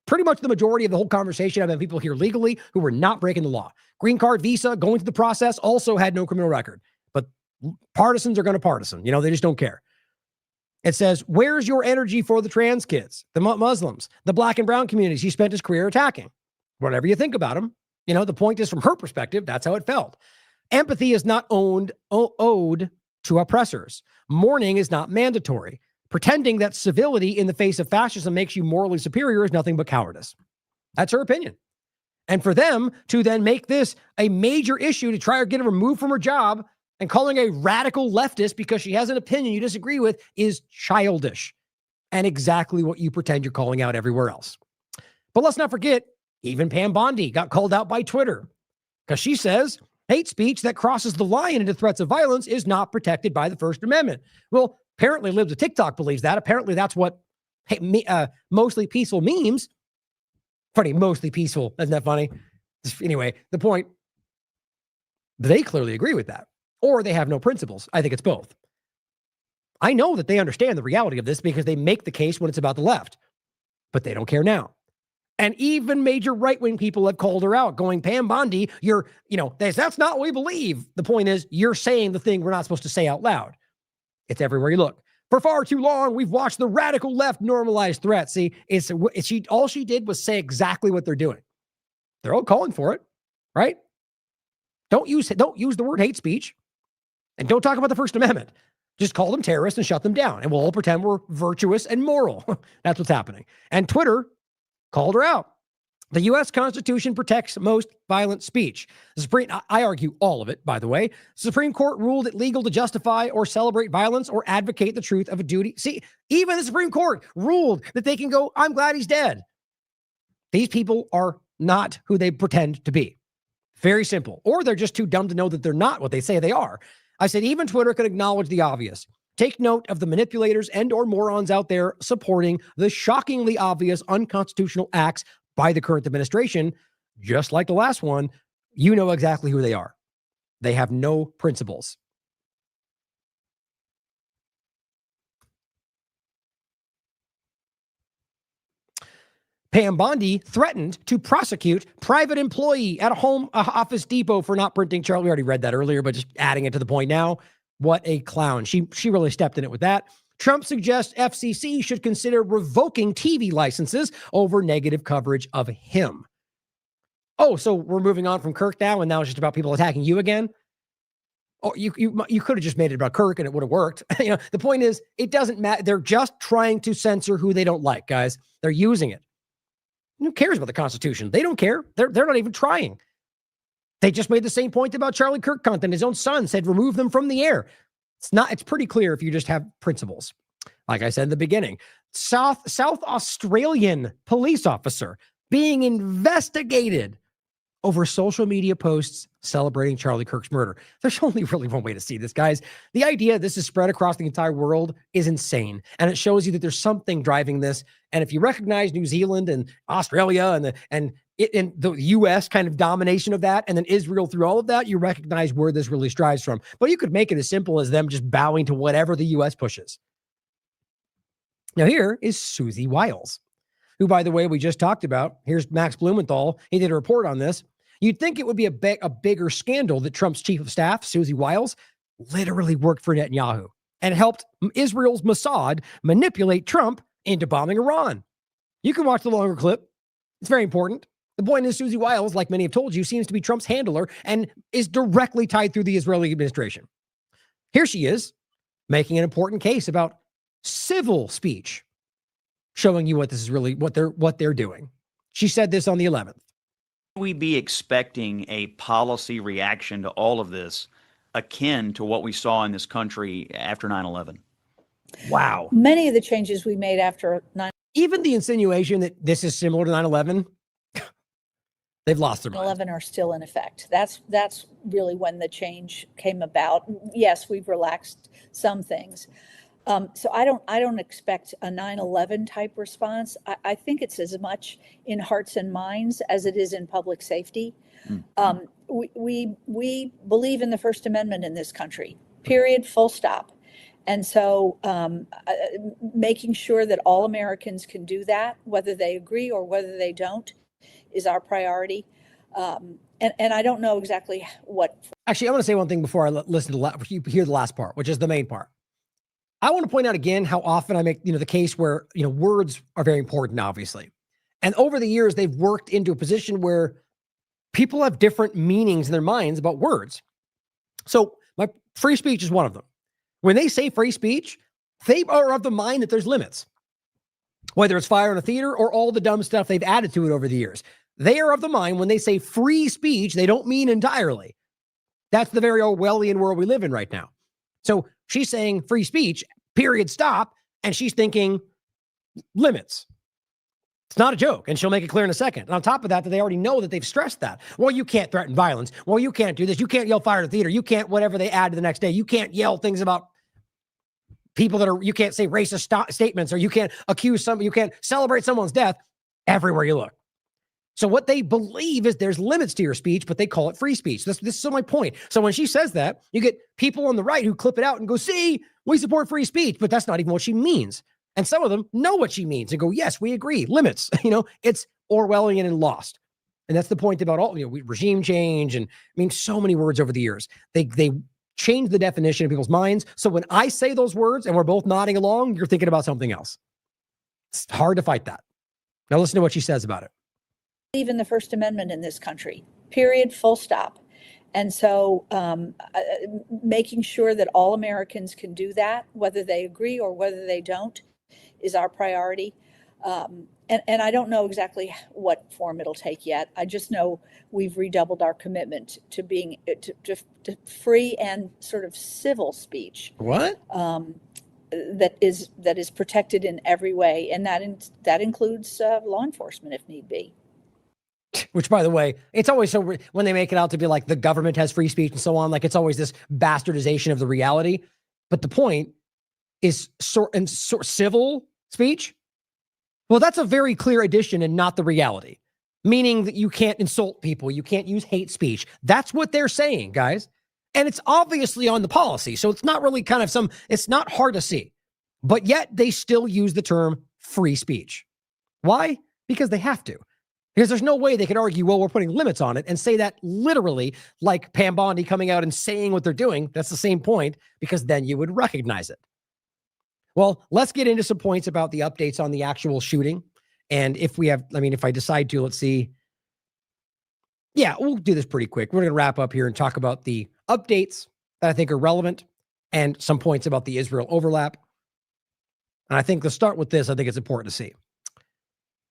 Pretty much the majority of the whole conversation, I've had people here legally who were not breaking the law. Green card, visa, going through the process, also had no criminal record. But partisans are going to partisan. They just don't care. It says, where's your energy for the trans kids, the Muslims, the black and brown communities he spent his career attacking? Whatever you think about them, the point is from her perspective, that's how it felt. Empathy is not owed to oppressors. Mourning is not mandatory. Pretending that civility in the face of fascism makes you morally superior is nothing but cowardice. That's her opinion. And for them to then make this a major issue to try to get her removed from her job and calling a radical leftist because she has an opinion you disagree with is childish and exactly what you pretend you're calling out everywhere else. But let's not forget, even Pam Bondi got called out by Twitter because she says hate speech that crosses the line into threats of violence is not protected by the First Amendment. Well, apparently Libs of TikTok believes that. Apparently that's what mostly peaceful memes. Funny, mostly peaceful. Isn't that funny? Anyway, the point, they clearly agree with that. Or they have no principles. I think it's both. I know that they understand the reality of this because they make the case when it's about the left. But they don't care now. And even major right-wing people have called her out, going, Pam Bondi, that's not what we believe. The point is, you're saying the thing we're not supposed to say out loud. It's everywhere you look. For far too long, we've watched the radical left normalize threats. See, all she did was say exactly what they're doing. They're all calling for it, right? Don't use the word hate speech, and don't talk about the First Amendment. Just call them terrorists and shut them down, and we'll all pretend we're virtuous and moral. That's what's happening. And Twitter called her out. The U.S. Constitution protects most violent speech. I argue all of it, by the way. Supreme Court ruled it legal to justify or celebrate violence or advocate the truth of a duty. See, even the Supreme Court ruled that they can go, I'm glad he's dead. These people are not who they pretend to be. Very simple. Or they're just too dumb to know that they're not what they say they are. I said, even Twitter could acknowledge the obvious. Take note of the manipulators and or morons out there supporting the shockingly obvious unconstitutional acts by the current administration. Just like the last one, you know exactly who they are. They have no principles. Pam Bondi threatened to prosecute private employee at a home Office Depot for not printing Charlie. We already read that earlier, but just adding it to the point now. What a clown. She really stepped in it with that. Trump suggests FCC should consider revoking TV licenses over negative coverage of him. Oh, so we're moving on from Kirk now, and now it's just about people attacking you again? Oh, you could have just made it about Kirk and it would have worked. The point is, it doesn't matter. They're just trying to censor who they don't like, guys. They're using it. Who cares about the Constitution? They don't care. They're not even trying. They just made the same point about Charlie Kirk content. His own son said, remove them from the air. It's pretty clear if you just have principles. Like I said in the beginning, South Australian police officer being investigated over social media posts celebrating Charlie Kirk's murder. There's only really one way to see this, guys. The idea this is spread across the entire world is insane. And it shows you that there's something driving this. And if you recognize New Zealand and Australia and the U.S. kind of domination of that, and then Israel through all of that, you recognize where this really strives from. But you could make it as simple as them just bowing to whatever the U.S. pushes. Now here is Susie Wiles, who, by the way, we just talked about. Here's Max Blumenthal. He did a report on this. You'd think it would be a bigger scandal that Trump's chief of staff, Susie Wiles, literally worked for Netanyahu and helped Israel's Mossad manipulate Trump into bombing Iran. You can watch the longer clip. It's very important. The point is, Susie Wiles, like many have told you, seems to be Trump's handler and is directly tied through the Israeli administration. Here she is, making an important case about civil speech, showing you what this is really, what they're doing. She said this on the 11th. We be expecting a policy reaction to all of this akin to what we saw in this country after 9/11? Wow. Many of the changes we made after 9/11. Even the insinuation that this is similar to 9/11, they've lost their mind. 11 are still in effect. That's really when the change came about. Yes, we've relaxed some things. So I don't expect a 9/11 type response. I think it's as much in hearts and minds as it is in public safety. We believe in the First Amendment in this country, period, full stop. And so making sure that all Americans can do that, whether they agree or whether they don't, is our priority. And I don't know exactly what. Actually, I want to say one thing before I listen to you hear the last part, which is the main part. I want to point out again how often I make, the case where, words are very important, obviously. And over the years, they've worked into a position where people have different meanings in their minds about words. So my free speech is one of them. When they say free speech, they are of the mind that there's limits, whether it's fire in a theater or all the dumb stuff they've added to it over the years. They are of the mind when they say free speech, they don't mean entirely. That's the very Orwellian world we live in right now. So she's saying free speech, period, stop. And she's thinking limits. It's not a joke. And she'll make it clear in a second. And on top of that, they already know that they've stressed that. Well, you can't threaten violence. Well, you can't do this. You can't yell fire in the theater. You can't, whatever they add to the next day. You can't yell things about people you can't say racist statements, or you can't accuse you can't celebrate someone's death everywhere you look. So what they believe is there's limits to your speech, but they call it free speech. This is my point. So when she says that, you get people on the right who clip it out and go, see, we support free speech, but that's not even what she means. And some of them know what she means and go, yes, we agree. Limits, it's Orwellian and lost. And that's the point about all, regime change. And so many words over the years, they change the definition of people's minds. So when I say those words and we're both nodding along, you're thinking about something else. It's hard to fight that. Now listen to what she says about it. Believe in the First Amendment in this country, period, full stop. And so making sure that all Americans can do that, whether they agree or whether they don't, is our priority. And I don't know exactly what form it'll take yet. I just know we've redoubled our commitment to being to free and sort of civil speech. What? That is protected in every way, and that includes law enforcement if need be. Which, by the way, it's always so when they make it out to be like the government has free speech and so on, like it's always this bastardization of the reality. But the point is civil speech. Well, that's a very clear addition and not the reality, meaning that you can't insult people. You can't use hate speech. That's what they're saying, guys. And it's obviously on the policy. So it's not really kind of it's not hard to see, but yet they still use the term free speech. Why? Because they have to. Because there's no way they could argue, well, we're putting limits on it and say that literally like Pam Bondi coming out and saying what they're doing. That's the same point, because then you would recognize it. Well, let's get into some points about the updates on the actual shooting. And if I decide to, let's see. Yeah, we'll do this pretty quick. We're going to wrap up here and talk about the updates that I think are relevant and some points about the Israel overlap. And I think to start with this, I think it's important to see.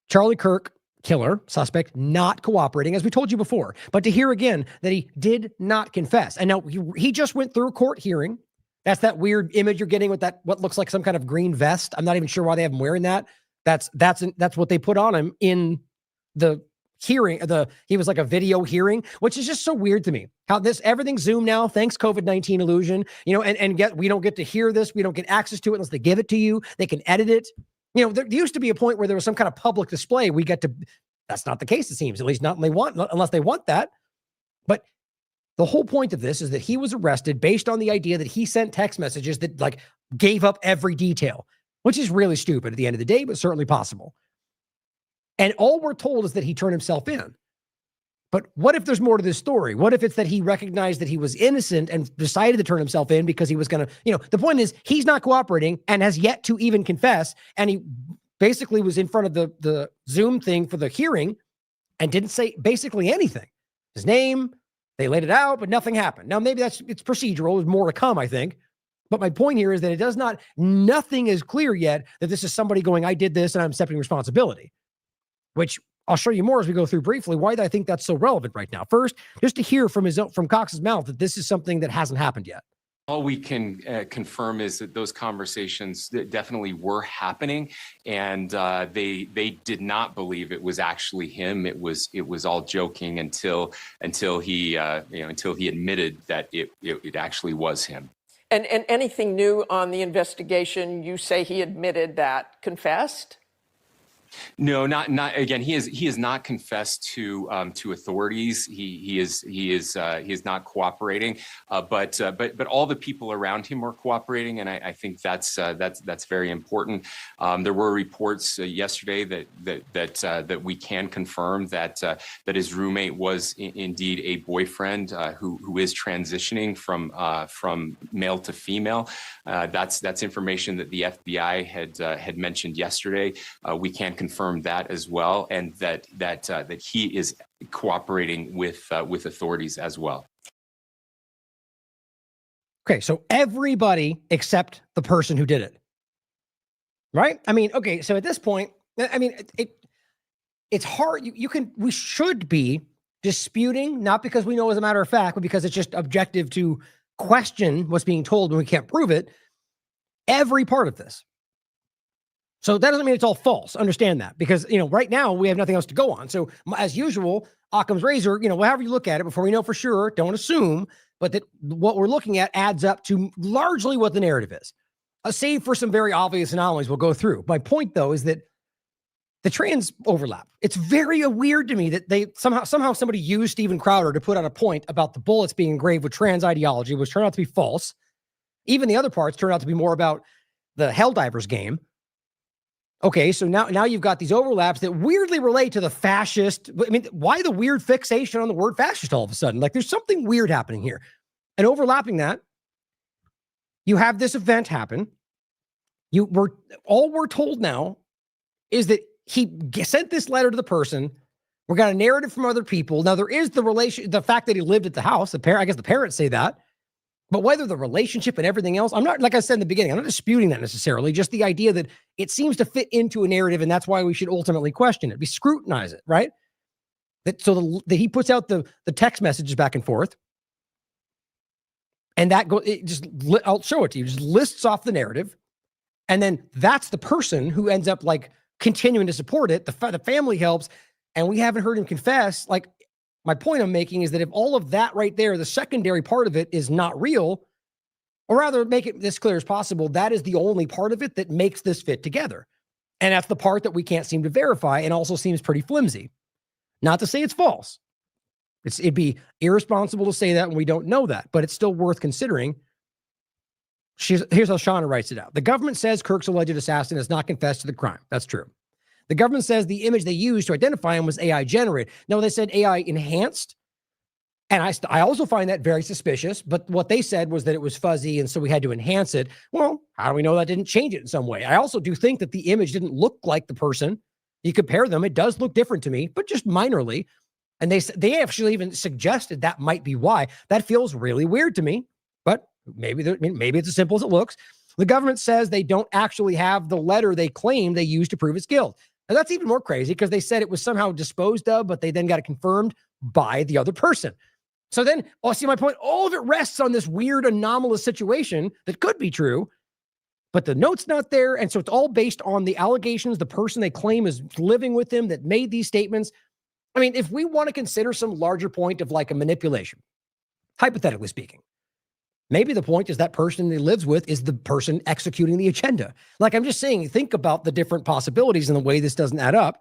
Charlie Kirk, killer, suspect, not cooperating, as we told you before. But to hear again that he did not confess. And now he just went through a court hearing. That's that weird image you're getting with that, what looks like some kind of green vest. I'm not even sure why they have him wearing that. That's what they put on him in the hearing. He was like a video hearing, which is just so weird to me. How everything's Zoom now, thanks COVID-19 illusion, and we don't get to hear this. We don't get access to it unless they give it to you. They can edit it. There used to be a point where there was some kind of public display. That's not the case, it seems, at least not unless they want that. But the whole point of this is that he was arrested based on the idea that he sent text messages that gave up every detail, which is really stupid at the end of the day, but certainly possible. And all we're told is that he turned himself in. But what if there's more to this story? What if it's that he recognized that he was innocent and decided to turn himself in because he was going to, the point is he's not cooperating and has yet to even confess. And he basically was in front of the Zoom thing for the hearing and didn't say basically anything. His name, they laid it out, but nothing happened. Now, maybe it's procedural. There's more to come, I think. But my point here is that nothing is clear yet that this is somebody going, I did this and I'm accepting responsibility, which I'll show you more as we go through briefly why I think that's so relevant right now. First, just to hear from Cox's mouth that this is something that hasn't happened yet. All we can confirm is that those conversations definitely were happening, and they did not believe it was actually him. It was all joking until he admitted that it actually was him. And anything new on the investigation? You say he admitted that, confessed? No, not again. He is not confessed to authorities. He is not cooperating. But all the people around him are cooperating, and I think that's very important. There were reports yesterday that we can confirm that his roommate was indeed a boyfriend who is transitioning from male to female. That's information that the FBI had mentioned yesterday. We can confirm that as well, and that he is cooperating with authorities as well. Okay, so everybody except the person who did it, right? I mean, okay, so at this point, I mean, it's hard. We should be disputing, not because we know as a matter of fact, but because it's just objective to question what's being told when we can't prove it. Every part of this. So that doesn't mean it's all false. Understand that, because, right now we have nothing else to go on. So as usual, Occam's razor, however you look at it, before we know for sure, don't assume, but that what we're looking at adds up to largely what the narrative is. Save for some very obvious anomalies we'll go through. My point, though, is that the trans overlap. It's very weird to me that they somehow somebody used Steven Crowder to put out a point about the bullets being engraved with trans ideology, which turned out to be false. Even the other parts turned out to be more about the Helldivers game. Okay, so now you've got these overlaps that weirdly relate to the fascist. I mean, why the weird fixation on the word fascist all of a sudden? Like, there's something weird happening here. And overlapping that, you have this event happen. All we're told now is that he sent this letter to the person. We got a narrative from other people. Now, there is the fact that he lived at the house. I guess the parents say that. But whether the relationship and everything else, I'm not, like I said in the beginning, I'm not disputing that necessarily. Just the idea that it seems to fit into a narrative, and that's why we should ultimately question it. We scrutinize it, right? That he puts out the text messages back and forth, and I'll show it to you. Just lists off the narrative, and then that's the person who ends up continuing to support it. The family helps. and we haven't heard him confess. Like, my point I'm making is that if all of that right there, the secondary part of it is not real, or rather make it as clear as possible, that is the only part of it that makes this fit together. And that's the part that we can't seem to verify and also seems pretty flimsy. Not to say it's false. It'd be irresponsible to say that when we don't know that, but it's still worth considering. Here's how Shauna writes it out. The government says Kirk's alleged assassin has not confessed to the crime. That's true. The government says the image they used to identify him was AI generated. No, they said AI enhanced. And I also find that very suspicious, but what they said was that it was fuzzy, and so we had to enhance it. Well, how do we know that didn't change it in some way? I also do think that the image didn't look like the person. You compare them, it does look different to me, but just minorly. And they actually even suggested that might be why. That feels really weird to me, but maybe it's as simple as it looks. The government says they don't actually have the letter they claim they used to prove its guilt. And that's even more crazy because they said it was somehow disposed of, but they then got it confirmed by the other person. So then, see my point? All of it rests on this weird anomalous situation that could be true, but the note's not there. And so it's all based on the allegations, the person they claim is living with him that made these statements. I mean, if we want to consider some larger point of like a manipulation, hypothetically speaking, maybe the point is that person he lives with is the person executing the agenda. Like I'm just saying, think about the different possibilities and the way this doesn't add up.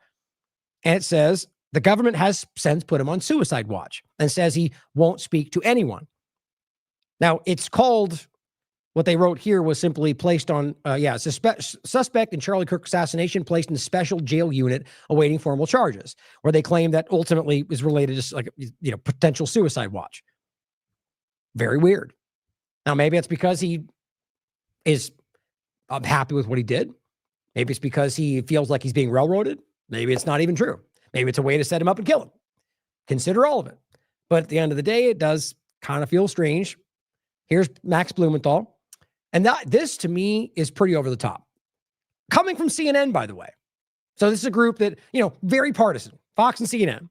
And it says, the government has since put him on suicide watch and says he won't speak to anyone. Now, it's called, what they wrote here was simply placed on, suspect in Charlie Kirk assassination placed in a special jail unit awaiting formal charges, where they claim that ultimately is related to like, potential suicide watch. Very weird. Now, maybe it's because he is happy with what he did. Maybe it's because he feels like he's being railroaded. Maybe it's not even true. Maybe it's a way to set him up and kill him. Consider all of it. But at the end of the day, it does kind of feel strange. Here's Max Blumenthal. And this to me is pretty over the top. Coming from CNN, by the way. So this is a group that, very partisan. Fox and CNN.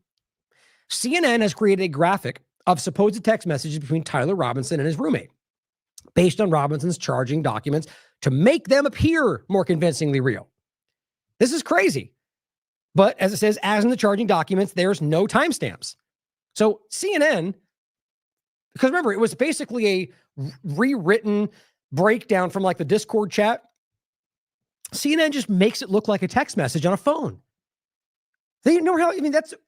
CNN has created a graphic of supposed text messages between Tyler Robinson and his roommate, based on Robinson's charging documents to make them appear more convincingly real. This is crazy. But as it says, as in the charging documents, there's no timestamps. So CNN, because remember, it was basically a rewritten breakdown from like the Discord chat. CNN just makes it look like a text message on a phone. They know how,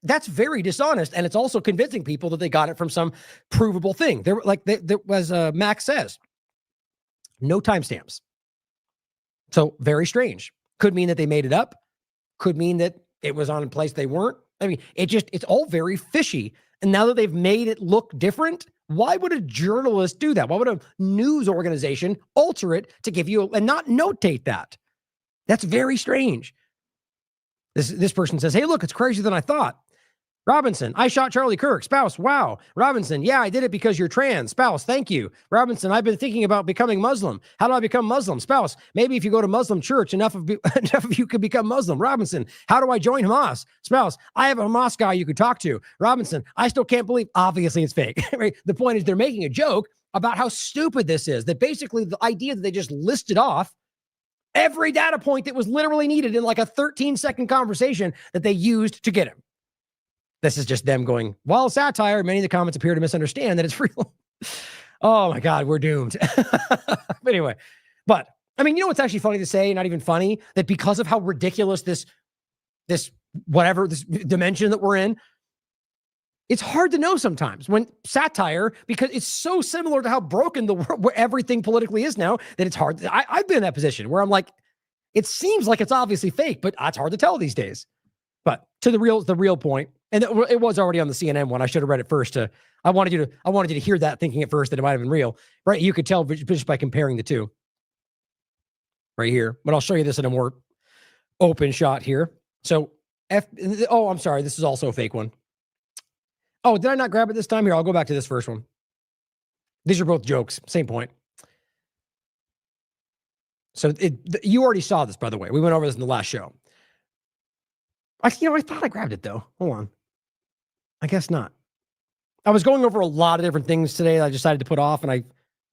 that's very dishonest. And it's also convincing people that they got it from some provable thing. There was Max says, no timestamps. So very strange. Could mean that they made it up. Could mean that it was on a place they weren't. It's all very fishy. And now that they've made it look different, why would a journalist do that? Why would a news organization alter it to give you and not notate that? That's very strange. This person says, hey, look, it's crazier than I thought. Robinson, I shot Charlie Kirk. Spouse, wow. Robinson, yeah, I did it because you're trans. Spouse, thank you. Robinson, I've been thinking about becoming Muslim. How do I become Muslim? Spouse, maybe if you go to Muslim church, enough of you could become Muslim. Robinson, how do I join Hamas? Spouse, I have a Hamas guy you could talk to. Robinson, I still can't believe, obviously it's fake. Right? The point is they're making a joke about how stupid this is, that basically the idea that they just listed off every data point that was literally needed in like a 13-second conversation that they used to get him. This is just them going, while satire, many of the comments appear to misunderstand that it's real. Oh my God, we're doomed. But anyway, what's actually funny to say, not even funny, that because of how ridiculous this dimension that we're in, it's hard to know sometimes when satire, because it's so similar to how broken the world, where everything politically is now, that it's hard. I've been in that position where I'm like, it seems like it's obviously fake, but it's hard to tell these days. But to the real point, and it was already on the CNN one. I should have read it first. I wanted you to hear that, thinking at first that it might have been real, right? You could tell just by comparing the two right here. But I'll show you this in a more open shot here. So I'm sorry. This is also a fake one. Oh, did I not grab it this time? Here, I'll go back to this first one. These are both jokes. Same point. So you already saw this, by the way. We went over this in the last show. I thought I grabbed it though. Hold on. I guess not. I was going over a lot of different things today that I decided to put off, and I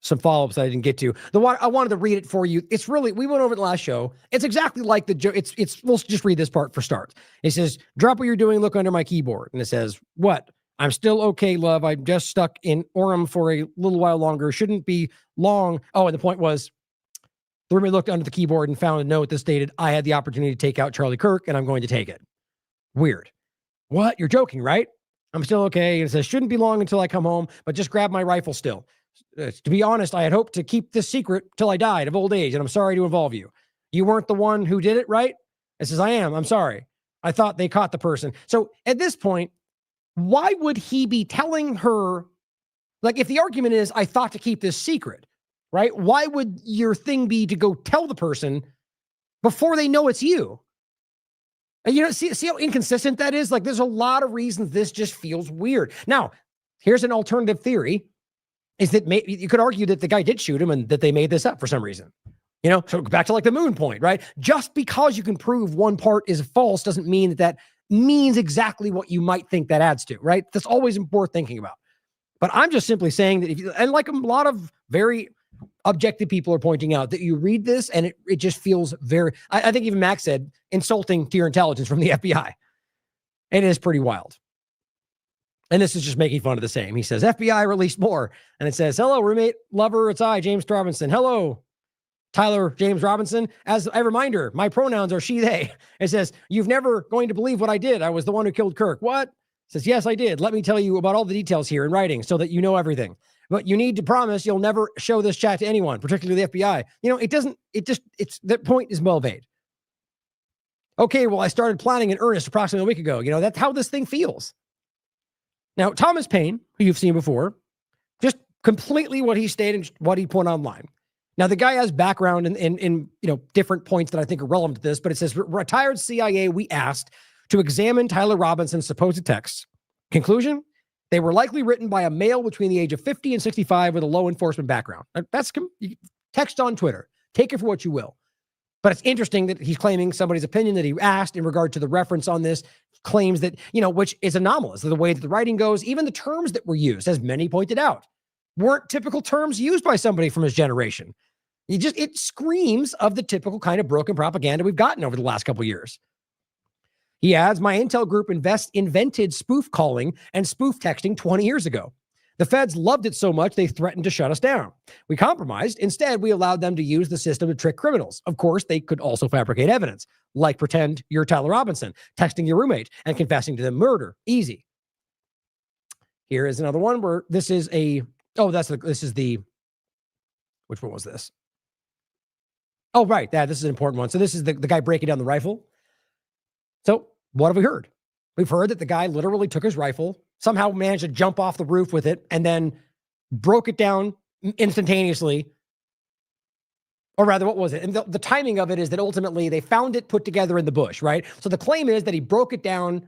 some follow-ups that I didn't get to. The one I wanted to read it for you. It's really, we went over it last show. It's exactly like the joke. We'll just read this part for start. It says, drop what you're doing, look under my keyboard. And it says, what? I'm still okay, love. I'm just stuck in Orem for a little while longer. Shouldn't be long. Oh, and the point was, the roommate looked under the keyboard and found a note that stated, I had the opportunity to take out Charlie Kirk, and I'm going to take it. Weird. What? You're joking, right? I'm still okay. And it says, shouldn't be long until I come home, but just grab my rifle still. To be honest, I had hoped to keep this secret till I died of old age, and I'm sorry to involve you. You weren't the one who did it, right? It says, I am. I'm sorry. I thought they caught the person. So at this point, why would he be telling her, like, if the argument is, I thought to keep this secret, right? Why would your thing be to go tell the person before they know it's you? And you know, see how inconsistent that is? Like, there's a lot of reasons this just feels weird. Now, here's an alternative theory, is that you could argue that the guy did shoot him and that they made this up for some reason. You know, so back to like the moon point, right? Just because you can prove one part is false doesn't mean that means exactly what you might think that adds to, right? That's always worth thinking about. But I'm just simply saying that if you, and like a lot of very objective people are pointing out, that you read this and it just feels very, I think even Max said, insulting to your intelligence from the FBI. And it is pretty wild. And this is just making fun of the same. He says, FBI released more. And it says, hello, roommate, lover, it's I, James Robinson. Hello, Tyler James Robinson. As a reminder, my pronouns are she, they. It says, you've never going to believe what I did. I was the one who killed Kirk. What? It says, yes, I did. Let me tell you about all the details here in writing so that you know everything. But you need to promise you'll never show this chat to anyone, particularly the FBI. You know, it's that point is well made. Okay, well, I started planning in earnest approximately a week ago. You know, that's how this thing feels. Now, Thomas Paine, who you've seen before, just completely what he stated, what he put online. Now, the guy has background in different points that I think are relevant to this, but it says, retired CIA, we asked to examine Tyler Robinson's supposed texts. Conclusion? They were likely written by a male between the age of 50 and 65 with a low enforcement background. That's text on Twitter. Take it for what you will. But it's interesting that he's claiming somebody's opinion that he asked in regard to the reference on this claims that, which is anomalous. The way that the writing goes, even the terms that were used, as many pointed out, weren't typical terms used by somebody from his generation. It screams of the typical kind of broken propaganda we've gotten over the last couple of years. He adds, my intel group invented spoof calling and spoof texting 20 years ago. The feds loved it so much they threatened to shut us down. We compromised. Instead, we allowed them to use the system to trick criminals. Of course, they could also fabricate evidence, like pretend you're Tyler Robinson, texting your roommate and confessing to them murder. Easy. Here is another one where this is which one was this? Oh, right. This is an important one. So this is the guy breaking down the rifle. So what have we heard? We've heard that the guy literally took his rifle, somehow managed to jump off the roof with it, and then broke it down instantaneously. Or rather, what was it? And the timing of it is that ultimately they found it put together in the bush, right? So the claim is that he broke it down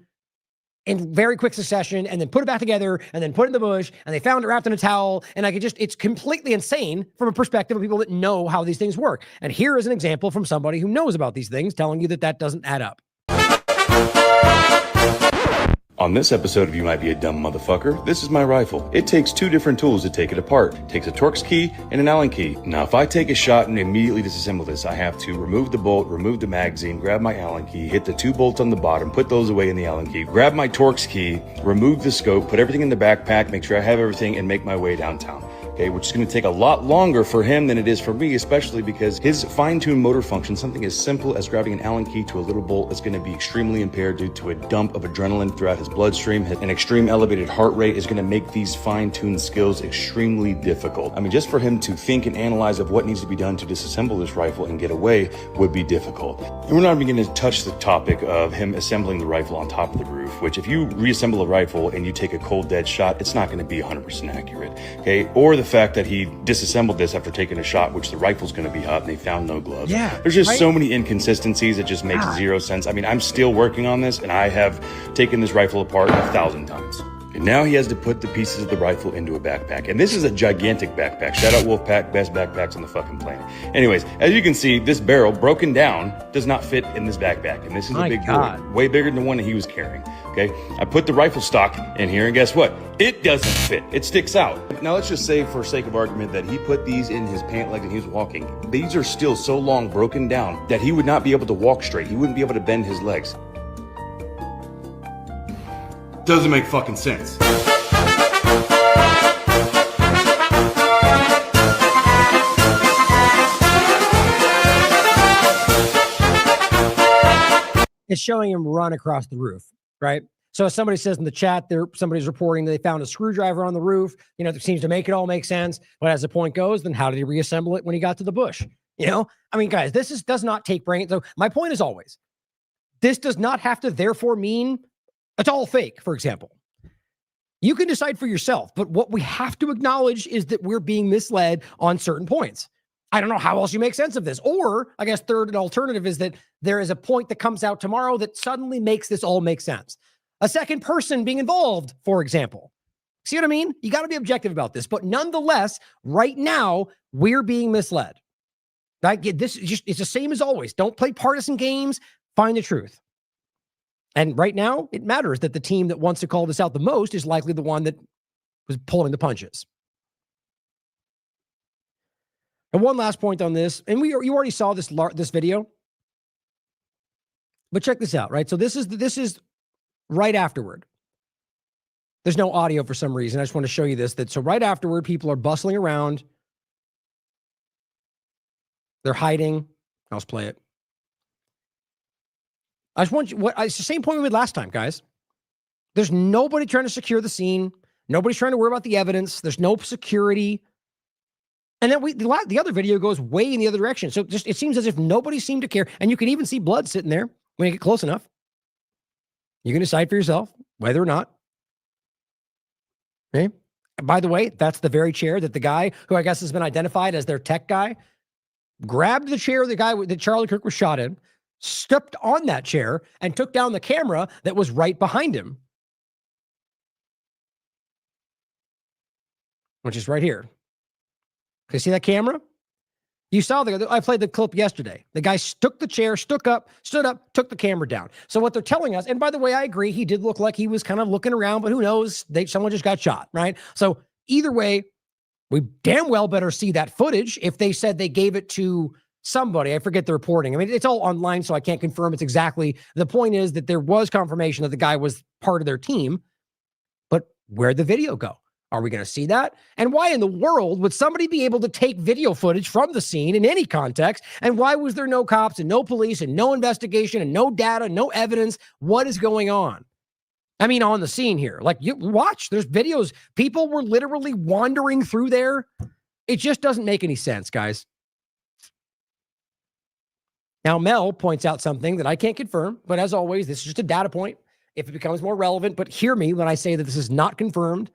in very quick succession and then put it back together and then put it in the bush, and they found it wrapped in a towel. And it's completely insane from a perspective of people that know how these things work. And here is an example from somebody who knows about these things telling you that doesn't add up. On this episode of You Might Be a Dumb Motherfucker, this is my rifle. It takes two different tools to take it apart. It takes a Torx key and an Allen key. Now, if I take a shot and immediately disassemble this, I have to remove the bolt, remove the magazine, grab my Allen key, hit the two bolts on the bottom, put those away in the Allen key, grab my Torx key, remove the scope, put everything in the backpack, make sure I have everything, and make my way downtown. Okay, which is going to take a lot longer for him than it is for me, especially because his fine-tuned motor function, something as simple as grabbing an Allen key to a little bolt, is going to be extremely impaired due to a dump of adrenaline throughout his bloodstream. An extreme elevated heart rate is going to make these fine-tuned skills extremely difficult. I mean, just for him to think and analyze of what needs to be done to disassemble this rifle and get away would be difficult. And we're not even going to touch the topic of him assembling the rifle on top of the roof, which if you reassemble a rifle and you take a cold dead shot, it's not going to be 100% accurate, okay? Or the fact that he disassembled this after taking a shot, which the rifle's going to be hot and they found no gloves. Yeah, there's just so many inconsistencies. It just makes zero sense. I mean, I'm still working on this and I have taken this rifle apart 1,000 times. And now he has to put the pieces of the rifle into a backpack. And this is a gigantic backpack. Shout out Wolfpack, best backpacks on the fucking planet. Anyways, as you can see, this barrel, broken down, does not fit in this backpack. And this is a big boy, way bigger than the one that he was carrying. Okay, I put the rifle stock in here, and guess what? It doesn't fit. It sticks out. Now let's just say, for sake of argument, that he put these in his pant leg and he was walking. These are still so long broken down that he would not be able to walk straight. He wouldn't be able to bend his legs. Doesn't make fucking sense. It's showing him run across the roof, right? So as somebody says in the chat, somebody's reporting that they found a screwdriver on the roof. You know, that seems to make it all make sense. But as the point goes, then how did he reassemble it when he got to the bush? You know, I mean, guys, does not take brains. So my point is always, this does not have to therefore mean it's all fake, for example. You can decide for yourself, but what we have to acknowledge is that we're being misled on certain points. I don't know how else you make sense of this. Or I guess third and alternative is that there is a point that comes out tomorrow that suddenly makes this all make sense. A second person being involved, for example. See what I mean? You got to be objective about this. But nonetheless, right now, we're being misled. Right? This is just, it's the same as always. Don't play partisan games. Find the truth. And right now, it matters that the team that wants to call this out the most is likely the one that was pulling the punches. And one last point on this, and you already saw this video, but check this out, right? So this is right afterward. There's no audio for some reason. I just want to show you this. So right afterward, people are bustling around. They're hiding. I'll play it. I just want you, it's the same point we made last time, guys. There's nobody trying to secure the scene. Nobody's trying to worry about the evidence. There's no security. And then the other video goes way in the other direction. So it seems as if nobody seemed to care. And you can even see blood sitting there when you get close enough. You can decide for yourself whether or not. Okay. By the way, that's the very chair that the guy who I guess has been identified as their tech guy grabbed the chair the guy that Charlie Kirk was shot in, stepped on that chair, and took down the camera that was right behind him, which is right here. Okay, see that camera? You saw I played the clip yesterday. The guy took the chair, stood up, took the camera down. So what they're telling us, and by the way, I agree, he did look like he was kind of looking around, but who knows? Someone just got shot, right? So either way, we damn well better see that footage if they said they gave it to somebody. I forget the reporting. I mean, it's all online, so I can't confirm it's exactly. The point is that there was confirmation that the guy was part of their team, but where'd the video go? Are we going to see that? And why in the world would somebody be able to take video footage from the scene in any context? And why was there no cops and no police and no investigation and no data, no evidence? What is going on? I mean, on the scene here, like you watch, there's videos. People were literally wandering through there. It just doesn't make any sense, guys. Now, Mel points out something that I can't confirm, but as always, this is just a data point. If it becomes more relevant, but hear me when I say that this is not confirmed.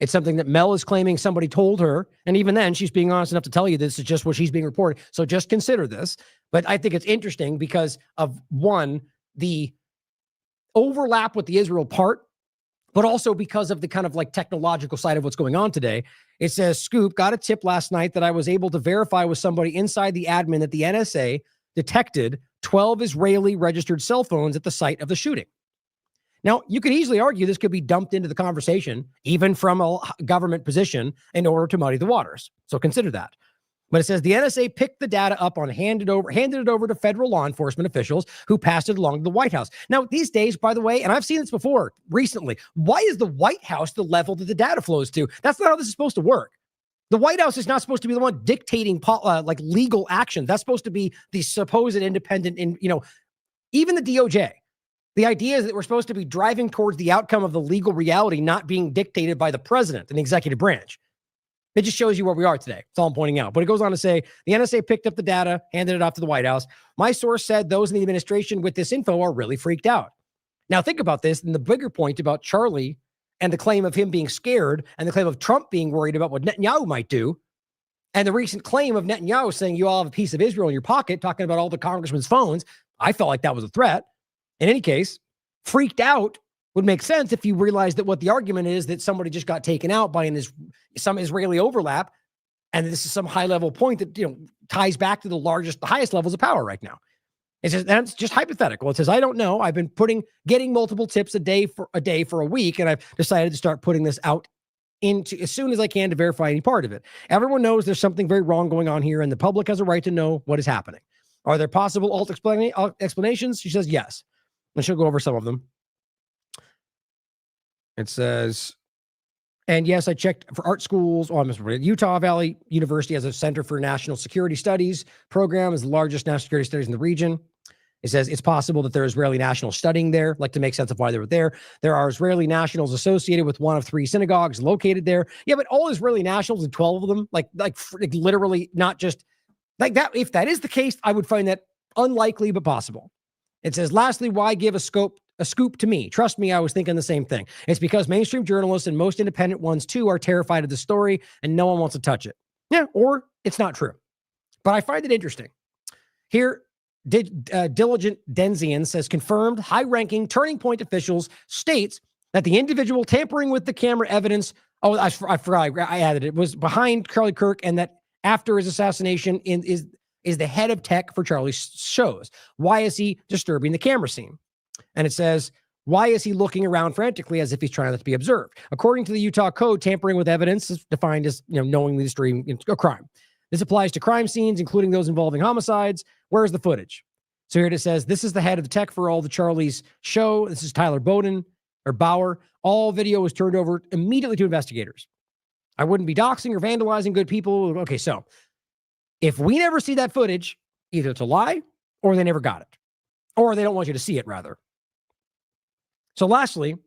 It's something that Mel is claiming somebody told her. And even then, she's being honest enough to tell you this is just what she's being reported. So just consider this. But I think it's interesting because of, one, the overlap with the Israel part, but also because of the kind of like technological side of what's going on today. It says, Scoop, got a tip last night that I was able to verify with somebody inside the admin that the NSA detected 12 Israeli registered cell phones at the site of the shooting. Now, you could easily argue this could be dumped into the conversation, even from a government position, in order to muddy the waters. So consider that. But it says the NSA picked the data up on handed it over to federal law enforcement officials who passed it along to the White House. Now, these days, by the way, and I've seen this before recently, why is the White House the level that the data flows to? That's not how this is supposed to work. The White House is not supposed to be the one dictating like legal action. That's supposed to be the supposed independent, even the DOJ. The idea is that we're supposed to be driving towards the outcome of the legal reality not being dictated by the president and the executive branch. It just shows you where we are today. That's all I'm pointing out. But it goes on to say, the NSA picked up the data, handed it off to the White House. My source said those in the administration with this info are really freaked out. Now think about this, and the bigger point about Charlie and the claim of him being scared and the claim of Trump being worried about what Netanyahu might do, and the recent claim of Netanyahu saying you all have a piece of Israel in your pocket, talking about all the congressmen's phones. I felt like that was a threat. In any case, freaked out would make sense if you realize that what the argument is that somebody just got taken out by some Israeli overlap, and this is some high-level point that ties back to the highest levels of power right now. It says that's just hypothetical. It says, I don't know. I've been getting multiple tips a day for a week, and I've decided to start putting this out into as soon as I can to verify any part of it. Everyone knows there's something very wrong going on here, and the public has a right to know what is happening. Are there possible explanations? She says yes, and she'll go over some of them. It says, and yes, I checked for art schools. Utah Valley University has a Center for National Security Studies program, is the largest national security studies in the region. It says it's possible that there are Israeli nationals studying there, like to make sense of why they were there. There are Israeli nationals associated with one of 3 synagogues located there. Yeah, but all Israeli nationals, and 12 of them, like literally not just like that. If that is the case, I would find that unlikely, but possible. It says, lastly, why give a scoop to me? Trust me, I was thinking the same thing. It's because mainstream journalists and most independent ones too are terrified of the story and no one wants to touch it. Yeah, or it's not true. But I find it interesting. Here, Diligent Denzian says, confirmed, high-ranking Turning Point officials states that the individual tampering with the camera evidence, I forgot, I added it, was behind Charlie Kirk, and that after his assassination is the head of tech for Charlie's shows. Why is he disturbing the camera scene? And it says, why is he looking around frantically as if he's trying not to be observed? According to the Utah Code, tampering with evidence is defined as knowingly disturbing a crime. This applies to crime scenes, including those involving homicides. Where's the footage? So here it says, this is the head of the tech for all the Charlie's show. This is Tyler Bauer. All video was turned over immediately to investigators. I wouldn't be doxing or vandalizing good people. Okay, so if we never see that footage, either it's a lie or they never got it, or they don't want you to see it, rather. So lastly,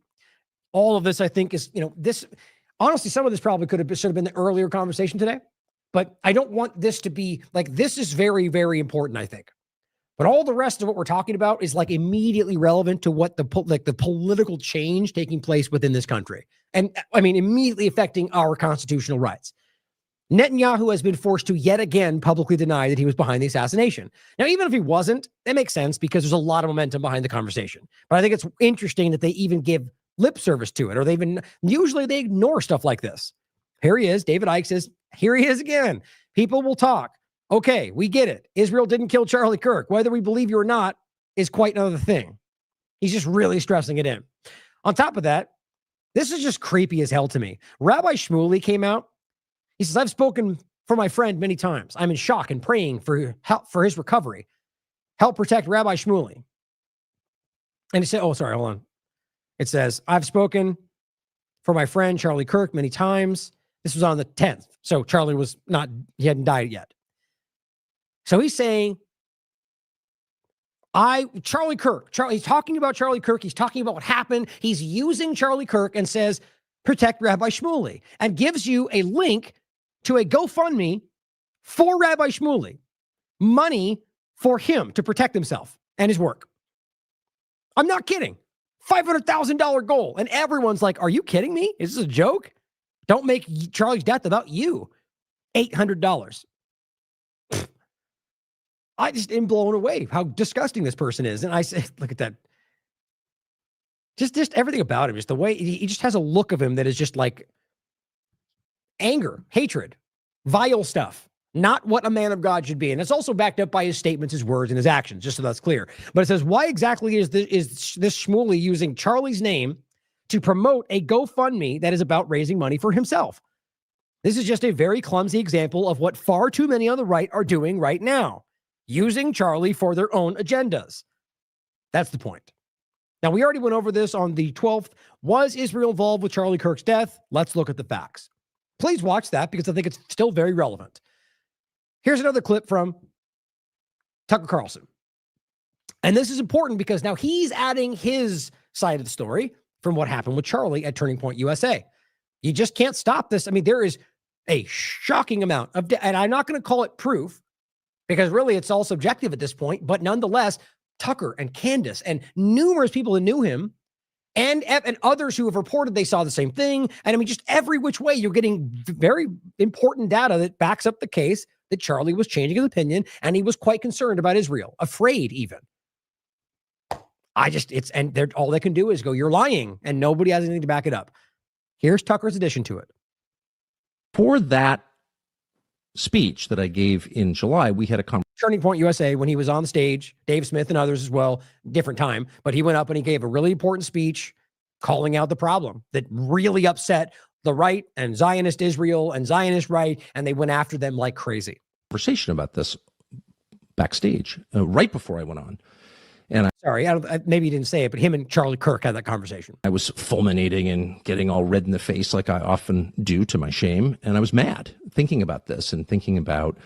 all of this, I think, is, this, honestly, some of this probably should have been the earlier conversation today, but I don't want this to be like, this is very, very important, I think. But all the rest of what we're talking about is like immediately relevant to what the political change taking place within this country. And I mean, immediately affecting our constitutional rights. Netanyahu has been forced to yet again publicly deny that he was behind the assassination. Now, even if he wasn't, that makes sense because there's a lot of momentum behind the conversation. But I think it's interesting that they even give lip service to it, usually they ignore stuff like this. Here he is. David Icke says, here he is again. People will talk. Okay, we get it. Israel didn't kill Charlie Kirk. Whether we believe you or not is quite another thing. He's just really stressing it in. On top of that, this is just creepy as hell to me. Rabbi Shmuley came out. He says, I've spoken for my friend many times. I'm in shock and praying for help for his recovery. Help protect Rabbi Shmuley. And he said, hold on. It says, I've spoken for my friend Charlie Kirk many times. This was on the 10th. So Charlie he hadn't died yet. So he's saying, Charlie Kirk, he's talking about Charlie Kirk. He's talking about what happened. He's using Charlie Kirk and says, protect Rabbi Shmuley, and gives you a link to a GoFundMe for Rabbi Shmuley, money for him to protect himself and his work. I'm not kidding. $500,000 goal. And everyone's like, are you kidding me? Is this a joke? Don't make Charlie's death about you. $800. I just am blown away how disgusting this person is. And I say, look at that. Just everything about him, just the way he just has a look of him that is just like anger, hatred, vile stuff. Not what a man of God should be. And it's also backed up by his statements, his words, and his actions, just so that's clear. But it says, why exactly is this Shmuley using Charlie's name to promote a GoFundMe that is about raising money for himself? This is just a very clumsy example of what far too many on the right are doing right now. Using Charlie for their own agendas. That's the point. Now, we already went over this on the 12th. Was Israel involved with Charlie Kirk's death? Let's look at the facts. Please watch that because I think it's still very relevant. Here's another clip from Tucker Carlson. And this is important because now he's adding his side of the story from what happened with Charlie at Turning Point USA. You just can't stop this. I mean, there is a shocking amount of, and I'm not going to call it proof, because really it's all subjective at this point, but nonetheless, Tucker and Candace and numerous people who knew him and others who have reported they saw the same thing. And I mean, just every which way, you're getting very important data that backs up the case that Charlie was changing his opinion and he was quite concerned about Israel, afraid even. all they can do is go, you're lying, and nobody has anything to back it up. Here's Tucker's addition to it. For that speech that I gave in July, we had a conversation. Turning Point USA, when he was on stage, Dave Smith and others as well, different time, but he went up and he gave a really important speech calling out the problem that really upset the right and Zionist Israel and Zionist right, and they went after them like crazy. Conversation about this backstage right before I went on. And Maybe you didn't say it, but him and Charlie Kirk had that conversation. I was fulminating and getting all red in the face like I often do, to my shame. And I was mad thinking about this and thinking about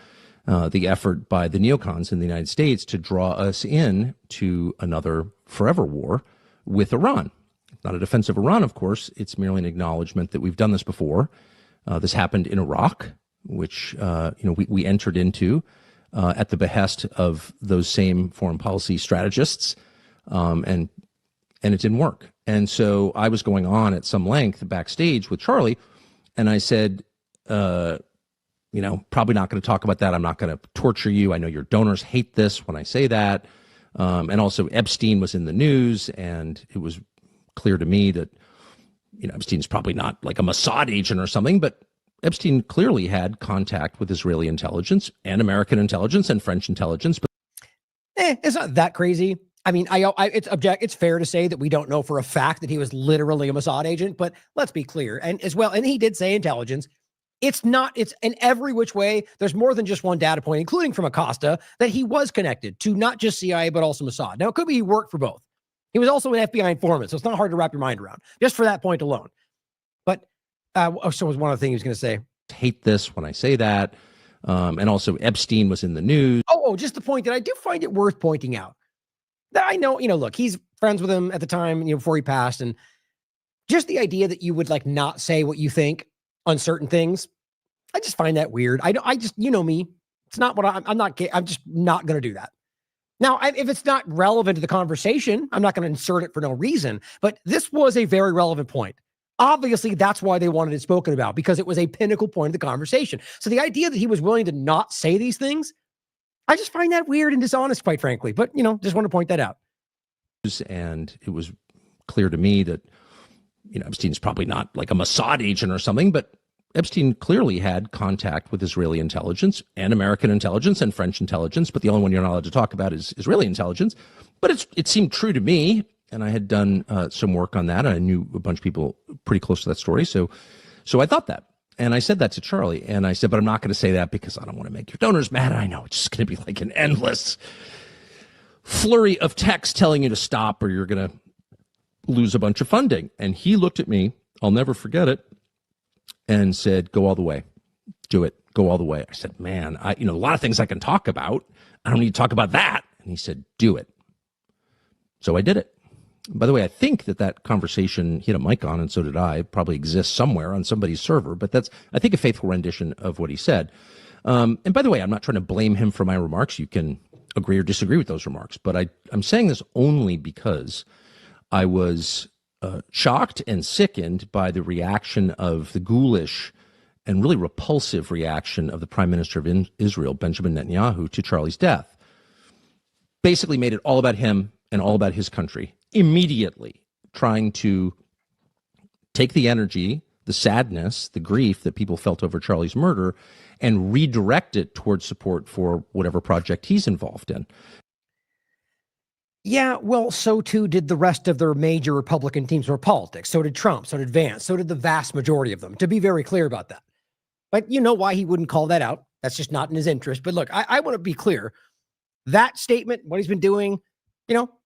the effort by the neocons in the United States to draw us in to another forever war with Iran. Not a defense of Iran, of course. It's merely an acknowledgement that we've done this before. This happened in Iraq, which we entered into at the behest of those same foreign policy strategists, and it didn't work. And so I was going on at some length backstage with Charlie, and I said, probably not going to talk about that. I'm not going to torture you. I know your donors hate this when I say that. And also Epstein was in the news, and it was clear to me that, Epstein's probably not like a Mossad agent or something, but Epstein clearly had contact with Israeli intelligence and American intelligence and French intelligence. But it's not that crazy. I mean, it's fair to say that we don't know for a fact that he was literally a Mossad agent, but let's be clear. And as well, and he did say intelligence. It's in every which way. There's more than just one data point, including from Acosta, that he was connected to not just CIA, but also Mossad. Now, it could be he worked for both. He was also an FBI informant, so it's not hard to wrap your mind around, just for that point alone. But so was one of the things he was going to say. Hate this when I say that. And also Epstein was in the news. Just the point that I do find it worth pointing out. That I know, look, he's friends with him at the time, before he passed. And just the idea that you would not say what you think on certain things, I just find that weird. I just, me, it's not what I'm just not going to do that. Now, if it's not relevant to the conversation, I'm not going to insert it for no reason, but this was a very relevant point. Obviously, that's why they wanted it spoken about, because it was a pinnacle point of the conversation. So the idea that he was willing to not say these things, I just find that weird and dishonest, quite frankly. But, just want to point that out. And it was clear to me that, Epstein's probably not like a Mossad agent or something, but Epstein clearly had contact with Israeli intelligence and American intelligence and French intelligence, but the only one you're not allowed to talk about is Israeli intelligence. But it seemed true to me, and I had done some work on that, and I knew a bunch of people pretty close to that story. So I thought that, and I said that to Charlie, and I said, but I'm not going to say that because I don't want to make your donors mad. I know it's just going to be like an endless flurry of text telling you to stop or you're going to lose a bunch of funding. And he looked at me, I'll never forget it, and said, go all the way. Do it. Go all the way. I said, man, a lot of things I can talk about. I don't need to talk about that. And he said, do it. So I did it. By the way, I think that conversation, he had a mic on, and so did I. It probably exists somewhere on somebody's server, but that's, I think, a faithful rendition of what he said. And by the way, I'm not trying to blame him for my remarks. You can agree or disagree with those remarks, but I'm saying this only because I was shocked and sickened by the reaction of the ghoulish and really repulsive reaction of the Prime Minister of Israel, Benjamin Netanyahu, to Charlie's death. Basically made it all about him and all about his country, immediately trying to take the energy, the sadness, the grief that people felt over Charlie's murder and redirect it towards support for whatever project he's involved in. Yeah, well, so too did the rest of their major Republican teams for politics. So did Trump, so did Vance, so did the vast majority of them, to be very clear about that. But you know why he wouldn't call that out. That's just not in his interest. But look, I want to be clear. That statement, what he's been doing,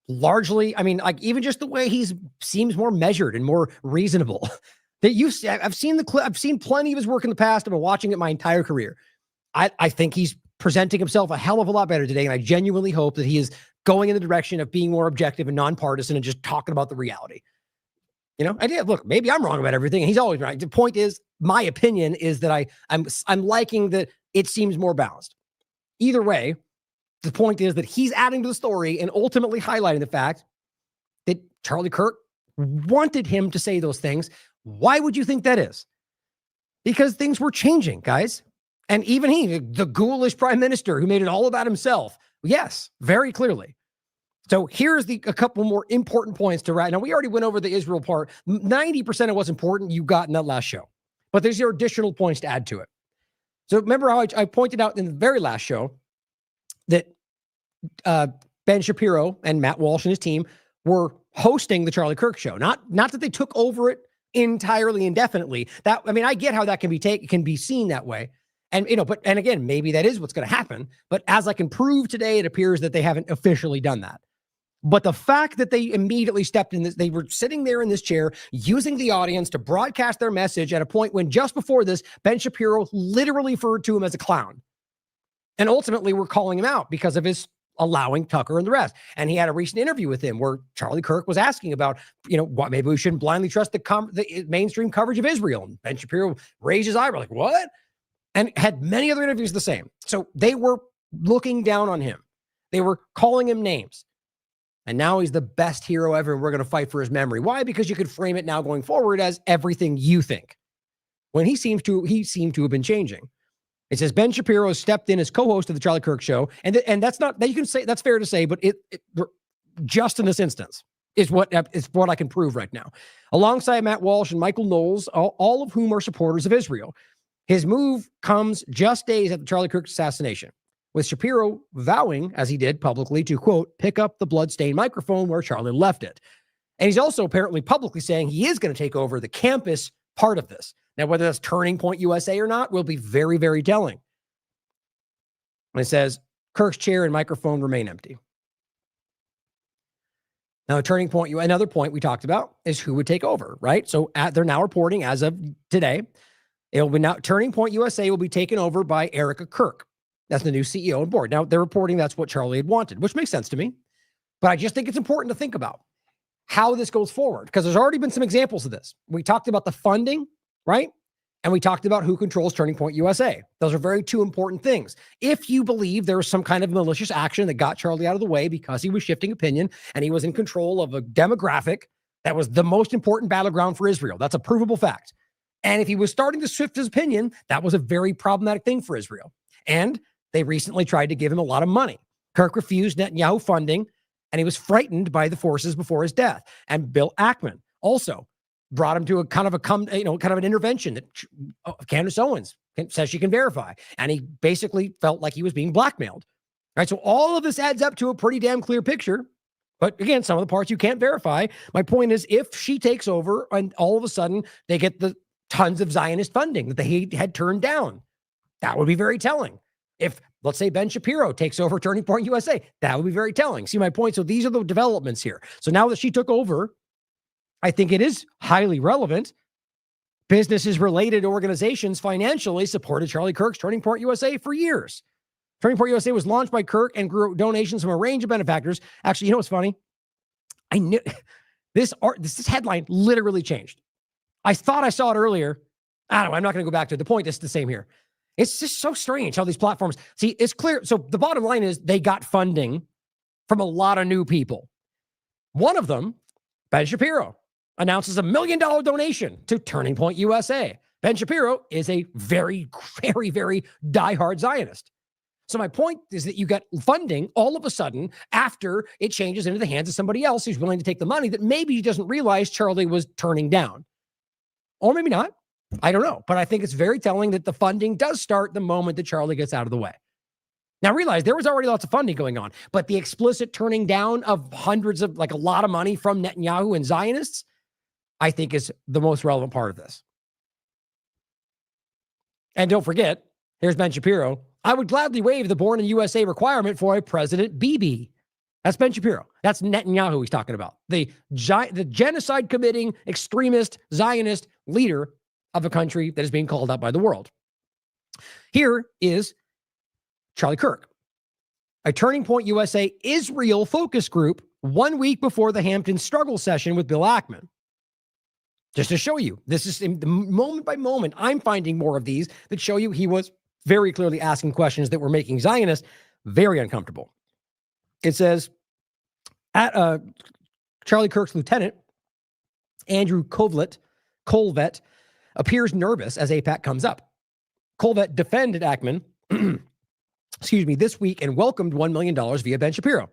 largely, even just the way seems more measured and more reasonable. I've seen the clip. I've seen plenty of his work in the past. I've been watching it my entire career. I think he's presenting himself a hell of a lot better today, and I genuinely hope that he is going in the direction of being more objective and nonpartisan and just talking about the reality. Look, maybe I'm wrong about everything, and he's always right. The point is, my opinion is that I'm liking that it seems more balanced. Either way, the point is that he's adding to the story and ultimately highlighting the fact that Charlie Kirk wanted him to say those things. Why would you think that is? Because things were changing, guys. And even he, the ghoulish prime minister who made it all about himself, yes, very clearly. So here's a couple more important points to write. Now, we already went over the Israel part. 90% of what's important you got in that last show. But there's your additional points to add to it. So remember how I pointed out in the very last show that Ben Shapiro and Matt Walsh and his team were hosting the Charlie Kirk show. Not that they took over it entirely indefinitely. I get how that can be seen that way. And and again, maybe that is what's going to happen. But as I can prove today, it appears that they haven't officially done that. But the fact that they immediately stepped in this, they were sitting there in this chair using the audience to broadcast their message at a point when just before this, Ben Shapiro literally referred to him as a clown. And ultimately, we're calling him out because of his allowing Tucker and the rest. And he had a recent interview with him where Charlie Kirk was asking about, what maybe we shouldn't blindly trust the mainstream coverage of Israel. And Ben Shapiro raised his eyebrow like, what? And had many other interviews the same. So they were looking down on him. They were calling him names. And now he's the best hero ever, and we're going to fight for his memory. Why? Because you could frame it now going forward as everything you think. When he seemed to have been changing. It says Ben Shapiro stepped in as co-host of the Charlie Kirk show, and that's not that you can say that's fair to say, but it just in this instance is what I can prove right now. Alongside Matt Walsh and Michael Knowles, all of whom are supporters of Israel. His move comes just days after Charlie Kirk's assassination, with Shapiro vowing, as he did publicly, to, quote, pick up the bloodstained microphone where Charlie left it. And he's also apparently publicly saying he is going to take over the campus part of this. Now, whether that's Turning Point USA or not will be very, very telling. And it says, Kirk's chair and microphone remain empty. Now, Turning Point, another point we talked about is who would take over, right? So they're now reporting as of today, it will be now Turning Point USA will be taken over by Erica Kirk. That's the new CEO and board. Now, they're reporting that's what Charlie had wanted, which makes sense to me. But I just think it's important to think about how this goes forward, because there's already been some examples of this. We talked about the funding, right? And we talked about who controls Turning Point USA. Those are two important things. If you believe there was some kind of malicious action that got Charlie out of the way because he was shifting opinion and he was in control of a demographic that was the most important battleground for Israel, that's a provable fact. And if he was starting to shift his opinion, that was a very problematic thing for Israel. And they recently tried to give him a lot of money. Kirk refused Netanyahu funding, and he was frightened by the forces before his death. And Bill Ackman also brought him to a kind of an intervention that Candace Owens says she can verify. And he basically felt like he was being blackmailed. All right, so all of this adds up to a pretty damn clear picture. But again, some of the parts you can't verify. My point is, if she takes over and all of a sudden they get the tons of Zionist funding that they had turned down, that would be very telling. If, let's say, Ben Shapiro takes over Turning Point USA, that would be very telling. See my point? So these are the developments here. So now that she took over, I think it is highly relevant. Businesses, related organizations financially supported Charlie Kirk's Turning Point USA for years. Turning Point USA was launched by Kirk and grew donations from a range of benefactors. Actually, you know what's funny? I knew this headline literally changed. I thought I saw it earlier. I don't know. I'm not going to go back to it. The point is the same here. It's just so strange how these platforms, see, it's clear. So the bottom line is they got funding from a lot of new people. One of them, Ben Shapiro, announces $1 million donation to Turning Point USA. Ben Shapiro is a very, very, very diehard Zionist. So my point is that you got funding all of a sudden after it changes into the hands of somebody else who's willing to take the money that maybe he doesn't realize Charlie was turning down. Or maybe not. I don't know. But I think it's very telling that the funding does start the moment that Charlie gets out of the way. Now realize there was already lots of funding going on, but the explicit turning down of hundreds of, a lot of money from Netanyahu and Zionists, I think is the most relevant part of this. And don't forget, here's Ben Shapiro. I would gladly waive the born in USA requirement for a President BB. That's Ben Shapiro. That's Netanyahu he's talking about. The genocide committing extremist Zionist leader of a country that is being called out by the world. Here is Charlie Kirk, a Turning Point USA Israel focus group 1 week before the Hampton struggle session with Bill Ackman. Just to show you, this is in the moment by moment, I'm finding more of these that show you he was very clearly asking questions that were making Zionists very uncomfortable. It says, at Charlie Kirk's lieutenant, Andrew Colvett, appears nervous as AIPAC comes up. Colvett defended Ackman, this week and welcomed $1 million via Ben Shapiro.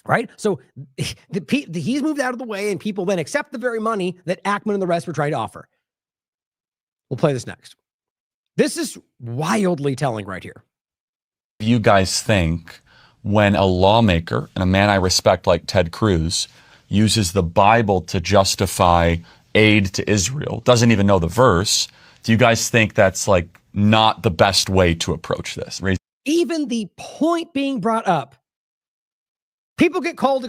right? So he's moved out of the way, and people then accept the very money that Ackman and the rest were trying to offer. We'll play this next. This is wildly telling right here. You guys think when a lawmaker and a man I respect like Ted Cruz uses the Bible to justify aid to Israel, doesn't even know the verse, do you guys think that's like not the best way to approach this? Even the point being brought up, people get called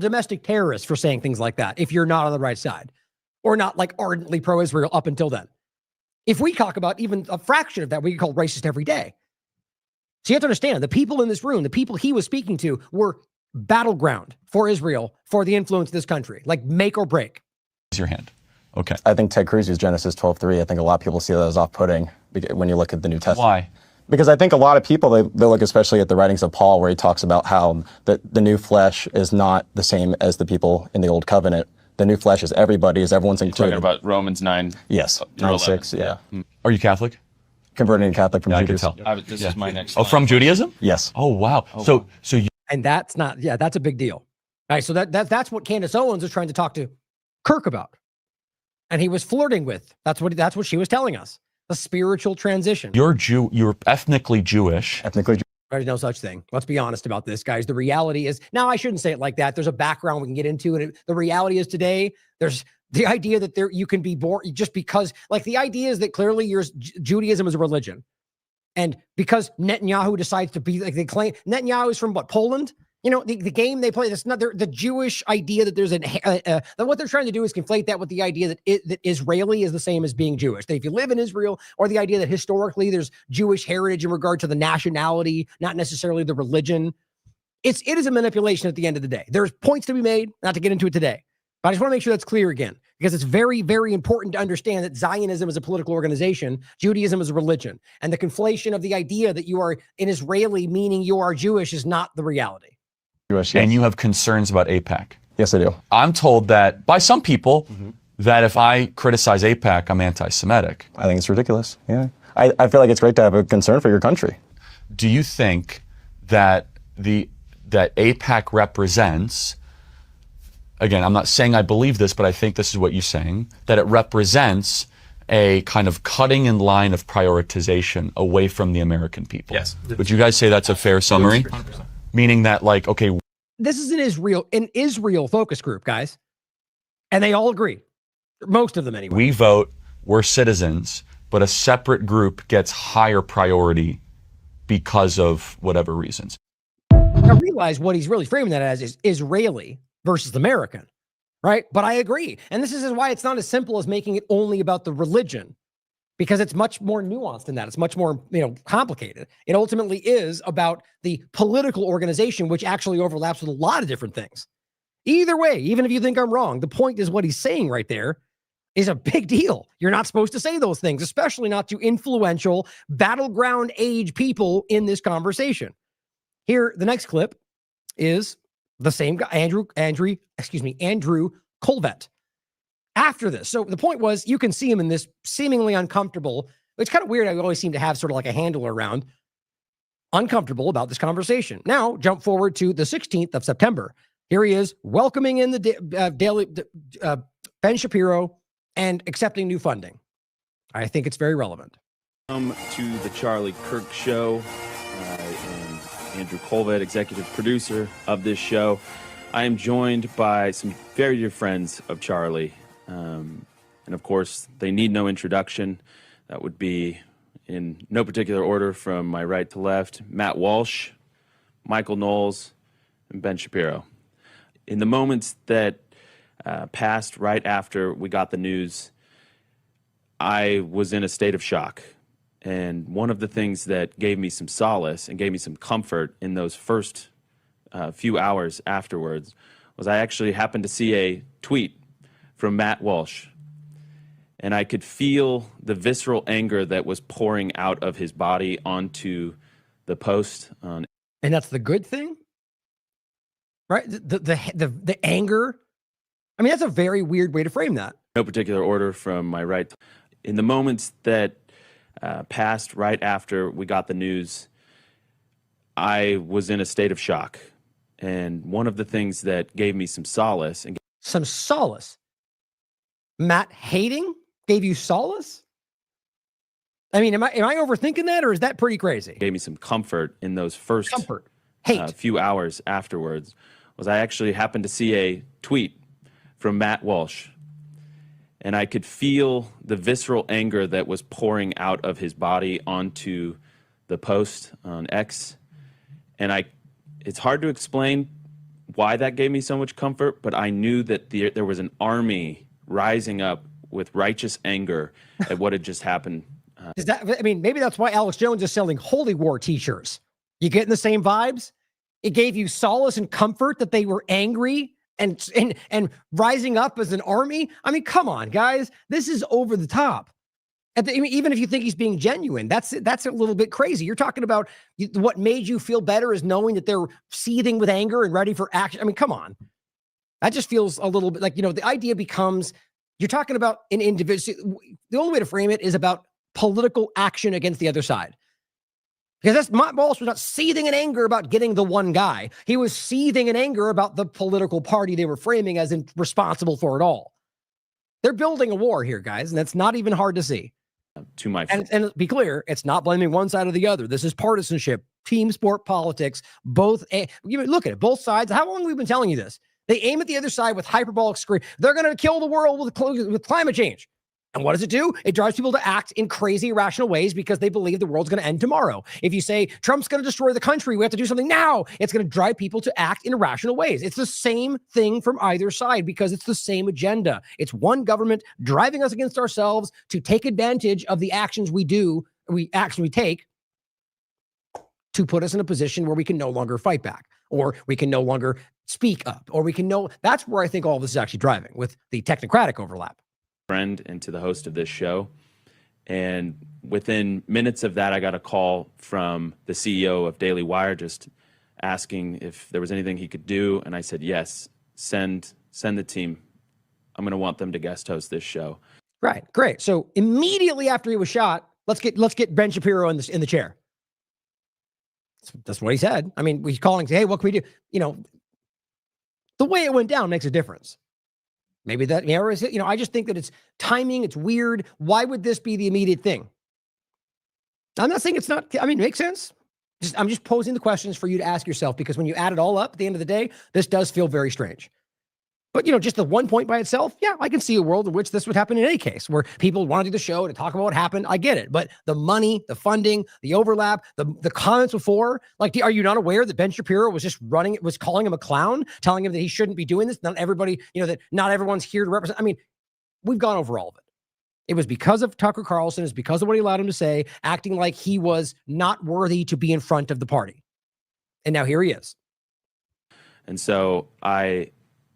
domestic terrorists for saying things like that if you're not on the right side or not like ardently pro-Israel up until then. If we talk about even a fraction of that, we get called racist every day. So you have to understand, the people in this room, the people he was speaking to were battleground for Israel, for the influence of this country, like make or break. Raise your hand. Okay. I think Ted Cruz used Genesis 12:3. I think a lot of people see that as off-putting when you look at the New Testament. Why? Because I think a lot of people, they look especially at the writings of Paul, where he talks about how the new flesh is not the same as the people in the old covenant. The new flesh is everybody, is everyone's included. Talking about Romans 9. Yes, 9:6, yeah. Are you Catholic? Converting to Catholic from Judaism. Judaism. I can tell. This is my next Oh, from Judaism? Yes. Oh, wow. Oh, so wow. you. And that's not, that's a big deal. All right, so that's what Candace Owens was trying to talk to Kirk about. And he was flirting with, that's what she was telling us, the spiritual transition. You're ethnically Jewish. There's no such thing. Let's be honest about this, guys. The reality is, now I shouldn't say it like that. There's a background we can get into, and the reality is today, there's the idea that you can be born just because, like the idea is that clearly Judaism is a religion. And because Netanyahu decides to be, like they claim, Netanyahu is from what, Poland? You know, the game they play, that's not the Jewish idea that there's that what they're trying to do is conflate that with the idea that Israeli is the same as being Jewish. That if you live in Israel, or the idea that historically there's Jewish heritage in regard to the nationality, not necessarily the religion. It is a manipulation at the end of the day. There's points to be made, not to get into it today. But I just want to make sure that's clear again, because it's very, very important to understand that Zionism is a political organization, Judaism is a religion, and the conflation of the idea that you are an Israeli, meaning you are Jewish, is not the reality. Jewish, And you have concerns about AIPAC. Yes, I do. I'm told that by some people that if I criticize AIPAC, I'm anti-Semitic. I think it's ridiculous. Yeah. I feel like it's great to have a concern for your country. Do you think that that AIPAC represents, again, I'm not saying I believe this, but I think this is what you're saying, that it represents a kind of cutting in line of prioritization away from the American people? Yes. Would you guys say that's a fair summary? 100%. Meaning that, like, okay. This is an Israel focus group, guys. And they all agree. Most of them anyway. We vote, we're citizens, but a separate group gets higher priority because of whatever reasons. I realize what he's really framing that as is Israeli versus American, right? But I agree. And this is why it's not as simple as making it only about the religion, because it's much more nuanced than that. It's much more, complicated. It ultimately is about the political organization, which actually overlaps with a lot of different things. Either way, even if you think I'm wrong, the point is what he's saying right there is a big deal. You're not supposed to say those things, especially not to influential battleground age people in this conversation. Here, the next clip is the same guy, Andrew Colvett. After this. So the point was, you can see him in this seemingly uncomfortable, it's kind of weird. I always seem to have sort of like a handler around, uncomfortable about this conversation. Now, jump forward to the 16th of September. Here he is welcoming in the Ben Shapiro and accepting new funding. I think it's very relevant. Welcome to the Charlie Kirk Show. I am Andrew Colvett, executive producer of this show. I am joined by some very dear friends of Charlie. And of course, they need no introduction. That would be, in no particular order from my right to left, Matt Walsh, Michael Knowles, and Ben Shapiro. In the moments that passed right after we got the news, I was in a state of shock. And one of the things that gave me some solace and gave me some comfort in those first few hours afterwards was I actually happened to see a tweet from Matt Walsh, and I could feel the visceral anger that was pouring out of his body onto the post. And that's the good thing, right? The anger. I mean, that's a very weird way to frame that. No particular order from my right. In the moments that passed right after we got the news, I was in a state of shock. And one of the things that gave me some solace Matt hating gave you solace? I mean, am I overthinking that, or is that pretty crazy? Gave me some comfort in those first hate few hours afterwards was I actually happened to see a tweet from Matt Walsh, and I could feel the visceral anger that was pouring out of his body onto the post on X. And it's hard to explain why that gave me so much comfort, but I knew that there was an army rising up with righteous anger at what had just happened. Maybe that's why Alex Jones is selling Holy War t-shirts. You getting the same vibes? It gave you solace and comfort that they were angry and rising up as an army. I mean, come on, guys. This is over the top. Even if you think he's being genuine, that's a little bit crazy. You're talking about what made you feel better is knowing that they're seething with anger and ready for action. I mean, come on. That just feels a little bit like, the idea becomes you're talking about an individual. The only way to frame it is about political action against the other side. Because Matt Walsh was not seething in anger about getting the one guy. He was seething in anger about the political party they were framing as responsible for it all. They're building a war here, guys, and that's not even hard to see. And be clear, it's not blaming one side or the other. This is partisanship, team sport politics, both. Look at it, both sides. How long have we been telling you this? They aim at the other side with hyperbolic scream. They're going to kill the world with climate change. And what does it do? It drives people to act in crazy, irrational ways because they believe the world's going to end tomorrow. If you say Trump's going to destroy the country, we have to do something now, it's going to drive people to act in irrational ways. It's the same thing from either side because it's the same agenda. It's one government driving us against ourselves to take advantage of the actions we take to put us in a position where we can no longer fight back, or we can no longer speak up, or that's where I think all of this is actually driving with the technocratic overlap. Friend and to the host of this show. And within minutes of that, I got a call from the CEO of Daily Wire just asking if there was anything he could do. And I said, yes, send the team. I'm going to want them to guest host this show. Right. Great. So immediately after he was shot, let's get Ben Shapiro in the chair. That's what he said. I mean, he's calling, hey, what can we do? The way it went down makes a difference. Maybe that, or is it, I just think that it's timing. It's weird. Why would this be the immediate thing? I'm not saying it's not, it makes sense. I'm just posing the questions for you to ask yourself, because when you add it all up at the end of the day, this does feel very strange. But, just the one point by itself, yeah, I can see a world in which this would happen in any case where people want to do the show to talk about what happened. I get it. But the money, the funding, the overlap, the comments before, are you not aware that Ben Shapiro was just was calling him a clown, telling him that he shouldn't be doing this? Not everybody, that not everyone's here to represent. We've gone over all of it. It was because of Tucker Carlson. It's because of what he allowed him to say, acting like he was not worthy to be in front of the party. And now here he is. And so I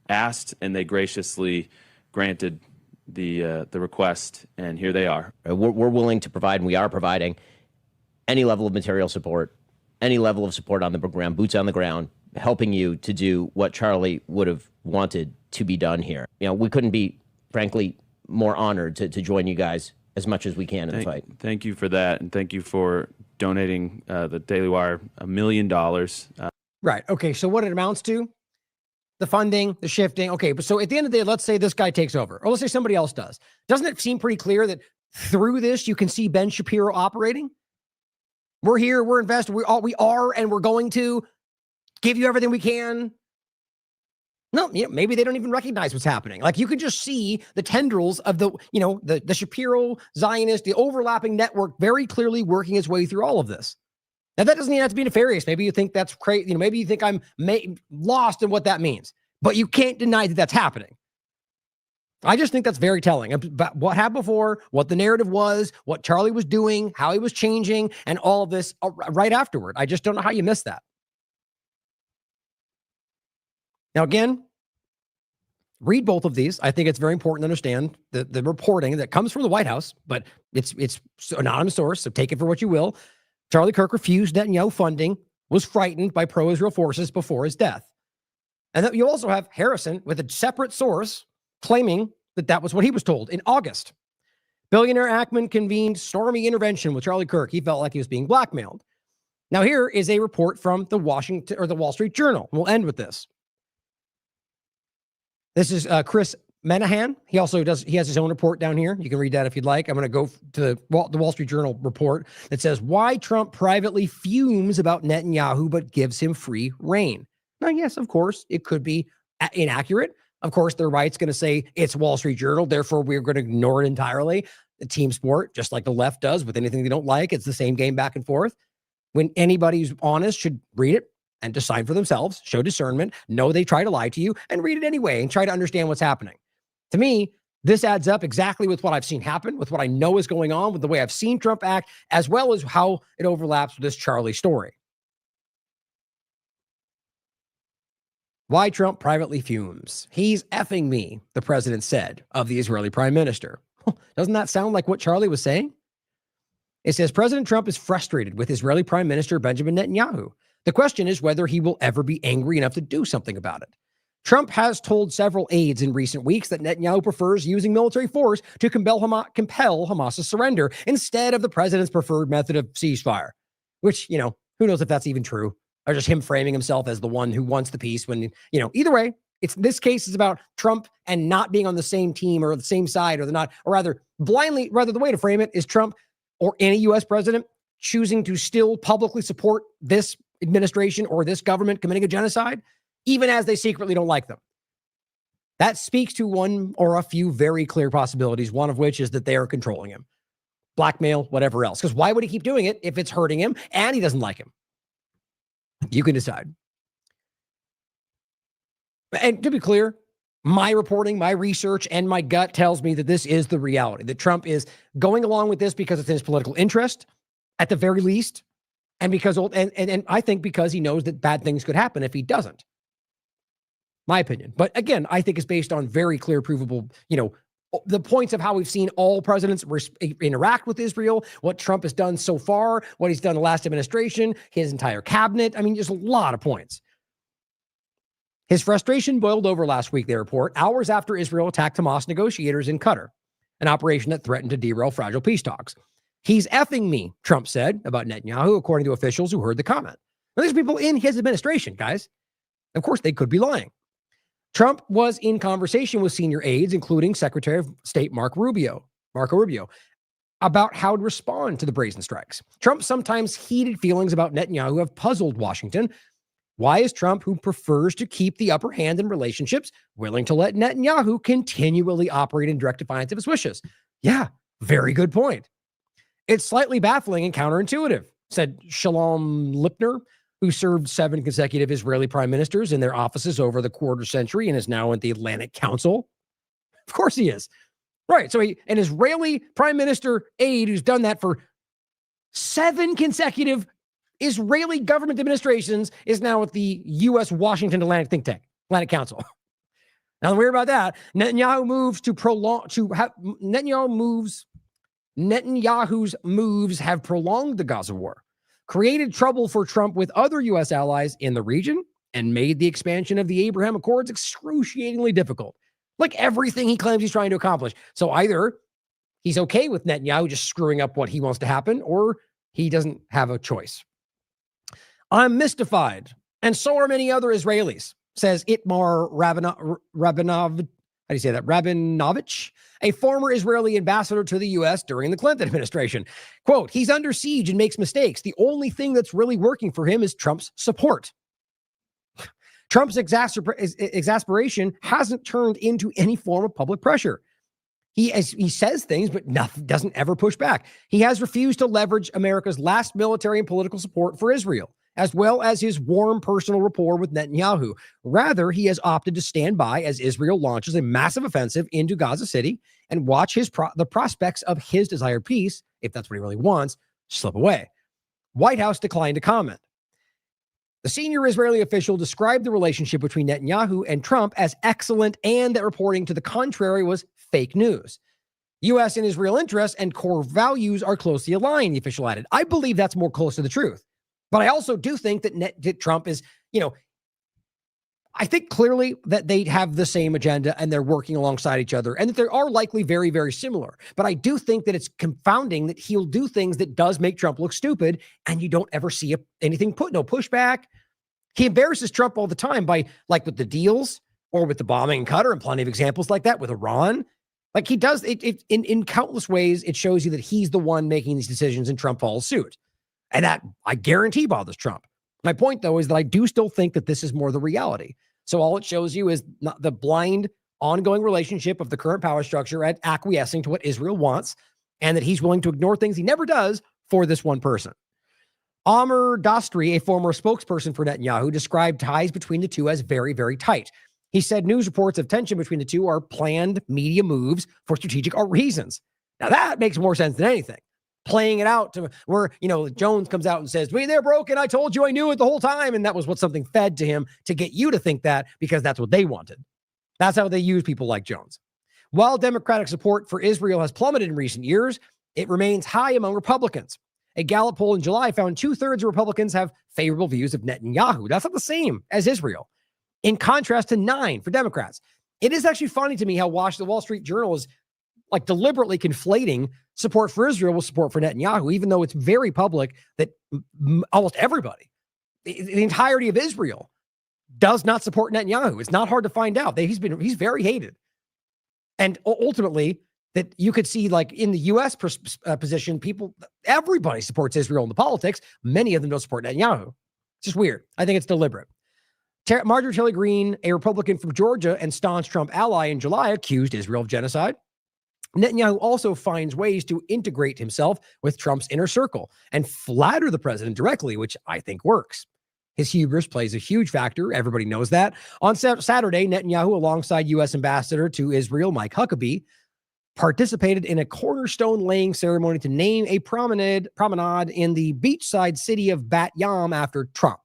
asked, and they graciously granted the request, and here they are. We're willing to provide, and we are providing, any level of material support, any level of support on the ground, boots on the ground, helping you to do what Charlie would have wanted to be done here. We couldn't be, frankly, more honored to join you guys as much as we can in the fight. Thank you for that, and thank you for donating the Daily Wire $1 million. Right. Okay, so what it amounts to? The funding, the shifting. Okay, but so at the end of the day, let's say this guy takes over, or let's say somebody else does. Doesn't it seem pretty clear that through this, you can see Ben Shapiro operating? We're here, we're invested, we are, and we're going to give you everything we can. No, maybe they don't even recognize what's happening. You can just see the tendrils of the Shapiro Zionist, the overlapping network very clearly working its way through all of this. Now, that doesn't even have to be nefarious. Maybe you think that's crazy. Maybe you think I'm lost in what that means. But you can't deny that that's happening. I just think that's very telling about what happened before, what the narrative was, what Charlie was doing, how he was changing, and all of this right afterward. I just don't know how you miss that. Now, again, read both of these. I think it's very important to understand the reporting that comes from the White House, but it's an anonymous source, so take it for what you will. Charlie Kirk refused Netanyahu funding, was frightened by pro-Israel forces before his death. And then you also have Harrison with a separate source claiming that was what he was told in August. Billionaire Ackman convened stormy intervention with Charlie Kirk. He felt like he was being blackmailed. Now, here is a report from the Wall Street Journal. We'll end with this. This is Chris Menahan. He has his own report down here. You can read that if you'd like. I'm going to go to the Wall Street Journal report that says why Trump privately fumes about Netanyahu but gives him free rein. Now, yes, of course, it could be inaccurate. Of course, their right's going to say it's Wall Street Journal, therefore we're going to ignore it entirely. The team sport, just like the left does with anything they don't like, it's the same game back and forth. When anybody who's honest should read it and decide for themselves, show discernment, know they try to lie to you, and read it anyway and try to understand what's happening. To me, this adds up exactly with what I've seen happen, with what I know is going on, with the way I've seen Trump act, as well as how it overlaps with this Charlie story. Why Trump privately fumes. He's effing me, the president said of the Israeli prime minister. Doesn't that sound like what Charlie was saying? It says President Trump is frustrated with Israeli Prime Minister Benjamin Netanyahu. The question is whether he will ever be angry enough to do something about it. Trump has told several aides in recent weeks that Netanyahu prefers using military force to compel Hamas's surrender instead of the president's preferred method of ceasefire, which, who knows if that's even true, or just him framing himself as the one who wants the peace when, either way, this case is about Trump and not being on the same team or the same side or the way to frame it is Trump or any U.S. president choosing to still publicly support this administration or this government committing a genocide, even as they secretly don't like them. That speaks to one or a few very clear possibilities, one of which is that they are controlling him. Blackmail, whatever else. Because why would he keep doing it if it's hurting him and he doesn't like him? You can decide. And to be clear, my reporting, my research, and my gut tells me that this is the reality, that Trump is going along with this because it's in his political interest, at the very least, and because I think because he knows that bad things could happen if he doesn't. My opinion. But again, I think it's based on very clear, provable, the points of how we've seen all presidents interact with Israel, what Trump has done so far, what he's done in the last administration, his entire cabinet. I mean, just a lot of points. His frustration boiled over last week, they report, hours after Israel attacked Hamas negotiators in Qatar, an operation that threatened to derail fragile peace talks. He's effing me, Trump said about Netanyahu, according to officials who heard the comment. Now, these people in his administration, guys. Of course, they could be lying. Trump was in conversation with senior aides, including Secretary of State Marco Rubio, about how to respond to the brazen strikes. Trump's sometimes heated feelings about Netanyahu have puzzled Washington. Why is Trump, who prefers to keep the upper hand in relationships, willing to let Netanyahu continually operate in direct defiance of his wishes? Yeah, very good point. It's slightly baffling and counterintuitive, said Shalom Lipner, who served 7 consecutive Israeli prime ministers in their offices over the quarter century and is now at the Atlantic Council. Of course he is. Right. So an Israeli prime minister aide who's done that for 7 consecutive Israeli government administrations is now at the U.S. Washington Atlantic think tank, Atlantic Council. Now, don't worry about that. Netanyahu's moves have prolonged the Gaza war, created trouble for Trump with other U.S. allies in the region, and made the expansion of the Abraham Accords excruciatingly difficult, like everything he claims he's trying to accomplish. So either he's okay with Netanyahu just screwing up what he wants to happen, or he doesn't have a choice. I'm mystified, and so are many other Israelis, says Itmar Rabinovich, a former Israeli ambassador to the U.S. during the Clinton administration. Quote, he's under siege and makes mistakes. The only thing that's really working for him is Trump's support. Trump's exasperation hasn't turned into any form of public pressure. He says things, but doesn't ever push back. He has refused to leverage America's last military and political support for Israel, as well as his warm personal rapport with Netanyahu. Rather, he has opted to stand by as Israel launches a massive offensive into Gaza City and watch the prospects of his desired peace, if that's what he really wants, slip away. White House declined to comment. The senior Israeli official described the relationship between Netanyahu and Trump as excellent, and that reporting to the contrary was fake news. U.S. and Israel interests and core values are closely aligned, the official added. I believe that's more close to the truth. But I also do think that Trump is, I think clearly that they have the same agenda and they're working alongside each other and that they are likely very, very similar. But I do think that it's confounding that he'll do things that does make Trump look stupid and you don't ever see anything no pushback. He embarrasses Trump all the time by, like, with the deals or with the bombing in Qatar, and plenty of examples like that with Iran. Like, he does it in countless ways. It shows you that he's the one making these decisions and Trump follows suit. And that, I guarantee, bothers Trump. My point, though, is that I do still think that this is more the reality. So all it shows you is not the blind, ongoing relationship of the current power structure at acquiescing to what Israel wants, and that he's willing to ignore things he never does for this one person. Amr Dostri, a former spokesperson for Netanyahu, described ties between the two as very, very tight. He said news reports of tension between the two are planned media moves for strategic reasons. Now that makes more sense than anything. Playing it out to where, Jones comes out and says, "Wait, they're broken. I told you, I knew it the whole time." And that was what something fed to him to get you to think that, because that's what they wanted. That's how they use people like Jones. While Democratic support for Israel has plummeted in recent years, it remains high among Republicans. A Gallup poll in July found 2/3 of Republicans have favorable views of Netanyahu. That's not the same as Israel, in contrast to 9 for Democrats. It is actually funny to me how the Wall Street Journal is like deliberately conflating support for Israel with support for Netanyahu, even though it's very public that almost everybody, the entirety of Israel, does not support Netanyahu. It's not hard to find out that he's very hated. And ultimately, that you could see, like, in the U.S. position, everybody supports Israel in the politics. Many of them don't support Netanyahu. It's just weird. I think it's deliberate. Marjorie Taylor Greene, a Republican from Georgia and staunch Trump ally, in July accused Israel of genocide. Netanyahu also finds ways to integrate himself with Trump's inner circle and flatter the president directly, which I think works. His hubris plays a huge factor. Everybody knows that. On Saturday, Netanyahu, alongside U.S. Ambassador to Israel, Mike Huckabee, participated in a cornerstone laying ceremony to name a promenade in the beachside city of Bat Yam after Trump.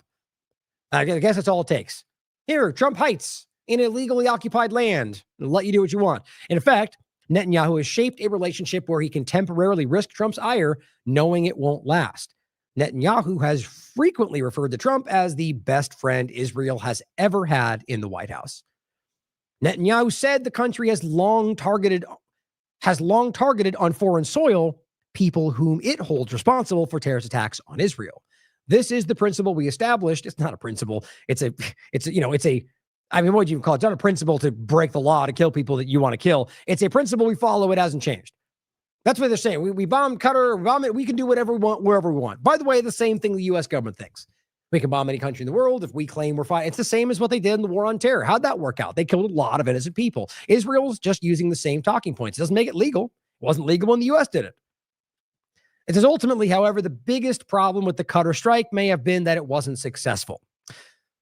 I guess that's all it takes. Here, Trump Heights, in illegally occupied land. It'll let you do what you want. In effect, Netanyahu has shaped a relationship where he can temporarily risk Trump's ire, knowing it won't last. Netanyahu has frequently referred to Trump as the best friend Israel has ever had in the White House. Netanyahu said the country has long targeted on foreign soil people whom it holds responsible for terrorist attacks on Israel. This is the principle we established. It's not a principle. What would you call it? It's not a principle to break the law to kill people that you want to kill. It's a principle we follow. It hasn't changed. That's what they're saying. We bomb Qatar, bomb it. We can do whatever we want, wherever we want. By the way, the same thing the U.S. government thinks. We can bomb any country in the world if we claim we're fine. It's the same as what they did in the war on terror. How'd that work out? They killed a lot of innocent people. Israel's just using the same talking points. It doesn't make it legal. It wasn't legal when the U.S. did it. It says ultimately, however, the biggest problem with the Qatar strike may have been that it wasn't successful.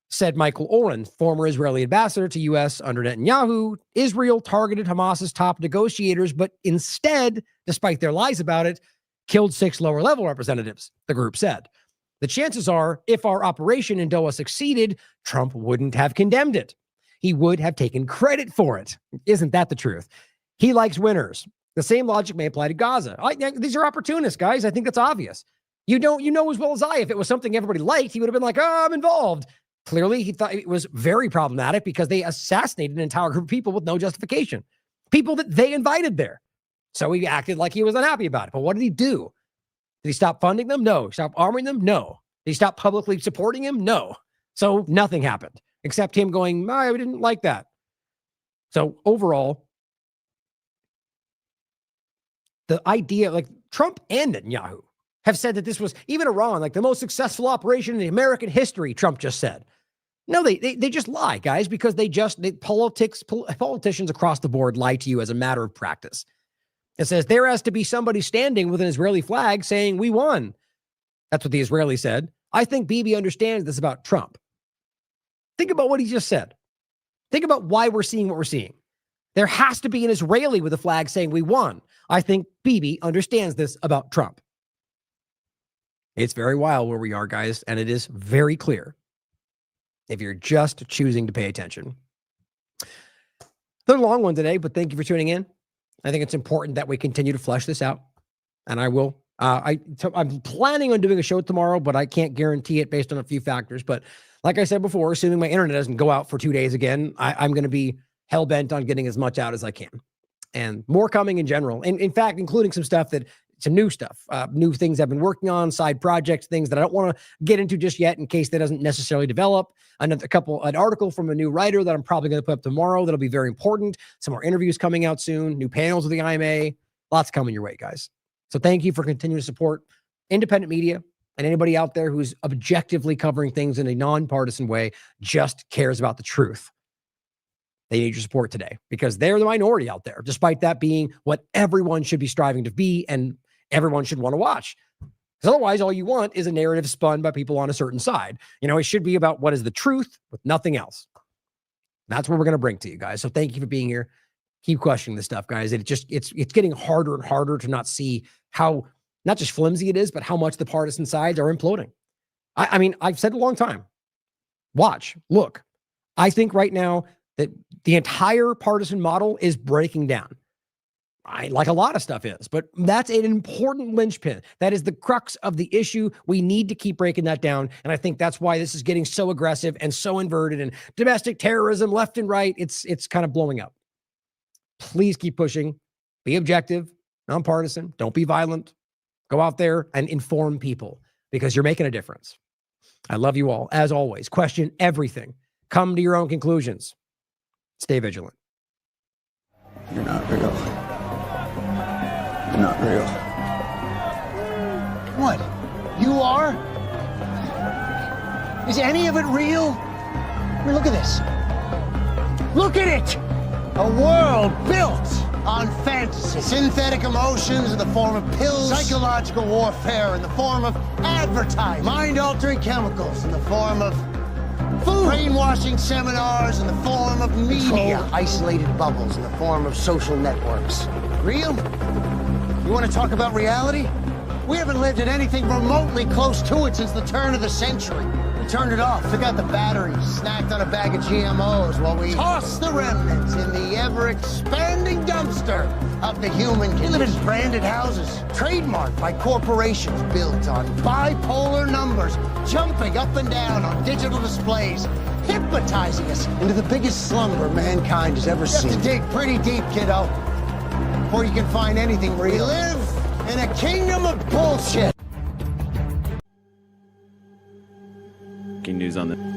Said Michael Oren, former Israeli ambassador to U.S. under Netanyahu. Israel targeted Hamas's top negotiators, but instead, despite their lies about it, killed 6 lower-level representatives, the group said. The chances are, if our operation in Doha succeeded, Trump wouldn't have condemned it. He would have taken credit for it. Isn't that the truth? He likes winners. The same logic may apply to Gaza. These are opportunists, guys. I think that's obvious. You know as well as I, if it was something everybody liked, he would have been like, I'm involved. Clearly, he thought it was very problematic because they assassinated an entire group of people with no justification. People that they invited there. So he acted like he was unhappy about it. But what did he do? Did he stop funding them? No. Stop arming them? No. Did he stop publicly supporting him? No. So nothing happened except him going, I didn't like that. So overall, the idea, like Trump and Netanyahu have said that this was, even Iran, like the most successful operation in American history, Trump just said. No, they just lie, guys, because politicians across the board lie to you as a matter of practice. It says there has to be somebody standing with an Israeli flag saying we won. That's what the Israeli said. I think Bibi understands this about Trump. Think about what he just said. Think about why we're seeing what we're seeing. There has to be an Israeli with a flag saying we won. I think Bibi understands this about Trump. It's very wild where we are, guys, and it is very clear if you're just choosing to pay attention. They're a long one today, but thank you for tuning in. I think it's important that we continue to flesh this out, and I will I'm planning on doing a show tomorrow, but I can't guarantee it based on a few factors. But like I said before, assuming my internet doesn't go out for 2 days again, I'm going to be hell bent on getting as much out as I can, and more coming in general. And in fact, including some new stuff, new things I've been working on, side projects, things that I don't want to get into just yet in case that doesn't necessarily develop. An article from a new writer that I'm probably going to put up tomorrow that'll be very important. Some more interviews coming out soon, new panels with the IMA, lots coming your way, guys. So thank you for continuing to support independent media and anybody out there who's objectively covering things in a nonpartisan way, just cares about the truth. They need your support today because they're the minority out there, despite that being what everyone should be striving to be and everyone should want to watch. Because otherwise, all you want is a narrative spun by people on a certain side. It should be about what is the truth with nothing else. That's what we're going to bring to you guys. So thank you for being here. Keep questioning this stuff, guys. It's getting harder and harder to not see how not just flimsy it is, but how much the partisan sides are imploding. I mean, I've said it a long time. Watch, look. I think right now that the entire partisan model is breaking down. Like a lot of stuff is, but that's an important linchpin. That is the crux of the issue. We need to keep breaking that down. And I think that's why this is getting so aggressive and so inverted, and domestic terrorism left and right. It's kind of blowing up. Please keep pushing. Be objective, nonpartisan. Don't be violent. Go out there and inform people because you're making a difference. I love you all. As always, question everything. Come to your own conclusions. Stay vigilant. You're not real. You're not real. What? You are? Is any of it real? I mean, look at this. Look at it! A world built on fantasy. Synthetic emotions in the form of pills. Psychological warfare in the form of advertising. Mind-altering chemicals in the form of food. Brainwashing seminars in the form of media. Controlled, isolated bubbles in the form of social networks. Real? You want to talk about reality? We haven't lived in anything remotely close to it since the turn of the century. We turned it off, took out the batteries, snacked on a bag of GMOs while we tossed the remnants in the ever-expanding dumpster of the human. We live in branded houses, trademarked by corporations, built on bipolar numbers, jumping up and down on digital displays, hypnotizing us into the biggest slumber mankind has ever seen. You have to dig pretty deep, kiddo, before you can find anything real. We live in a kingdom of bullshit. News on this.